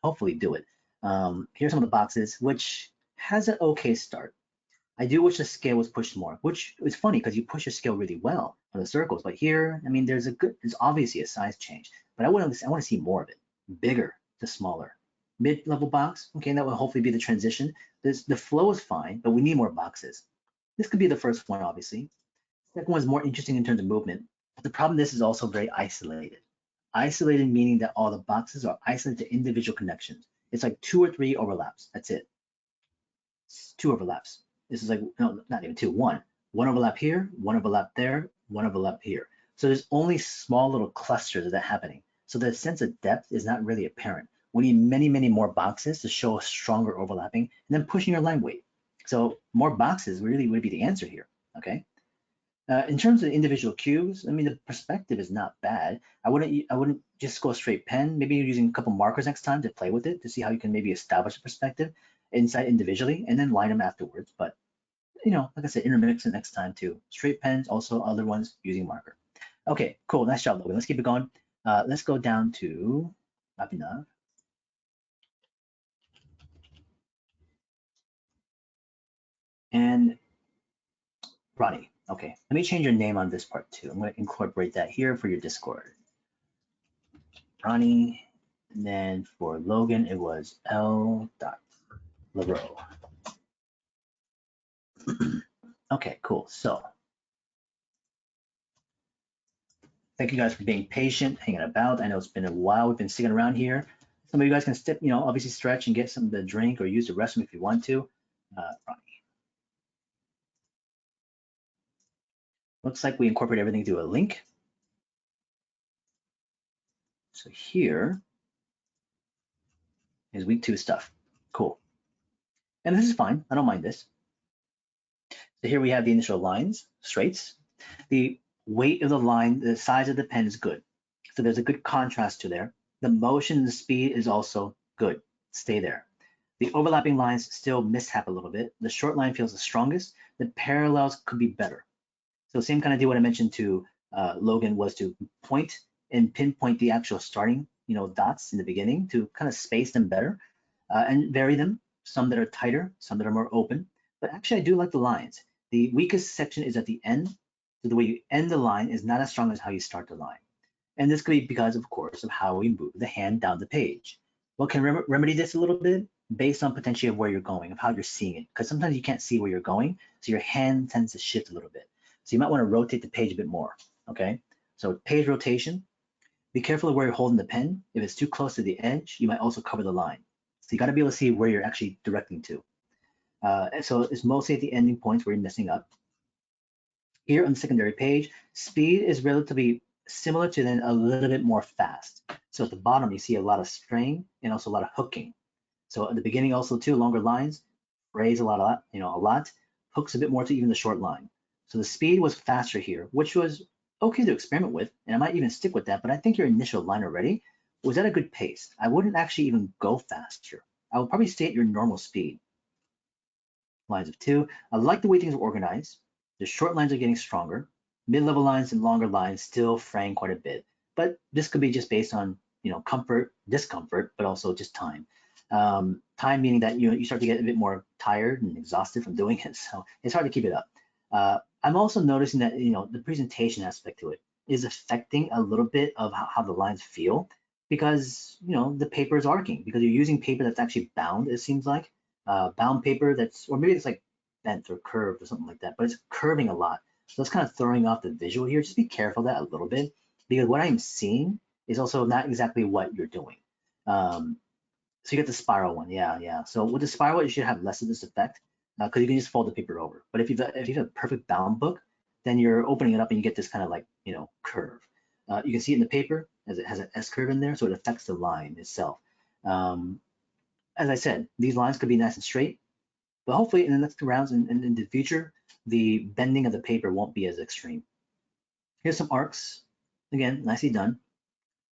hopefully do it. Here's some of the boxes, which has an okay start. I do wish the scale was pushed more, which is funny because you push your scale really well on the circles. But here, I mean, there's obviously a size change, but I want to see more of it, bigger to smaller. Mid-level box, okay, that will hopefully be the transition. The flow is fine, but we need more boxes. This could be the first one, obviously. Second one is more interesting in terms of movement. But the problem, this is also very isolated. Isolated meaning that all the boxes are isolated to individual connections. It's like 2 or 3 overlaps. That's it. It's 2 overlaps. This is like, no, not even 2, 1. 1 overlap here, 1 overlap there, 1 overlap here. So there's only small little clusters of that happening. So the sense of depth is not really apparent. We need many, many more boxes to show a stronger overlapping and then pushing your line weight. So more boxes really would be the answer here, okay? In terms of individual cubes, I mean, the perspective is not bad. I wouldn't just go straight pen. Maybe you're using a couple markers next time to play with it to see how you can maybe establish a perspective inside individually and then line them afterwards. But like I said, intermix it next time too. Straight pens, also other ones using marker. Okay, cool. Nice job, Logan. Let's keep it going. Let's go down to Abhinav. And Ronnie. Okay, let me change your name on this part too. I'm going to incorporate that here for your Discord. Ronnie, and then for Logan, it was L. LaRoe. Okay, cool. So thank you guys for being patient, hanging about. I know it's been a while. We've been sticking around here. Some of you guys can step, obviously stretch and get some to drink or use the restroom if you want to. Ronnie. Looks like we incorporate everything through a link. So here is week 2 stuff. Cool. And this is fine. I don't mind this. So here we have the initial lines, straights. The weight of the line, the size of the pen is good. So there's a good contrast to there. The motion and the speed is also good. Stay there. The overlapping lines still mishap a little bit. The short line feels the strongest. The parallels could be better. So same kind of deal what I mentioned to Logan was to point and pinpoint the actual starting, dots in the beginning to kind of space them better and vary them. Some that are tighter, some that are more open. But actually, I do like the lines. The weakest section is at the end. So the way you end the line is not as strong as how you start the line. And this could be because, of course, of how we move the hand down the page. What can remedy this a little bit? Based on potentially of where you're going, of how you're seeing it. Because sometimes you can't see where you're going, so your hand tends to shift a little bit. So you might want to rotate the page a bit more, okay? So page rotation, Be careful of where you're holding the pen. If it's too close to the edge, you might also cover the line. So you got to be able to see where you're actually directing to. And so it's mostly at the ending points where you're messing up. Here on the secondary page, speed is relatively similar to then a little bit more fast. So at the bottom, you see a lot of strain and also a lot of hooking. So at the beginning also too, longer lines, phrase a lot, hooks a bit more to even the short line. So the speed was faster here, which was okay to experiment with, and I might even stick with that, but I think your initial line already was at a good pace. I wouldn't actually even go faster. I would probably stay at your normal speed. Lines of 2. I like the way things are organized. The short lines are getting stronger. Mid-level lines and longer lines still fraying quite a bit, but this could be just based on comfort, discomfort, but also just time. Time meaning that you start to get a bit more tired and exhausted from doing it, so it's hard to keep it up. I'm also noticing that the presentation aspect to it is affecting a little bit of how the lines feel, because the paper is arcing, because you're using paper that's actually bound, it seems like. Bound paper or maybe it's like bent or curved or something like that, but it's curving a lot. So it's kind of throwing off the visual here. Just be careful of that a little bit, because what I'm seeing is also not exactly what you're doing. So you get the spiral one, yeah. So with the spiral, you should have less of this effect, because you can just fold the paper over. But if you have a perfect bound book, then you're opening it up and you get this kind of like curve. You can see it in the paper as it has an S curve in there, so it affects the line itself. As I said, these lines could be nice and straight, but hopefully in the next rounds and in the future, the bending of the paper won't be as extreme. Here's some arcs. Again, nicely done.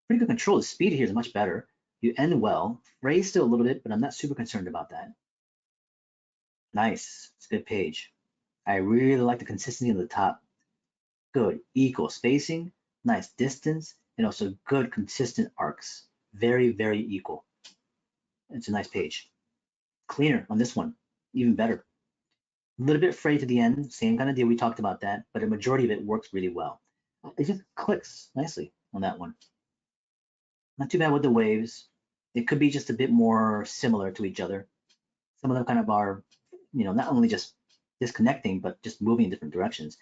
Pretty good control. The speed here is much better. You end well. Phrase still a little bit, but I'm not super concerned about that. Nice. It's a good page. I really like the consistency on the top. Good, equal spacing, nice distance, and also good consistent arcs. Very, very equal. It's a nice page. Cleaner on this one, even better. A little bit frayed to the end, same kind of deal, we talked about that, but a majority of it works really well. It just clicks nicely on that one. Not too bad with the waves. It could be just a bit more similar to each other. Some of them kind of are, not only just disconnecting, but just moving in different directions.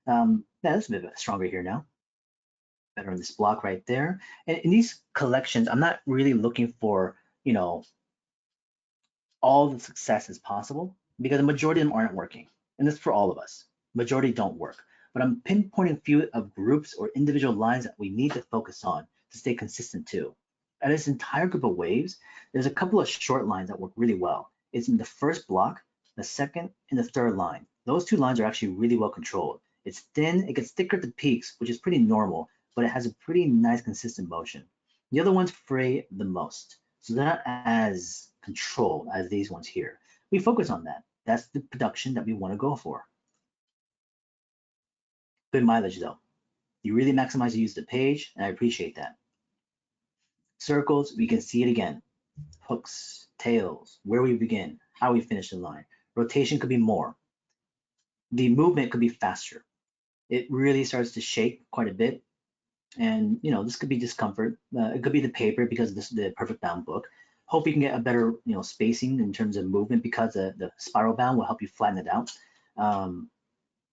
Yeah, that's a bit stronger here now. Better in this block right there. And in these collections, I'm not really looking for, all the success as possible, because the majority of them aren't working. And this is for all of us. Majority don't work. But I'm pinpointing a few of groups or individual lines that we need to focus on to stay consistent too. And this entire group of waves, there's a couple of short lines that work really well. It's in the first block, the second, and the third line. Those two lines are actually really well controlled. It's thin, it gets thicker at the peaks, which is pretty normal, but it has a pretty nice consistent motion. The other ones fray the most, so they're not as controlled as these ones here. We focus on that. That's the production that we want to go for. Good mileage though. You really maximize the use of the page, and I appreciate that. Circles, we can see it again. Hooks, tails, where we begin, how we finish the line. Rotation could be more. The movement could be faster. It really starts to shake quite a bit. And this could be discomfort. It could be the paper, because this is the perfect bound book. Hope you can get a better spacing in terms of movement, because the spiral bound will help you flatten it out.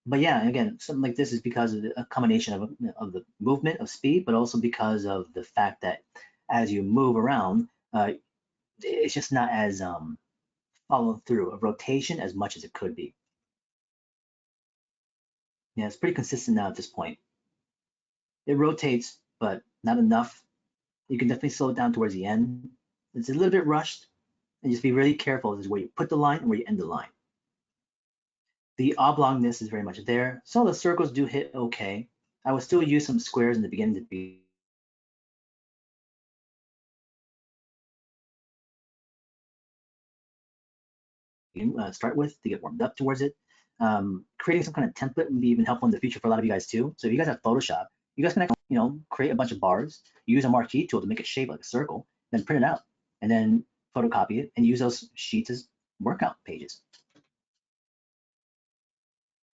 But yeah, again, something like this is because of a combination of the movement of speed, but also because of the fact that as you move around, it's just not as followed through of rotation as much as it could be. Yeah, it's pretty consistent now at this point. It rotates, but not enough. You can definitely slow it down towards the end. It's a little bit rushed, and just be really careful as where you put the line and where you end the line. The oblongness is very much there. Some of the circles do hit okay. I would still use some squares in the beginning to be start with to get warmed up towards it. Creating some kind of template would be even helpful in the future for a lot of you guys too. So if you guys have Photoshop, you guys can create a bunch of bars, use a marquee tool to make it shape like a circle, then print it out, and then photocopy it and use those sheets as workout pages.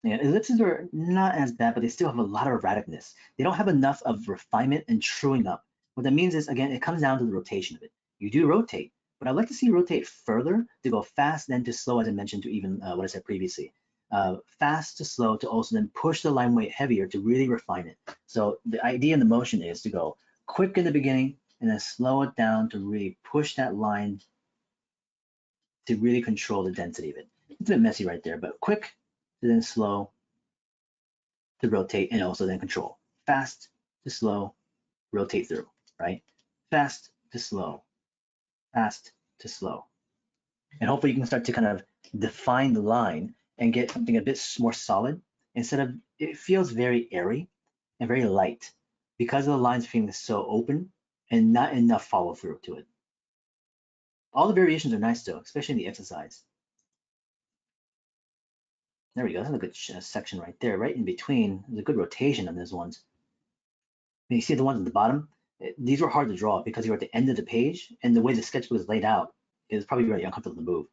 Yeah, ellipses are not as bad, but they still have a lot of erraticness. They don't have enough of refinement and truing up. What that means is, again, it comes down to the rotation of it. You do rotate, but I'd like to see you rotate further to go fast, then to slow, as I mentioned, to even what I said previously. Fast to slow to also then push the line weight heavier to really refine it. So the idea in the motion is to go quick in the beginning and then slow it down to really push that line to really control the density of it. It's a bit messy right there, but quick to then slow to rotate and also then control. Fast to slow, rotate through, right? Fast to slow, fast to slow. And hopefully you can start to kind of define the line and get something a bit more solid instead of, it feels very airy and very light because of the lines feeling so open and not enough follow through to it. All the variations are nice though, especially in the exercise. There we go, that's a good section right there, right in between. There's a good rotation on these ones. And you see the ones at the bottom, these were hard to draw because you're at the end of the page and the way the sketchbook is laid out is probably very uncomfortable to move.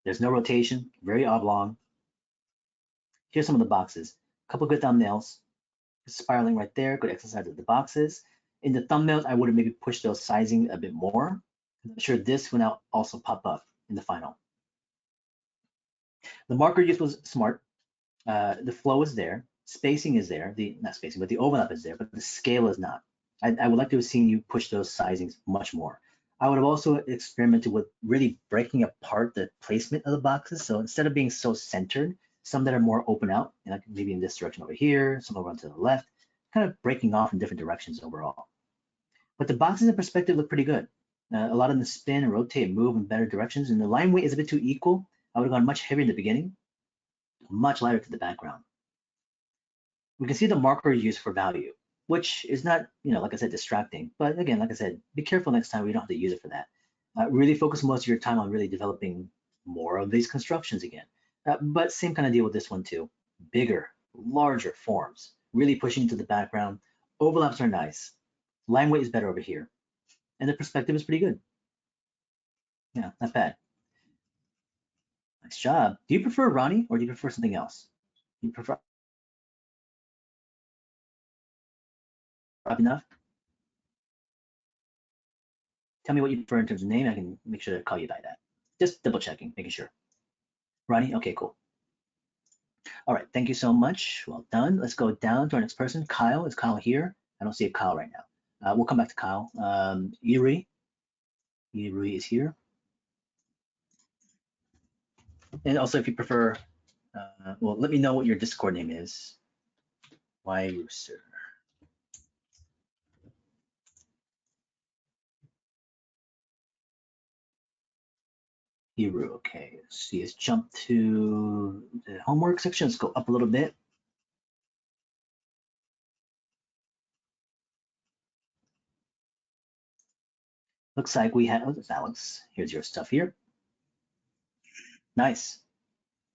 There's no rotation, very oblong. Here's some of the boxes. A couple good thumbnails, spiraling right there, good exercise of the boxes. In the thumbnails, I would have maybe pushed those sizing a bit more. I'm sure this will now also pop up in the final. The marker use was smart. The flow is there, spacing is there, not spacing, but the overlap is there, but the scale is not. I would like to have seen you push those sizings much more. I would have also experimented with really breaking apart the placement of the boxes. So instead of being so centered, some that are more open out, and like maybe in this direction over here, some over to the left, kind of breaking off in different directions overall. But the boxes in perspective look pretty good. A lot of them spin and rotate and move in better directions, and the line weight is a bit too equal. I would have gone much heavier in the beginning, much lighter to the background. We can see the marker used for value, which is not, like I said, distracting. But again, like I said, be careful next time. We don't have to use it for that. Really focus most of your time on really developing more of these constructions again. But same kind of deal with this one too. Bigger, larger forms, really pushing into the background. Overlaps are nice. Line weight is better over here. And the perspective is pretty good. Yeah, not bad. Nice job. Do you prefer Ronnie or do you prefer something else? You prefer enough? Tell me what you prefer in terms of name. I can make sure to call you by that. Just double checking, making sure. Ronnie, okay, cool. All right, thank you so much. Well done. Let's go down to our next person. Kyle, is Kyle here? I don't see a Kyle right now. We'll come back to Kyle. Yuri is here. And also if you prefer, well, let me know what your Discord name is. Why Rooster? Hero, okay, let's see, let's jump to the homework section. Let's go up a little bit. Looks like we have, oh, there's Alex. Here's your stuff here. Nice.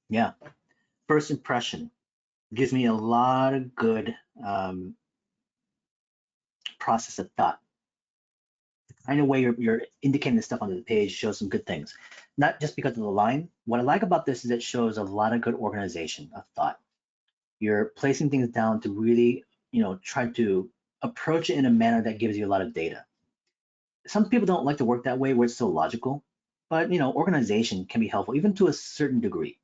Yeah. First impression gives me a lot of good process of thought. The kind of way you're indicating the stuff onto the page shows some good things. Not just because of the line. What I like about this is it shows a lot of good organization of thought. You're placing things down to really, try to approach it in a manner that gives you a lot of data. Some people don't like to work that way where it's so logical, but organization can be helpful even to a certain degree.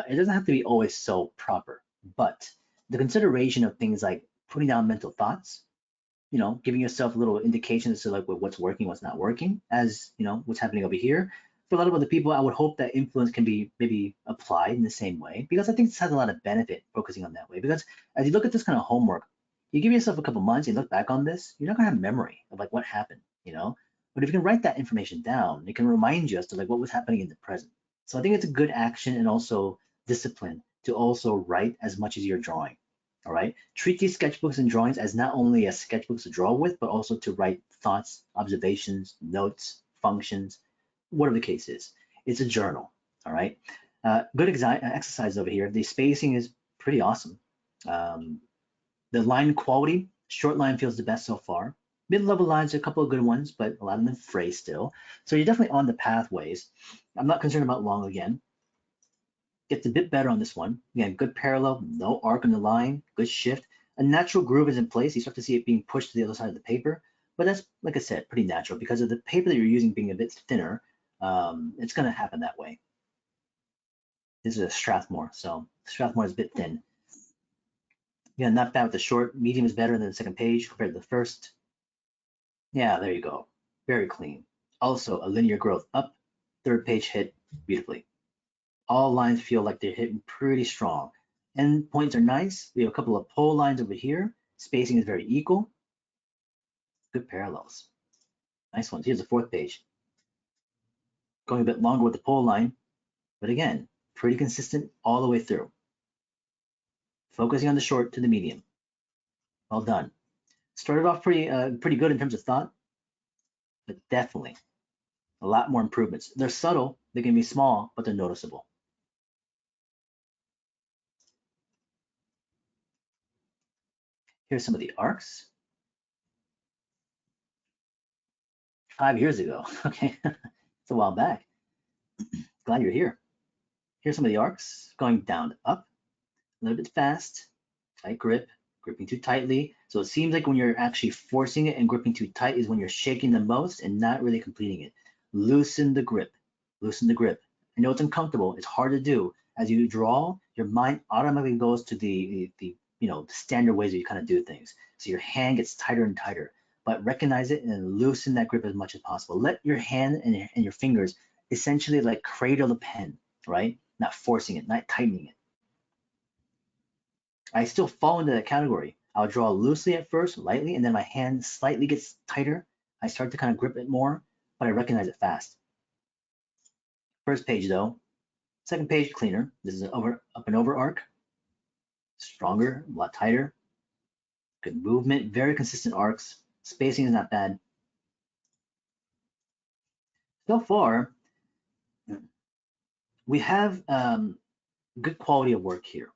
It doesn't have to be always so proper, but the consideration of things like putting down mental thoughts, giving yourself a little indication as to like what's working, what's not working, as what's happening over here. For a lot of other people, I would hope that influence can be maybe applied in the same way, because I think this has a lot of benefit focusing on that way. Because as you look at this kind of homework, you give yourself a couple months, you look back on this, you're not gonna have memory of like what happened, But if you can write that information down, it can remind you as to like what was happening in the present. So I think it's a good action and also discipline to also write as much as you're drawing. All right. Treat these sketchbooks and drawings as not only as sketchbooks to draw with, but also to write thoughts, observations, notes, functions, whatever the case is. It's a journal. All right. Good exercise over here. The spacing is pretty awesome. The line quality, short line feels the best so far. Mid-level lines are a couple of good ones, but a lot of them fray still. So you're definitely on the pathways. I'm not concerned about long again. Gets a bit better on this one. Again, good parallel, no arc in the line, good shift. A natural groove is in place. You start to see it being pushed to the other side of the paper, but that's, like I said, pretty natural because of the paper that you're using being a bit thinner. It's going to happen that way. This is a Strathmore, so Strathmore is a bit thin. Yeah, not bad with the short. Medium is better than the second page compared to the first. Yeah, there you go. Very clean. Also, a linear growth up, third page hit beautifully. All lines feel like they're hitting pretty strong. End points are nice. We have a couple of pole lines over here. Spacing is very equal. Good parallels. Nice ones. Here's the fourth page. Going a bit longer with the pole line, but again, pretty consistent all the way through. Focusing on the short to the medium. Well done. Started off pretty good in terms of thought, but definitely a lot more improvements. They're subtle, they can be small, but they're noticeable. Here's some of the arcs. 5 years ago. Okay, it's a while back. Glad you're here. Here's some of the arcs going down, up, a little bit fast, tight grip, gripping too tightly. So it seems like when you're actually forcing it and gripping too tight is when you're shaking the most and not really completing it. Loosen the grip, loosen the grip. I know it's uncomfortable, it's hard to do. As you draw, your mind automatically goes to the standard ways that you kind of do things. So your hand gets tighter and tighter, but recognize it and loosen that grip as much as possible. Let your hand and your fingers essentially like cradle the pen, right? Not forcing it, not tightening it. I still fall into that category. I'll draw loosely at first, lightly, and then my hand slightly gets tighter. I start to kind of grip it more, but I recognize it fast. First page though, second page cleaner. This is an up and over arc. Stronger, a lot tighter. Good movement, very consistent arcs. Spacing is not bad. So far, we have good quality of work here.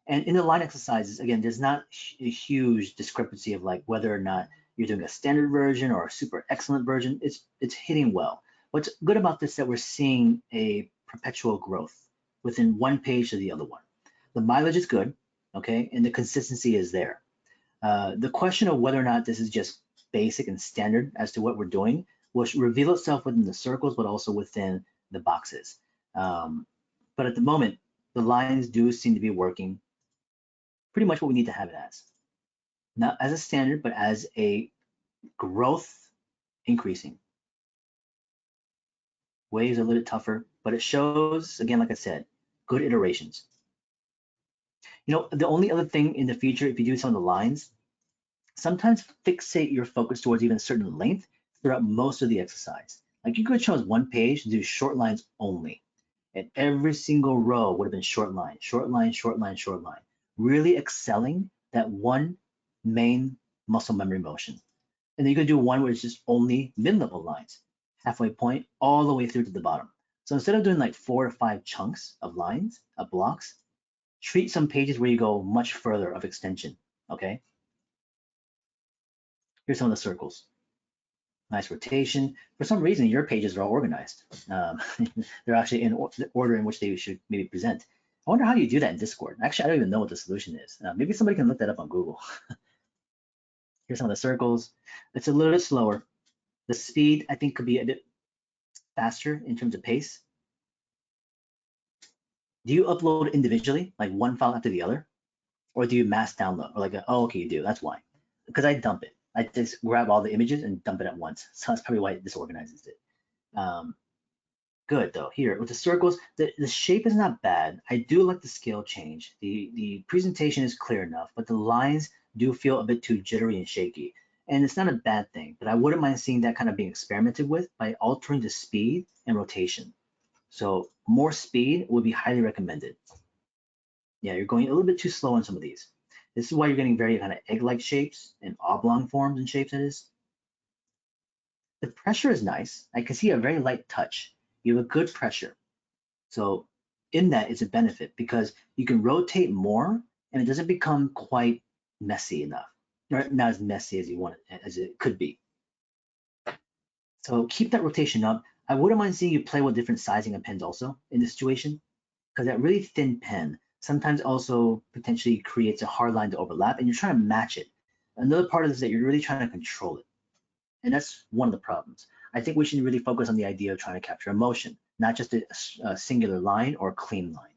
And in the line exercises, again, there's not a huge discrepancy of like whether or not you're doing a standard version or a super excellent version. It's hitting well. What's good about this is that we're seeing a perpetual growth within one page to the other one. The mileage is good, okay, and the consistency is there. The question of whether or not this is just basic and standard as to what we're doing will reveal itself within the circles, but also within the boxes. But at the moment, the lines do seem to be working pretty much what we need to have it as. Not as a standard, but as a growth increasing. Waves are a little bit tougher, but it shows, again, like I said, good iterations. You know, the only other thing in the future, if you do some of the lines, sometimes fixate your focus towards even a certain length throughout most of the exercise. Like you could choose one page to do short lines only. And every single row would have been short line, short line, short line, short line. Really excelling that one main muscle memory motion. And then you could do one where it's just only mid-level lines, halfway point all the way through to the bottom. So instead of doing like 4 to 5 chunks of lines, of blocks, treat some pages where you go much further of extension, okay? Here's some of the circles. Nice rotation. For some reason, your pages are all organized. They're actually in the order in which they should maybe present. I wonder how you do that in Discord. Actually, I don't even know what the solution is. Maybe somebody can look that up on Google. Here's some of the circles. It's a little bit slower. The speed, I think, could be a bit faster in terms of pace. Do you upload individually, like one file after the other? Or do you mass download? Or like, oh, okay, you do. That's why. Because I dump it. I just grab all the images and dump it at once. So that's probably why it disorganizes it. Good though. Here with the circles, the shape is not bad. I do like the scale change. The presentation is clear enough, but the lines do feel a bit too jittery and shaky. And it's not a bad thing, but I wouldn't mind seeing that kind of being experimented with by altering the speed and rotation. So more speed would be highly recommended. Yeah, you're going a little bit too slow on some of these. This is why you're getting very kind of egg-like shapes and oblong forms and shapes, that is. The pressure is nice. I can see a very light touch. You have a good pressure. So in that, it's a benefit because you can rotate more and it doesn't become quite messy enough, or not as messy as you want it, as it could be. So keep that rotation up. I wouldn't mind seeing you play with different sizing of pens also in this situation, because that really thin pen sometimes also potentially creates a hard line to overlap and you're trying to match it. Another part of this is that you're really trying to control it. And that's one of the problems. I think we should really focus on the idea of trying to capture emotion, not just a singular line or a clean line.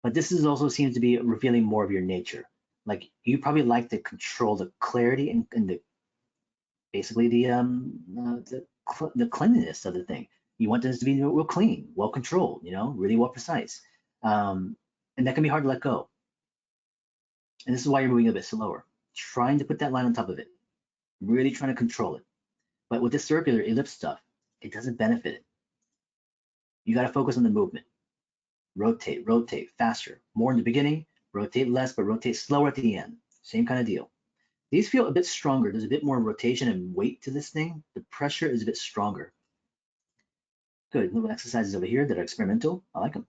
But this is also seems to be revealing more of your nature. Like you probably like to control the clarity and the basically the cleanliness of the thing. You want this to be real clean, well controlled, really well precise. And that can be hard to let go. And this is why you're moving a bit slower, trying to put that line on top of it, really trying to control it. But with this circular ellipse stuff, it doesn't benefit it. You got to focus on the movement. Rotate faster, more in the beginning, rotate less, but rotate slower at the end. Same kind of deal. These feel a bit stronger. There's a bit more rotation and weight to this thing. The pressure is a bit stronger. Good, little exercises over here that are experimental. I like them.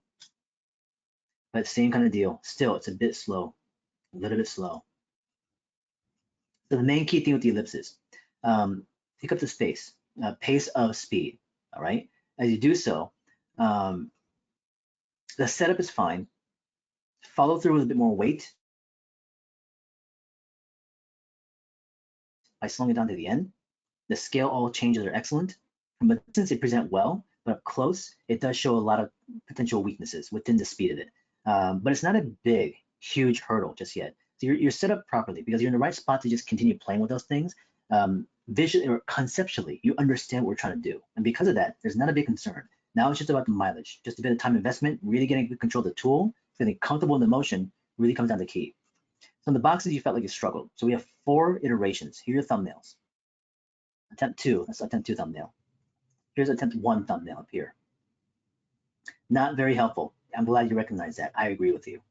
But same kind of deal. Still, it's a bit slow, a little bit slow. So the main key thing with the ellipses, pick up the space, pace of speed, all right? As you do so, the setup is fine. Follow through with a bit more weight by slowing it down to the end. The scale all changes are excellent. From a distance, they present well, but up close, it does show a lot of potential weaknesses within the speed of it. But it's not a big, huge hurdle just yet. So you're set up properly because you're in the right spot to just continue playing with those things. Visually or conceptually, you understand what we're trying to do. And because of that, there's not a big concern. Now it's just about the mileage, just a bit of time investment, really getting good control of the tool, feeling comfortable in the motion really comes down to key. So in the boxes, you felt like you struggled. So we have 4 iterations. Here are your thumbnails. Attempt 2, that's attempt 2 thumbnail. Here's attempt 1 thumbnail up here. Not very helpful. I'm glad you recognize that. I agree with you.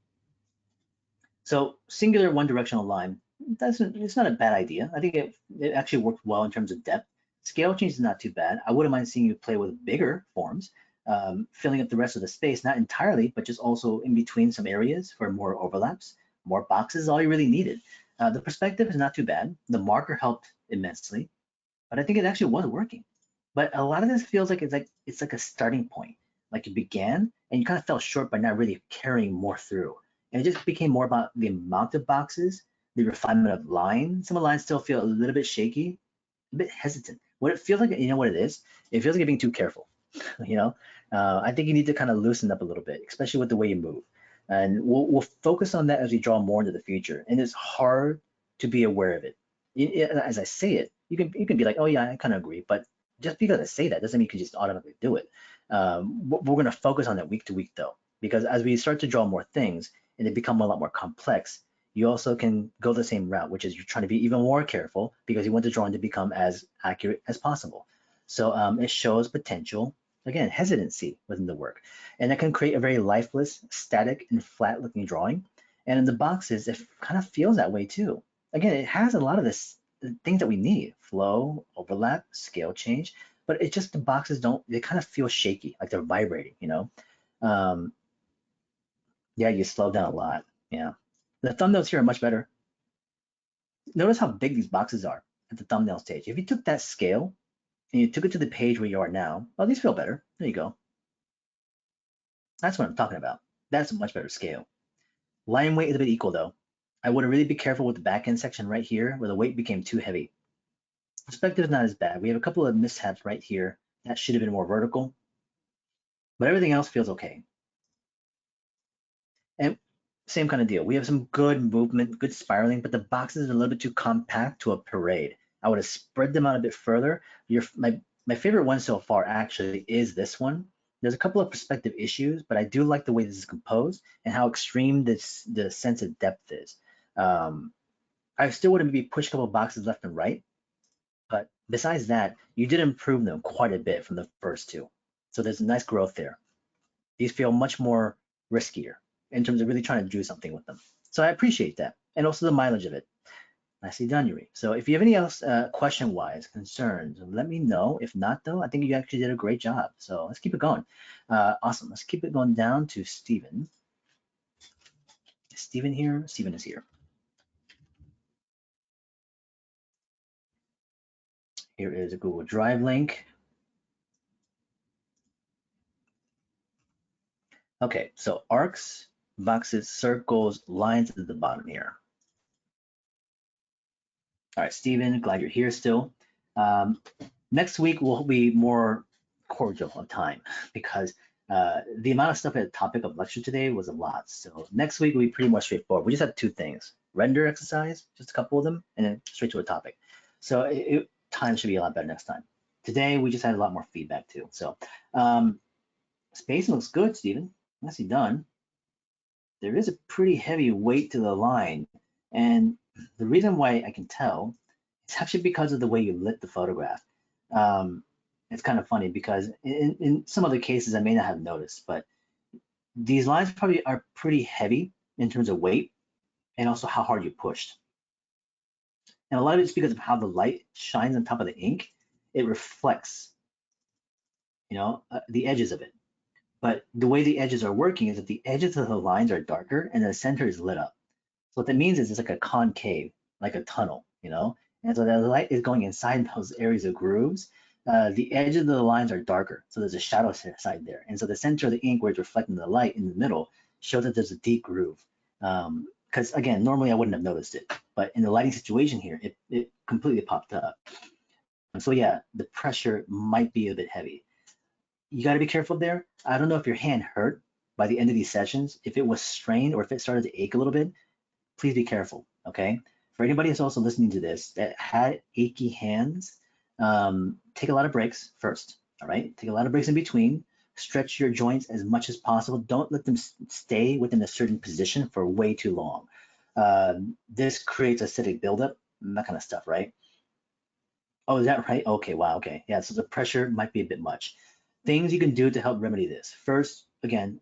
So singular one directional line, it's not a bad idea. I think it actually worked well in terms of depth. Scale change is not too bad. I wouldn't mind seeing you play with bigger forms, filling up the rest of the space, not entirely, but just also in between some areas for more overlaps. More boxes is all you really needed. The perspective is not too bad. The marker helped immensely, but I think it actually was working. But a lot of this feels like it's like a starting point. Like you began and you kind of fell short by not really carrying more through. And it just became more about the amount of boxes, the refinement of lines. Some of the lines still feel a little bit shaky, a bit hesitant. What it feels like, you know what it is? It feels like you're being too careful. I think you need to kind of loosen up a little bit, especially with the way you move. And we'll focus on that as we draw more into the future. And it's hard to be aware of it. As I say it, you can be like, oh yeah, I kind of agree. But just because I say that doesn't mean you can just automatically do it. We're going to focus on that week to week though, because as we start to draw more things and they become a lot more complex, you also can go the same route, which is you're trying to be even more careful because you want the drawing to become as accurate as possible. So it shows potential, again, hesitancy within the work. And that can create a very lifeless, static, and flat looking drawing. And in the boxes, it kind of feels that way too. Again, it has a lot of this things that we need: flow, overlap, scale change, but it just, the boxes don't, they kind of feel shaky, like they're vibrating. Um, yeah, you slow down a lot. Yeah. The thumbnails here are much better. Notice how big these boxes are at the thumbnail stage. If you took that scale and you took it to the page where you are now, well, these feel better. There you go. That's what I'm talking about. That's a much better scale. Line weight is a bit equal though. I would really be careful with the back end section right here where the weight became too heavy. Perspective is not as bad. We have a couple of mishaps right here. That should have been more vertical, but everything else feels okay. And same kind of deal. We have some good movement, good spiraling, but the boxes are a little bit too compact to a parade. I would have spread them out a bit further. My favorite one so far actually is this one. There's a couple of perspective issues, but I do like the way this is composed and how extreme the sense of depth is. I still would maybe push a couple of boxes left and right, but besides that, you did improve them quite a bit from the first two. So there's a nice growth there. These feel much more riskier in terms of really trying to do something with them. So I appreciate that. And also the mileage of it. Nicely done, Yuri. So if you have any else question-wise, concerns, let me know. If not, though, I think you actually did a great job. So let's keep it going. Awesome. Let's keep it going down to Stephen. Is Stephen here? Stephen is here. Here is a Google Drive link. Okay, so arcs, boxes, circles, lines at the bottom here. All right, Stephen, glad you're here still. Next week will be more cordial on time because the amount of stuff at the topic of lecture today was a lot. So next week will be pretty much straightforward. We just have 2 things: render exercise, just a couple of them, and then straight to a topic. So time should be a lot better next time. Today, we just had a lot more feedback too. So spacing looks good, Stephen. Nicely done. There is a pretty heavy weight to the line. And the reason why I can tell is actually because of the way you lit the photograph. It's kind of funny because in some other cases I may not have noticed, but these lines probably are pretty heavy in terms of weight and also how hard you pushed. And a lot of it's because of how the light shines on top of the ink. It reflects, the edges of it. But the way the edges are working is that the edges of the lines are darker and the center is lit up. So what that means is it's like a concave, like a tunnel, And so the light is going inside those areas of grooves. The edges of the lines are darker, so there's a shadow side there. And so the center of the ink where it's reflecting the light in the middle shows that there's a deep groove. Because again, normally I wouldn't have noticed it, but in the lighting situation here, it completely popped up. And so yeah, the pressure might be a bit heavy. You got to be careful there. I don't know if your hand hurt by the end of these sessions. If it was strained or if it started to ache a little bit, please be careful, okay? For anybody who's also listening to this that had achy hands, take a lot of breaks first, all right? Take a lot of breaks in between. Stretch your joints as much as possible. Don't let them stay within a certain position for way too long. This creates acidic buildup, that kind of stuff, right? Oh, is that right? Okay, wow, okay. Yeah, so the pressure might be a bit much. Things you can do to help remedy this. First, again,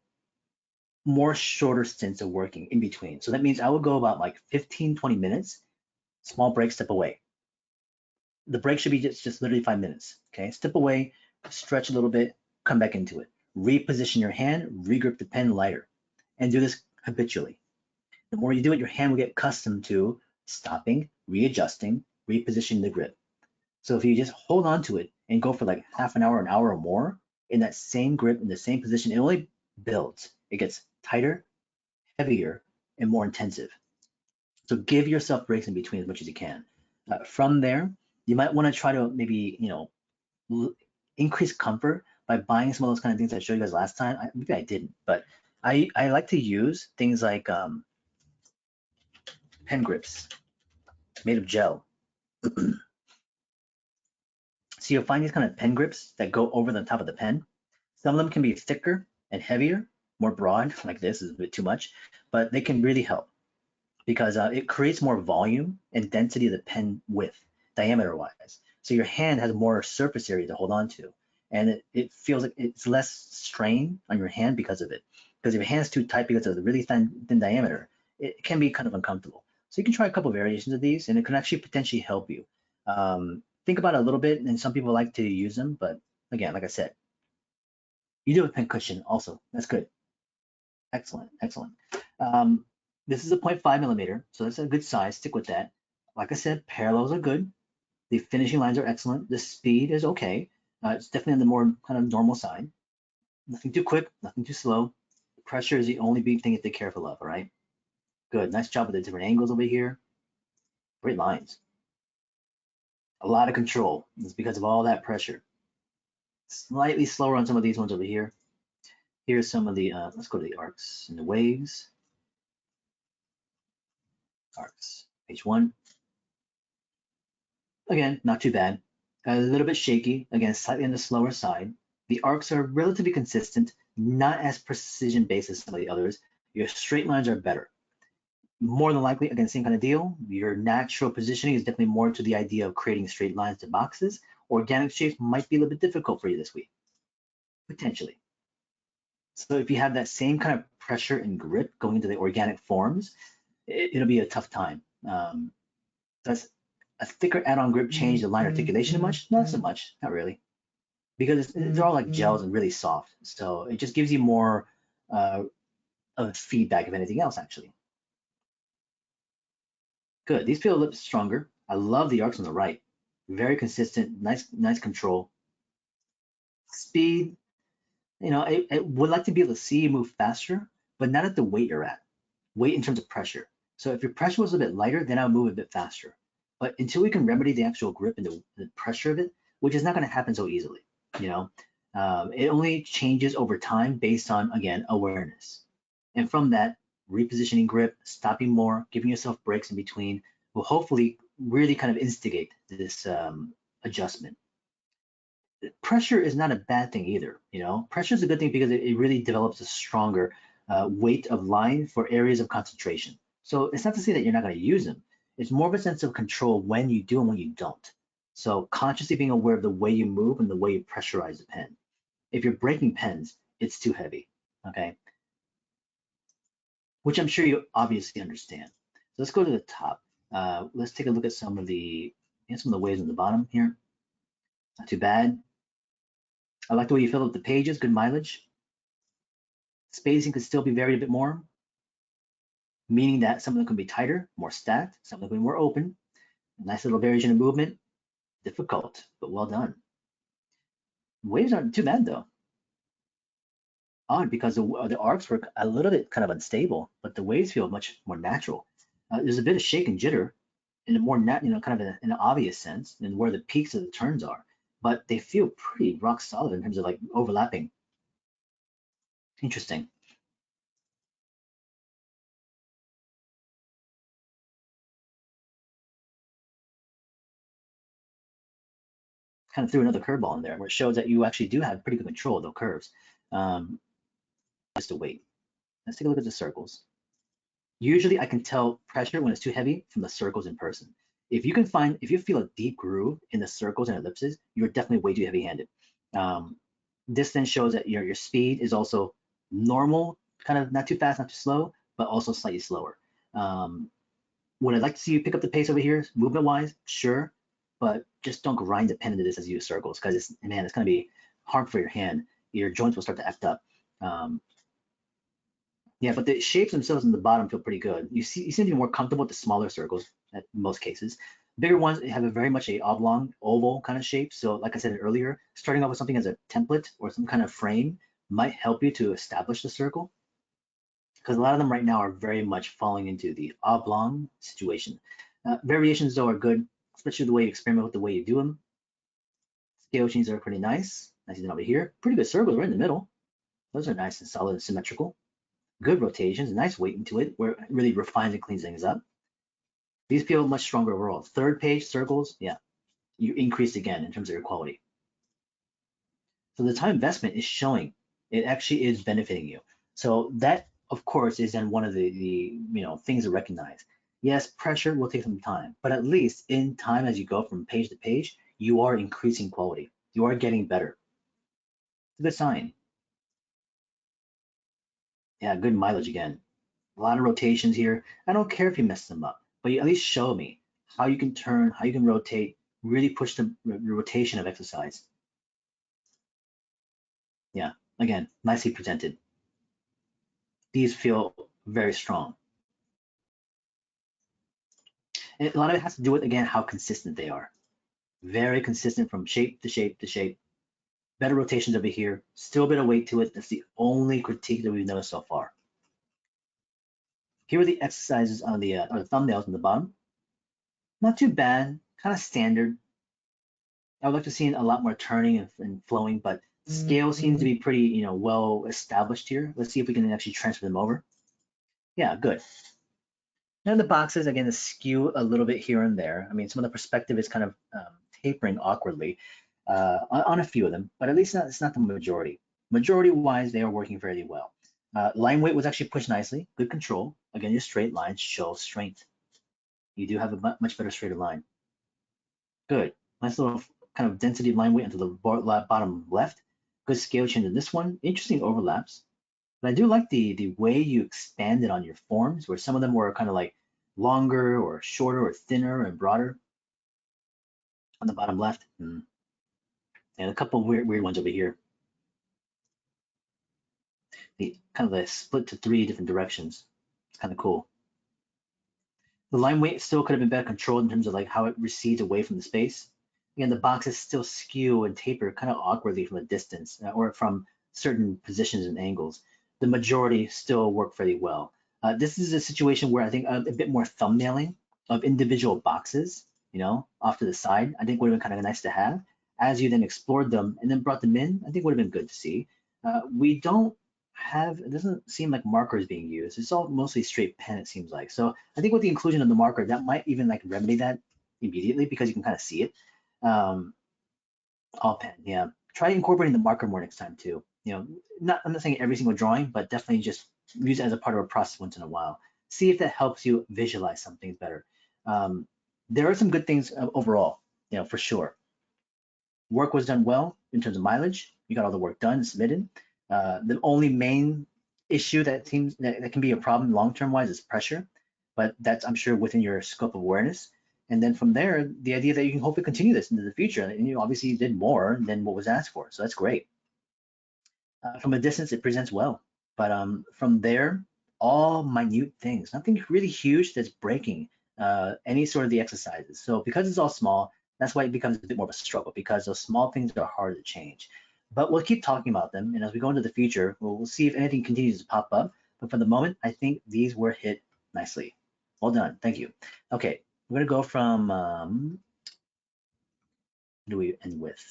more shorter stints of working in between. So that means I would go about like 15, 20 minutes, small break, step away. The break should be just literally 5 minutes, okay? Step away, stretch a little bit, come back into it. Reposition your hand, regrip the pen lighter, and do this habitually. The more you do it, your hand will get accustomed to stopping, readjusting, repositioning the grip. So if you just hold on to it and go for like half an hour or more in that same grip, in the same position, it only builds. It gets tighter, heavier, and more intensive. So give yourself breaks in between as much as you can. From there, you might want to try to maybe, increase comfort by buying some of those kind of things I showed you guys last time. Maybe I didn't, but I like to use things like pen grips made of gel. So you'll find these kind of pen grips that go over the top of the pen. Some of them can be thicker and heavier, more broad, like this is a bit too much, but they can really help because it creates more volume and density of the pen width, diameter wise. So your hand has more surface area to hold on to. And it feels like it's less strain on your hand because of it. Because if your hand's too tight because of the really thin diameter, it can be kind of uncomfortable. So you can try a couple of variations of these and it can actually potentially help you. Think about it a little bit, and some people like to use them, but again, like I said, you do have a pen cushion also. That's good. Excellent, excellent. This is a 0.5 millimeter, so that's a good size. Stick with that. Like I said, parallels are good. The finishing lines are excellent. The speed is okay. It's definitely on the more kind of normal side. Nothing too quick, nothing too slow. Pressure is the only big thing to be careful of, all right? Good, nice job with the different angles over here. Great lines. A lot of control. It's because of all that pressure. Slightly slower on some of these ones over here. Here's some of the, let's go to the arcs and the waves. Arcs, page 1. Again, not too bad. A little bit shaky, again, slightly on the slower side. The arcs are relatively consistent, not as precision-based as some of the others. Your straight lines are better. More than likely, again, same kind of deal. Your natural positioning is definitely more to the idea of creating straight lines to boxes. Organic shapes might be a little bit difficult for you this week, potentially. So if you have that same kind of pressure and grip going into the organic forms, it'll be a tough time. Does a thicker add-on grip change the line articulation much? Not so much, not really, because they're all like gels and really soft. So it just gives you more of feedback, if anything else, actually. Good, these feel a little bit stronger. I love the arcs on the right. Very consistent, nice control. Speed, I would like to be able to see you move faster, but not at the weight you're at. Weight in terms of pressure. So if your pressure was a bit lighter, then I would move a bit faster. But until we can remedy the actual grip and the pressure of it, which is not going to happen so easily, it only changes over time based on, again, awareness. And from that, repositioning grip, stopping more, giving yourself breaks in between will hopefully really kind of instigate this adjustment. Pressure is not a bad thing either. Pressure is a good thing because it really develops a stronger weight of line for areas of concentration. So it's not to say that you're not going to use them. It's more of a sense of control when you do and when you don't. So consciously being aware of the way you move and the way you pressurize the pen. If you're breaking pens, it's too heavy, okay? Which I'm sure you obviously understand. So let's go to the top. Let's take a look at some of the waves on the bottom here. Not too bad. I like the way you fill up the pages, good mileage. Spacing could still be varied a bit more, meaning that some of them can be tighter, more stacked, some of them can be more open. Nice little variation of movement. Difficult, but well done. Waves aren't too bad though. Odd because the arcs were a little bit kind of unstable, but the waves feel much more natural. There's a bit of shake and jitter in a more kind of in an obvious sense, and where the peaks of the turns are, but they feel pretty rock solid in terms of like overlapping. Interesting. Kind of threw another curveball in there where it shows that you actually do have pretty good control of the curves. Just to wait. Let's take a look at the circles. Usually I can tell pressure when it's too heavy from the circles in person. If you feel a deep groove in the circles and ellipses, you're definitely way too heavy-handed. This then shows that your speed is also normal, kind of not too fast, not too slow, but also slightly slower. Would I like to see you pick up the pace over here, movement-wise? Sure, but just don't grind the pen into this as you use circles, because it's going to be hard for your hand. Your joints will start to act up. Yeah, but the shapes themselves in the bottom feel pretty good. You seem to be more comfortable with the smaller circles in most cases. Bigger ones have a very much a oblong, oval kind of shape. So like I said earlier, starting off with something as a template or some kind of frame might help you to establish the circle, because a lot of them right now are very much falling into the oblong situation. Variations though are good, especially the way you experiment with the way you do them. Scale changes are pretty nice. Nice over here. Pretty good circles right in the middle. Those are nice and solid and symmetrical. Good rotations, nice weight into it, where it really refines and cleans things up. These feel much stronger overall. Third page circles, yeah, you increased again in terms of your quality. So the time investment is showing it actually is benefiting you. So that, of course, is then one of the things to recognize. Yes, pressure will take some time, but at least in time as you go from page to page, you are increasing quality. You are getting better. It's a good sign. Yeah, good mileage again. A lot of rotations here. I don't care if you mess them up, but you at least show me how you can turn, how you can rotate, really push the rotation of exercise. Yeah, again, nicely presented. These feel very strong. And a lot of it has to do with, again, how consistent they are. Very consistent from shape to shape to shape. Better rotations over here. Still a bit of weight to it. That's the only critique that we've noticed so far. Here are the exercises on the or the thumbnails on the bottom. Not too bad, kind of standard. I would like to see a lot more turning and flowing, but scale seems to be pretty, well established here. Let's see if we can actually transfer them over. Yeah, good. And the boxes, again, the skew a little bit here and there. I mean, some of the perspective is kind of tapering awkwardly on a few of them, but at least it's not the majority. Majority-wise, they are working fairly well. Line weight was actually pushed nicely. Good control. Again, your straight lines show strength. You do have a much better straighter line. Good. Nice little kind of density of line weight into the bottom left. Good scale change in this one. Interesting overlaps. But I do like the way you expanded on your forms, where some of them were kind of like longer or shorter or thinner and broader on the bottom left. And a couple of weird ones over here. The kind of a split to 3 different directions. It's kind of cool. The line weight still could have been better controlled in terms of like how it recedes away from the space. Again, the boxes still skew and taper kind of awkwardly from a distance or from certain positions and angles. The majority still work fairly well. This is a situation where I think a bit more thumbnailing of individual boxes, off to the side, I think would have been kind of nice to have. As you then explored them and then brought them in, I think would have been good to see. We don't have, it doesn't seem like markers being used. It's all mostly straight pen, it seems like. So I think with the inclusion of the marker, that might even like remedy that immediately because you can kind of see it. All pen, yeah. Try incorporating the marker more next time too. I'm not saying every single drawing, but definitely just use it as a part of a process once in a while. See if that helps you visualize some things better. Um, there are some good things overall, for sure. Work was done well in terms of mileage. You got all the work done and submitted. The only main issue that seems that can be a problem long-term wise is pressure, but that's, I'm sure, within your scope of awareness. And then from there, the idea that you can hopefully continue this into the future. And you obviously did more than what was asked for, so that's great. From a distance, it presents well, but from there, all minute things, nothing really huge that's breaking any sort of the exercises. So because it's all small, that's why it becomes a bit more of a struggle, because those small things are hard to change. But we'll keep talking about them, and as we go into the future, we'll see if anything continues to pop up. But for the moment, I think these were hit nicely. Well done, thank you. Okay, we're gonna go from who do we end with?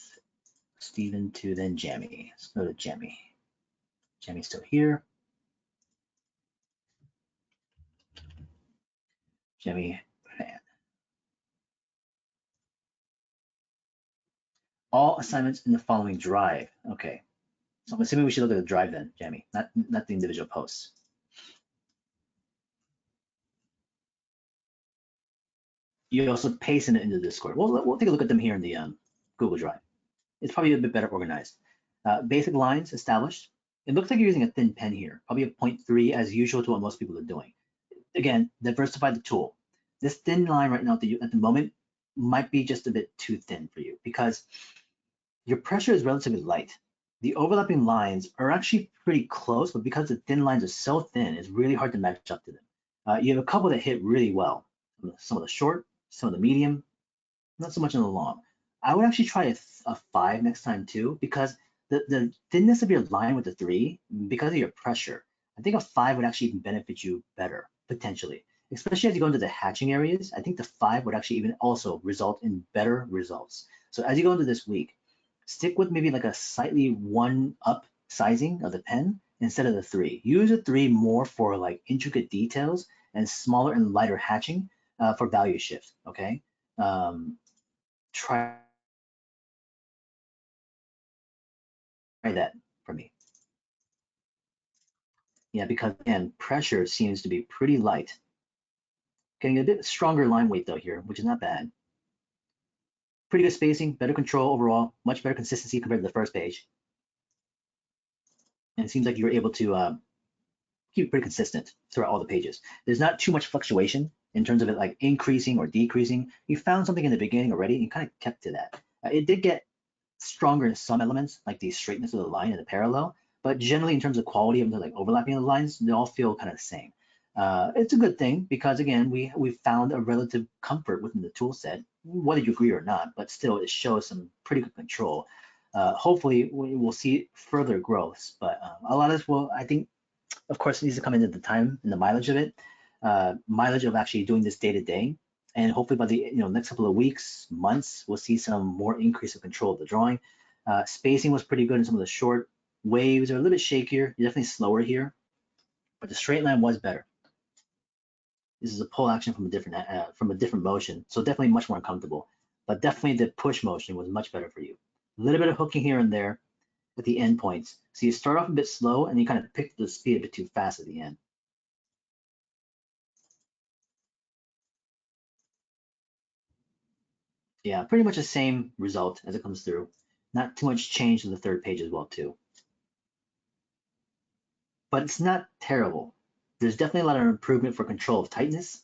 Stephen to then Jamie. Let's go to Jamie. Jamie's still here. Jamie Fan. All assignments in the following drive. Okay, so I'm assuming we should look at the drive then, Jamie, not the individual posts. You also paste it into Discord. We'll take a look at them here in the Google Drive. It's probably a bit better organized. Basic lines established. It looks like you're using a thin pen here, probably a 0.3 as usual to what most people are doing. Again, diversify the tool. This thin line right now at the moment might be just a bit too thin for you because your pressure is relatively light. The overlapping lines are actually pretty close, but because the thin lines are so thin, it's really hard to match up to them. You have a couple that hit really well. Some of the short, some of the medium, not so much in the long. I would actually try a 5 next time too, because the thinness of your line with the 3, because of your pressure, I think a 5 would actually even benefit you better, potentially. Especially as you go into the hatching areas, I think the 5 would actually even also result in better results. So as you go into this week, stick with maybe like a slightly 1 up sizing of the pen instead of the 3. Use a 3 more for like intricate details and smaller and lighter hatching for value shift, okay? Try that for me. Yeah, because again, pressure seems to be pretty light. Getting a bit stronger line weight though here, which is not bad. Pretty good spacing, better control overall, much better consistency compared to the first page. And it seems like you were able to keep it pretty consistent throughout all the pages. There's not too much fluctuation in terms of it like increasing or decreasing. You found something in the beginning already and you kind of kept to that. It did get stronger in some elements, like the straightness of the line and the parallel, but generally in terms of quality of the like overlapping of the lines, they all feel kind of the same. It's a good thing because again, we found a relative comfort within the tool set, whether you agree or not, but still it shows some pretty good control. Hopefully we'll see further growths, but a lot of this will, I think, of course, it needs to come into the time and the mileage of it, mileage of actually doing this day to day. And hopefully by the next couple of weeks, months, we'll see some more increase of control of the drawing. Spacing was pretty good in some of the short waves are a little bit shakier, definitely slower here, but the straight line was better. This is a pull action from a different motion, so definitely much more uncomfortable. But definitely the push motion was much better for you. A little bit of hooking here and there at the end points. So you start off a bit slow and you kind of pick the speed a bit too fast at the end. Yeah, pretty much the same result as it comes through. Not too much change in the third page as well too. But it's not terrible. There's definitely a lot of improvement for control of tightness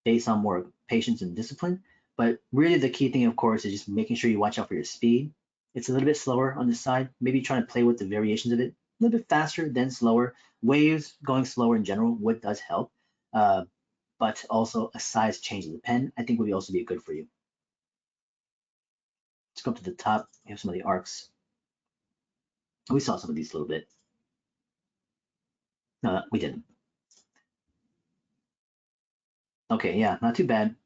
based on more patience and discipline. But really the key thing, of course, is just making sure you watch out for your speed. It's a little bit slower on this side. Maybe trying to play with the variations of it. A little bit faster, then slower. Waves going slower in general, what does help. But also a size change of the pen, I think would also be good for you. Let's go up to the top. We have some of the arcs. We saw some of these a little bit. No, we didn't. Okay, yeah, not too bad.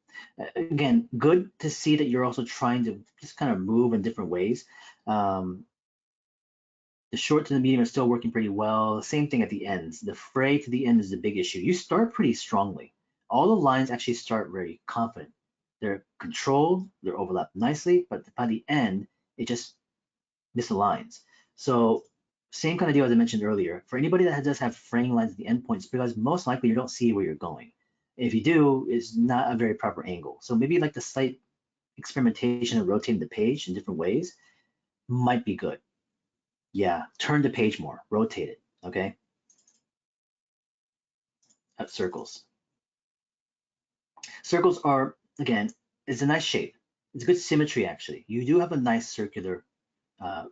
Again, good to see that you're also trying to just kind of move in different ways. The short to the medium are still working pretty well. Same thing at the ends. The fray to the end is the big issue. You start pretty strongly. All the lines actually start very confident. They're controlled, they're overlapped nicely, but by the end, it just misaligns. So same kind of deal as I mentioned earlier. For anybody that does have fraying lines at the endpoints, because most likely you don't see where you're going. If you do, it's not a very proper angle. So maybe like the slight experimentation of rotating the page in different ways might be good. Yeah, turn the page more, rotate it, okay? At circles. Circles are, again, it's a nice shape. It's good symmetry, actually. You do have a nice circular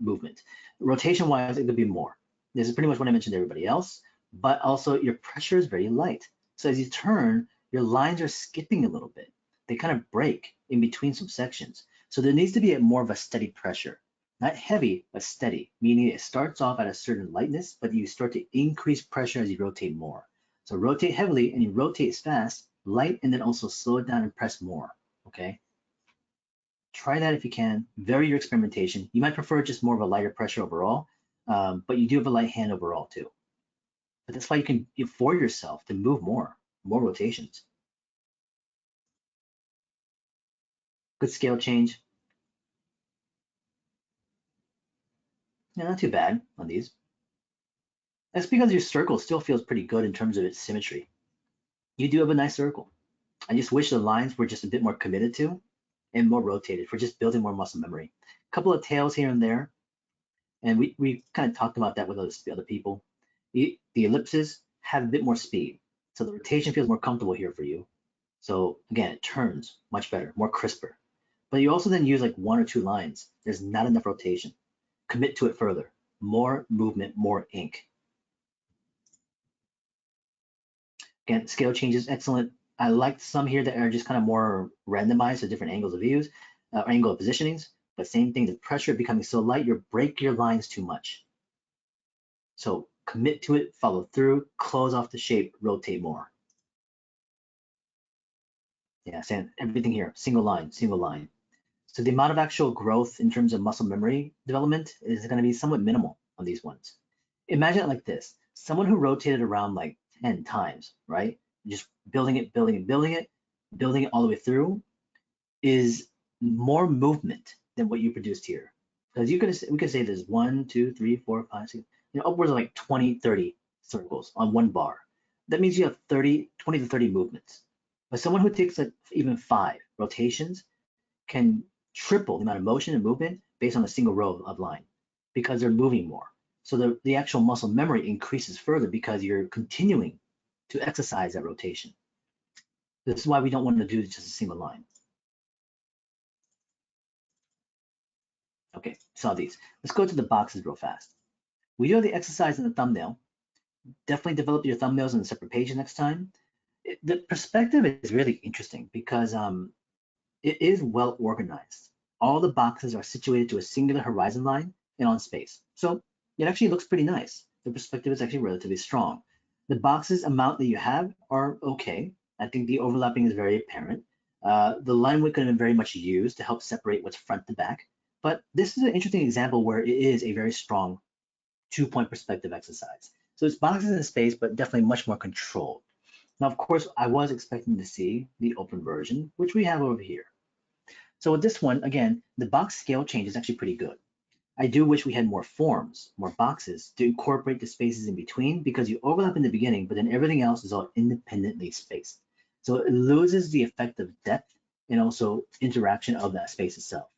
movement. Rotation-wise, it could be more. This is pretty much what I mentioned to everybody else, but also your pressure is very light. So as you turn, your lines are skipping a little bit. They kind of break in between some sections. So there needs to be more of a steady pressure. Not heavy, but steady, meaning it starts off at a certain lightness, but you start to increase pressure as you rotate more. So rotate heavily and you rotate fast, light, and then also slow it down and press more, okay? Try that if you can. Vary your experimentation. You might prefer just more of a lighter pressure overall, but you do have a light hand overall too. But that's why you can afford yourself to move more rotations. Good scale change. Yeah, not too bad on these. That's because your circle still feels pretty good in terms of its symmetry. You do have a nice circle. I just wish the lines were just a bit more committed to and more rotated for just building more muscle memory. A couple of tails here and there, and we kind of talked about that with other people. The ellipses have a bit more speed, so the rotation feels more comfortable here for you. So again, it turns much better, more crisper. But you also then use like 1 or 2 lines. There's not enough rotation. Commit to it further. More movement, more ink. Again, scale changes, excellent. I like some here that are just kind of more randomized to different angles of views, angle of positionings. But same thing, the pressure becoming so light, you break your lines too much. So commit to it, follow through, close off the shape, rotate more. Yeah, Sam, everything here, single line, single line. So the amount of actual growth in terms of muscle memory development is going to be somewhat minimal on these ones. Imagine it like this. Someone who rotated around like 10 times, right? Just building it, building it, building it, building it all the way through is more movement than what you produced here. Because we could say there's 1, 2, 3, 4, 5, 6, upwards of like 20, 30 circles on one bar. That means you have 20 to 30 movements. But someone who takes like even 5 rotations can triple the amount of motion and movement based on a single row of line because they're moving more. So the actual muscle memory increases further because you're continuing to exercise that rotation. This is why we don't want to do just a single line. Okay, saw these. Let's go to the boxes real fast. We do have the exercise in the thumbnail. Definitely develop your thumbnails on a separate page next time. The perspective is really interesting because it is well organized. All the boxes are situated to a singular horizon line and on space. So it actually looks pretty nice. The perspective is actually relatively strong. The boxes amount that you have are okay. I think the overlapping is very apparent. The line width could have been very much used to help separate what's front to back. But this is an interesting example where it is a very strong 2-point perspective exercise. So it's boxes in space, but definitely much more controlled. Now, of course, I was expecting to see the open version, which we have over here. So with this one, again, the box scale change is actually pretty good. I do wish we had more forms, more boxes to incorporate the spaces in between because you overlap in the beginning, but then everything else is all independently spaced. So it loses the effect of depth and also interaction of that space itself.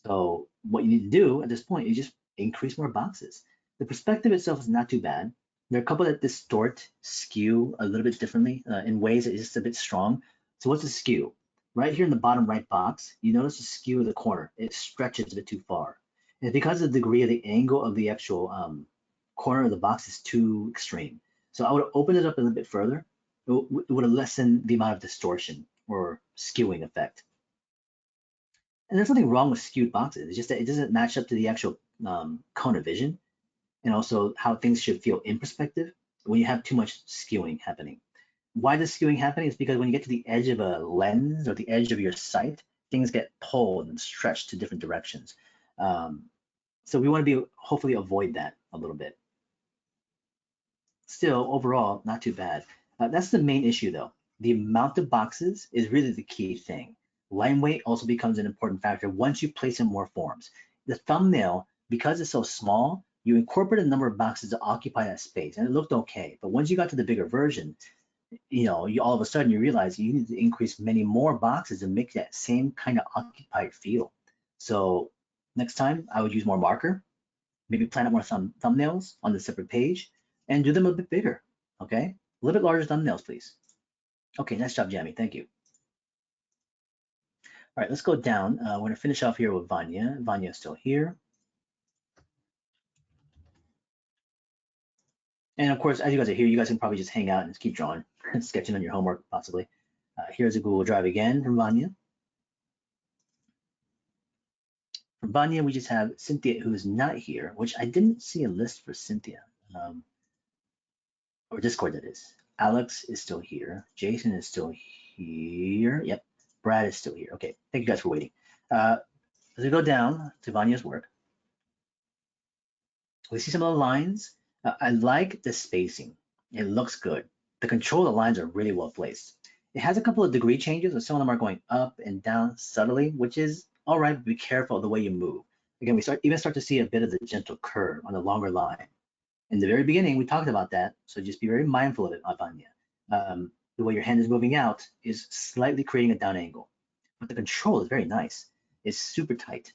So what you need to do at this point is just increase more boxes. The perspective itself is not too bad. There are a couple that distort, skew a little bit differently in ways that is just a bit strong. So what's a skew? Right here in the bottom right box, you notice the skew of the corner. It stretches a bit too far. And because of the degree of the angle of the actual corner of the box is too extreme. So I would open it up a little bit further. It would have lessened the amount of distortion or skewing effect. And there's nothing wrong with skewed boxes. It's just that it doesn't match up to the actual cone of vision and also how things should feel in perspective when you have too much skewing happening. Why does skewing happen is because when you get to the edge of a lens or the edge of your sight, things get pulled and stretched to different directions. So we want to be hopefully avoid that a little bit. Still, overall, not too bad. That's the main issue though. The amount of boxes is really the key thing. Line weight also becomes an important factor once you place in more forms. The thumbnail, because it's so small, you incorporate a number of boxes to occupy that space, and it looked okay. But once you got to the bigger version, you all of a sudden you realize you need to increase many more boxes to make that same kind of occupied feel. So next time I would use more marker, maybe plan out more thumbnails on the separate page, and do them a bit bigger, okay? A little bit larger thumbnails, please. Okay, nice job, Jamie, thank you. All right, let's go down. We're gonna finish off here with Vanya. Vanya's still here. And of course, as you guys are here, you guys can probably just hang out and keep drawing, sketching on your homework, possibly. Here's a Google Drive again from Vanya. From Vanya, we just have Cynthia, who's not here, which I didn't see a list for Cynthia, or Discord, that is. Alex is still here. Jason is still here. Yep, Brad is still here. Okay, thank you guys for waiting. As we go down to Vanya's work, we see some of the lines. I like the spacing. It looks good. The control of the lines are really well placed. It has a couple of degree changes, and some of them are going up and down subtly, which is all right, but be careful of the way you move. Again, we start to see a bit of the gentle curve on the longer line. In the very beginning, we talked about that, so just be very mindful of it, Vanya. The way your hand is moving out is slightly creating a down angle, but the control is very nice. It's super tight.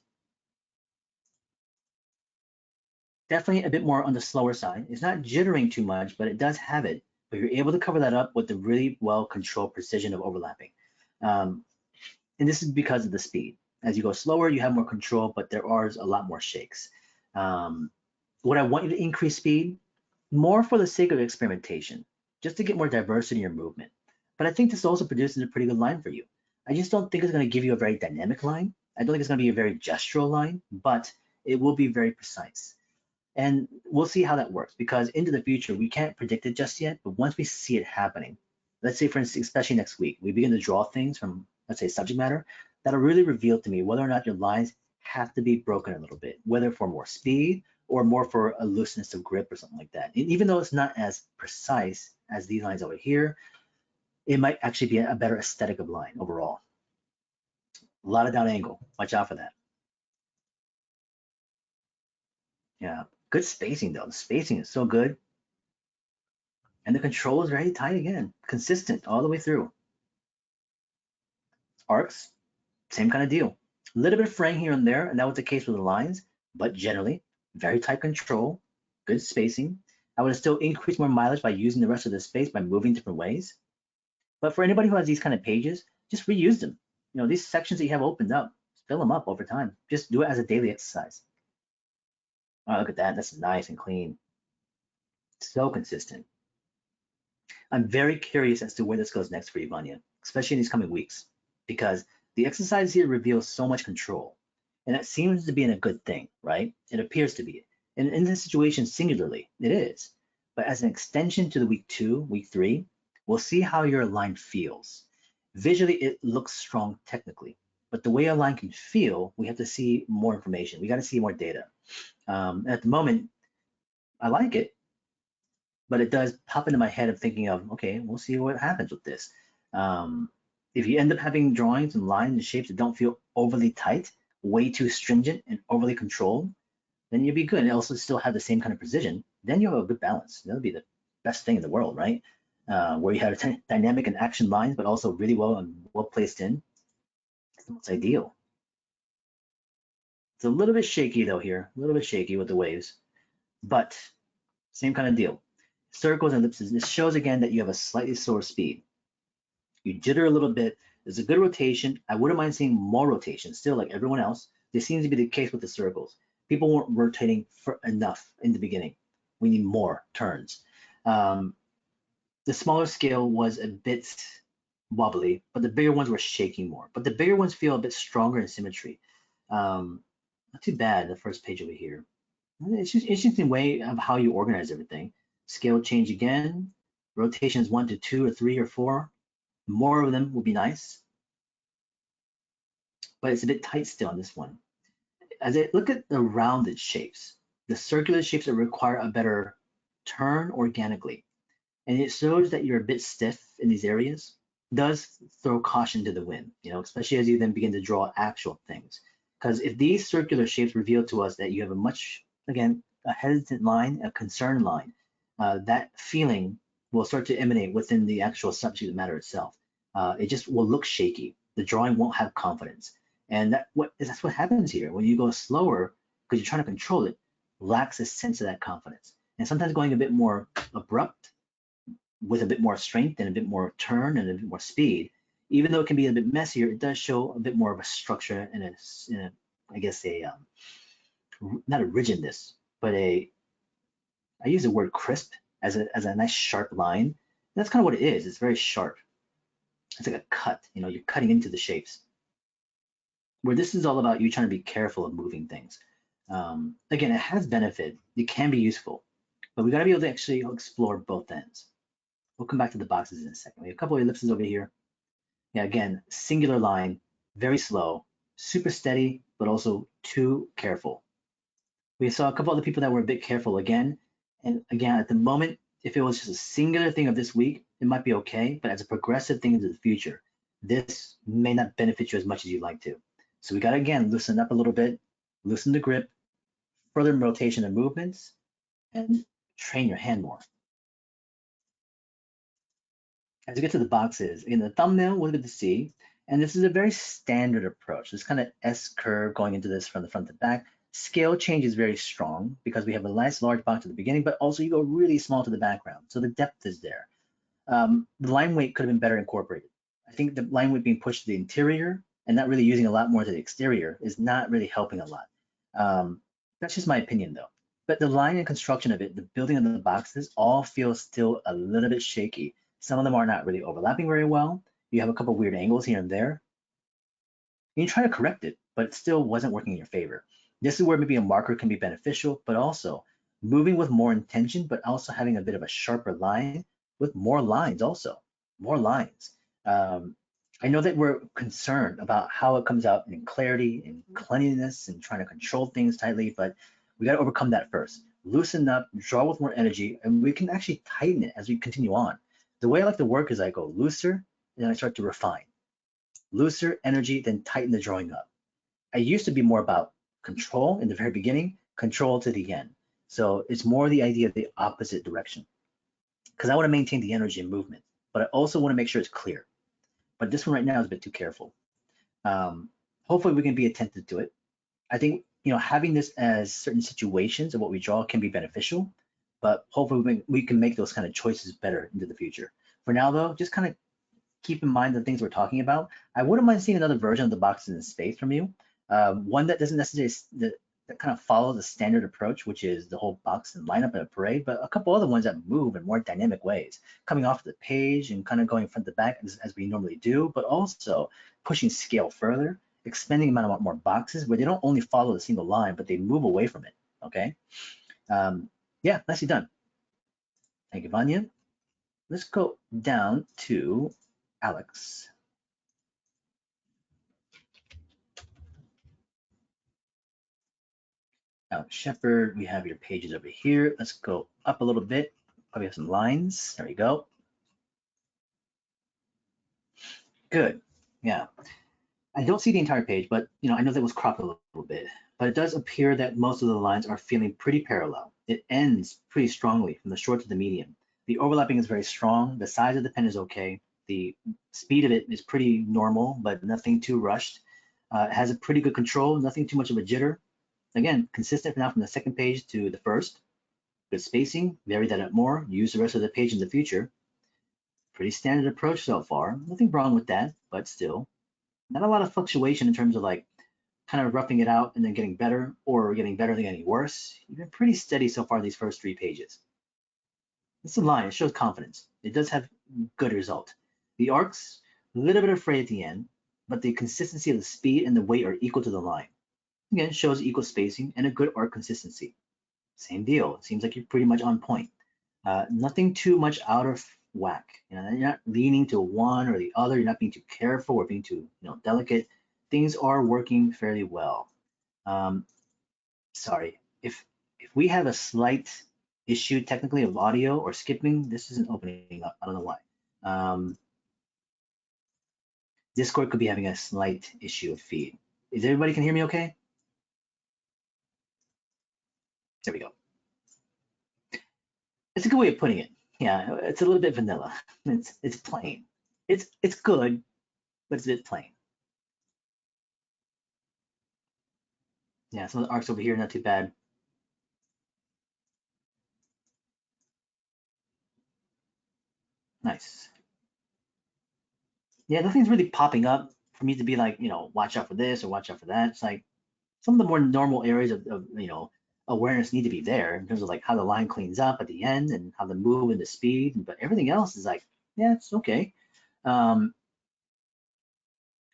Definitely a bit more on the slower side. It's not jittering too much, but it does have it. But you're able to cover that up with the really well-controlled precision of overlapping. And this is because of the speed. As you go slower, you have more control, but there are a lot more shakes. Would I want you to increase speed? More for the sake of experimentation, just to get more diversity in your movement. But I think this also produces a pretty good line for you. I just don't think it's going to give you a very dynamic line. I don't think it's going to be a very gestural line, but it will be very precise. And we'll see how that works, because into the future, we can't predict it just yet, but once we see it happening, let's say, for instance, especially next week, we begin to draw things from, let's say, subject matter, that'll really reveal to me whether or not your lines have to be broken a little bit, whether for more speed or more for a looseness of grip or something like that. And even though it's not as precise as these lines over here, it might actually be a better aesthetic of line overall. A lot of down angle, watch out for that. Yeah, good spacing though. The spacing is so good. And the control is very tight again, consistent all the way through. Arcs, same kind of deal. A little bit of fraying here and there, and that was the case with the lines, but generally, very tight control, good spacing. I would still increase more mileage by using the rest of the space by moving different ways. But for anybody who has these kind of pages, just reuse them. These sections that you have opened up, fill them up over time. Just do it as a daily exercise. Oh, look at that, that's nice and clean. So consistent. I'm very curious as to where this goes next for you, Vanya, especially in these coming weeks, because the exercise here reveals so much control, and it seems to be in a good thing, right? It appears to be. And in this situation, singularly, it is. But as an extension to the week 2, week 3, we'll see how your line feels. Visually, it looks strong technically, but the way a line can feel, we have to see more information. We got to see more data. At the moment, I like it, but it does pop into my head of thinking of, okay, we'll see what happens with this. If you end up having drawings and lines and shapes that don't feel overly tight, way too stringent and overly controlled, then you'll be good and also still have the same kind of precision, then you'll have a good balance. That'll be the best thing in the world, right? Where you have dynamic and action lines, but also really well placed in. It's the most ideal. It's a little bit shaky though here, a little bit shaky with the waves, but same kind of deal. Circles and ellipses, this shows again that you have a slightly slower speed. You jitter a little bit, there's a good rotation. I wouldn't mind seeing more rotation, still like everyone else. This seems to be the case with the circles. People weren't rotating for enough in the beginning. We need more turns. The smaller scale was a bit wobbly, but the bigger ones were shaking more. But the bigger ones feel a bit stronger in symmetry. Not too bad, the first page over here. It's just an interesting way of how you organize everything. Scale change again, rotations 1 to 2 or 3 or 4. More of them would be nice, but it's a bit tight still on this one. As I look at the rounded shapes, the circular shapes that require a better turn organically, and it shows that you're a bit stiff in these areas. does throw caution to the wind, especially as you then begin to draw actual things. Because if these circular shapes reveal to us that you have again, a hesitant line, a concerned line, that feeling will start to emanate within the actual subject matter itself. It just will look shaky. The drawing won't have confidence. And that's what happens here. When you go slower, because you're trying to control it, lacks a sense of that confidence. And sometimes going a bit more abrupt with a bit more strength and a bit more turn and a bit more speed, even though it can be a bit messier, it does show a bit more of a structure and I guess not a rigidness, but I use the word crisp as a nice sharp line. That's kind of what it is. It's very sharp. It's like a cut, you're cutting into the shapes. Where this is all about you trying to be careful of moving things. Again, it has benefit. It can be useful, but we got to be able to actually explore both ends. We'll come back to the boxes in a second. We have a couple of ellipses over here. Yeah, again, singular line, very slow, super steady, but also too careful. We saw a couple other people that were a bit careful again. And again, at the moment, if it was just a singular thing of this week, it might be okay. But as a progressive thing into the future, this may not benefit you as much as you'd like to. So we got to, again, loosen up a little bit, loosen the grip, further rotation and movements, and train your hand more. As we get to the boxes, in the thumbnail, we're good to see, and this is a very standard approach. This kind of S curve going into this from the front to back. Scale change is very strong because we have a nice large box at the beginning, but also you go really small to the background. So the depth is there. The line weight could have been better incorporated. I think the line weight being pushed to the interior and not really using a lot more to the exterior is not really helping a lot. That's just my opinion though. But the line and construction of it, the building of the boxes all feel still a little bit shaky. Some of them are not really overlapping very well. You have a couple weird angles here and there. And you try to correct it, but it still wasn't working in your favor. This is where maybe a marker can be beneficial, but also moving with more intention, but also having a bit of a sharper line with more lines also, more lines. I know that we're concerned about how it comes out in clarity and cleanliness and trying to control things tightly, but we got to overcome that first. Loosen up, draw with more energy, and we can actually tighten it as we continue on. The way I like to work is I go looser, and then I start to refine. Looser, energy, then tighten the drawing up. I used to be more about control in the very beginning, control to the end. So it's more the idea of the opposite direction. Because I want to maintain the energy and movement, but I also want to make sure it's clear. But this one right now is a bit too careful. Hopefully we can be attentive to it. I think having this as certain situations of what we draw can be beneficial, but hopefully we can make those kind of choices better into the future. For now though, just kind of keep in mind the things we're talking about. I wouldn't mind seeing another version of the boxes in space from you. One that doesn't necessarily that kind of follow the standard approach, which is the whole box and lineup in a parade, but a couple other ones that move in more dynamic ways, coming off the page and kind of going front to back as we normally do, but also pushing scale further, expanding the amount of more boxes where they don't only follow the single line, but they move away from it. Okay. Yeah, nicely done. Thank you, Vanya. Let's go down to Alex. Alex Shepard, we have your pages over here. Let's go up a little bit. Probably have some lines. There you go. Good. Yeah. I don't see the entire page, but I know that was cropped a little bit. But it does appear that most of the lines are feeling pretty parallel. It ends pretty strongly from the short to the medium. The overlapping is very strong. The size of the pen is okay. The speed of it is pretty normal, but nothing too rushed. It has a pretty good control, nothing too much of a jitter. Again, consistent now from the second page to the first. Good spacing, vary that up more, use the rest of the page in the future. Pretty standard approach so far. Nothing wrong with that, but still, not a lot of fluctuation in terms of like kind of roughing it out and then getting better or getting better and getting worse. You've been pretty steady so far these first 3 pages. It's a line, it shows confidence. It does have good result. The arcs, a little bit afraid at the end, but the consistency of the speed and the weight are equal to the line. Again, shows equal spacing and a good arc consistency. Same deal. It seems like you're pretty much on point. Nothing too much out of whack. You're not leaning to one or the other. You're not being too careful or being too delicate. Things are working fairly well. Sorry, if we have a slight issue technically of audio or skipping, this isn't opening up. I don't know why. Discord could be having a slight issue with feed. Is everybody can hear me okay? There we go. It's a good way of putting it. Yeah, it's a little bit vanilla. It's plain. It's good, but it's a bit plain. Yeah, some of the arcs over here not too bad. Nice. Yeah, nothing's really popping up for me to be like, watch out for this or watch out for that. It's like some of the more normal areas of awareness need to be there in terms of like how the line cleans up at the end and how the move and the speed, but everything else is like, yeah, it's okay.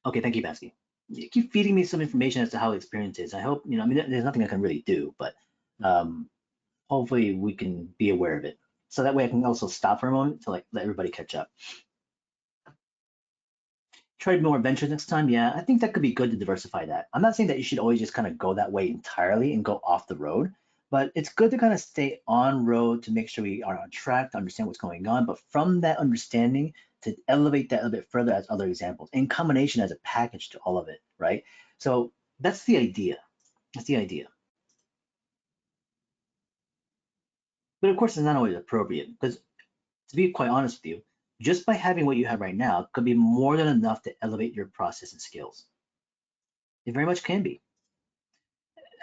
Okay, thank you, Bansky. You keep feeding me some information as to how the experience is. I hope, I mean, there's nothing I can really do, but um, hopefully we can be aware of it. So that way I can also stop for a moment to like let everybody catch up. Try more adventures next time. Yeah, I think that could be good to diversify that. I'm not saying that you should always just kind of go that way entirely and go off the road, but it's good to kind of stay on road to make sure we are on track to understand what's going on. But from that understanding, to elevate that a little bit further as other examples in combination as a package to all of it, right? So that's the idea. That's the idea. But of course, it's not always appropriate because, to be quite honest with you, just by having what you have right now could be more than enough to elevate your process and skills. It very much can be.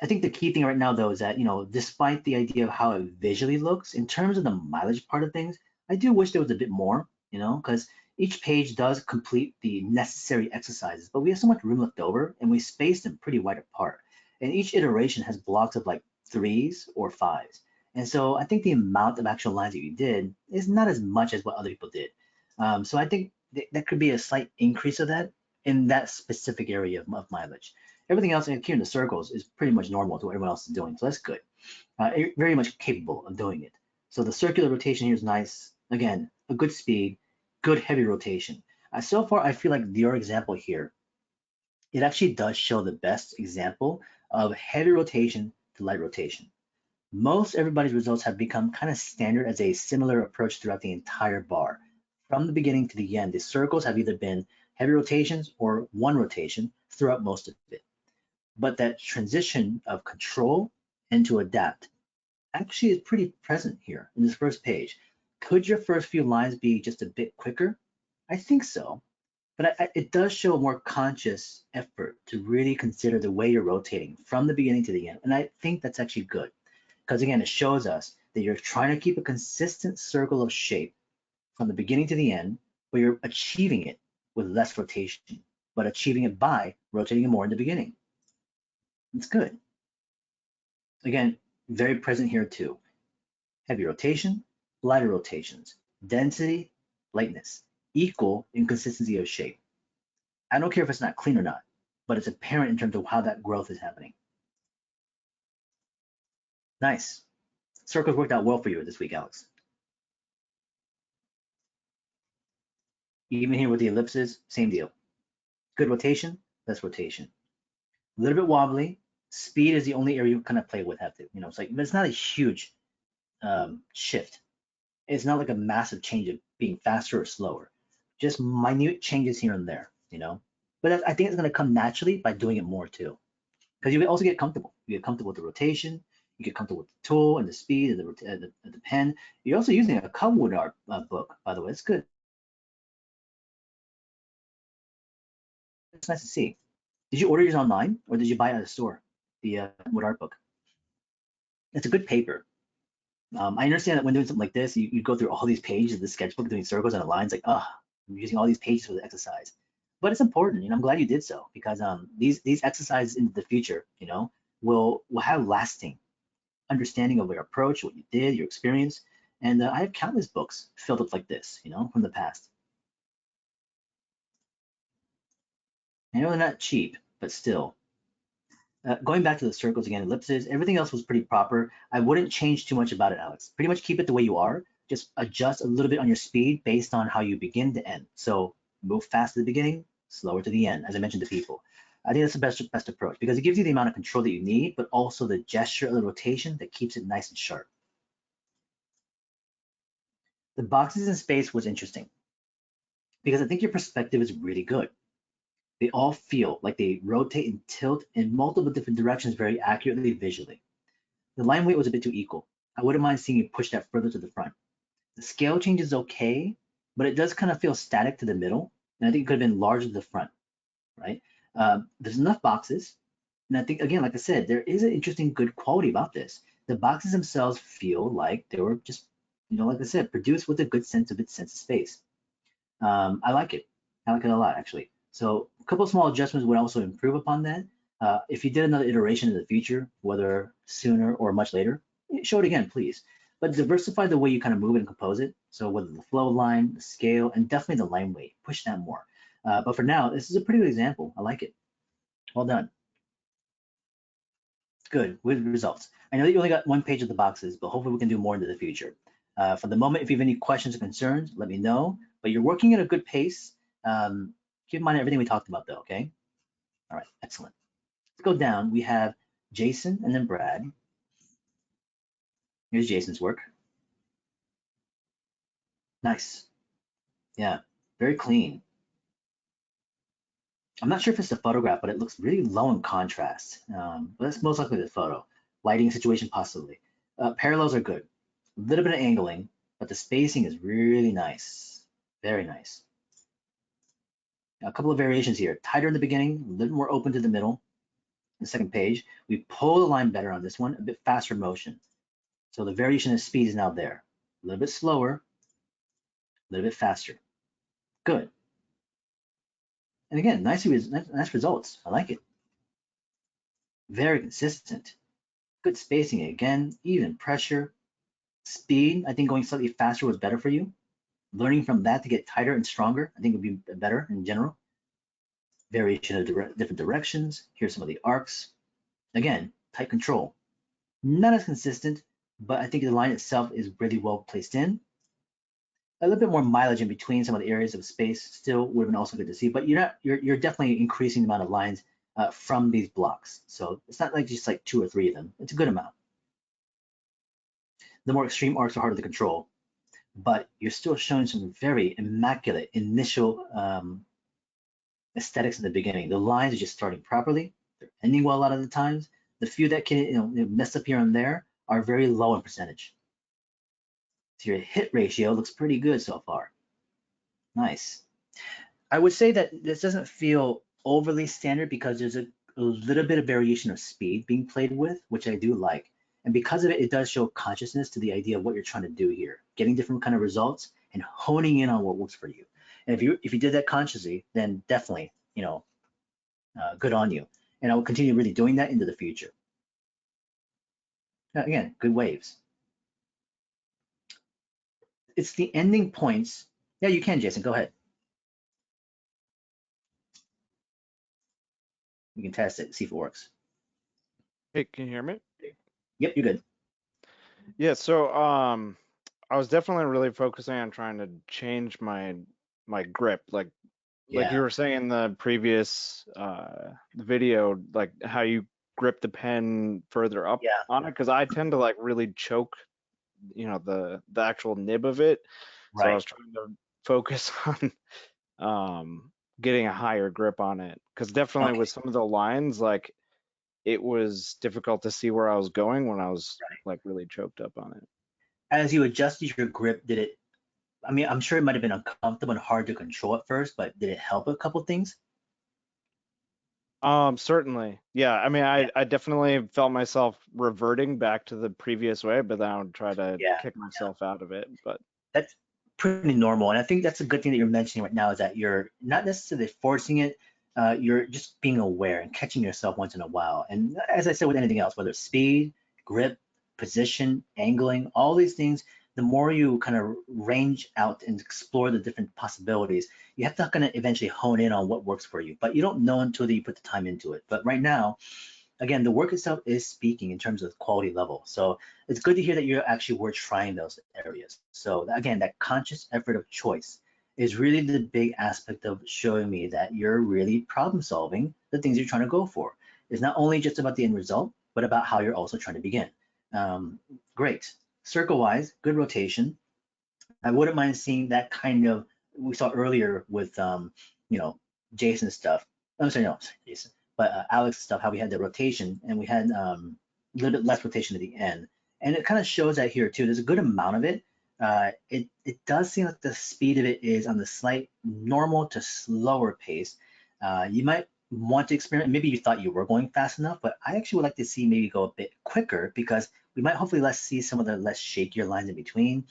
I think the key thing right now, though, is that, despite the idea of how it visually looks, in terms of the mileage part of things, I do wish there was a bit more, because each page does complete the necessary exercises, but we have so much room left over and we spaced them pretty wide apart. And each iteration has blocks of like 3s or 5s. And so I think the amount of actual lines that you did is not as much as what other people did. So I think that could be a slight increase of that in that specific area of mileage. Everything else here in the circles is pretty much normal to what everyone else is doing, so that's good. Very much capable of doing it. So the circular rotation here is nice. Again, a good speed, good heavy rotation. So far, I feel like your example here, it actually does show the best example of heavy rotation to light rotation. Most everybody's results have become kind of standard as a similar approach throughout the entire bar. From the beginning to the end, the circles have either been heavy rotations or one rotation throughout most of it. But that transition of control and to adapt actually is pretty present here in this first page. Could your first few lines be just a bit quicker? I think so, but it does show a more conscious effort to really consider the way you're rotating from the beginning to the end. And I think that's actually good because again, it shows us that you're trying to keep a consistent circle of shape from the beginning to the end, but you're achieving it with less rotation, but achieving it by rotating it more in the beginning. It's good. Again, very present here too. Heavy rotation, lighter rotations, density, lightness, equal in consistency of shape. I don't care if it's not clean or not, but it's apparent in terms of how that growth is happening. Nice. Circles worked out well for you this week, Alex. Even here with the ellipses, same deal. Good rotation, less rotation. A little bit wobbly. Speed is the only area you kind of play with, have to, it's like, but it's not a huge shift. It's not like a massive change of being faster or slower. Just minute changes here and there, But I think it's going to come naturally by doing it more too, because you also get comfortable. You get comfortable with the rotation, you get comfortable with the tool and the speed and the pen. You're also using a Cubwood art book, by the way. It's good. It's nice to see. Did you order yours online or did you buy it at a store? The Wood art book. It's a good paper. I understand that when doing something like this, you go through all these pages of the sketchbook doing circles and lines, like, oh, I'm using all these pages for the exercise. But it's important, I'm glad you did so because these exercises into the future, will have lasting understanding of your approach, what you did, your experience. And I have countless books filled up like this, from the past. I know they're not cheap, but still. Going back to the circles again, ellipses, everything else was pretty proper. I wouldn't change too much about it, Alex. Pretty much keep it the way you are. Just adjust a little bit on your speed based on how you begin to end. So move fast at the beginning, slower to the end, as I mentioned to people. I think that's the best approach because it gives you the amount of control that you need, but also the gesture of the rotation that keeps it nice and sharp. The boxes in space was interesting because I think your perspective is really good. They all feel like they rotate and tilt in multiple different directions very accurately visually. The line weight was a bit too equal. I wouldn't mind seeing you push that further to the front. The scale change is okay, but it does kind of feel static to the middle, and I think it could have been larger to the front, right? There's enough boxes, and I think, again, like I said, there is an interesting good quality about this. The boxes themselves feel like they were just, like I said, produced with a good sense of space. I like it. I like it a lot, actually. So a couple of small adjustments would also improve upon that. If you did another iteration in the future, whether sooner or much later, show it again, please. But diversify the way you kind of move it and compose it. So whether the flow line, the scale, and definitely the line weight, push that more. But for now, this is a pretty good example. I like it. Well done. Good, with results. I know that you only got one page of the boxes, but hopefully we can do more into the future. For the moment, if you have any questions or concerns, let me know. But you're working at a good pace. Keep in mind everything we talked about though, okay? All right, excellent. Let's go down. We have Jason and then Brad. Here's Jason's work. Nice. Yeah, very clean. I'm not sure if it's the photograph, but it looks really low in contrast. But that's most likely the photo. Lighting situation, possibly. Parallels are good. A little bit of angling, but the spacing is really nice. Very nice. A couple of variations here. Tighter in the beginning, a little more open to the middle. The second page, we pull the line better on this one, a bit faster motion. So the variation of speed is now there. A little bit slower, a little bit faster. Good. And again, nice results. I like it. Very consistent. Good spacing again, even pressure. Speed, I think going slightly faster was better for you. Learning from that to get tighter and stronger, I think would be better in general. Variation of different directions. Here's some of the arcs. Again, tight control. Not as consistent, but I think the line itself is really well placed in. A little bit more mileage in between some of the areas of space still would have been also good to see, but you're definitely increasing the amount of lines from these blocks. So it's not like just like 2 or 3 of them. It's a good amount. The more extreme arcs are harder to control, but you're still showing some very immaculate initial aesthetics in the beginning. The lines are just starting properly. They're ending well a lot of the times. The few that can mess up here and there are very low in percentage. So your hit ratio looks pretty good so far. Nice. I would say that this doesn't feel overly standard because there's a little bit of variation of speed being played with, which I do like. And because of it, it does show consciousness to the idea of what you're trying to do here, getting different kind of results and honing in on what works for you. And if you did that consciously, then definitely, good on you. And I will continue really doing that into the future. Now, again, good waves. It's the ending points. Yeah, you can, Jason, go ahead. You can test it, see if it works. Hey, can you hear me? Yep, you're good. Yeah, so I was definitely really focusing on trying to change my grip, like Yeah. you were saying in the previous video, like how you grip the pen further up Yeah. on it, because I tend to like really choke, the actual nib of it. So I Right. was trying to focus on getting a higher grip on it, because definitely Okay. with some of the lines, like it was difficult to see where I was going when I was like really choked up on it. As you adjusted your grip, did it, I mean, I'm sure it might have been uncomfortable and hard to control at first, but did it help a couple things? Certainly. Yeah. I mean, Yeah. I definitely felt myself reverting back to the previous way, but then I would try to Yeah. kick myself out of it. But That's pretty normal. And I think that's a good thing that you're mentioning right now is that you're not necessarily forcing it. You're just being aware and catching yourself once in a while. And as I said with anything else, whether it's speed, grip, position, angling, all these things, the more you kind of range out and explore the different possibilities, you have to kind of eventually hone in on what works for you. But you don't know until you put the time into it. But right now, again, the work itself is speaking in terms of quality level. So it's good to hear that you actually were trying those areas. So again, that conscious effort of choice is really the big aspect of showing me that you're really problem solving the things you're trying to go for. It's not only just about the end result, but about how you're also trying to begin. Great. Circle wise, good rotation. I wouldn't mind seeing that kind of we saw earlier with Jason's stuff. I'm sorry, no, Jason, but Alex stuff, how we had the rotation and we had a little bit less rotation at the end. And it kind of shows that here too. There's a good amount of it. It does seem like the speed of it is on the slight normal to slower pace. You might want to experiment. Maybe you thought you were going fast enough, but I actually would like to see maybe go a bit quicker because we might hopefully see some of the less shakier lines in between.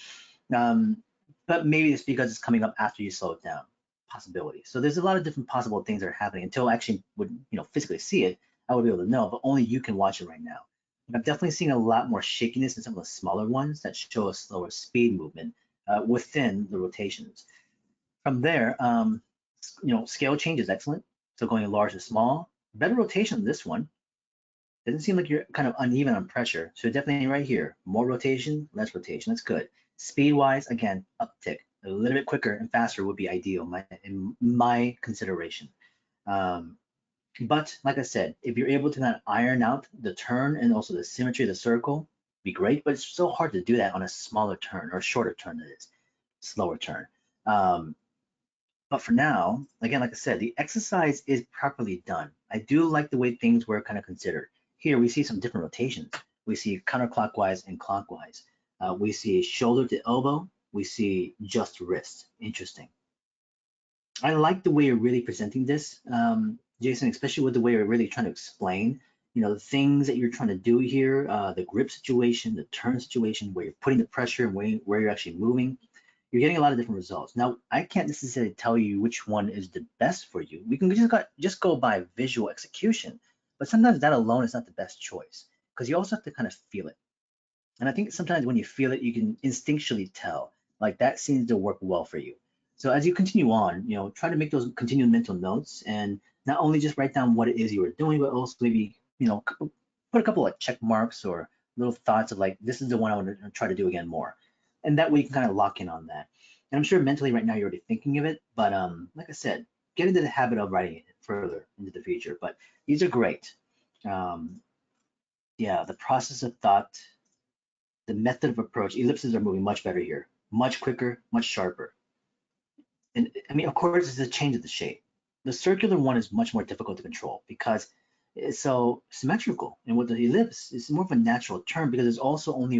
But maybe it's because it's coming up after you slow it down. Possibility. So there's a lot of different possible things that are happening. Until I actually would, physically see it, I would be able to know, but only you can watch it right now. I'm definitely seeing a lot more shakiness in some of the smaller ones that show a slower speed movement within the rotations. From there, scale change is excellent. So going large to small, better rotation on this one. Doesn't seem like you're kind of uneven on pressure. So definitely right here, more rotation, less rotation. That's good. Speed-wise, again, uptick. A little bit quicker and faster would be ideal in my consideration. But like I said, if you're able to kind of iron out the turn and also the symmetry of the circle, be great. But it's so hard to do that on a smaller turn or a shorter turn, that is, slower turn. But for now, again, like I said, the exercise is properly done. I do like the way things were kind of considered. Here we see some different rotations. We see counterclockwise and clockwise. We see shoulder to elbow. We see just wrist. Interesting. I like the way you're really presenting this, Jason, especially with the way you're really trying to explain, the things that you're trying to do here, the grip situation, the turn situation, where you're putting the pressure and where you're actually moving. You're getting a lot of different results. Now, I can't necessarily tell you which one is the best for you. We can just go by visual execution, but sometimes that alone is not the best choice because you also have to kind of feel it. And I think sometimes when you feel it, you can instinctually tell, like that seems to work well for you. So as you continue on, try to make those continual mental notes and not only just write down what it is you were doing, but also maybe, put a couple of check marks or little thoughts of like, this is the one I want to try to do again more. And that way you can kind of lock in on that. And I'm sure mentally right now you're already thinking of it, but like I said, get into the habit of writing it further into the future. But these are great. Yeah, the process of thought, the method of approach, ellipses are moving much better here, much quicker, much sharper. And I mean, of course, it's a change of the shape. The circular one is much more difficult to control because it's so symmetrical. And with the ellipse, it's more of a natural turn because there's also only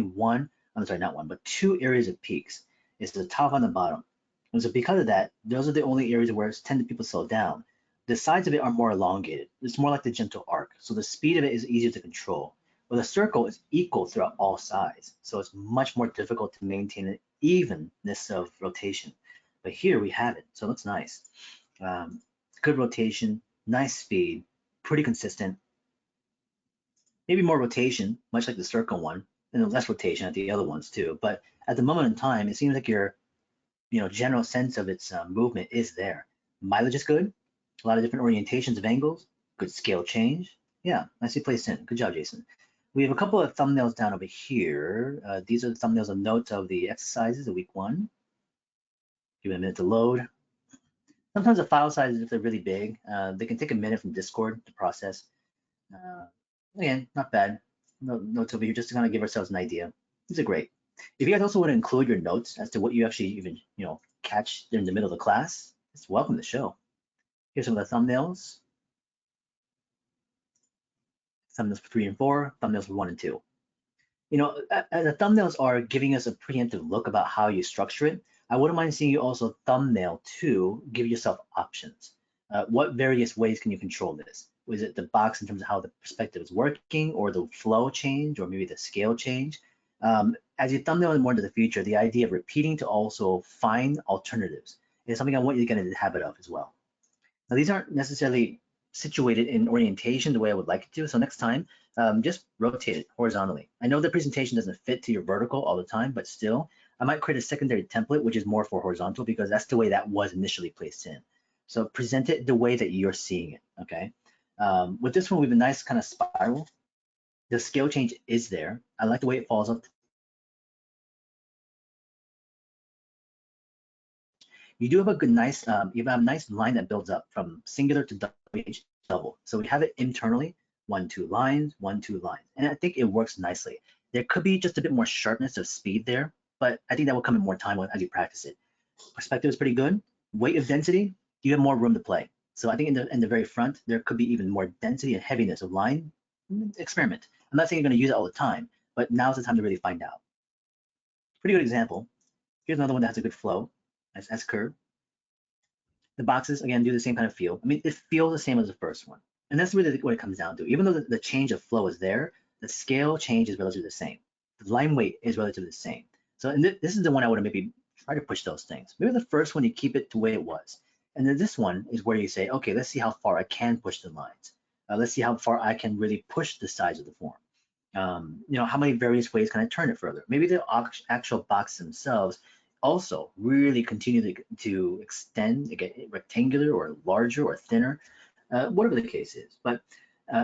two areas of peaks. It's the top and the bottom. And so because of that, those are the only areas where it's tend to people slow down. The sides of it are more elongated. It's more like the gentle arc. So the speed of it is easier to control. Well, the circle is equal throughout all sides. So it's much more difficult to maintain an evenness of rotation. But here we have it. So it looks nice. Good rotation, nice speed, pretty consistent. Maybe more rotation, much like the circle one, and then less rotation at the other ones too. But at the moment in time, it seems like your, general sense of its movement is there. Mileage is good. A lot of different orientations of angles. Good scale change. Yeah, nicely placed in. Good job, Jason. We have a couple of thumbnails down over here. These are the thumbnails of notes of the exercises of week 1. Give it a minute to load. Sometimes the file sizes, if they're really big, they can take a minute from Discord to process. Again, not bad. Notes over here just to kind of give ourselves an idea. These are great. If you guys also want to include your notes as to what you actually even, catch in the middle of the class, it's welcome to the show. Here's some of the thumbnails. Thumbnails for 3 and 4, thumbnails for 1 and 2. The thumbnails are giving us a preemptive look about how you structure it. I wouldn't mind seeing you also thumbnail to give yourself options. What various ways can you control this? Was it the box in terms of how the perspective is working, or the flow change, or maybe the scale change? As you thumbnail more into the future, the idea of repeating to also find alternatives is something I want you to get into the habit of as well. Now, these aren't necessarily situated in orientation the way I would like it to. So next time, just rotate it horizontally. I know the presentation doesn't fit to your vertical all the time, but still, I might create a secondary template, which is more for horizontal because that's the way that was initially placed in. So present it the way that you're seeing it, okay? With this one, we have a nice kind of spiral. The scale change is there. I like the way it falls up. You do have a good, nice, you have a nice line that builds up from singular to double. So we have it internally, 1, 2 lines, 1, 2 lines. And I think it works nicely. There could be just a bit more sharpness of speed there, but I think that will come in more time as you practice it. Perspective is pretty good. Weight of density, you have more room to play. So I think in the very front, there could be even more density and heaviness of line. Experiment. I'm not saying you're going to use it all the time, but now's the time to really find out. Pretty good example. Here's another one that has a good flow, as S-curve. The boxes, again, do the same kind of feel. I mean, it feels the same as the first one. And that's really what it comes down to. Even though the change of flow is there, the scale change is relatively the same. The line weight is relatively the same. So this is the one I would maybe try to push those things. Maybe the first one, you keep it the way it was. And then this one is where you say, okay, let's see how far I can push the lines. Let's see how far I can really push the size of the form. How many various ways can I turn it further? Maybe the actual boxes themselves also really continue to extend, get rectangular or larger or thinner, whatever the case is. But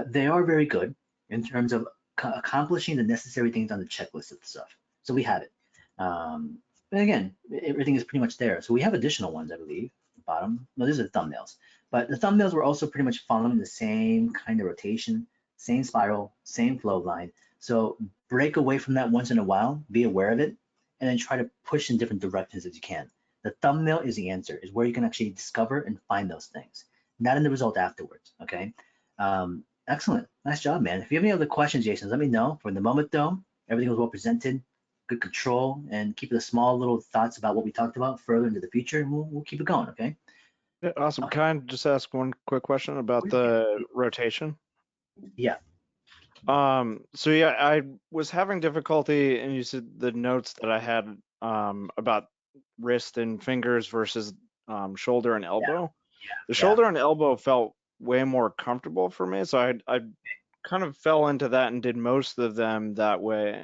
they are very good in terms of accomplishing the necessary things on the checklist of stuff. So we have it. And again, everything is pretty much there. So we have additional ones, I believe, bottom. No, these are the thumbnails. But the thumbnails were also pretty much following the same kind of rotation, same spiral, same flow line. So break away from that once in a while, be aware of it, and then try to push in different directions as you can. The thumbnail is the answer, is where you can actually discover and find those things, not in the result afterwards, okay? Excellent, nice job, man. If you have any other questions, Jason, let me know. For the moment though, everything was well presented, good control, and keep the small little thoughts about what we talked about further into the future, and we'll keep it going, okay? Yeah, awesome. Okay. Can I just ask one quick question about the rotation? Yeah. So yeah, I was having difficulty, and you said the notes that I had about wrist and fingers versus shoulder and elbow. The shoulder and elbow felt way more comfortable for me, so I kind of fell into that and did most of them that way.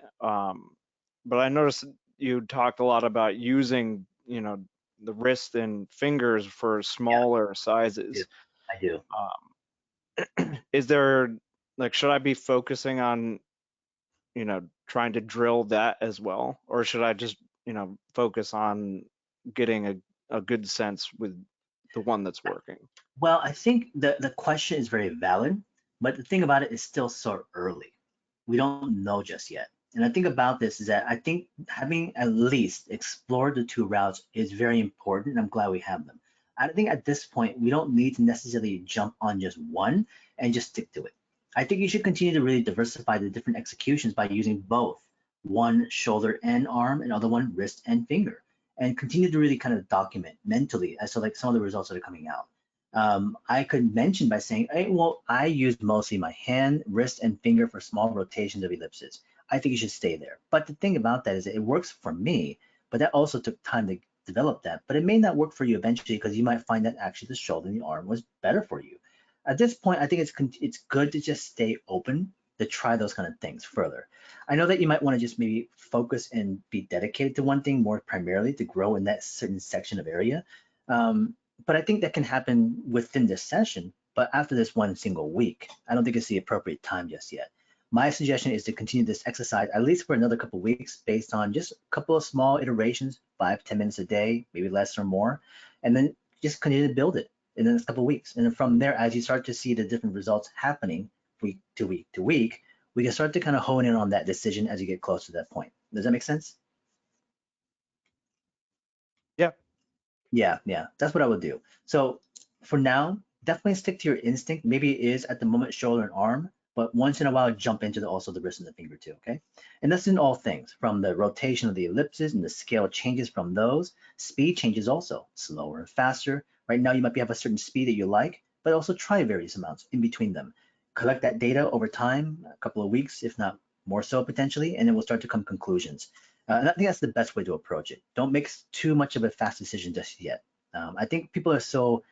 But I noticed you talked a lot about using, the wrist and fingers for smaller sizes. I do. Is there, like, should I be focusing on, trying to drill that as well, or should I just, focus on getting a good sense with the one that's working? Well, I think the question is very valid, but the thing about it is still so early. We don't know just yet. And the thing about this is that I think having at least explored the two routes is very important. I'm glad we have them. I think at this point, we don't need to necessarily jump on just one and just stick to it. I think you should continue to really diversify the different executions by using both, one shoulder and arm, and other one wrist and finger, and continue to really kind of document mentally as to like some of the results that are coming out. I could mention by saying, hey, well, I use mostly my hand, wrist, and finger for small rotations of ellipses. I think you should stay there. But the thing about that is that it works for me, but that also took time to develop that. But it may not work for you eventually because you might find that actually the shoulder and the arm was better for you. At this point, I think it's good to just stay open to try those kind of things further. I know that you might want to just maybe focus and be dedicated to one thing more primarily to grow in that certain section of area. But I think that can happen within this session, but after this one single week. I don't think it's the appropriate time just yet. My suggestion is to continue this exercise at least for another couple of weeks based on just a couple of small iterations, 5-10 minutes a day, maybe less or more, and then just continue to build it in the next couple of weeks. And then from there, as you start to see the different results happening week to week to week, we can start to kind of hone in on that decision as you get close to that point. Does that make sense? Yeah. Yeah, that's what I would do. So for now, definitely stick to your instinct. Maybe it is at the moment shoulder and arm, but once in a while jump into also the wrist and the finger too, okay? And that's in all things, from the rotation of the ellipses and the scale changes from those. Speed changes also, slower and faster. Right now you might have a certain speed that you like, but also try various amounts in between them. Collect that data over time, a couple of weeks, if not more so potentially, and then we'll start to come conclusions. And I think that's the best way to approach it. Don't make too much of a fast decision just yet. I think people are so,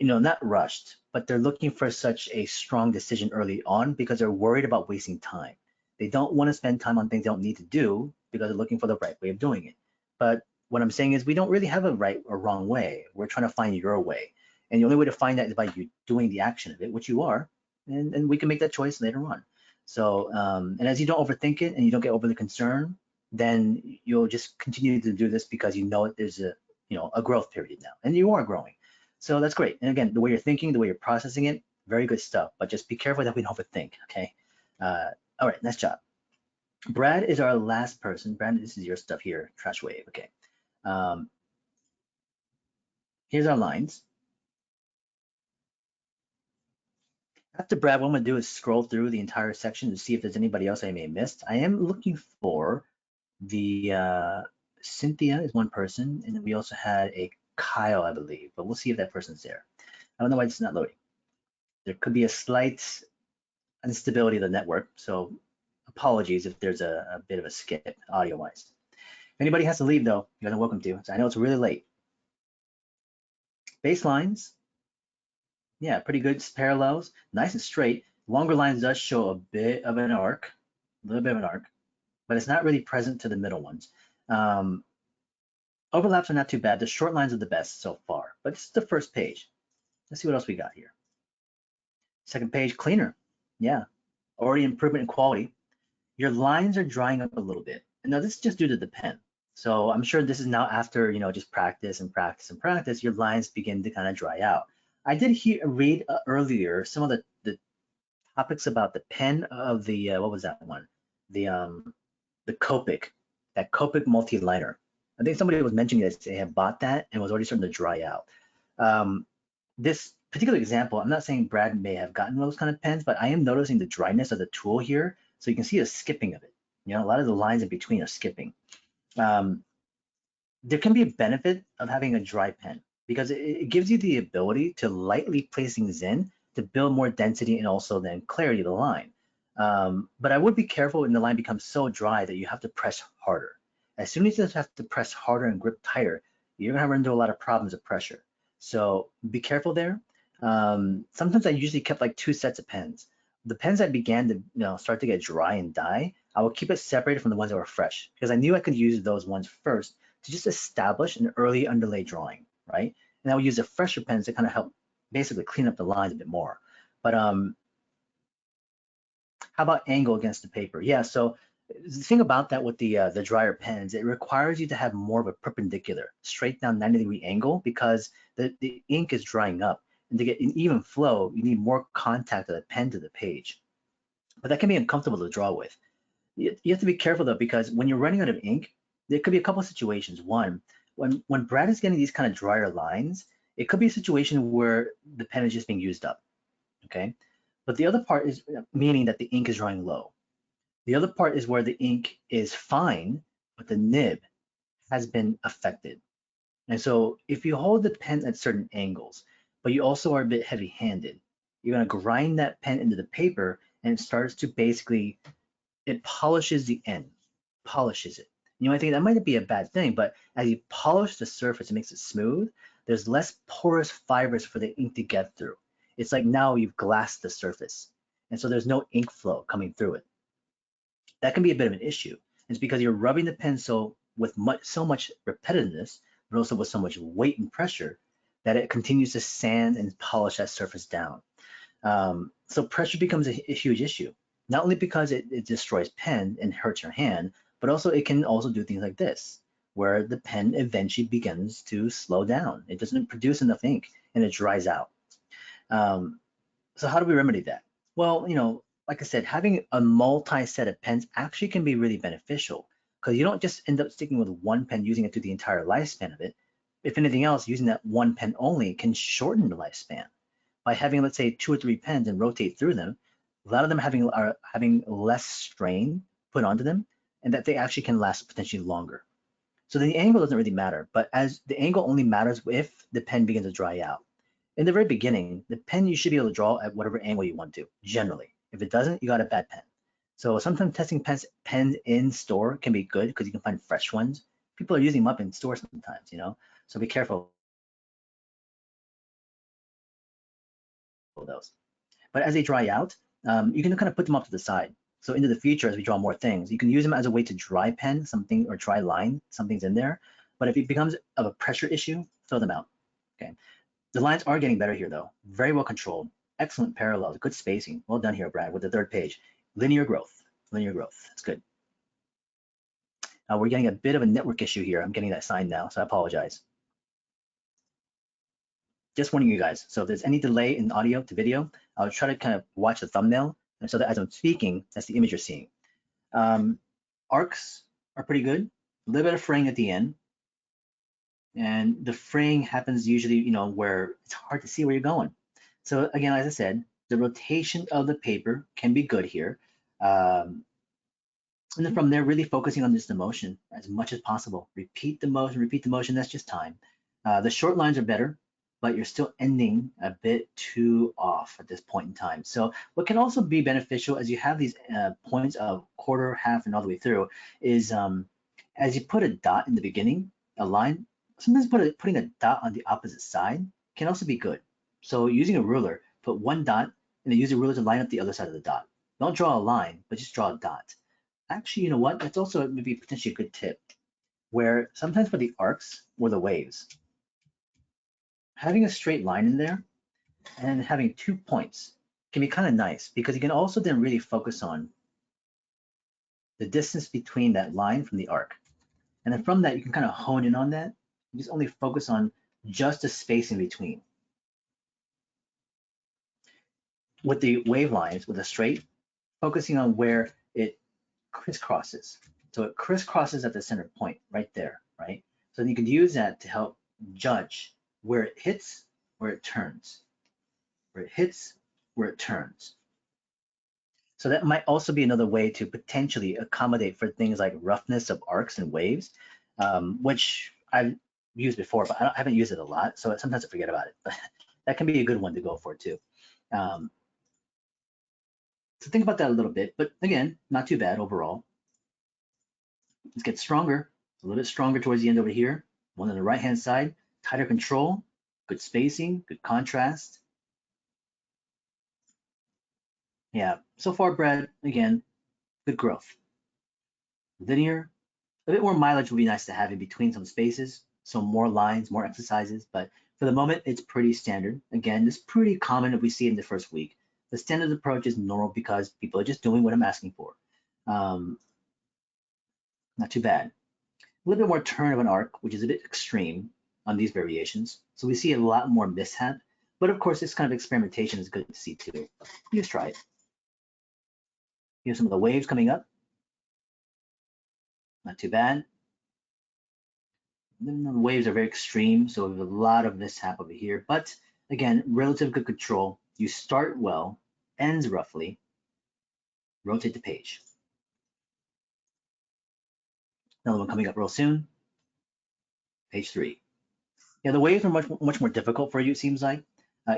not rushed, but they're looking for such a strong decision early on because they're worried about wasting time. They don't want to spend time on things they don't need to do because they're looking for the right way of doing it. But what I'm saying is we don't really have a right or wrong way. We're trying to find your way. And the only way to find that is by you doing the action of it, which you are, and we can make that choice later on. So, and as you don't overthink it and you don't get overly concerned, then you'll just continue to do this because you know there's a growth period now, and you are growing. So that's great. And again, the way you're thinking, the way you're processing it, very good stuff. But just be careful that we don't overthink. Okay. All right. Nice job. Brad is our last person. Brad, this is your stuff here. Trash wave. Okay. Here's our lines. After Brad, what I'm gonna do is scroll through the entire section to see if there's anybody else I may have missed. I am looking for the Cynthia is one person, and then we also had a Kyle, I believe, but we'll see if that person's there. I don't know why it's not loading. There could be a slight instability of the network, so apologies if there's a bit of a skip audio-wise. If anybody has to leave though, you're welcome to. So I know it's really late. Baselines, yeah, pretty good parallels, nice and straight. Longer lines does show a bit of an arc, a little bit of an arc, but it's not really present to the middle ones. Overlaps are not too bad. The short lines are the best so far, but this is the first page. Let's see what else we got here. Second page, cleaner. Yeah, already improvement in quality. Your lines are drying up a little bit. And now this is just due to the pen. So I'm sure this is now after, just practice and practice and practice, your lines begin to kind of dry out. I did read earlier some of the topics about the pen of the, what was that one? The Copic, that Copic multi-liner. I think somebody was mentioning that they have bought that and was already starting to dry out. This particular example, I'm not saying Brad may have gotten those kind of pens, but I am noticing the dryness of the tool here. So you can see the skipping of it. A lot of the lines in between are skipping. There can be a benefit of having a dry pen because it gives you the ability to lightly place things in to build more density and also then clarity of the line. But I would be careful when the line becomes so dry that you have to press harder. As soon as you have to press harder and grip tighter, you're gonna run into a lot of problems of pressure. So be careful there. Sometimes I usually kept like 2 sets of pens. The pens that began to start to get dry and die, I would keep it separated from the ones that were fresh because I knew I could use those ones first to just establish an early underlay drawing, right? And I would use the fresher pens to kind of help basically clean up the lines a bit more. But how about angle against the paper? Yeah, so the thing about that with the drier pens, it requires you to have more of a perpendicular, straight down 90-degree angle because the ink is drying up. And to get an even flow, you need more contact of the pen to the page. But that can be uncomfortable to draw with. You have to be careful though, because when you're running out of ink, there could be a couple of situations. One, when Brad is getting these kind of drier lines, it could be a situation where the pen is just being used up, okay? But the other part is meaning that the ink is drying low. The other part is where the ink is fine, but the nib has been affected. And so if you hold the pen at certain angles, but you also are a bit heavy-handed, you're gonna grind that pen into the paper and it starts to basically, it polishes the end, polishes it. I think that might be a bad thing, but as you polish the surface, it makes it smooth. There's less porous fibers for the ink to get through. It's like now you've glassed the surface. And so there's no ink flow coming through it. That can be a bit of an issue. It's because you're rubbing the pencil with so much repetitiveness, but also with so much weight and pressure that it continues to sand and polish that surface down. So pressure becomes a huge issue, not only because it destroys pen and hurts your hand, but also it can also do things like this, where the pen eventually begins to slow down. It doesn't produce enough ink and it dries out. So how do we remedy that? Well, like I said, having a multi-set of pens actually can be really beneficial because you don't just end up sticking with one pen, using it through the entire lifespan of it. If anything else, using that one pen only can shorten the lifespan. By having, let's say, 2 or 3 pens and rotate through them, a lot of them are having less strain put onto them, and that they actually can last potentially longer. So the angle doesn't really matter, but as the angle only matters if the pen begins to dry out. In the very beginning, the pen you should be able to draw at whatever angle you want to, generally. If it doesn't, you got a bad pen. So sometimes testing pens in store can be good because you can find fresh ones. People are using them up in store sometimes, so be careful of those. But as they dry out, you can kind of put them off to the side. So into the future, as we draw more things, you can use them as a way to dry pen something or dry line, something's in there. But if it becomes of a pressure issue, throw them out, okay? The lines are getting better here though, very well controlled, excellent parallels, good spacing. Well done here, Brad, with the 3rd page. Linear growth, that's good. We're getting a bit of a network issue here. I'm getting that sign now, so I apologize. Just warning you guys. So if there's any delay in audio to video, I'll try to kind of watch the thumbnail, and so that as I'm speaking, that's the image you're seeing. Arcs are pretty good. A little bit of fraying at the end. And the fraying happens usually, where it's hard to see where you're going. So again, as I said, The rotation of the paper can be good here. And then from there, really focusing on just the motion as much as possible. Repeat the motion, that's just time. The short lines are better, but you're still ending a bit too off at this point in time. So what can also be beneficial as you have these points of quarter, half, and all the way through is as you put a dot in the beginning, a line, sometimes putting a dot on the opposite side can also be good. So using a ruler, put one dot and then use a ruler to line up the other side of the dot. Don't draw a line, but just draw a dot. Actually, you know what? That's also maybe potentially a good tip, where sometimes for the arcs or the waves, having a straight line in there and having 2 points can be kind of nice because you can also then really focus on the distance between that line from the arc. And then from that, you can kind of hone in on that. You just only focus on just the space in between. With the wave lines, with a straight, focusing on where it crisscrosses. So it crisscrosses at the center point right there, right? So you can use that to help judge where it hits, where it turns, where it hits, where it turns. So that might also be another way to potentially accommodate for things like roughness of arcs and waves, which I've used before, but I haven't used it a lot. So sometimes I forget about it, but that can be a good one to go for too. So think about that a little bit, but again, not too bad overall. Let's get stronger, a little bit stronger towards the end over here. One on the right-hand side, tighter control, good spacing, good contrast. Yeah, so far, Brad, again, good growth. Linear, a bit more mileage would be nice to have in between some spaces, so more lines, more exercises, but for the moment, it's pretty standard. Again, it's pretty common if we see it in the first week. The standard approach is normal because people are just doing what I'm asking for. Not too bad. A little bit more turn of an arc, which is a bit extreme on these variations. So we see a lot more mishap, but of course, this kind of experimentation is good to see too. You just try it. Here's some of the waves coming up. Not too bad. The waves are very extreme, so we have a lot of mishap over here, but again, relative good control. You start well, ends roughly, rotate the page. Another one coming up real soon. Page 3. Yeah, the waves are much more difficult for you, it seems like.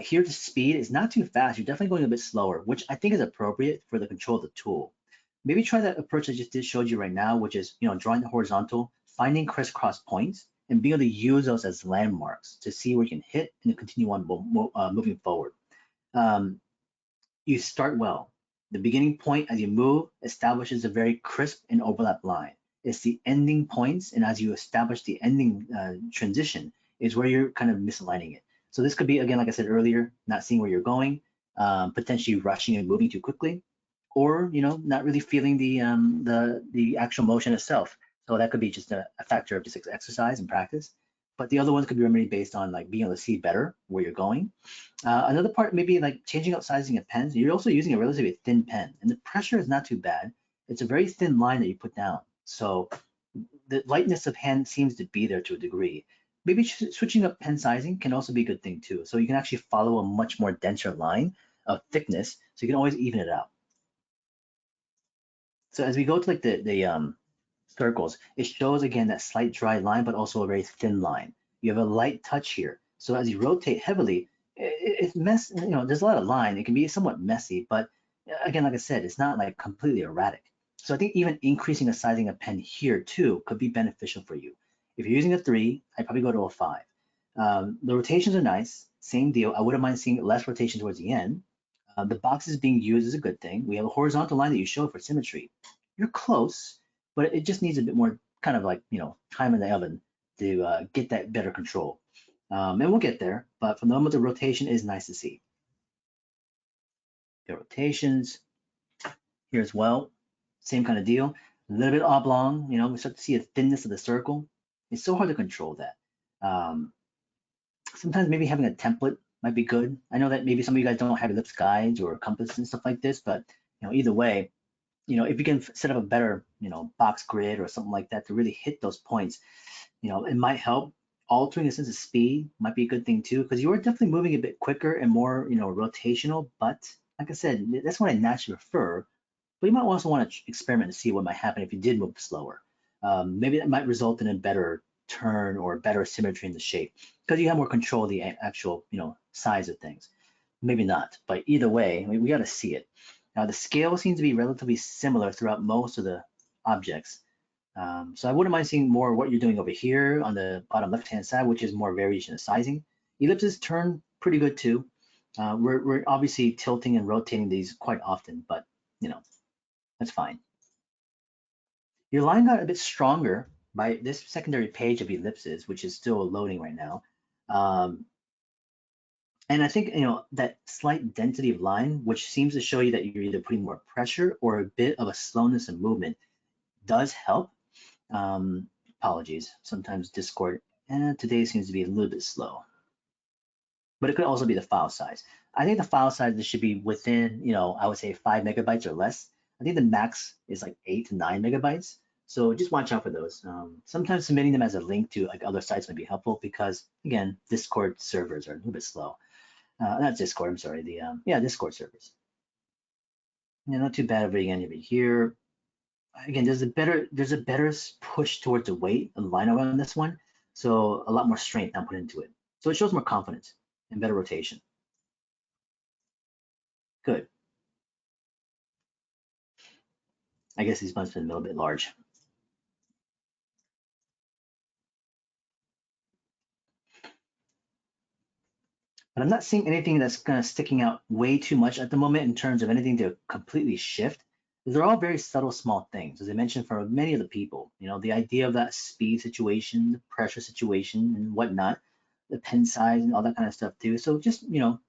Here, the speed is not too fast. You're definitely going a bit slower, which I think is appropriate for the control of the tool. Maybe try that approach I just showed you right now, which is drawing the horizontal, finding crisscross points, and being able to use those as landmarks to see where you can hit and continue on moving forward. You start well. The beginning point as you move establishes a very crisp and overlap line. It's the ending points, and as you establish the ending transition is where you're kind of misaligning it. So this could be, again, like I said earlier, not seeing where you're going, potentially rushing and moving too quickly, or not really feeling the actual motion itself. So that could be just a factor of just exercise and practice. But the other ones could be remedy based on like being able to see better where you're going. Another part maybe like changing out sizing of pens. You're also using a relatively thin pen, and the pressure is not too bad. It's a very thin line that you put down. So the lightness of hand seems to be there to a degree. Maybe switching up pen sizing can also be a good thing too. So you can actually follow a much more denser line of thickness, so you can always even it out. So as we go to like the circles, it shows again that slight dry line, but also a very thin line. You have a light touch here. So as you rotate heavily, it's mess. There's a lot of line. It can be somewhat messy, but again, like I said, it's not like completely erratic. So I think even increasing the sizing of pen here too could be beneficial for you. If you're using a 3, I'd probably go to a 5. The rotations are nice. Same deal. I wouldn't mind seeing less rotation towards the end. The boxes being used is a good thing. We have a horizontal line that you showed for symmetry. You're close, but it just needs a bit more kind of like, time in the oven to get that better control. And we'll get there, but for the moment, the rotation is nice to see. The rotations here as well, same kind of deal. A little bit oblong, we start to see a thinness of the circle. It's so hard to control that. Sometimes maybe having a template might be good. I know that maybe some of you guys don't have ellipse guides or compass and stuff like this, but either way, if you can set up a better, box grid or something like that to really hit those points, it might help. altering a sense of speed might be a good thing too, because you're definitely moving a bit quicker and more, rotational. But like I said, that's what I naturally prefer. But you might also want to experiment and see what might happen if you did move slower. Maybe that might result in a better turn or better symmetry in the shape because you have more control of the actual, size of things. Maybe not, but either way, I mean, we got to see it. Now the scale seems to be relatively similar throughout most of the objects. So I wouldn't mind seeing more what you're doing over here on the bottom left-hand side, which is more variation of sizing. Ellipses turn pretty good too. We're obviously tilting and rotating these quite often, but that's fine. Your line got a bit stronger by this secondary page of ellipses, which is still loading right now. And I think, that slight density of line, which seems to show you that you're either putting more pressure or a bit of a slowness in movement, does help. Apologies, sometimes Discord, today seems to be a little bit slow. But it could also be the file size. I think the file size should be within, I would say 5 megabytes or less. I think the max is like 8 to 9 megabytes. So just watch out for those. Sometimes submitting them as a link to like other sites might be helpful because again, Discord servers are a little bit slow. Not Discord, I'm sorry, the Discord servers. Yeah, not too bad over here. Again, there's a better push towards the weight and line around this one. So a lot more strength now put into it. So it shows more confidence and better rotation. Good. I guess these buttons have been a little bit large. But I'm not seeing anything that's kind of sticking out way too much at the moment in terms of anything to completely shift. They're all very subtle, small things, as I mentioned for many of the people. The idea of that speed situation, the pressure situation, and whatnot, the pen size and all that kind of stuff too. So just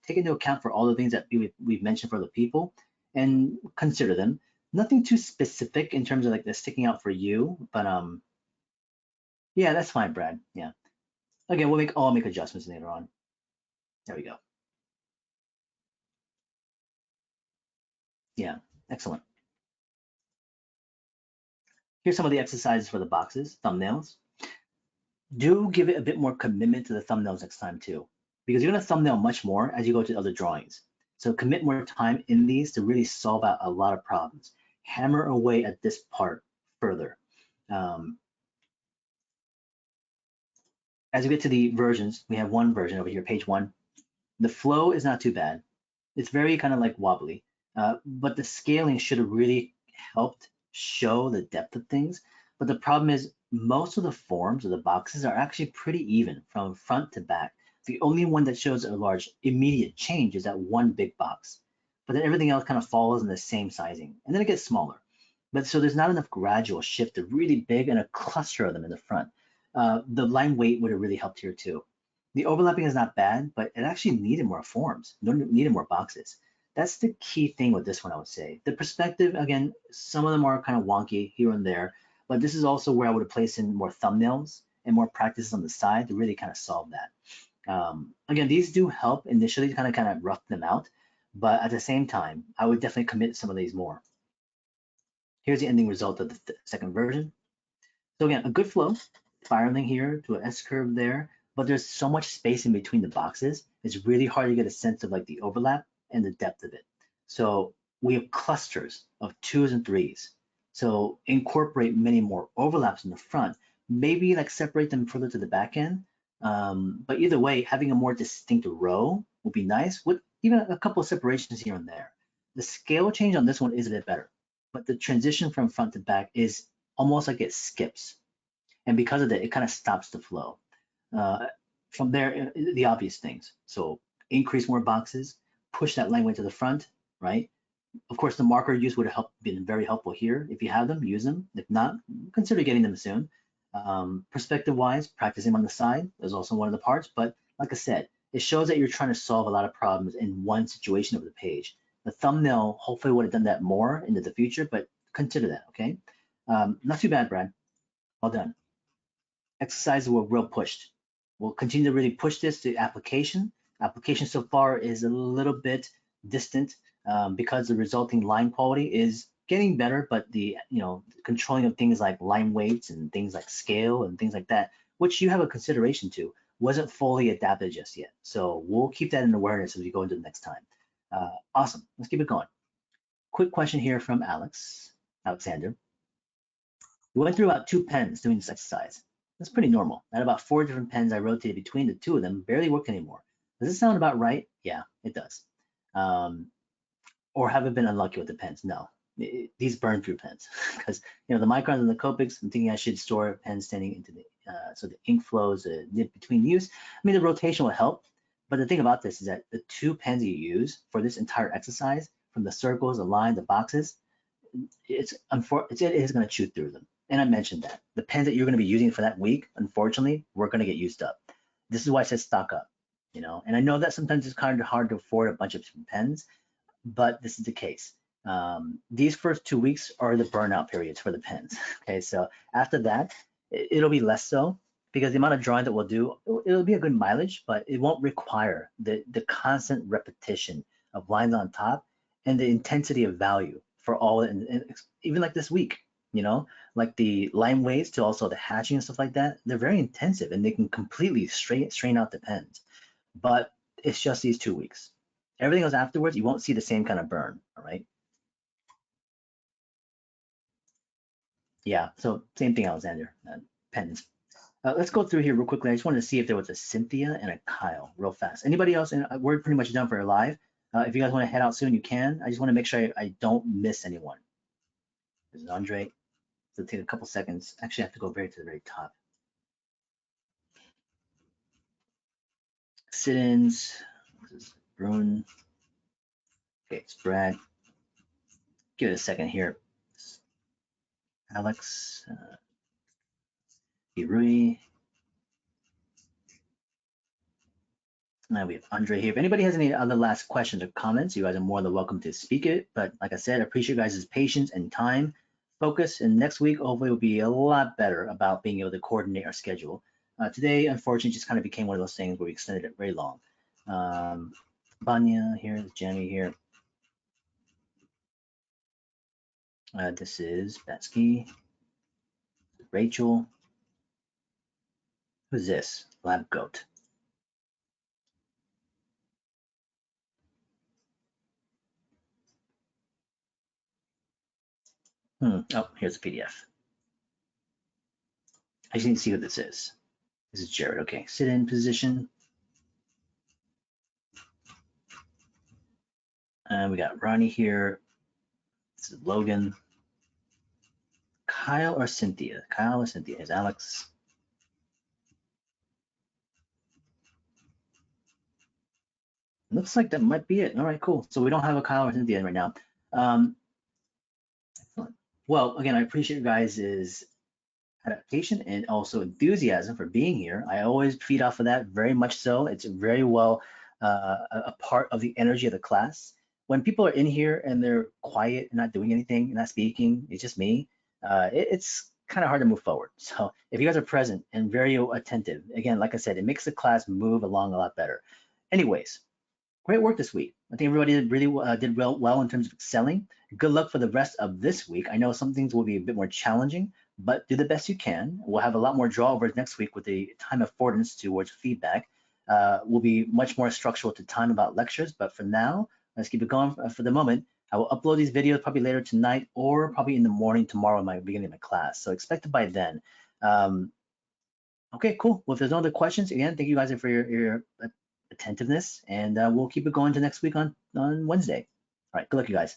take into account for all the things that we've mentioned for the people, and consider them. Nothing too specific in terms of like the sticking out for you, but yeah, that's fine, Brad. Yeah. Again, I'll make adjustments later on. There we go. Yeah, excellent. Here's some of the exercises for the boxes, thumbnails. Do give it a bit more commitment to the thumbnails next time too, because you're gonna thumbnail much more as you go to other drawings. So commit more time in these to really solve out a lot of problems. Hammer away at this part further. As we get to the versions, we have one version over here, page 1. The flow is not too bad. It's very kind of like wobbly, but the scaling should have really helped show the depth of things. But the problem is most of the forms of the boxes are actually pretty even from front to back. The only one that shows a large immediate change is that one big box, but then everything else kind of follows in the same sizing, and then it gets smaller. But so there's not enough gradual shift to really big and a cluster of them in the front. The line weight would have really helped here too. The overlapping is not bad, but it actually needed more forms, needed more boxes. That's the key thing with this one, I would say. The perspective, again, some of them are kind of wonky here and there, but this is also where I would have placed in more thumbnails and more practices on the side to really kind of solve that. Again, these do help initially to kind of rough them out, but at the same time, I would definitely commit some of these more. Here's the ending result of the second version. So again, a good flow, spiraling here to an S curve there, but there's so much space in between the boxes. It's really hard to get a sense of like the overlap and the depth of it. So we have clusters of 2s and 3s. So incorporate many more overlaps in the front, maybe like separate them further to the back end. But either way, having a more distinct row would be nice with even a couple of separations here and there. The scale change on this one is a bit better, but the transition from front to back is almost like it skips. And because of that, it kind of stops the flow. From there, the obvious things. So increase more boxes, push that line weight to the front, right? Of course, the marker use would have been very helpful here. If you have them, use them. If not, consider getting them soon. Perspective-wise, practicing on the side is also one of the parts. But like I said, it shows that you're trying to solve a lot of problems in one situation of the page. The thumbnail hopefully would have done that more into the future, but consider that, okay? Not too bad, Brad. Well done. Exercises were real pushed. We'll continue to really push this to application. Application so far is a little bit distant because the resulting line quality is getting better, but the controlling of things like line weights and things like scale and things like that which you have a consideration to, wasn't fully adapted just yet. So we'll keep that in awareness as we go into the next time. Awesome, let's keep it going. Quick question here from Alexander. We went through about 2 pens doing this exercise. That's pretty normal. I had about 4 different pens I rotated between the 2 of them, barely work anymore. Does this sound about right? Yeah, it does. Or have I been unlucky with the pens? No, these burn through pens because the microns and the Copics, I'm thinking I should store pens standing into the, so the ink flows nip between use. I mean, the rotation will help, but the thing about this is that the 2 pens you use for this entire exercise, from the circles, the line, the boxes, it is going to chew through them. And I mentioned that the pens that you're going to be using for that week, unfortunately, we're going to get used up. This is why I said stock up, and I know that sometimes it's kind of hard to afford a bunch of different pens, but this is the case. These first 2 weeks are the burnout periods for the pens. Okay, so after that, it'll be less so because the amount of drawing that we'll do, it'll be a good mileage, but it won't require the constant repetition of lines on top and the intensity of value for all, and even like this week, like the line waves to also the hatching and stuff like that, they're very intensive and they can completely strain out the pens. But it's just these 2 weeks. Everything else afterwards, you won't see the same kind of burn, all right? Yeah, so same thing, Alexander, pens. Let's go through here real quickly. I just wanted to see if there was a Cynthia and a Kyle real fast. Anybody else? And we're pretty much done for our live. If you guys want to head out soon, you can. I just want to make sure I don't miss anyone. This is Andre. So take a couple seconds. Actually, I have to go very to the very top. Sit-ins. This is Bruin. Okay, it's Brad. Give it a second here. Alex. Rui. Now we have Andre here. If anybody has any other last questions or comments, you guys are more than welcome to speak it. But like I said, I appreciate you guys' patience and time, focus. And next week, hopefully, will be a lot better about being able to coordinate our schedule. Today, unfortunately, just kind of became one of those things where we extended it very long. Banya here, Jamie here. This is Betsky, Rachel. Who's this? Lab Goat. Oh, here's a PDF. I just need to see what this is. This is Jared. Okay, sit in position. And we got Ronnie here. This is Logan. Kyle or Cynthia? Kyle or Cynthia? Is Alex? Looks like that might be it. All right, cool. So we don't have a Kyle or Cynthia right now. Well, again, I appreciate you guys' adaptation and also enthusiasm for being here. I always feed off of that very much so. It's very well a part of the energy of the class. When people are in here and they're quiet and not doing anything, not speaking, it's just me, it's kind of hard to move forward. So if you guys are present and very attentive, again, like I said, it makes the class move along a lot better. Anyways, great work this week. I think everybody did well in terms of excelling. Good luck for the rest of this week. I know some things will be a bit more challenging, but do the best you can. We'll have a lot more drawovers next week with the time affordance towards feedback. We'll be much more structural to time about lectures, but for now, let's keep it going for the moment. I will upload these videos probably later tonight or probably in the morning tomorrow in my beginning of my class. So expect it by then. Okay, cool. Well, if there's no other questions, again, thank you guys for your attentiveness, and we'll keep it going to next week on Wednesday. All right, good luck, you guys.